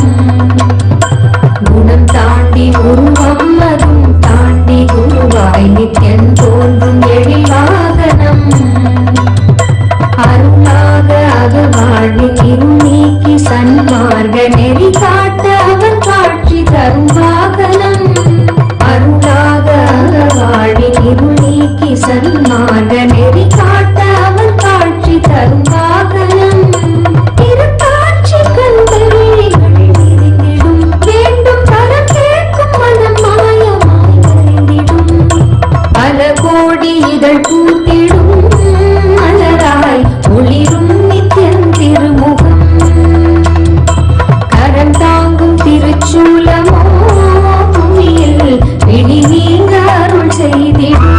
குணம் தாண்டி உருவம் அதும் தாண்டி குருவாய் நித்யன் தோன்றும் எழில்வாகனம் அருளாக அகவாழ்வில் இருள் நீக்கி சன்மார்க்க நெறி காட்ட அவன் காட்சி தரும் வாகனம் அருளாக அகவாழ்வில் இருள் நீக்கி சன்மார்க்க நெறி காட்ட அவன் காட்சி தரும் வாகனம் இதழ் பூத்திடும் மலராய் ஒளிரும் நித்தியன் திருமுகம் கரம் தாங்கும் திருச்சூலமோ புவியில் விழி நீங்க அருள் செய்திடும்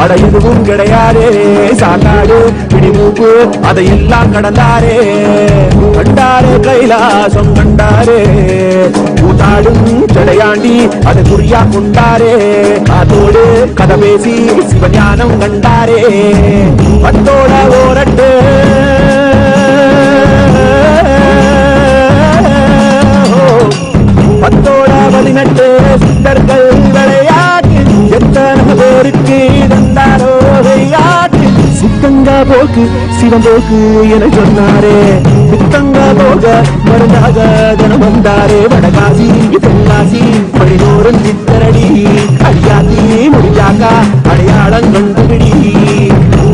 அட எதுவும் கிடையாதே சாக்காடு பிடிமூப்பு அதையெல்லாம் கடந்தாரே கண்டாரே கைலாசம் கண்டாரே கூத்தாடும் ஜடையாண்டி அதை குறியா கொண்டாரே அதோடு கதை பேசி சிவஞானம் கண்டாரே பத்தோட ஓரட்டு சிவம் போக்கு என சொன்னாரே. புத்தங்க போக மருந்தாக தினம் வந்தாரே. வடகாசி தென்காசி படிதோறும் சித்தரடி அடியாத்தி முடிஞ்சாக்கா அடையாளம் கண்டுபிடி.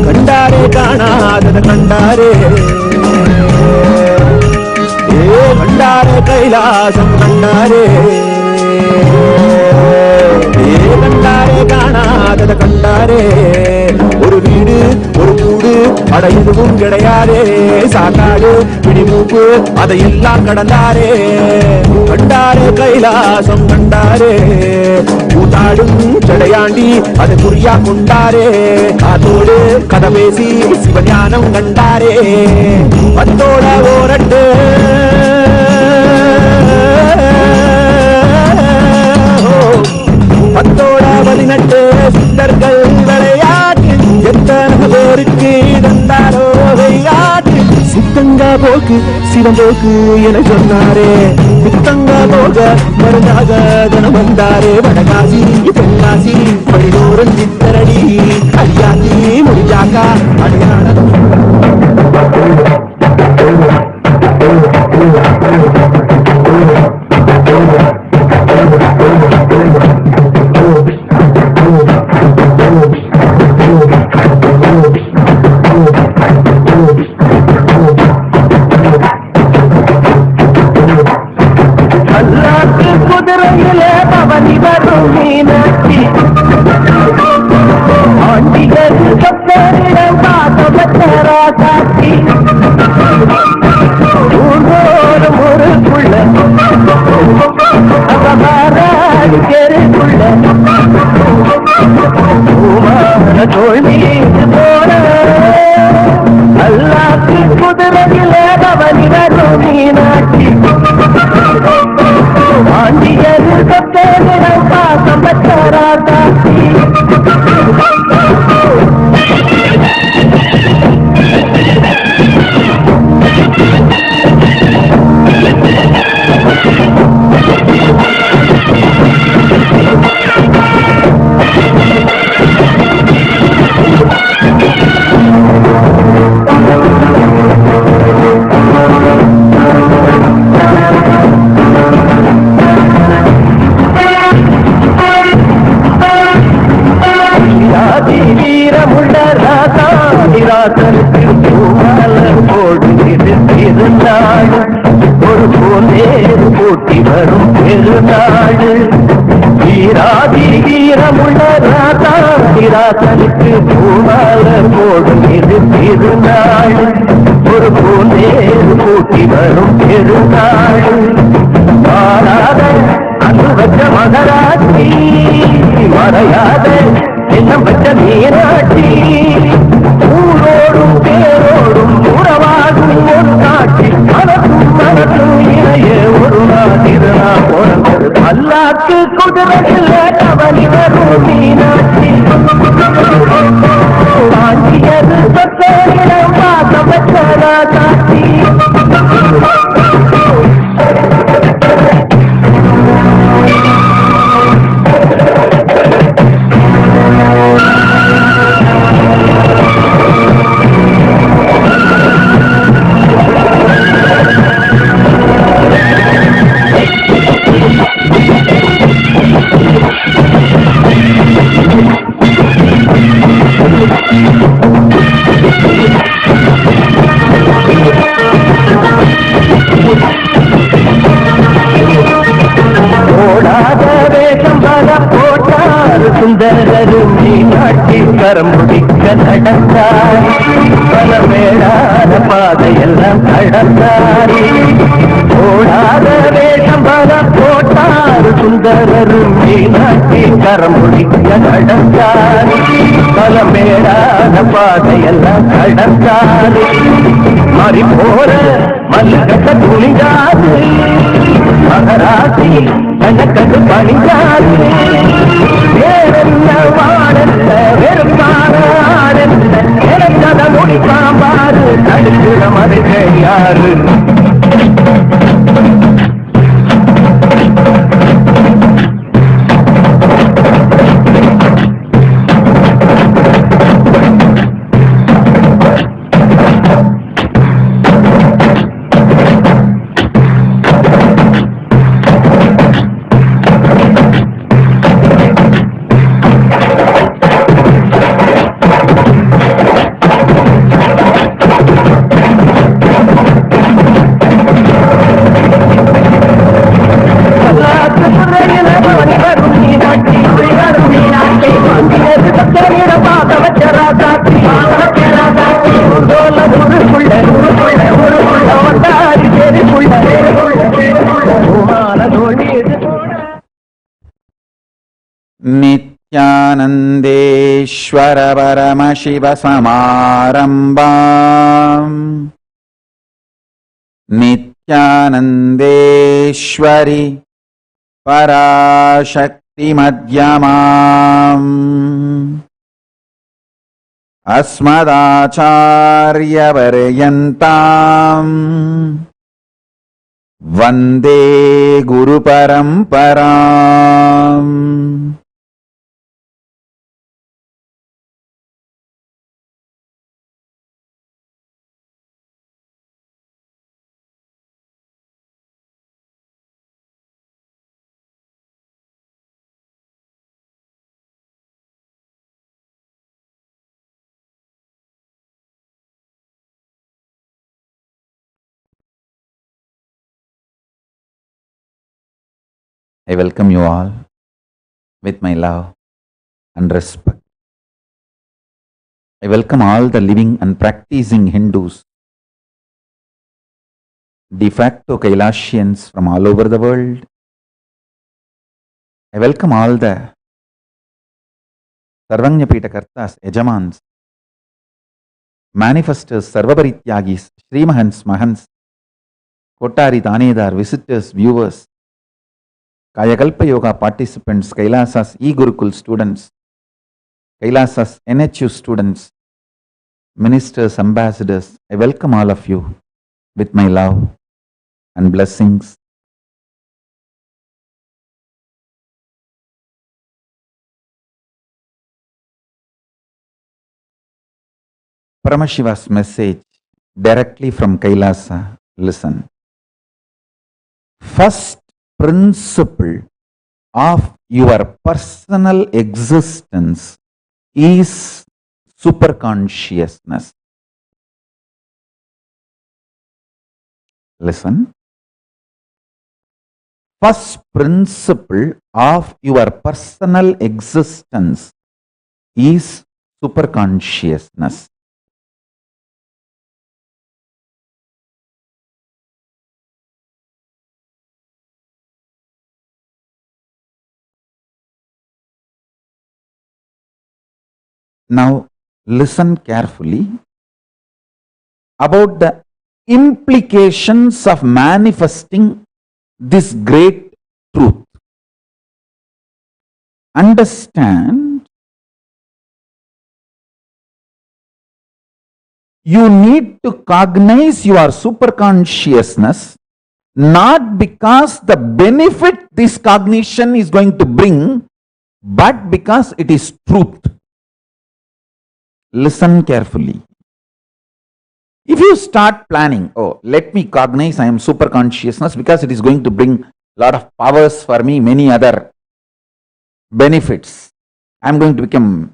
கண்டாரே காணாதத கண்டாரே, ஏ கண்டாரே கைலாசம் கண்டாரே, ஏ கண்டாரே காணாதத கண்டாரே. ஒரு வீடு ஒரு கூடு அட எதுவும் கிடையாதே. சாக்காடு பிடிமூப்பு அதையெல்லாம் கடந்தாரே. கண்டாரே கைலாசம் கண்டாரே. கூத்தாடும் சடையாண்டி அதை குறியா கொண்டாரே. அதோடு கதை பேசி சிவஞானம் கண்டாரே. பத்தோட ஓரட்டு பத்தோட 18 சித்தர்கள் விளையாட்டு எத்தனை பேருக்கு தந்தாரோ விளையாட்டு. சித்தங்க போக்கு சிவம் போக்கு என சொன்னாரே. புத்தங்க போக மருந்தாக தினம் வந்தாரே. வடகாசி தென்காசி படிதோறும் சித்தரடி அடியாத்தி முடிஞ்சாக்கா அடையாளம். குதிரையிலே பவனி வரும் மீனாட்சி ஆண்டிகள் சத்தரிடம் பாதவத்தரா காட்சி. ஊர்வோரும் ஊருக்குள்ள அவராடி தெருக்குள்ள பூமான தோல் மீது போன அல்லாக்கு குதிரையிலே பவனி வரும் மீனாட்சி ஆண்டிகள் சத்தரிடம் பாதவத்தரா காட்சி. வீரமுள்ள ராசாதிராசனுக்கு பூமாலர் போடுகிறது திருநாள். ஒரு போலேறு போட்டி வரும் பெருநாள். வீராதி வீரமுள்ள ராசாதிராசனுக்கு பூமாலர் போடுகிறது திருநாள். ஒரு போலேறு போட்டி வரும் பெருநாள். மாறாத அன்பு வச்ச மகராட்சி மறையாத எண்ணம் பெற்ற மீனாட்சி. ஊரோடும் பேரோடும் உறவாடும் ஒரு காட்சி. மனசும் மனசும் இணைய ஒரு நாள் திருநாள் பிறந்தது. அல்லாக்கு குதிரையில் கவனி வரும் மீனாட்சி. காஞ்சியது சொத்தரிடம் பாசம் பெற்றதா காட்சி. ஓடாத வேஷம் பல போட்டார் சுந்தரரும் மீனாட்சி கரம் முடிக்க நடந்தார். பல மேடாத பாதையெல்லாம் கடந்தார். ஓடாத வேஷம் பல போட்டார் சுந்தரரும் மீனாட்சி கரம் முடிக்க நடந்தார். பல மேடாத பாதையெல்லாம் கடந்தார். மாறி போற மல்லகட்ட துணிந்தாது மகராசி கணக்கது பணிந்தாது. வேறென்ன வாடல்ல வெறுப்பான ஆடல்ல எனக்கத மொழி பாம்பாரு தடுக்கிற மதுகள் யாரு. नित्यानन्देश्वर परमशिव समारम्भाम् नित्यानन्देश्वरि पराशक्ति मध्यमाम् अस्मदाचार्यपर्यन्ताम् वन्दे गुरुपरम्पराम् I welcome you all with my love and respect. I welcome all the living and practicing Hindus, de facto Kailasians from all over the world. I welcome all the Sarvanyapita Kartas, Yajamans, manifestors, Sarvaparityagis, Srimahans, Mahans, Kotari, Tanedar, visitors, viewers, Kayakalpa Yoga participants, Kailasa's e-Gurukul students, Kailasa's NHU students, ministers, ambassadors, I welcome all of you with my love and blessings. Paramashiva's message directly from Kailasa. Listen. First principle of your personal existence is superconsciousness. Listen. First principle of your personal existence is superconsciousness. Now, listen carefully about the implications of manifesting this great truth. Understand, you need to cognize your superconsciousness not because the benefit this cognition is going to bring, but because it is truth. Listen carefully. If you start planning, oh, let me cognize I am super consciousness because it is going to bring a lot of powers for me, many other benefits. I am going to become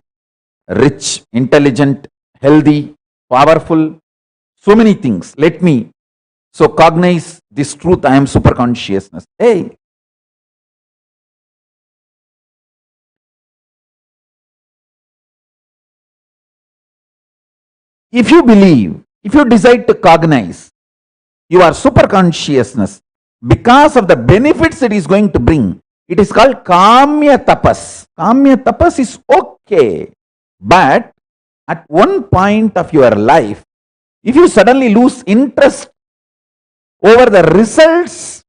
rich, intelligent, healthy, powerful, so many things. Let me so cognize this truth, I am super consciousness. Hey, if you believe, if you decide to cognize your super consciousness because of the benefits it is going to bring, it is called Kamya Tapas. Kamya Tapas is okay. But at one point of your life, if you suddenly lose interest over the results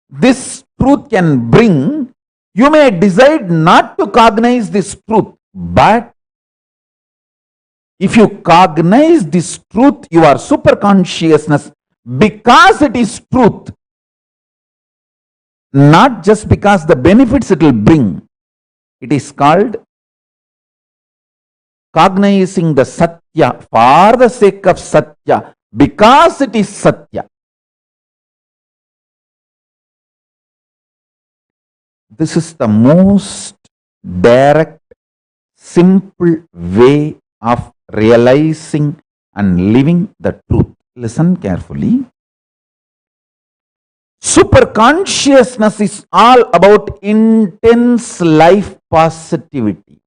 this truth can bring, you may decide not to cognize this truth. But if you cognize this truth, your super consciousness, because it is truth, not just because the benefits it will bring, it is called cognizing the Satya for the sake of Satya, because it is Satya. This is the most direct, simple way of realizing and living the truth. Listen carefully. Super consciousness is all about intense life positivity.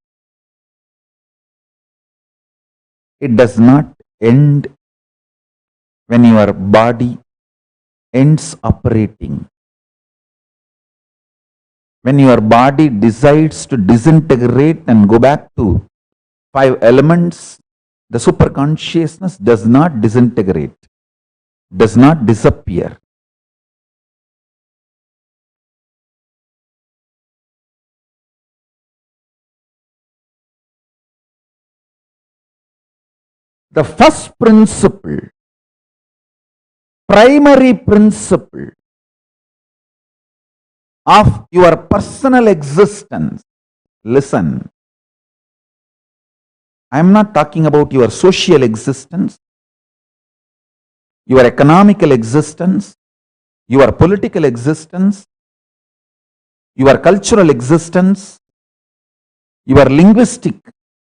It does not end when your body ends operating. When your body decides to disintegrate and go back to 5 elements, the superconsciousness does not disintegrate, does not disappear. The first principle, primary principle of your personal existence, listen, I am not talking about your social existence, your economical existence, your political existence, your cultural existence, your linguistic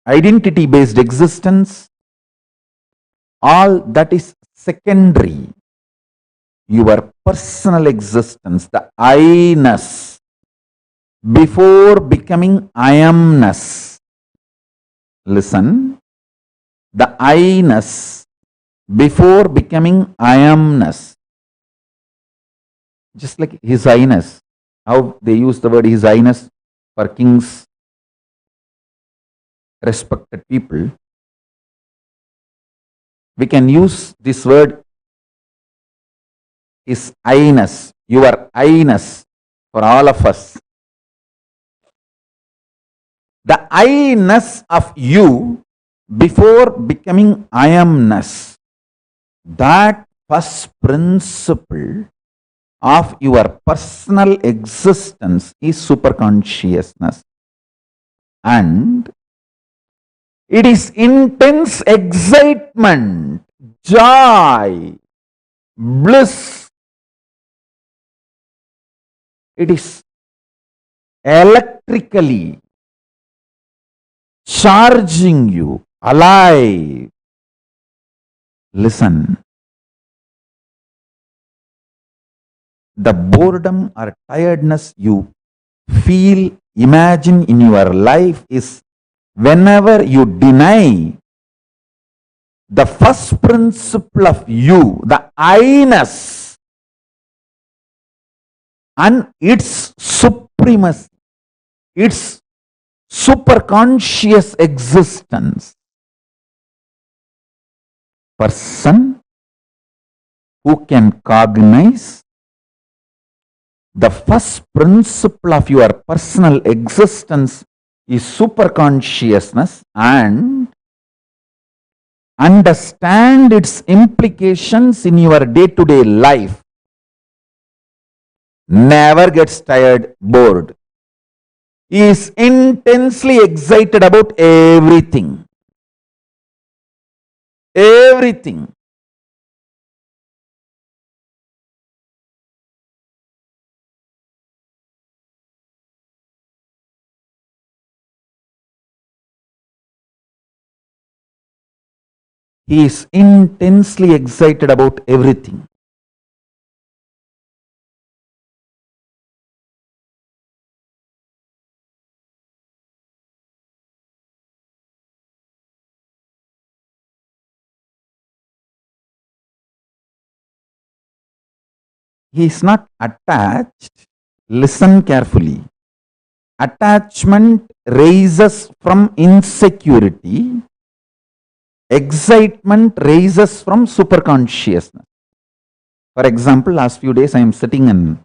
identity based existence, all that is secondary. Your personal existence, the I-ness, before becoming I amness. Listen, the I-ness before becoming I amness. Just like His Highness, how they use the word His Highness for kings, respected people. We can use this word His I-ness, your I-ness for all of us. The I-ness of you before becoming I amness, that first principle of your personal existence is superconsciousness. And it is intense excitement, joy, bliss. It is electrically charging you alive. Listen, the boredom or tiredness you feel, imagine in your life is whenever you deny the first principle of you, the I-ness, and its supremacy, its superconscious existence. Person who can cognize the first principle of your personal existence is superconsciousness and understand its implications in your day-to-day life, never gets tired, bored. He is intensely excited about everything. Everything. He is intensely excited about everything. He is not attached. Listen carefully. Attachment raises from insecurity. Excitement raises from superconsciousness. For example, last few days I am sitting and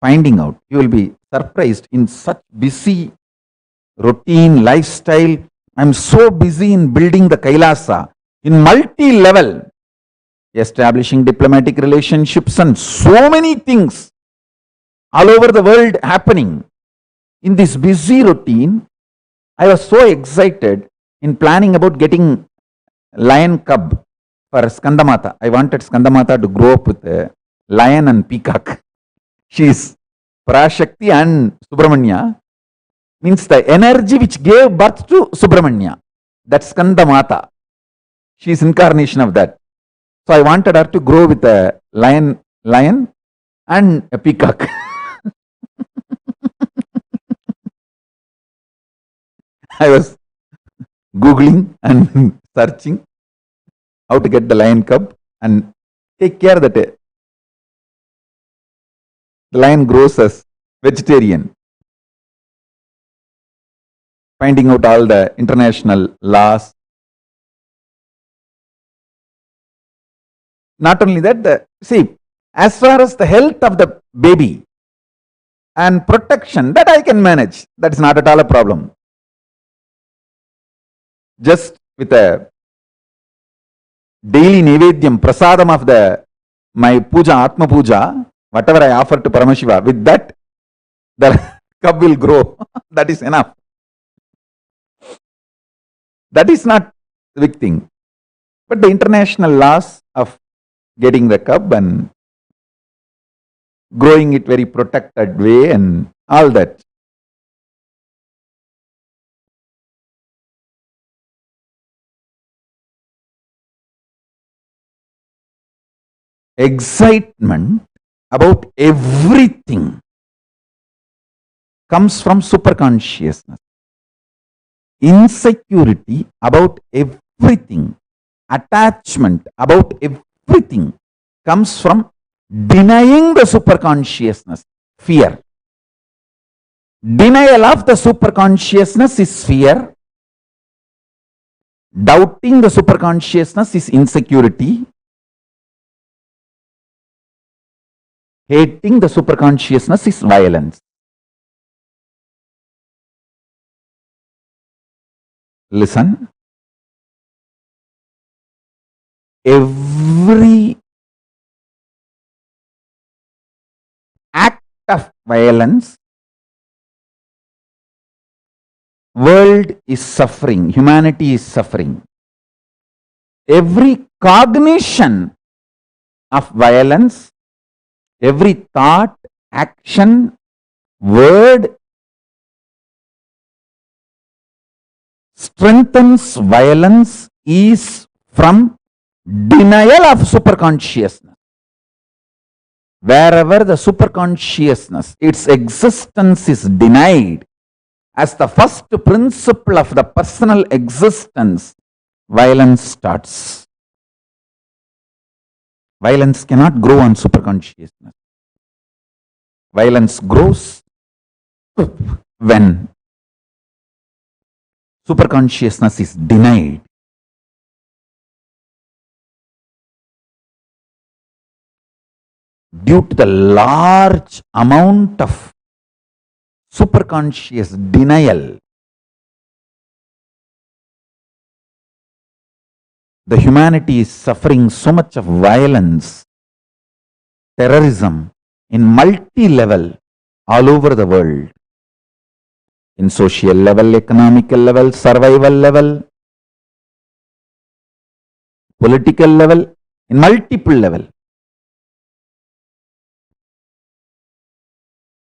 finding out. You will be surprised in such busy routine lifestyle. I am so busy in building the Kailasa in multi-level, establishing diplomatic relationships and so many things all over the world happening. In this busy routine, I was so excited in planning about getting lion cub for Skandamata. I wanted Skandamata to grow up with a lion and peacock. She is Parashakti and Subramanya, means the energy which gave birth to Subramanya. That's Skandamata. She is incarnation of that. So I wanted her to grow with a lion and a peacock. I was Googling and searching how to get the lion cub and take care that The lion grows as vegetarian, finding out all the international laws. Not only that, see, as far as the health of the baby and protection, that I can manage. That is not at all a problem. Just with a daily Nevedyam, prasadam of my puja, Atma puja, whatever I offer to Paramashiva, with that, the cub will grow. That is enough. That is not the big thing. But the international laws of getting the cub and growing it very protected way and all that. Excitement about everything comes from superconsciousness. Insecurity about everything, attachment about everything comes from denying the superconsciousness, fear. Denial of the superconsciousness is fear. Doubting the superconsciousness is insecurity. Hating the superconsciousness is violence. Listen. Every act of violence, world is suffering, humanity is suffering. Every cognition of violence, every thought, action, word strengthens violence is from denial of superconsciousness. Wherever the superconsciousness, its existence is denied as the first principle of the personal existence, violence starts. Violence cannot grow on superconsciousness. Violence grows when superconsciousness is denied. Due to the large amount of superconscious denial, the humanity is suffering so much of violence, terrorism in multi-level all over the world. In social level, economical level, survival level, political level, in multiple level.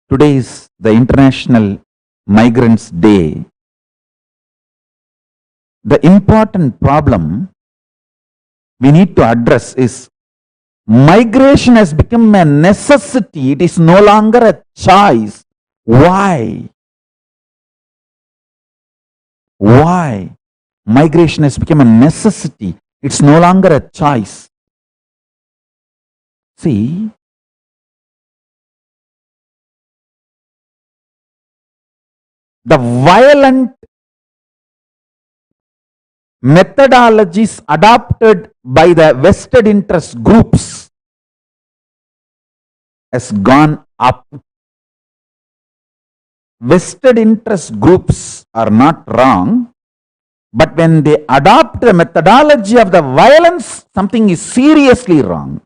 Today is the International Migrants Day. The important problem we need to address is migration has become a necessity. It is no longer a choice. Why? Why? Migration has become a necessity. It's no longer a choice. See, the violent methodologies adopted by the vested interest groups has gone up. Vested interest groups are not wrong, but when they adopt the methodology of the violence, something is seriously wrong.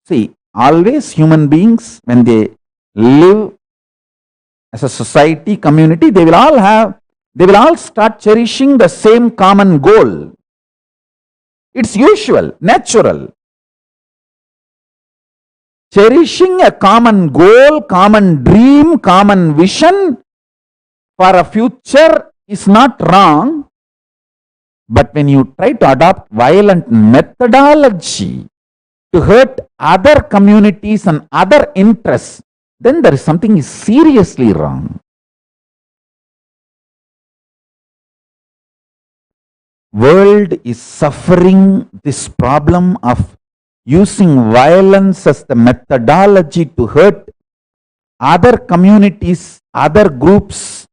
See, always human beings, when they live as a society, community, they will all start cherishing the same common goal. It's usual, natural. Cherishing a common goal, common dream, common vision for a future is not wrong. But when you try to adopt violent methodology to hurt other communities and other interests, then there is something is seriously wrong. World is suffering this problem of using violence as the methodology to hurt other communities, other groups,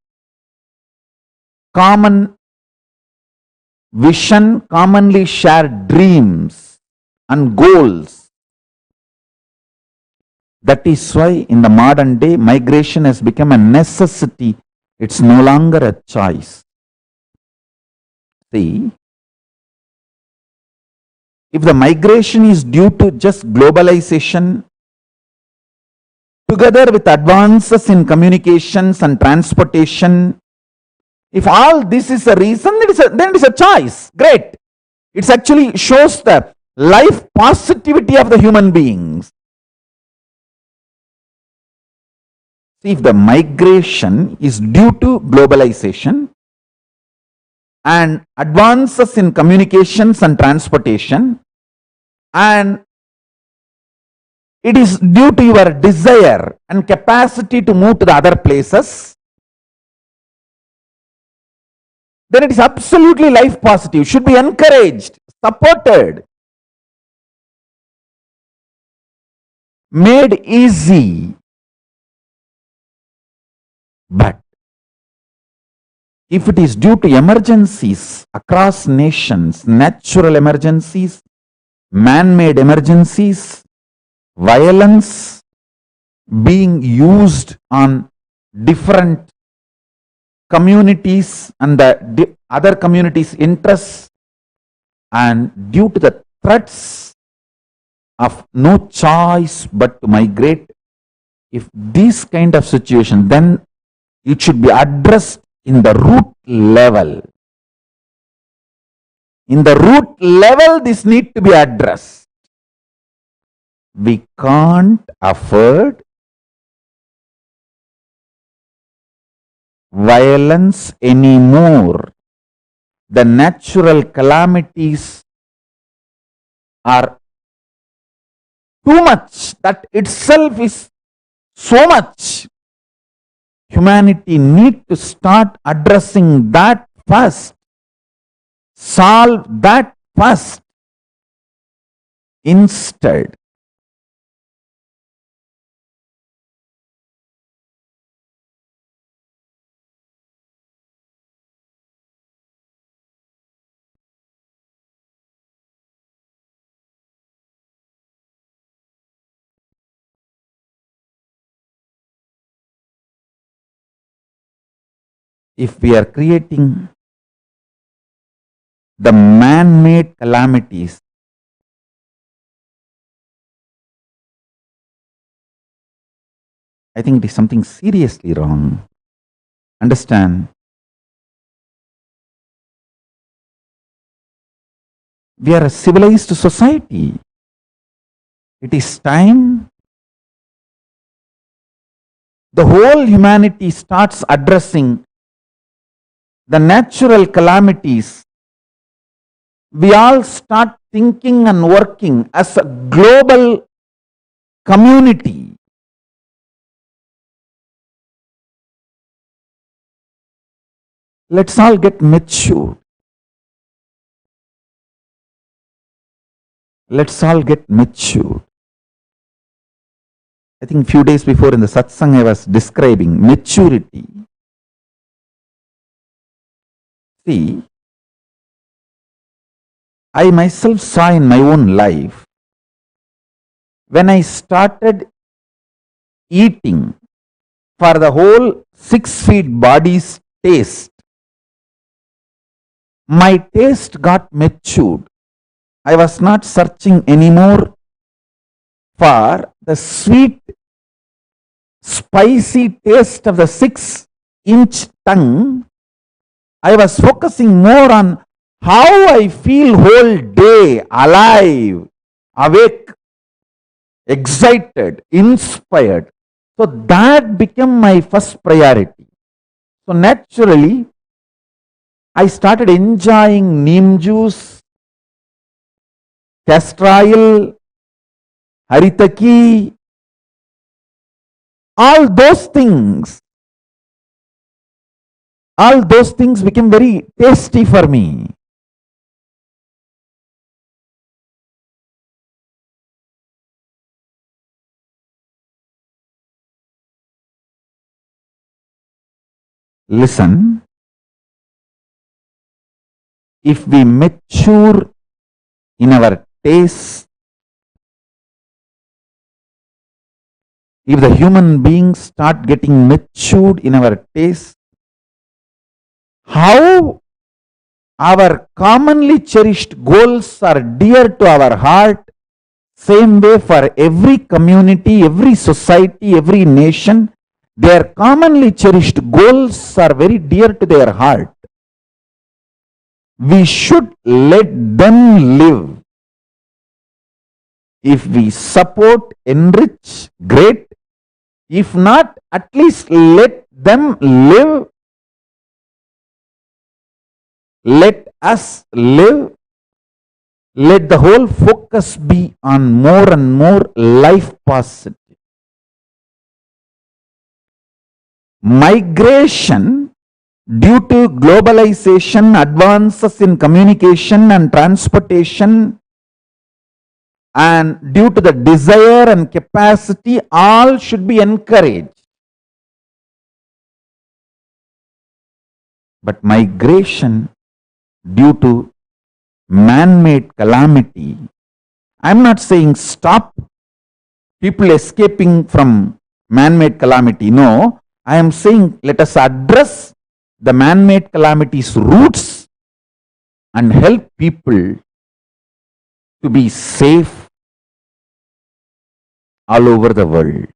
common vision, commonly shared dreams and goals. That is why in the modern day, migration has become a necessity. It's no longer a choice. See, if the migration is due to just globalization, together with advances in communications and transportation, if all this is a reason, then it is a choice. Great. It actually shows the life positivity of the human beings. See, if the migration is due to globalization and advances in communications and transportation, and it is due to your desire and capacity to move to the other places, then it is absolutely life positive, should be encouraged, supported, made easy. But if it is due to emergencies across nations, natural emergencies, man-made emergencies, violence being used on different communities and the other communities' interests, and due to the threats of no choice but to migrate, if this kind of situation, then it should be addressed in the root level. In the root level, this needs to be addressed. We can't afford violence anymore. The natural calamities are too much. That itself is so much. Humanity need to start addressing that first. Solve that first. Instead, if we are creating the man-made calamities, I think it is something seriously wrong. Understand? We are a civilized society. It is time the whole humanity starts addressing the natural calamities. We all start thinking and working as a global community. Let's all get mature. Let's all get mature. I think a few days before in the satsang I was describing maturity. See, I myself saw in my own life, when I started eating for the whole 6 feet body's taste, my taste got matured. I was not searching anymore for the sweet, spicy taste of the 6-inch tongue. I was focusing more on how I feel whole day, alive, awake, excited, inspired. So that became my first priority. So naturally, I started enjoying neem juice, castor oil, haritaki, all those things became very tasty for me. Listen, if we mature in our taste, if the human beings start getting matured in our taste, how our commonly cherished goals are dear to our heart, same way for every community, every society, every nation, their commonly cherished goals are very dear to their heart. We should let them live. If we support, enrich, great. If not, at least let them live. Let us live. Let the whole focus be on more and more life positive. Migration due to globalization, advances in communication and transportation, and due to the desire and capacity, all should be encouraged. But migration due to man-made calamity, I'm not saying stop people escaping from man-made calamity. No, I am saying let us address the man-made calamity's roots and help people to be safe all over the world.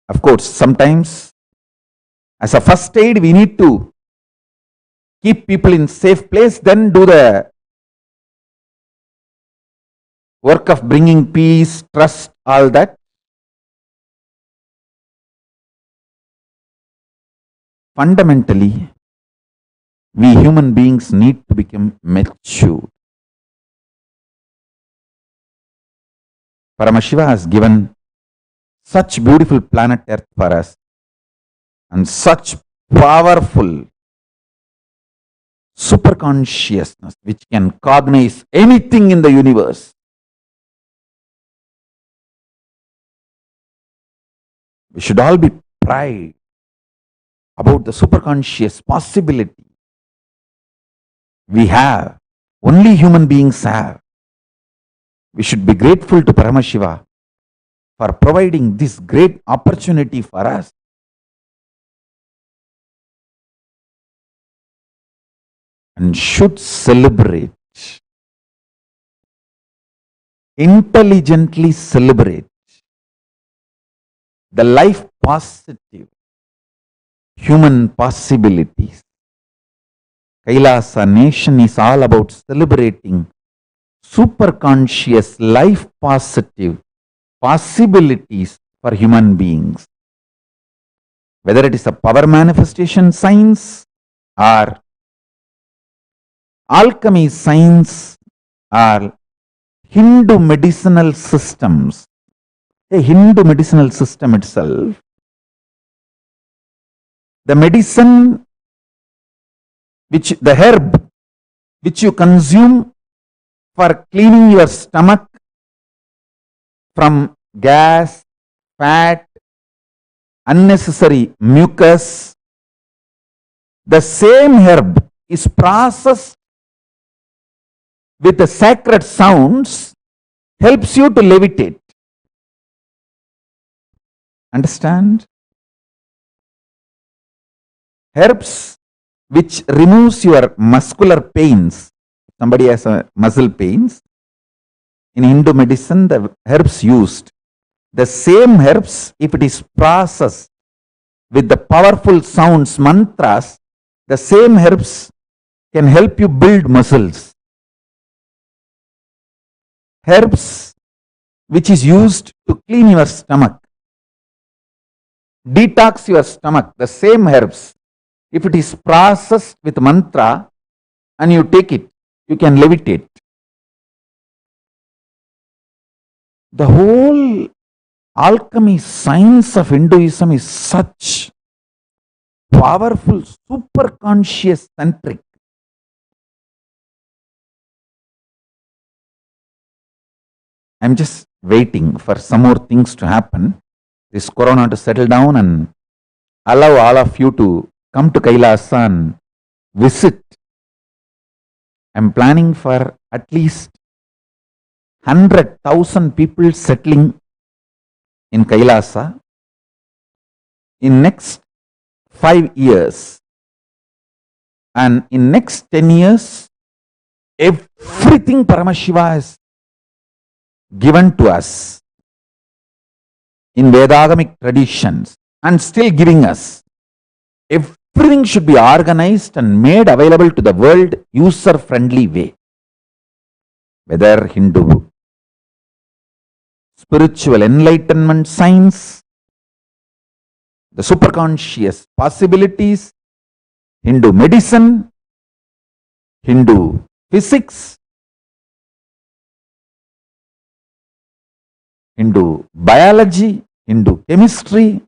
Of course, sometimes as a first aid, we need to keep people in safe place, then do the work of bringing peace, trust, all that. Fundamentally, we human beings need to become mature. Paramashiva has given such beautiful planet Earth for us and such powerful superconsciousness which can cognize anything in the universe. We should all be proud about the superconscious possibility we have, only human beings have. We should be grateful to Paramashiva for providing this great opportunity for us. And should celebrate, intelligently celebrate the life positive human possibilities. Kailasa nation is all about celebrating superconscious life positive possibilities for human beings. Whether it is a power manifestation science or alchemy science or Hindu medicinal systems. A Hindu medicinal system itself, the medicine the herb which you consume for cleaning your stomach from gas, fat, unnecessary mucus, the same herb is processed with the sacred sounds, helps you to levitate. Understand? Herbs which removes your muscular pains. Somebody has a muscle pains. In Hindu medicine, the herbs used, the same herbs, if it is processed with the powerful sounds, mantras, the same herbs can help you build muscles. Herbs which is used to clean your stomach, detox your stomach, the same herbs, if it is processed with mantra and you take it, you can levitate. The whole alchemy science of Hinduism is such powerful, super conscious centric. I'm just waiting for some more things to happen, this corona to settle down and allow all of you to come to Kailasa and visit. I'm planning for at least 100,000 people settling in Kailasa in next 5 years. And in next 10 years, everything Paramashiva has given to us in Vedagamic traditions and still giving us. Everything should be organized and made available to the world user-friendly way. Whether Hindu spiritual enlightenment science, the superconscious possibilities, Hindu medicine, Hindu physics, Hindu biology, Hindu chemistry,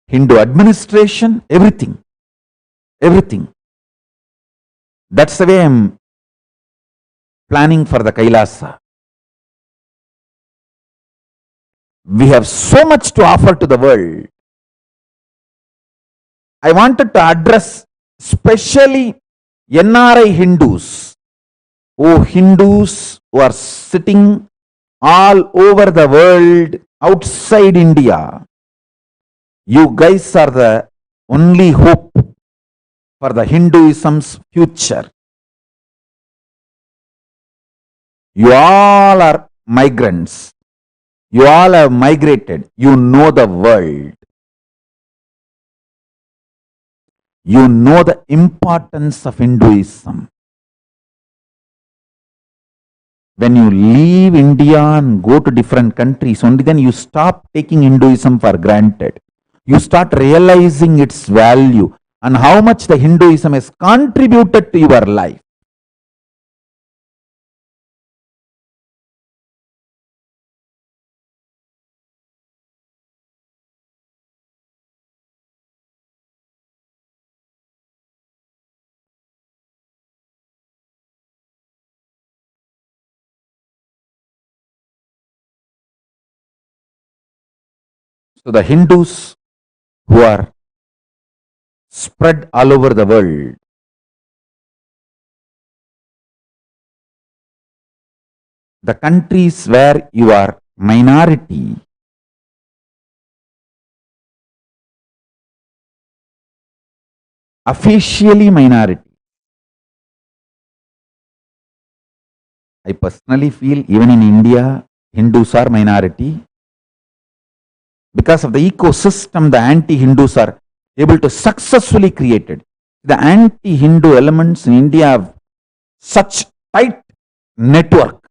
Hindu administration, everything. Everything. That's the way I'm planning for the Kailasa. We have so much to offer to the world. I wanted to address especially NRI Hindus. Oh, Hindus who are sitting all over the world outside India. You guys are the only hope for the Hinduism's future. You all are migrants. You all have migrated. You know the world. You know the importance of Hinduism. When you leave India and go to different countries, only then you stop taking Hinduism for granted. You start realizing its value and how much the Hinduism has contributed to your life. So the Hindus who are spread all over the world, the countries where you are minority, officially minority. I personally feel even in India, Hindus are minority. Because of the ecosystem, the anti-Hindus are able to successfully create it. The anti-Hindu elements in India have such tight network.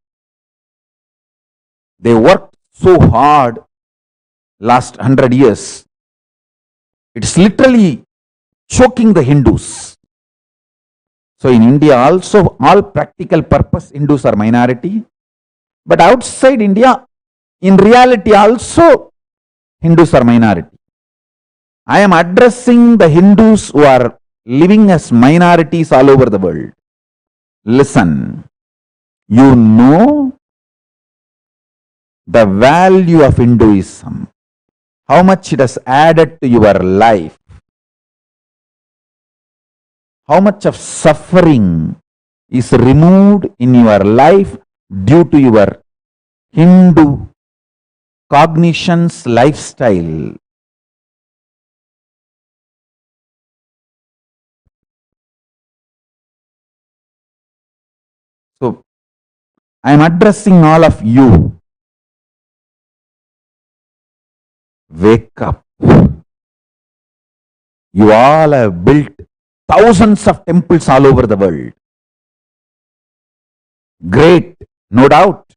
They worked so hard last 100 years. It's literally choking the Hindus. So in India also, all practical purpose Hindus are minority. But outside India, in reality also, Hindus are minority. I am addressing the Hindus who are living as minorities all over the world. Listen, you know the value of Hinduism, how much it has added to your life, how much of suffering is removed in your life due to your Hindu cognitions lifestyle. So, I am addressing all of you. Wake up. You all have built thousands of temples all over the world. Great, no doubt,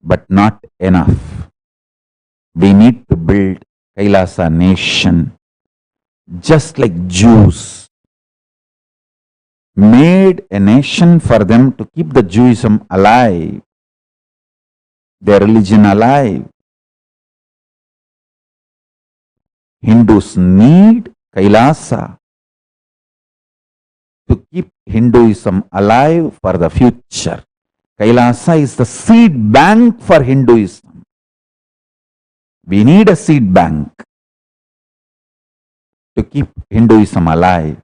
but not enough. We need to build Kailasa nation, just like Jews made a nation for them to keep the Judaism alive, their religion alive. Hindus need Kailasa to keep Hinduism alive for the future. Kailasa is the seed bank for Hinduism. We need a seed bank to keep Hinduism alive.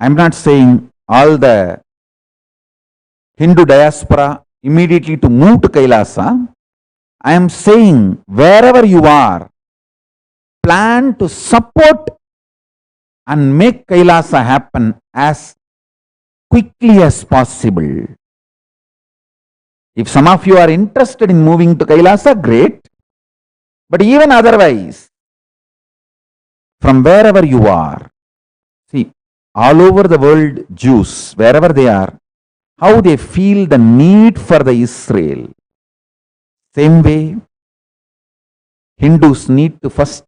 I'm not saying all the Hindu diaspora immediately to move to Kailasa. I am saying wherever you are, plan to support and make Kailasa happen as quickly as possible. If some of you are interested in moving to Kailasa, great. But even otherwise, from wherever you are, see, all over the world, Jews, wherever they are, how they feel the need for the Israel. Same way, Hindus need to first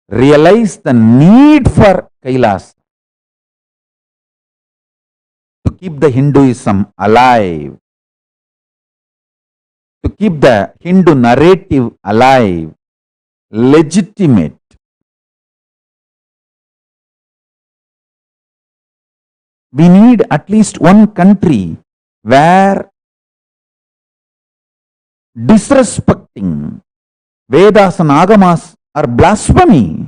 realize the need for Kailasa to keep the Hinduism alive, to keep the Hindu narrative alive, legitimate. We need at least one country where disrespecting Vedas and Agamas are blasphemy.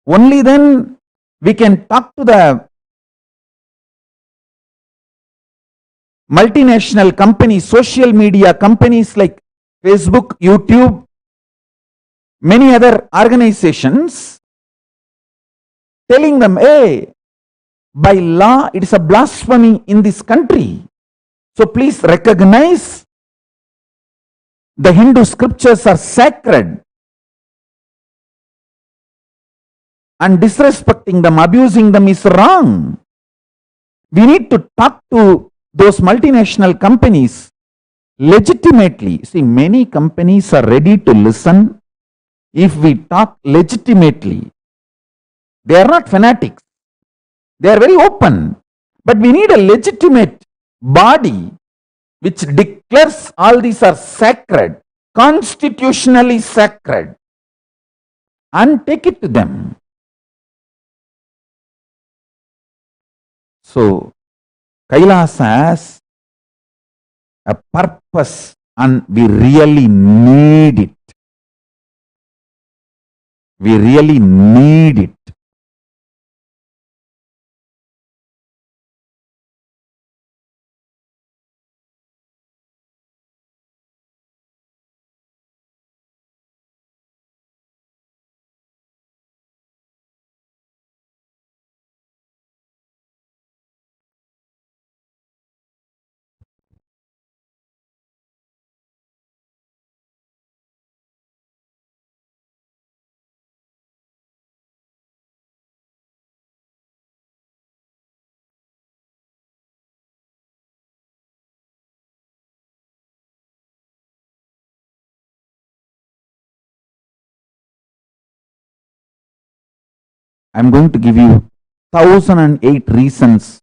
Only then we can talk to the multinational companies, social media companies like Facebook, YouTube, many other organizations, telling them, hey, by law, it is a blasphemy in this country. So please recognize the Hindu scriptures are sacred, and disrespecting them, abusing them is wrong. We need to talk to those multinational companies legitimately. See, many companies are ready to listen if we talk legitimately. They are not fanatics. They are very open. But we need a legitimate body which declares all these are sacred, constitutionally sacred, and take it to them. So, Kailasa has a purpose and we really need it. We really need it. I'm going to give you 1008 reasons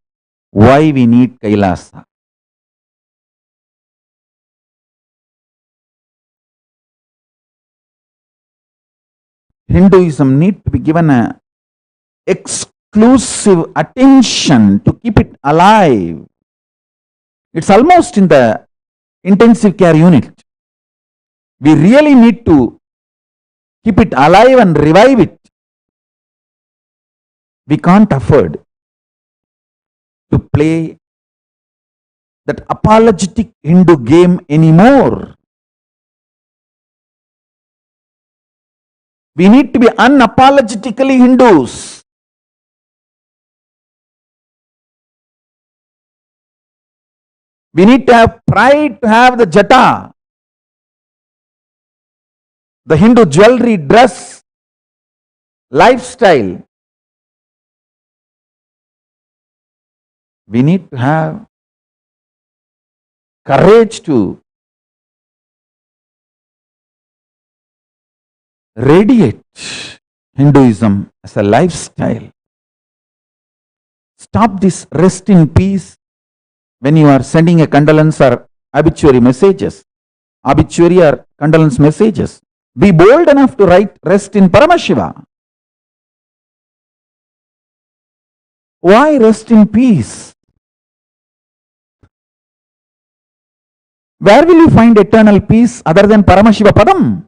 why we need Kailasa. Hinduism needs to be given a exclusive attention to keep it alive. It's almost in the intensive care unit. We really need to keep it alive and revive it. We can't afford to play that apologetic Hindu game anymore. We need to be unapologetically Hindus. We need to have pride to have the jata, the Hindu jewelry, dress, lifestyle. We need to have courage to radiate Hinduism as a lifestyle. Stop this rest in peace when you are sending a condolence or obituary messages, obituary or condolence messages. Be bold enough to write rest in Paramashiva. Why rest in peace? Where will you find eternal peace other than Paramashiva Padam?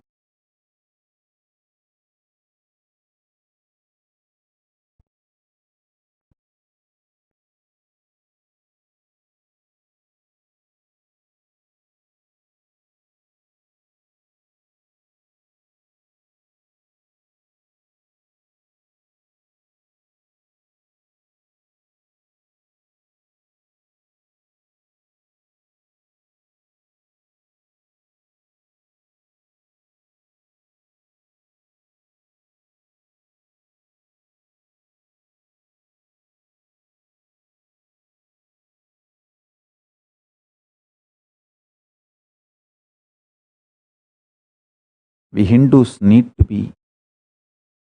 We Hindus need to be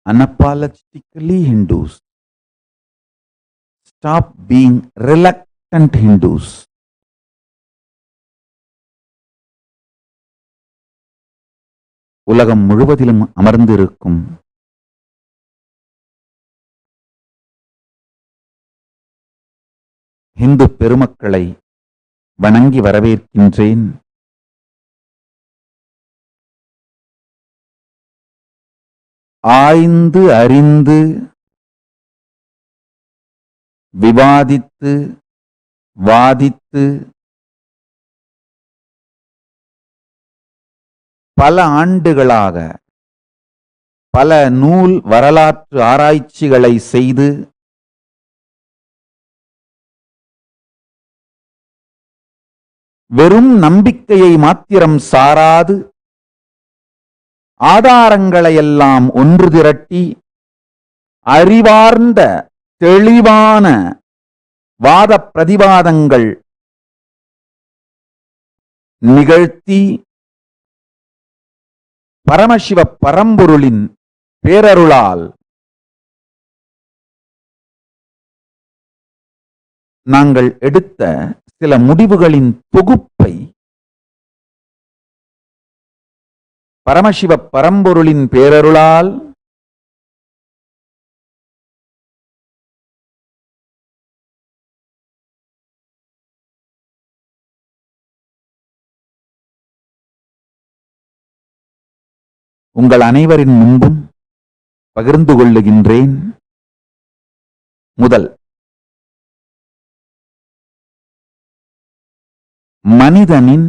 unapologetically Hindus. Stop being reluctant Hindus. உலகம் முழுவதிலும் அமர்ந்திருக்கும் இந்து பெருமக்களை வணங்கி வரவேற்கின்றேன். ஆய்ந்து அறிந்து விவாதித்து வாதித்து பல ஆண்டுகளாக பல நூல் வரலாற்று ஆராய்ச்சிகளை செய்து வெறும் நம்பிக்கையை மாத்திரம் சாராது ஆதாரங்களையெல்லாம் ஒன்று திரட்டி அறிவார்ந்த தெளிவான வாத பிரதிவாதங்கள் நிகழ்த்தி பரமசிவ பரம்பொருளின் பேரருளால் நாங்கள் எடுத்த சில முடிவுகளின் தொகுப்பை பரமசிவ பரம்பொருளின் பேரருளால் உங்கள் அனைவரின் முன்பும் பகிர்ந்து கொள்ளுகின்றேன். முதல், மனிதனின்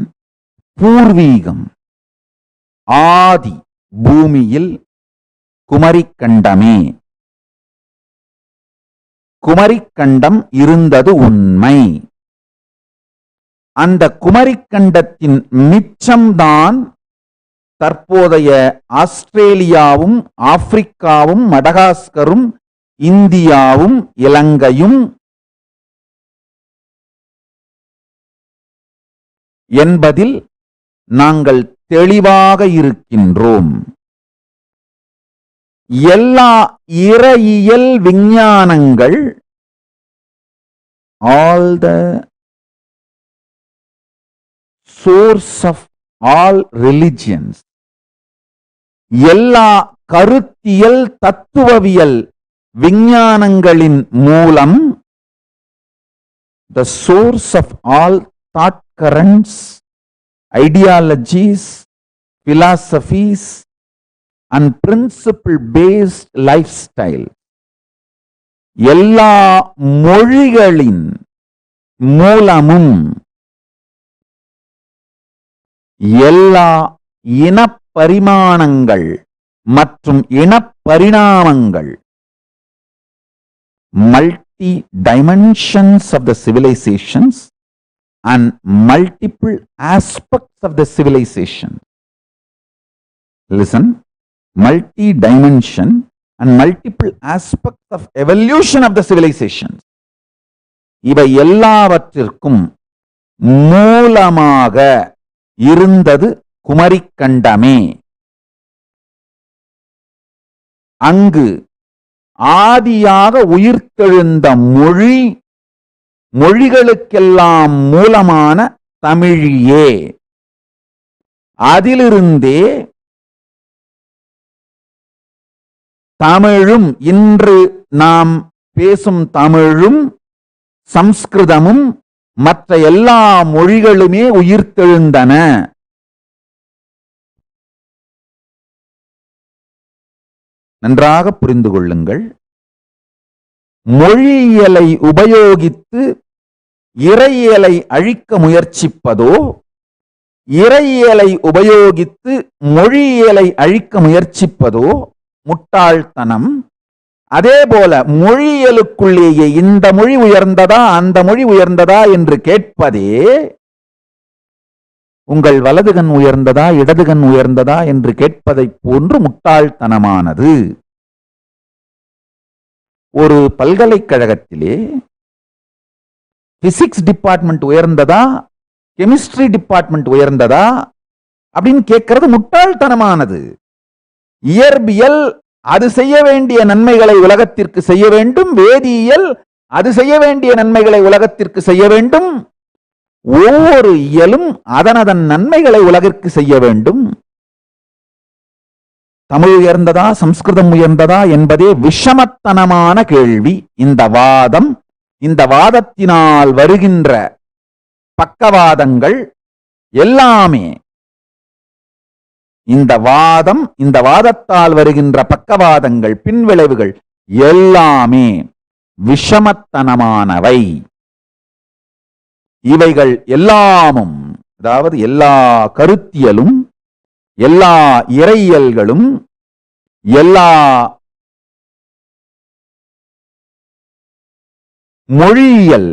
பூர்வீகம் ஆதி பூமியில் குமரிக்கண்டமே. குமரிக்கண்டம் இருந்தது உண்மை. அந்த குமரிக்கண்டத்தின் மிச்சம்தான் தற்போதைய ஆஸ்திரேலியாவும் ஆப்பிரிக்காவும் மடகாஸ்கரும் இந்தியாவும் இலங்கையும் என்பதில் நாங்கள் தெளிவாக இருக்கின்றோம். எல்லா இறையியல் விஞ்ஞானங்கள், all the source of all religions, எல்லா கருத்தியல் தத்துவவியல் விஞ்ஞானங்களின் மூலம் the source of all thought currents, ideologies, philosophies and principle based lifestyle, எல்லா மொழிகளின் மூலமும் எல்லா இனப்பரிமாணங்கள் மற்றும் இனப்பரிணாமங்கள், multi dimensions of the civilizations and multiple aspects of the civilization. Listen, multi-dimension and multiple aspects of evolution of the civilization. இவை எல்லாவற்றிற்கும் மூலமாக இருந்தது குமரிக்கண்டமே. அங்கு ஆதியாக உயிர்த்தெழுந்த மொழி, மொழிகளுக்கெல்லாம் மூலமான தமிழியே. அதிலிருந்தே தமிழும், இன்று நாம் பேசும் தமிழும் சம்ஸ்கிருதமும் மற்ற எல்லா மொழிகளுமே உயிர்த்தெழுந்தன. நன்றாக புரிந்து கொள்ளுங்கள். மொழியியலை உபயோகித்து இறையியலை அழிக்க முயற்சிப்பதோ, இறையியலை உபயோகித்து மொழியியலை அழிக்க முயற்சிப்பதோ முட்டாள்தனம். அதே போல மொழியியலுக்குள்ளேயே இந்த மொழி உயர்ந்ததா அந்த மொழி உயர்ந்ததா என்று கேட்பதே, உங்கள் வலதுகண் உயர்ந்ததா இடதுகண் உயர்ந்ததா என்று கேட்பதை போன்று முட்டாள்தனமானது. ஒரு பல்கலைக்கழகத்திலே பிசிக்ஸ் டிபார்ட்மெண்ட் உயர்ந்ததா கெமிஸ்ட்ரி டிபார்ட்மெண்ட் உயர்ந்ததா அப்படின்னு கேட்கறது முட்டாள்தனமானது. இயற்பியல் அது செய்ய வேண்டிய நன்மைகளை உலகத்திற்கு செய்ய வேண்டும், வேதியியல் அது செய்ய வேண்டிய நன்மைகளை உலகத்திற்கு செய்ய வேண்டும், ஒவ்வொரு இயலும் அதனதன் நன்மைகளை உலகிற்கு செய்ய வேண்டும். தமிழ் உயர்ந்ததா சம்ஸ்கிருதம் உயர்ந்ததா என்பதே விஷமத்தனமான கேள்வி. இந்த வாதம், இந்த வாதத்தினால் வருகின்ற பக்கவாதங்கள் எல்லாமே, இந்த வாதம், இந்த வாதத்தால் வருகின்ற பக்கவாதங்கள், பின்விளைவுகள் எல்லாமே விஷமத்தனமானவை. இவைகள் எல்லாமும், அதாவது எல்லா கருத்தியலும், எல்லா இறையியல்களும், எல்லா மொழியியல்,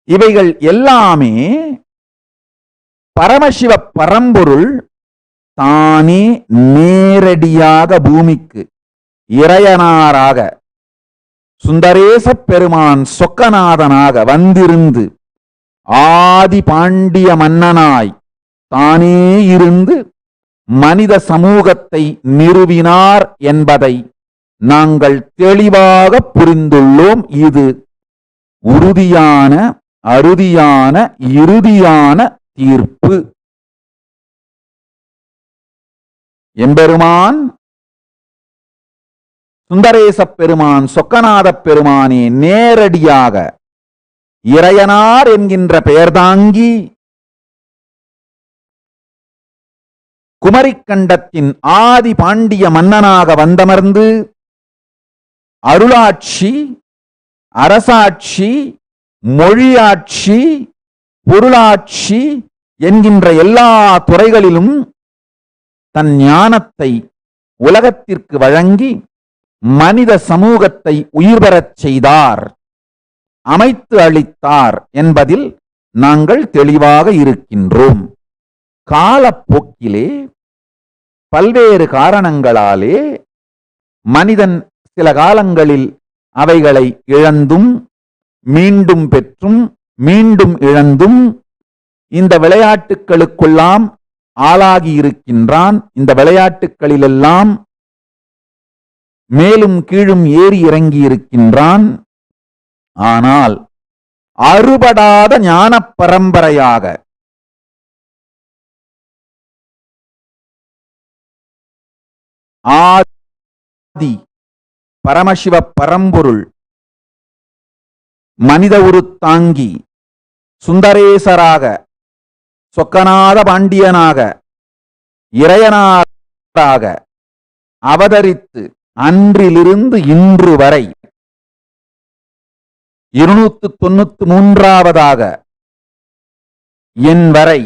இவைகள் எல்லாமே பரமசிவ பரம்பொருள் தானே நேரடியாக பூமிக்கு இறையனாராக சுந்தரேச பெருமான் சொக்கநாதனாக வந்திருந்து ஆதி பாண்டிய மன்னனாய் தானே இருந்து மனித சமூகத்தை நிறுவினார் என்பதை நாங்கள் தெளிவாக புரிந்துள்ளோம். இது உறுதியான, அறுதியான, இறுதியான தீர்ப்பு. எம்பெருமான் சுந்தரேச பெருமான் சொக்கநாத பெருமானே நேரடியாக இறையனார் என்கின்ற பெயர் தாங்கி குமரிக்கண்டத்தின் ஆதி பாண்டிய மன்னனாக வந்தமர்ந்து அருளாட்சி, அரசாட்சி, மொழியாட்சி, பொருளாட்சி என்கின்ற எல்லா துறைகளிலும் தன் ஞானத்தை உலகத்திற்கு வழங்கி மனித சமூகத்தை உயிர் பெறச் செய்தார், அமைத்து அளித்தார் என்பதில் நாங்கள் தெளிவாக இருக்கின்றோம். காலப்போக்கிலே பல்வேறு காரணங்களாலே மனிதன் சில காலங்களில் அவைகளை இழந்தும் மீண்டும் பெற்றும் மீண்டும் இழந்தும் இந்த விளையாட்டுகளுக்கெல்லாம் ஆளாகி இருக்கின்றான். இந்த விளையாட்டுகளிலெல்லாம் மேலும் கீழும் ஏறி இறங்கி இருக்கின்றான். ஆனால் அறுபடாத ஞான பரம்பரையாக ஆதி பரமசிவ பரம்பொருள் மனித உருத்தாங்கி சுந்தரேசராக, சொக்கநாத பாண்டியனாக, இறையனாராக அவதரித்து அன்றிலிருந்து இன்று வரை 293வது என் வரை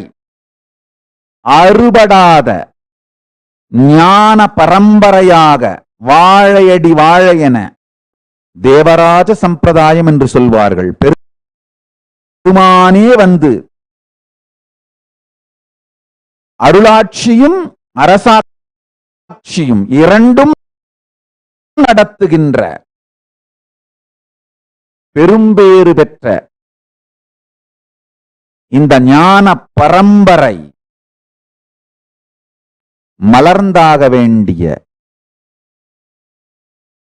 அறுபடாத ஞான பரம்பரையாக வாழையடி வாழையென தேவராஜ சம்பிரதாயம் என்று சொல்வார்கள். பெருமானே வந்து அருளாட்சியும் அரசாட்சியும் இரண்டும் நடத்துகின்ற பெரும்பேறு பெற்ற இந்த ஞான பரம்பரை மலர்ந்தாக வேண்டிய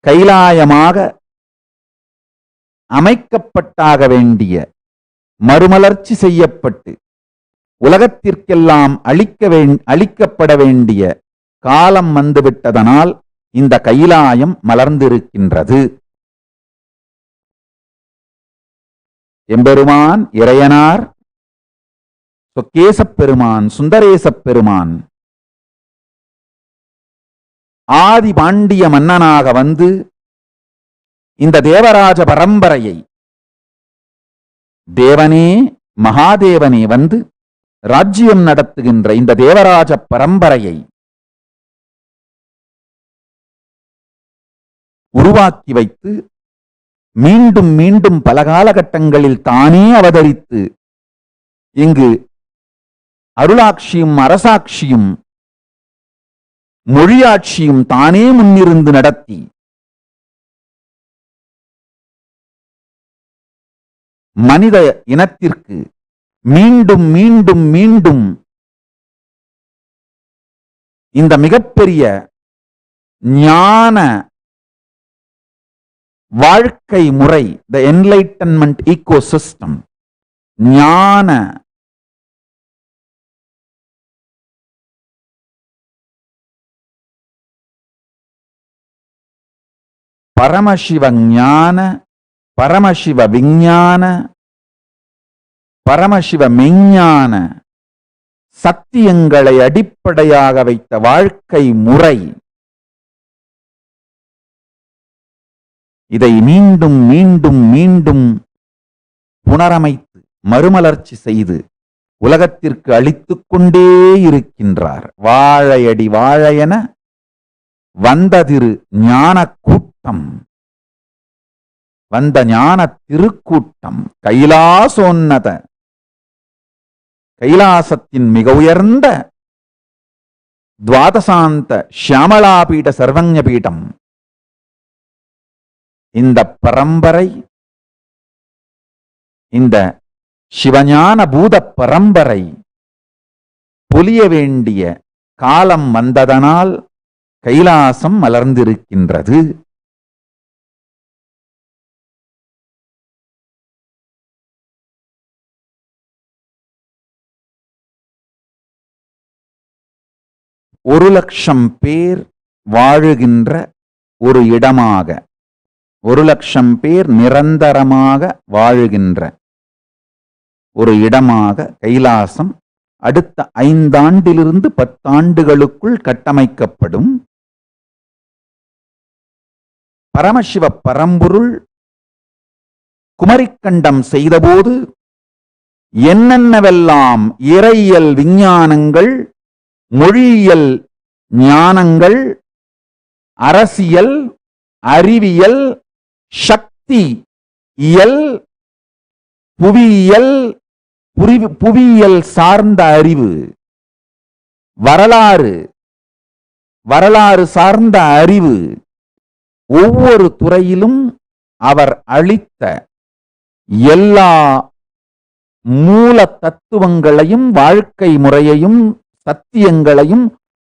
கைலாயமாக அமைக்கப்பட்டாக வேண்டிய மறுமலர்ச்சி செய்யப்பட்டு உலகத்திற்கெல்லாம் அளிக்கப்பட வேண்டிய காலம் வந்துவிட்டதனால் இந்த கைலாயம் மலர்ந்திருக்கின்றது. எம்பெருமான் இறையனார் சொக்கேசப் பெருமான் சுந்தரேசப் பெருமான் ஆதி பாண்டிய மன்னனாக வந்து இந்த தேவராஜ பரம்பரையை தேவனே மகாதேவனே வந்து ராஜ்யம் நடத்துகின்ற இந்த தேவராஜ பரம்பரையை உருவாக்கி வைத்து மீண்டும் மீண்டும் பல காலகட்டங்களில் தானே அவதரித்து இங்கு அருளாட்சியும் அரசாட்சியும் மொழியாட்சியும் தானே முன்னிருந்து நடத்தி மனித இனத்திற்கு மீண்டும் மீண்டும் மீண்டும் இந்த மிகப்பெரிய ஞான வாழ்க்கை முறை, த என்லைட்டன்மெண்ட் ஈகோசிஸ்டம், ஞான பரமசிவ ஞான, பரமசிவ விஞ்ஞான, பரமசிவ மெஞ்ஞான சத்தியங்களை அடிப்படையாக வைத்த வாழ்க்கை முறை, இதை மீண்டும் மீண்டும் மீண்டும் புனரமைத்து மறுமலர்ச்சி செய்து உலகத்திற்கு அளித்துக் கொண்டே இருக்கின்றார். வாழையடி வாழையென வந்ததிரு ஞான கூட்டம், வந்த ஞான திருக்கூட்டம், கைலாசோன்னத கைலாசத்தின் மிக உயர்ந்த துவாதசாந்த ஷியாமளாபீட சர்வஞ பீடம். இந்த பரம்பரை, இந்த சிவஞான பூத பரம்பரை பொலிய வேண்டிய காலம் வந்ததனால் கைலாசம் மலர்ந்திருக்கின்றது. ஒரு லட்சம் பேர் வாழுகின்ற ஒரு இடமாக, 1,00,000 பேர் நிரந்தரமாக வாழுகின்ற ஒரு இடமாக கைலாசம் அடுத்த 5 ஆண்டிலிருந்து 10 ஆண்டுகளுக்குள் கட்டமைக்கப்படும். பரமசிவ பரம்பொருள் குமரிக்கண்டம் செய்தபோது என்னென்னவெல்லாம் இறையியல் விஞ்ஞானங்கள், மொழியியல் ஞானங்கள், அரசியல், அறிவியல், சக்தி இயல், புவியியல், புவியியல் சார்ந்த அறிவு, வரலாறு சார்ந்த அறிவு, ஒவ்வொரு துறையிலும் அவர் அளித்த எல்லா மூல தத்துவங்களையும் வாழ்க்கை முறையையும் சத்தியங்களையும்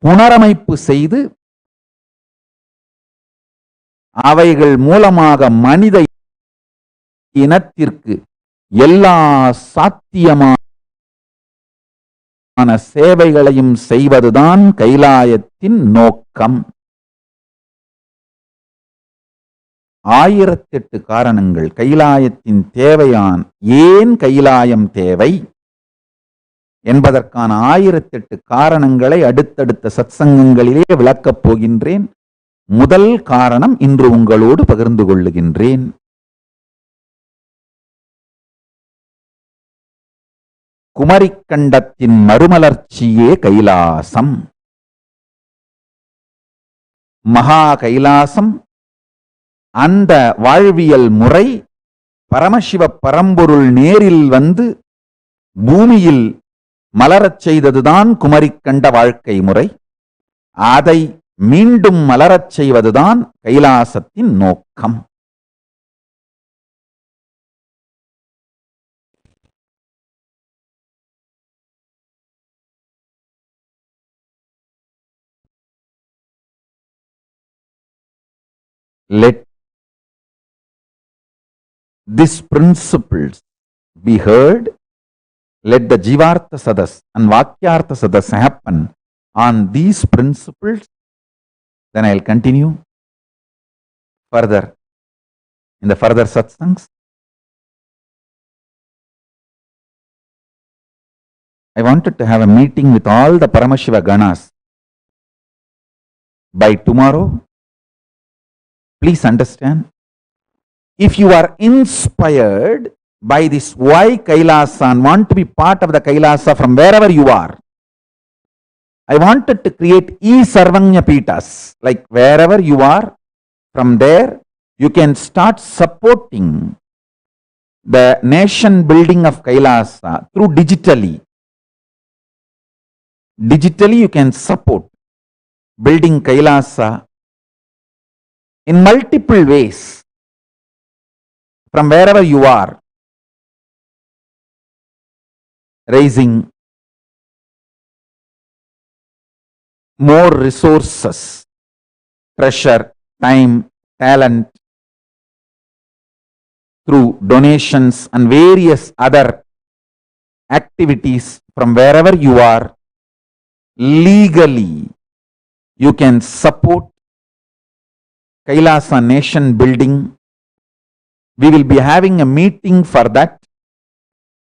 புனரமைப்பு செய்து அவைகள் மூலமாக மனித இனத்திற்கு எல்லா சாத்தியமான சேவைகளையும் செய்வதுதான் கைலாயத்தின் நோக்கம். 1008 காரணங்கள் கைலாயத்தின் தேவையான், ஏன் கைலாயம் தேவை என்பதற்கான 1008 காரணங்களை அடுத்தடுத்த சத்சங்கங்களிலே விளக்கப் போகின்றேன். முதல் காரணம் இன்று உங்களோடு பகிர்ந்து கொள்ளுகின்றேன். குமரிக்கண்டத்தின் மறுமலர்ச்சியே கைலாசம். மகா கைலாசம், அந்த வாழ்வியல் முறை பரமசிவ பரம்பொருள் நேரில் வந்து பூமியில் மலரச் செய்ததுதான் குமரிக்கண்ட வாழ்க்கை முறை. அதை மீண்டும் மலரச் செய்வதுதான் கைலாசத்தின் நோக்கம். let these principles be heard. Let the Jivartha Sadas and Vakyartha Sadas happen on these principles. Then I'll continue further in the further satsangs. I wanted to have a meeting with all the Paramashiva Ganas by tomorrow. Please understand, if you are inspired by this why Kailasa and want to be part of the Kailasa from wherever you are, I wanted to create Sarvanya Pitas, like wherever you are, from there you can start supporting the nation building of Kailasa through digitally. Digitally you can support building Kailasa in multiple ways from wherever you are, raising more resources, treasure, time, talent, through donations and various other activities from wherever you are. Legally you can support Kailasa nation building. We will be having a meeting for that.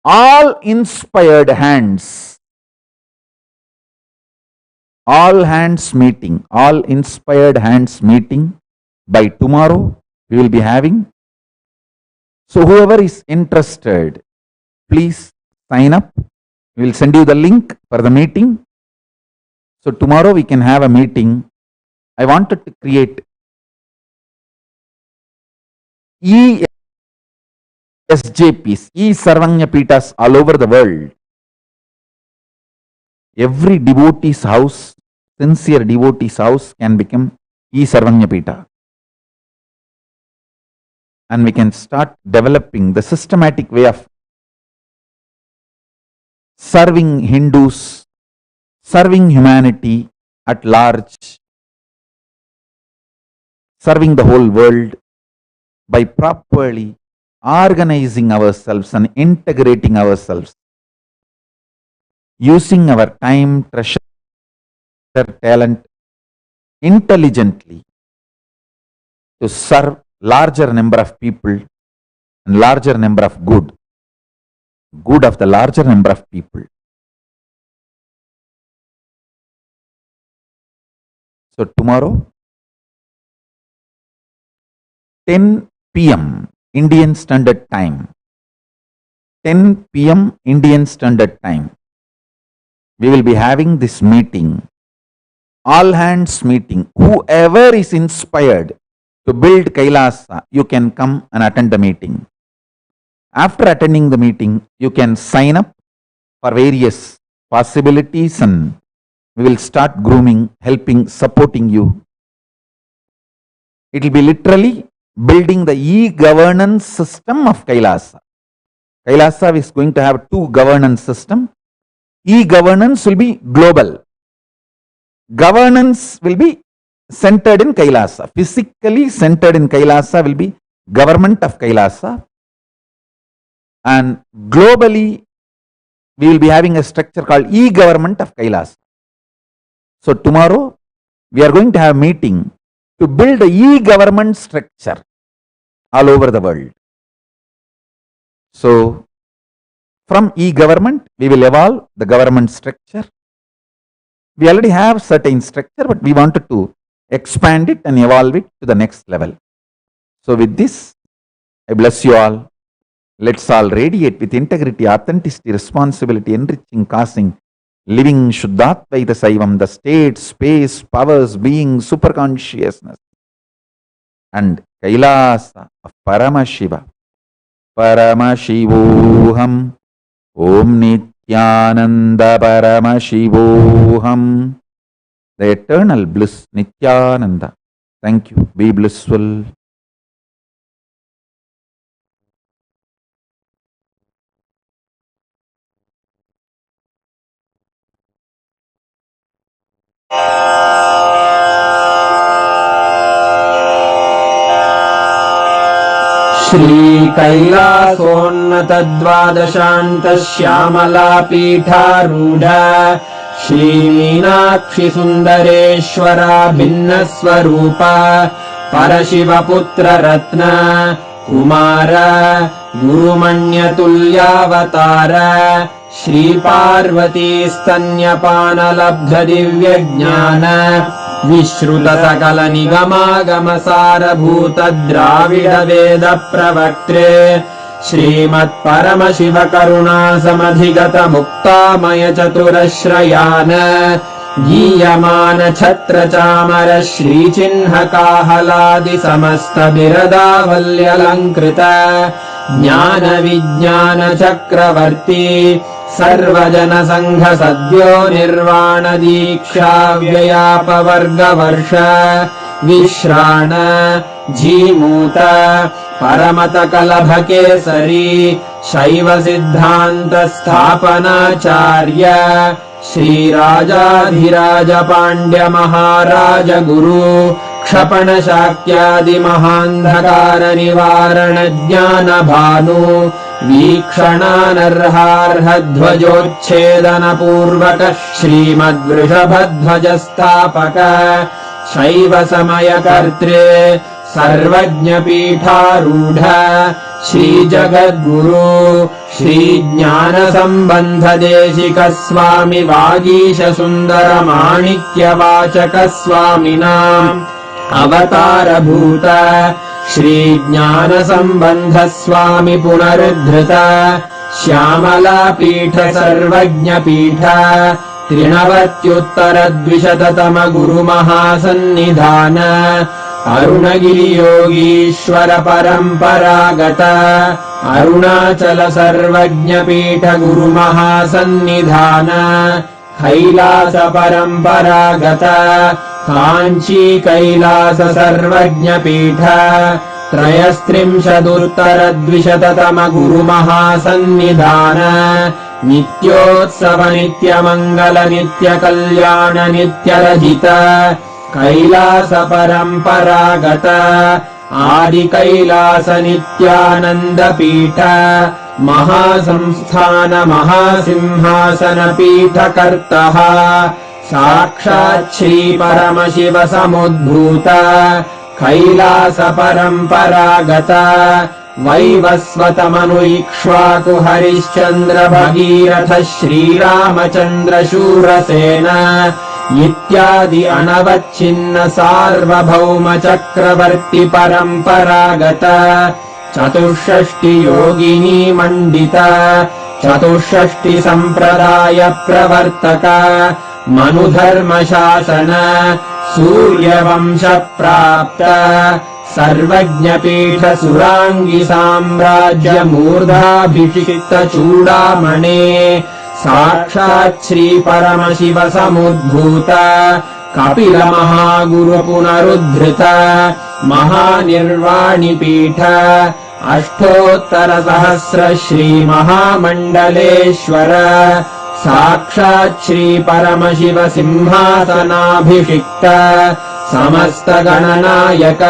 All inspired hands, all inspired hands meeting by tomorrow we will be having. So whoever is interested, please sign up. We will send you the link for the meeting. So tomorrow we can have a meeting. I wanted to create SJPs, Sarvanya Pitas all over the world. Every devotee's house, sincere devotee's house can become Sarvanya Pita. And we can start developing the systematic way of serving Hindus, serving humanity at large, serving the whole world by properly organizing ourselves and integrating ourselves, using our time, treasure, talent intelligently to serve larger number of people and larger number of good of the larger number of people. So tomorrow 10 p.m. Indian Standard Time, 10 p.m. Indian Standard Time, we will be having this meeting, all hands meeting. Whoever is inspired to build Kailasa, you can come and attend the meeting. After attending the meeting, you can sign up for various possibilities and we will start grooming, helping, supporting you. It will be literally building the e-governance system of Kailasa. Kailasa is going to have two governance systems. E-governance will be global. Governance will be centered in Kailasa. Physically centered in Kailasa will be government of Kailasa. And globally, we will be having a structure called e-government of Kailasa. So tomorrow, we are going to have a meeting to build a e-government structure all over the world. So from e-government, we will evolve the government structure. We already have certain structure, but we wanted to expand it and evolve it to the next level. So with this, I bless you all. Let's all radiate with integrity, authenticity, responsibility, enriching, causing, living Shuddhatvaita Saivam, the state, space, powers, being, superconsciousness, and Kailasa of Paramashiva. Paramashivoham, Om Nithyananda Paramashivoham. The eternal bliss, Nithyananda. Thank you. Be blissful. श्रीकैलासोन्नतद्वादशान्तश्यामलापीठारूढ श्रीमीनाक्षि सुन्दरेश्वरा भिन्नस्वरूप परशिवपुत्ररत्न Kumar गुरुमण्यतुल्यावतार Shri Parvati स्तन्यपानलब्धदिव्यज्ञान विश्रुत सकल निगमागमसारभूत द्राविड वेद प्रवक्त्रे श्रीमत्परमशिव करुणा समधिगत मुक्तामय चतुरश्रयान गीयमान छत्र चामर श्रीचिह्न काहलादि समस्त बिरदावल्यलङ्कृत ज्ञान विज्ञान चक्रवर्ती सर्वजन संघ सद्यो निर्वाण दीक्षा व्ययापवर्गवर्ष विश्राण जीमूत परमत कलभ केसरी शैव सिद्धान्त स्थापनाचार्य श्रीराजाधिराज पाण्ड्य महाराज गुरु क्षपण शाक्यादि महान्धकार निवारण ज्ञान भानु वीक्षणानर्हार्ह ध्वजोच्छेदन पूर्वक श्रीमद्वृषभध्वज स्थापक शैव समय कर्त्रे सर्वज्ञ पीठारूढ श्री जगद्गुरु श्री ज्ञान संबंध देशिक स्वामी वागीश सुंदर माणिक्य वाचक स्वामिनाम् अवतार भूत श्री ज्ञान संबंध स्वामी पुनरुद्धृत श्यामला पीठ सर्वज्ञ पीठ त्रिनवत्युत्तर द्विशततम गुरु महासन्निधान अरुणगिरि योगीश्वर परम्परागत अरुणाचल सर्वज्ञ पीठ गुरु महासन्निधान कैलास परम्परागत काञ्ची कैलास सर्वज्ञ पीठ त्रयस्त्रिंशदुत्तर द्विशततम गुरु महासन्निधान नित्योत्सव नित्यमङ्गल नित्य कल्याण नित्यरजित कैलास परम्परागत आदि कैलास नित्यानन्द पीठ महासंस्थान महासिंहासन पीठ कर्तः साक्षात् श्री परमशिव समुद्भूत कैलास परम्परागत वैवस्वत मनु इक्ष्वाकु हरिश्चन्द्र भगीरथ श्रीरामचन्द्र शूरसेन इत्यादि अनवच्छिन्न सार्वभौम चक्रवर्ति परम्परागत चतुष्षष्टि योगिनी मण्डित चतुष्षष्टि सम्प्रदाय प्रवर्तक मनुधर्म शासन सूर्यवंश प्राप्त सर्वज्ञ पीठ सुरांगी साम्राज्य मूर्धाभिषिक्त चूडामणे साक्षात् श्री परमशिव समुद्भूत कपिल महागुरु पुनरुद्धृत महानिर्वाणि पीठ अष्टोत्तर सहस्र श्री महामण्डलेश्वर साक्षात् श्री परमशिव सिंहासनाभिषिक्त समस्त गणनायक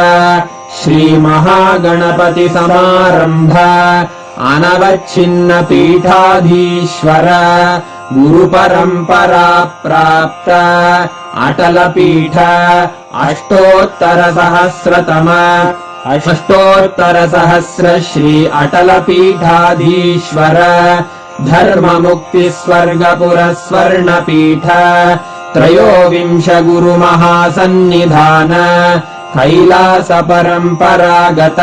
श्री महागणपति समारंभ अनवच्छिन्न पीठाधीश्वर गुरु परंपरा प्राप्त अटल पीठ अष्टोत्तर सहस्र श्री अटल पीठाधीश्वर धर्म मुक्ति स्वर्गपुर स्वर्ण पीठ त्रयोविंश गुरु महासन्निधान कैलास परम्परागत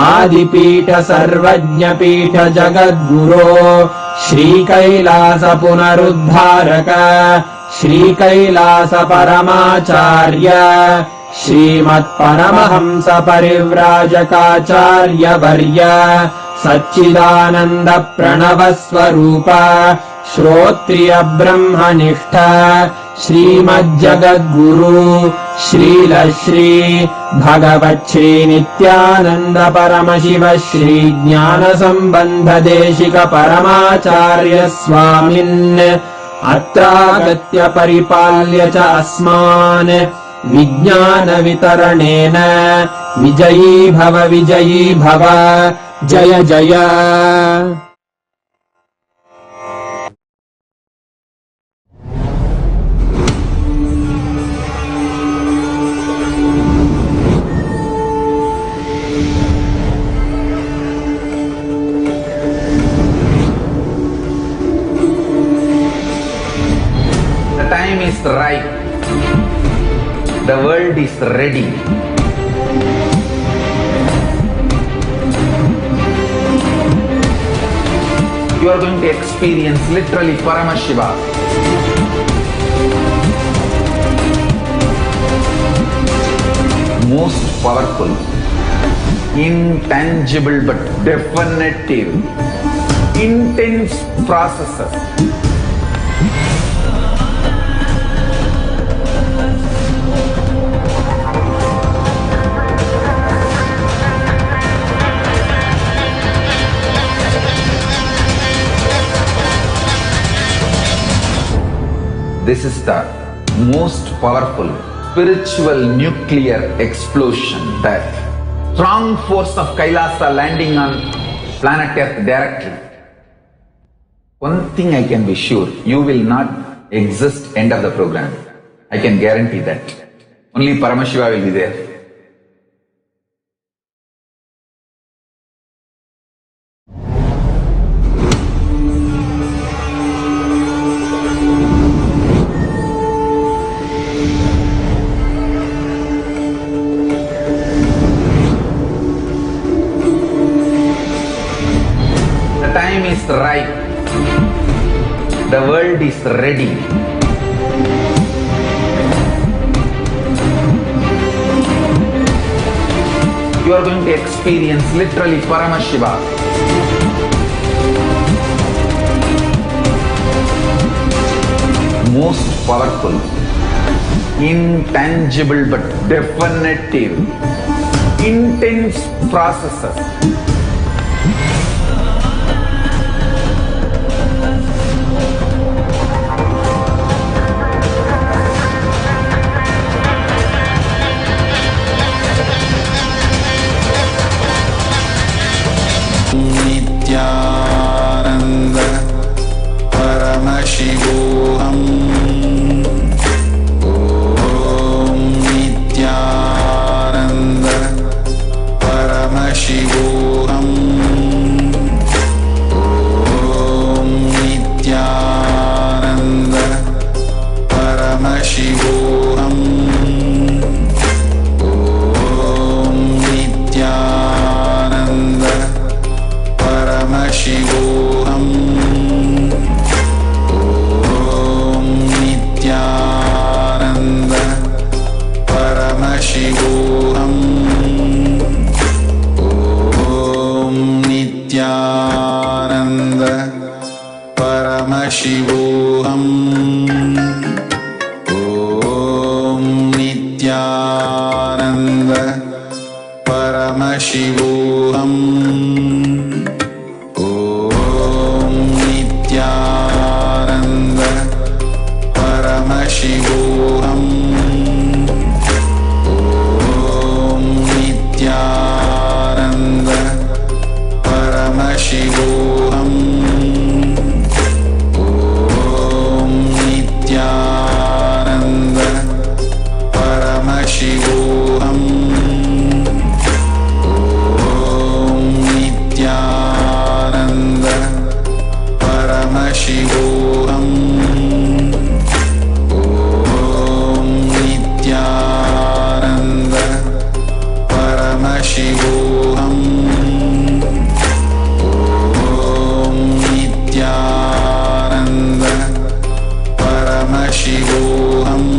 आदिपीठ सर्वज्ञ पीठ जगद्गुरो श्री कैलास पुनरुद्धारक श्री कैलास परमाचार्य श्रीमत्परमहंस परिव्राजकाचार्य वर्य सच्चिदानंद प्रणव स्वरूप श्रोत्रिय ब्रह्मनिष्ठ श्रीमज्जगद्गुरु श्रील श्री भगवत् श्री नित्यानंद परमशिव श्री ज्ञान संबंध देशिक परमाचार्य स्वामिन् अत्रागत्य परिपाल्य च अस्मान् विज्ञान वितरणेन विजयी भव जय जय। The time is right. The world is ready. You are going to experience literally Paramashiva. Most powerful, intangible but definitive, intense processes. This is the most powerful spiritual nuclear explosion, the strong force of Kailasa landing on planet Earth directly. One thing I can be sure, you will not exist end of the program. I can guarantee that. Only Paramashiva will be there. The time is right. The world is ready. You are going to experience literally Paramashiva. Most powerful, intangible but definitive, intense processes. Nityanand परमशिवोऽहम् ॐ नित्यानन्द परमशिवोऽहम् ॐ नित्यानन्द परमशिवोऽहम् ॐ नित्यानन्द परमशिवोऽहम् ॐ नित्यानन्द परमशिवोऽहम् ॐ नित्यानन्द परमशिवोऽहम् ॐ नित्यानन्द परमशिवोऽहम् नित्यानन्द परमशिवोऽहम् ॐ नित्यानन्द परमशिवोऽहम् ॐ नित्यानन्द परमशिवोऽहम् नित्यानन्द परमशिवोऽहम् ॐ नित्यानन्द परमशिवोऽहम् ॐ नित्यानन्द परमशिवोऽहम्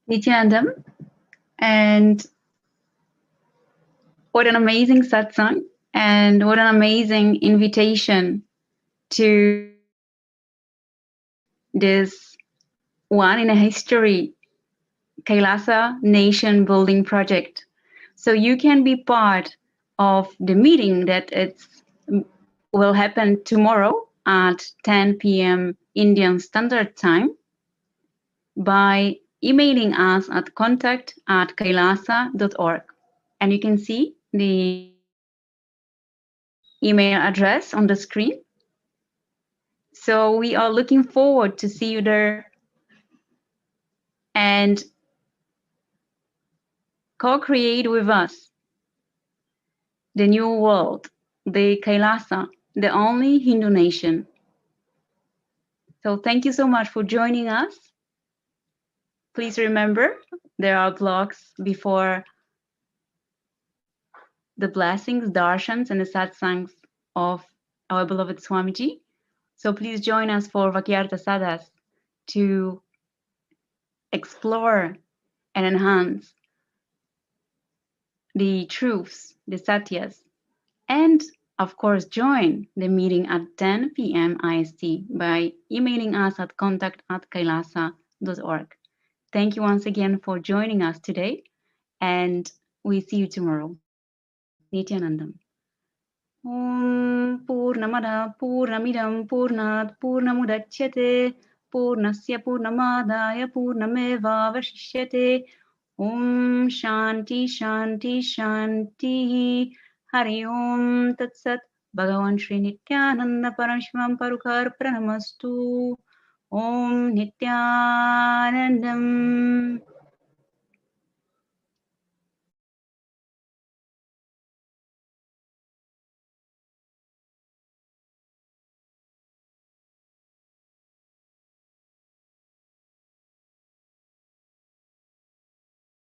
Nithyanandam, and what an amazing satsang, and what an amazing invitation to this one in a history Kailasa nation building project. So you can be part of the meeting that will happen tomorrow at 10 p.m. Indian Standard Time by emailing us at contact@kailasa.org. And you can see the email address on the screen. So we are looking forward to see you there and co-create with us the new world, the Kailasa, the only Hindu nation. So thank you so much for joining us. Please remember, there are blogs before the blessings, darshans, and the satsangs of our beloved Swamiji. So please join us for Vakyartha Sadhas to explore and enhance the truths, the satyas, and of course join the meeting at 10 p.m. IST by emailing us at contact@kailasa.org. Thank you once again for joining us today, and we see you tomorrow. Nithyanandam. Om Purnamada Purnamidam Purnat Purnamudachyate Purnasya Purnamadaya Purnameva Vashishyate. Om Shanti Shanti Shanti. Hari Om Tat Sat. Bhagavan Shri Nithyananda Parameshwaram Parukar Pranamastu. Om Nithyanandam.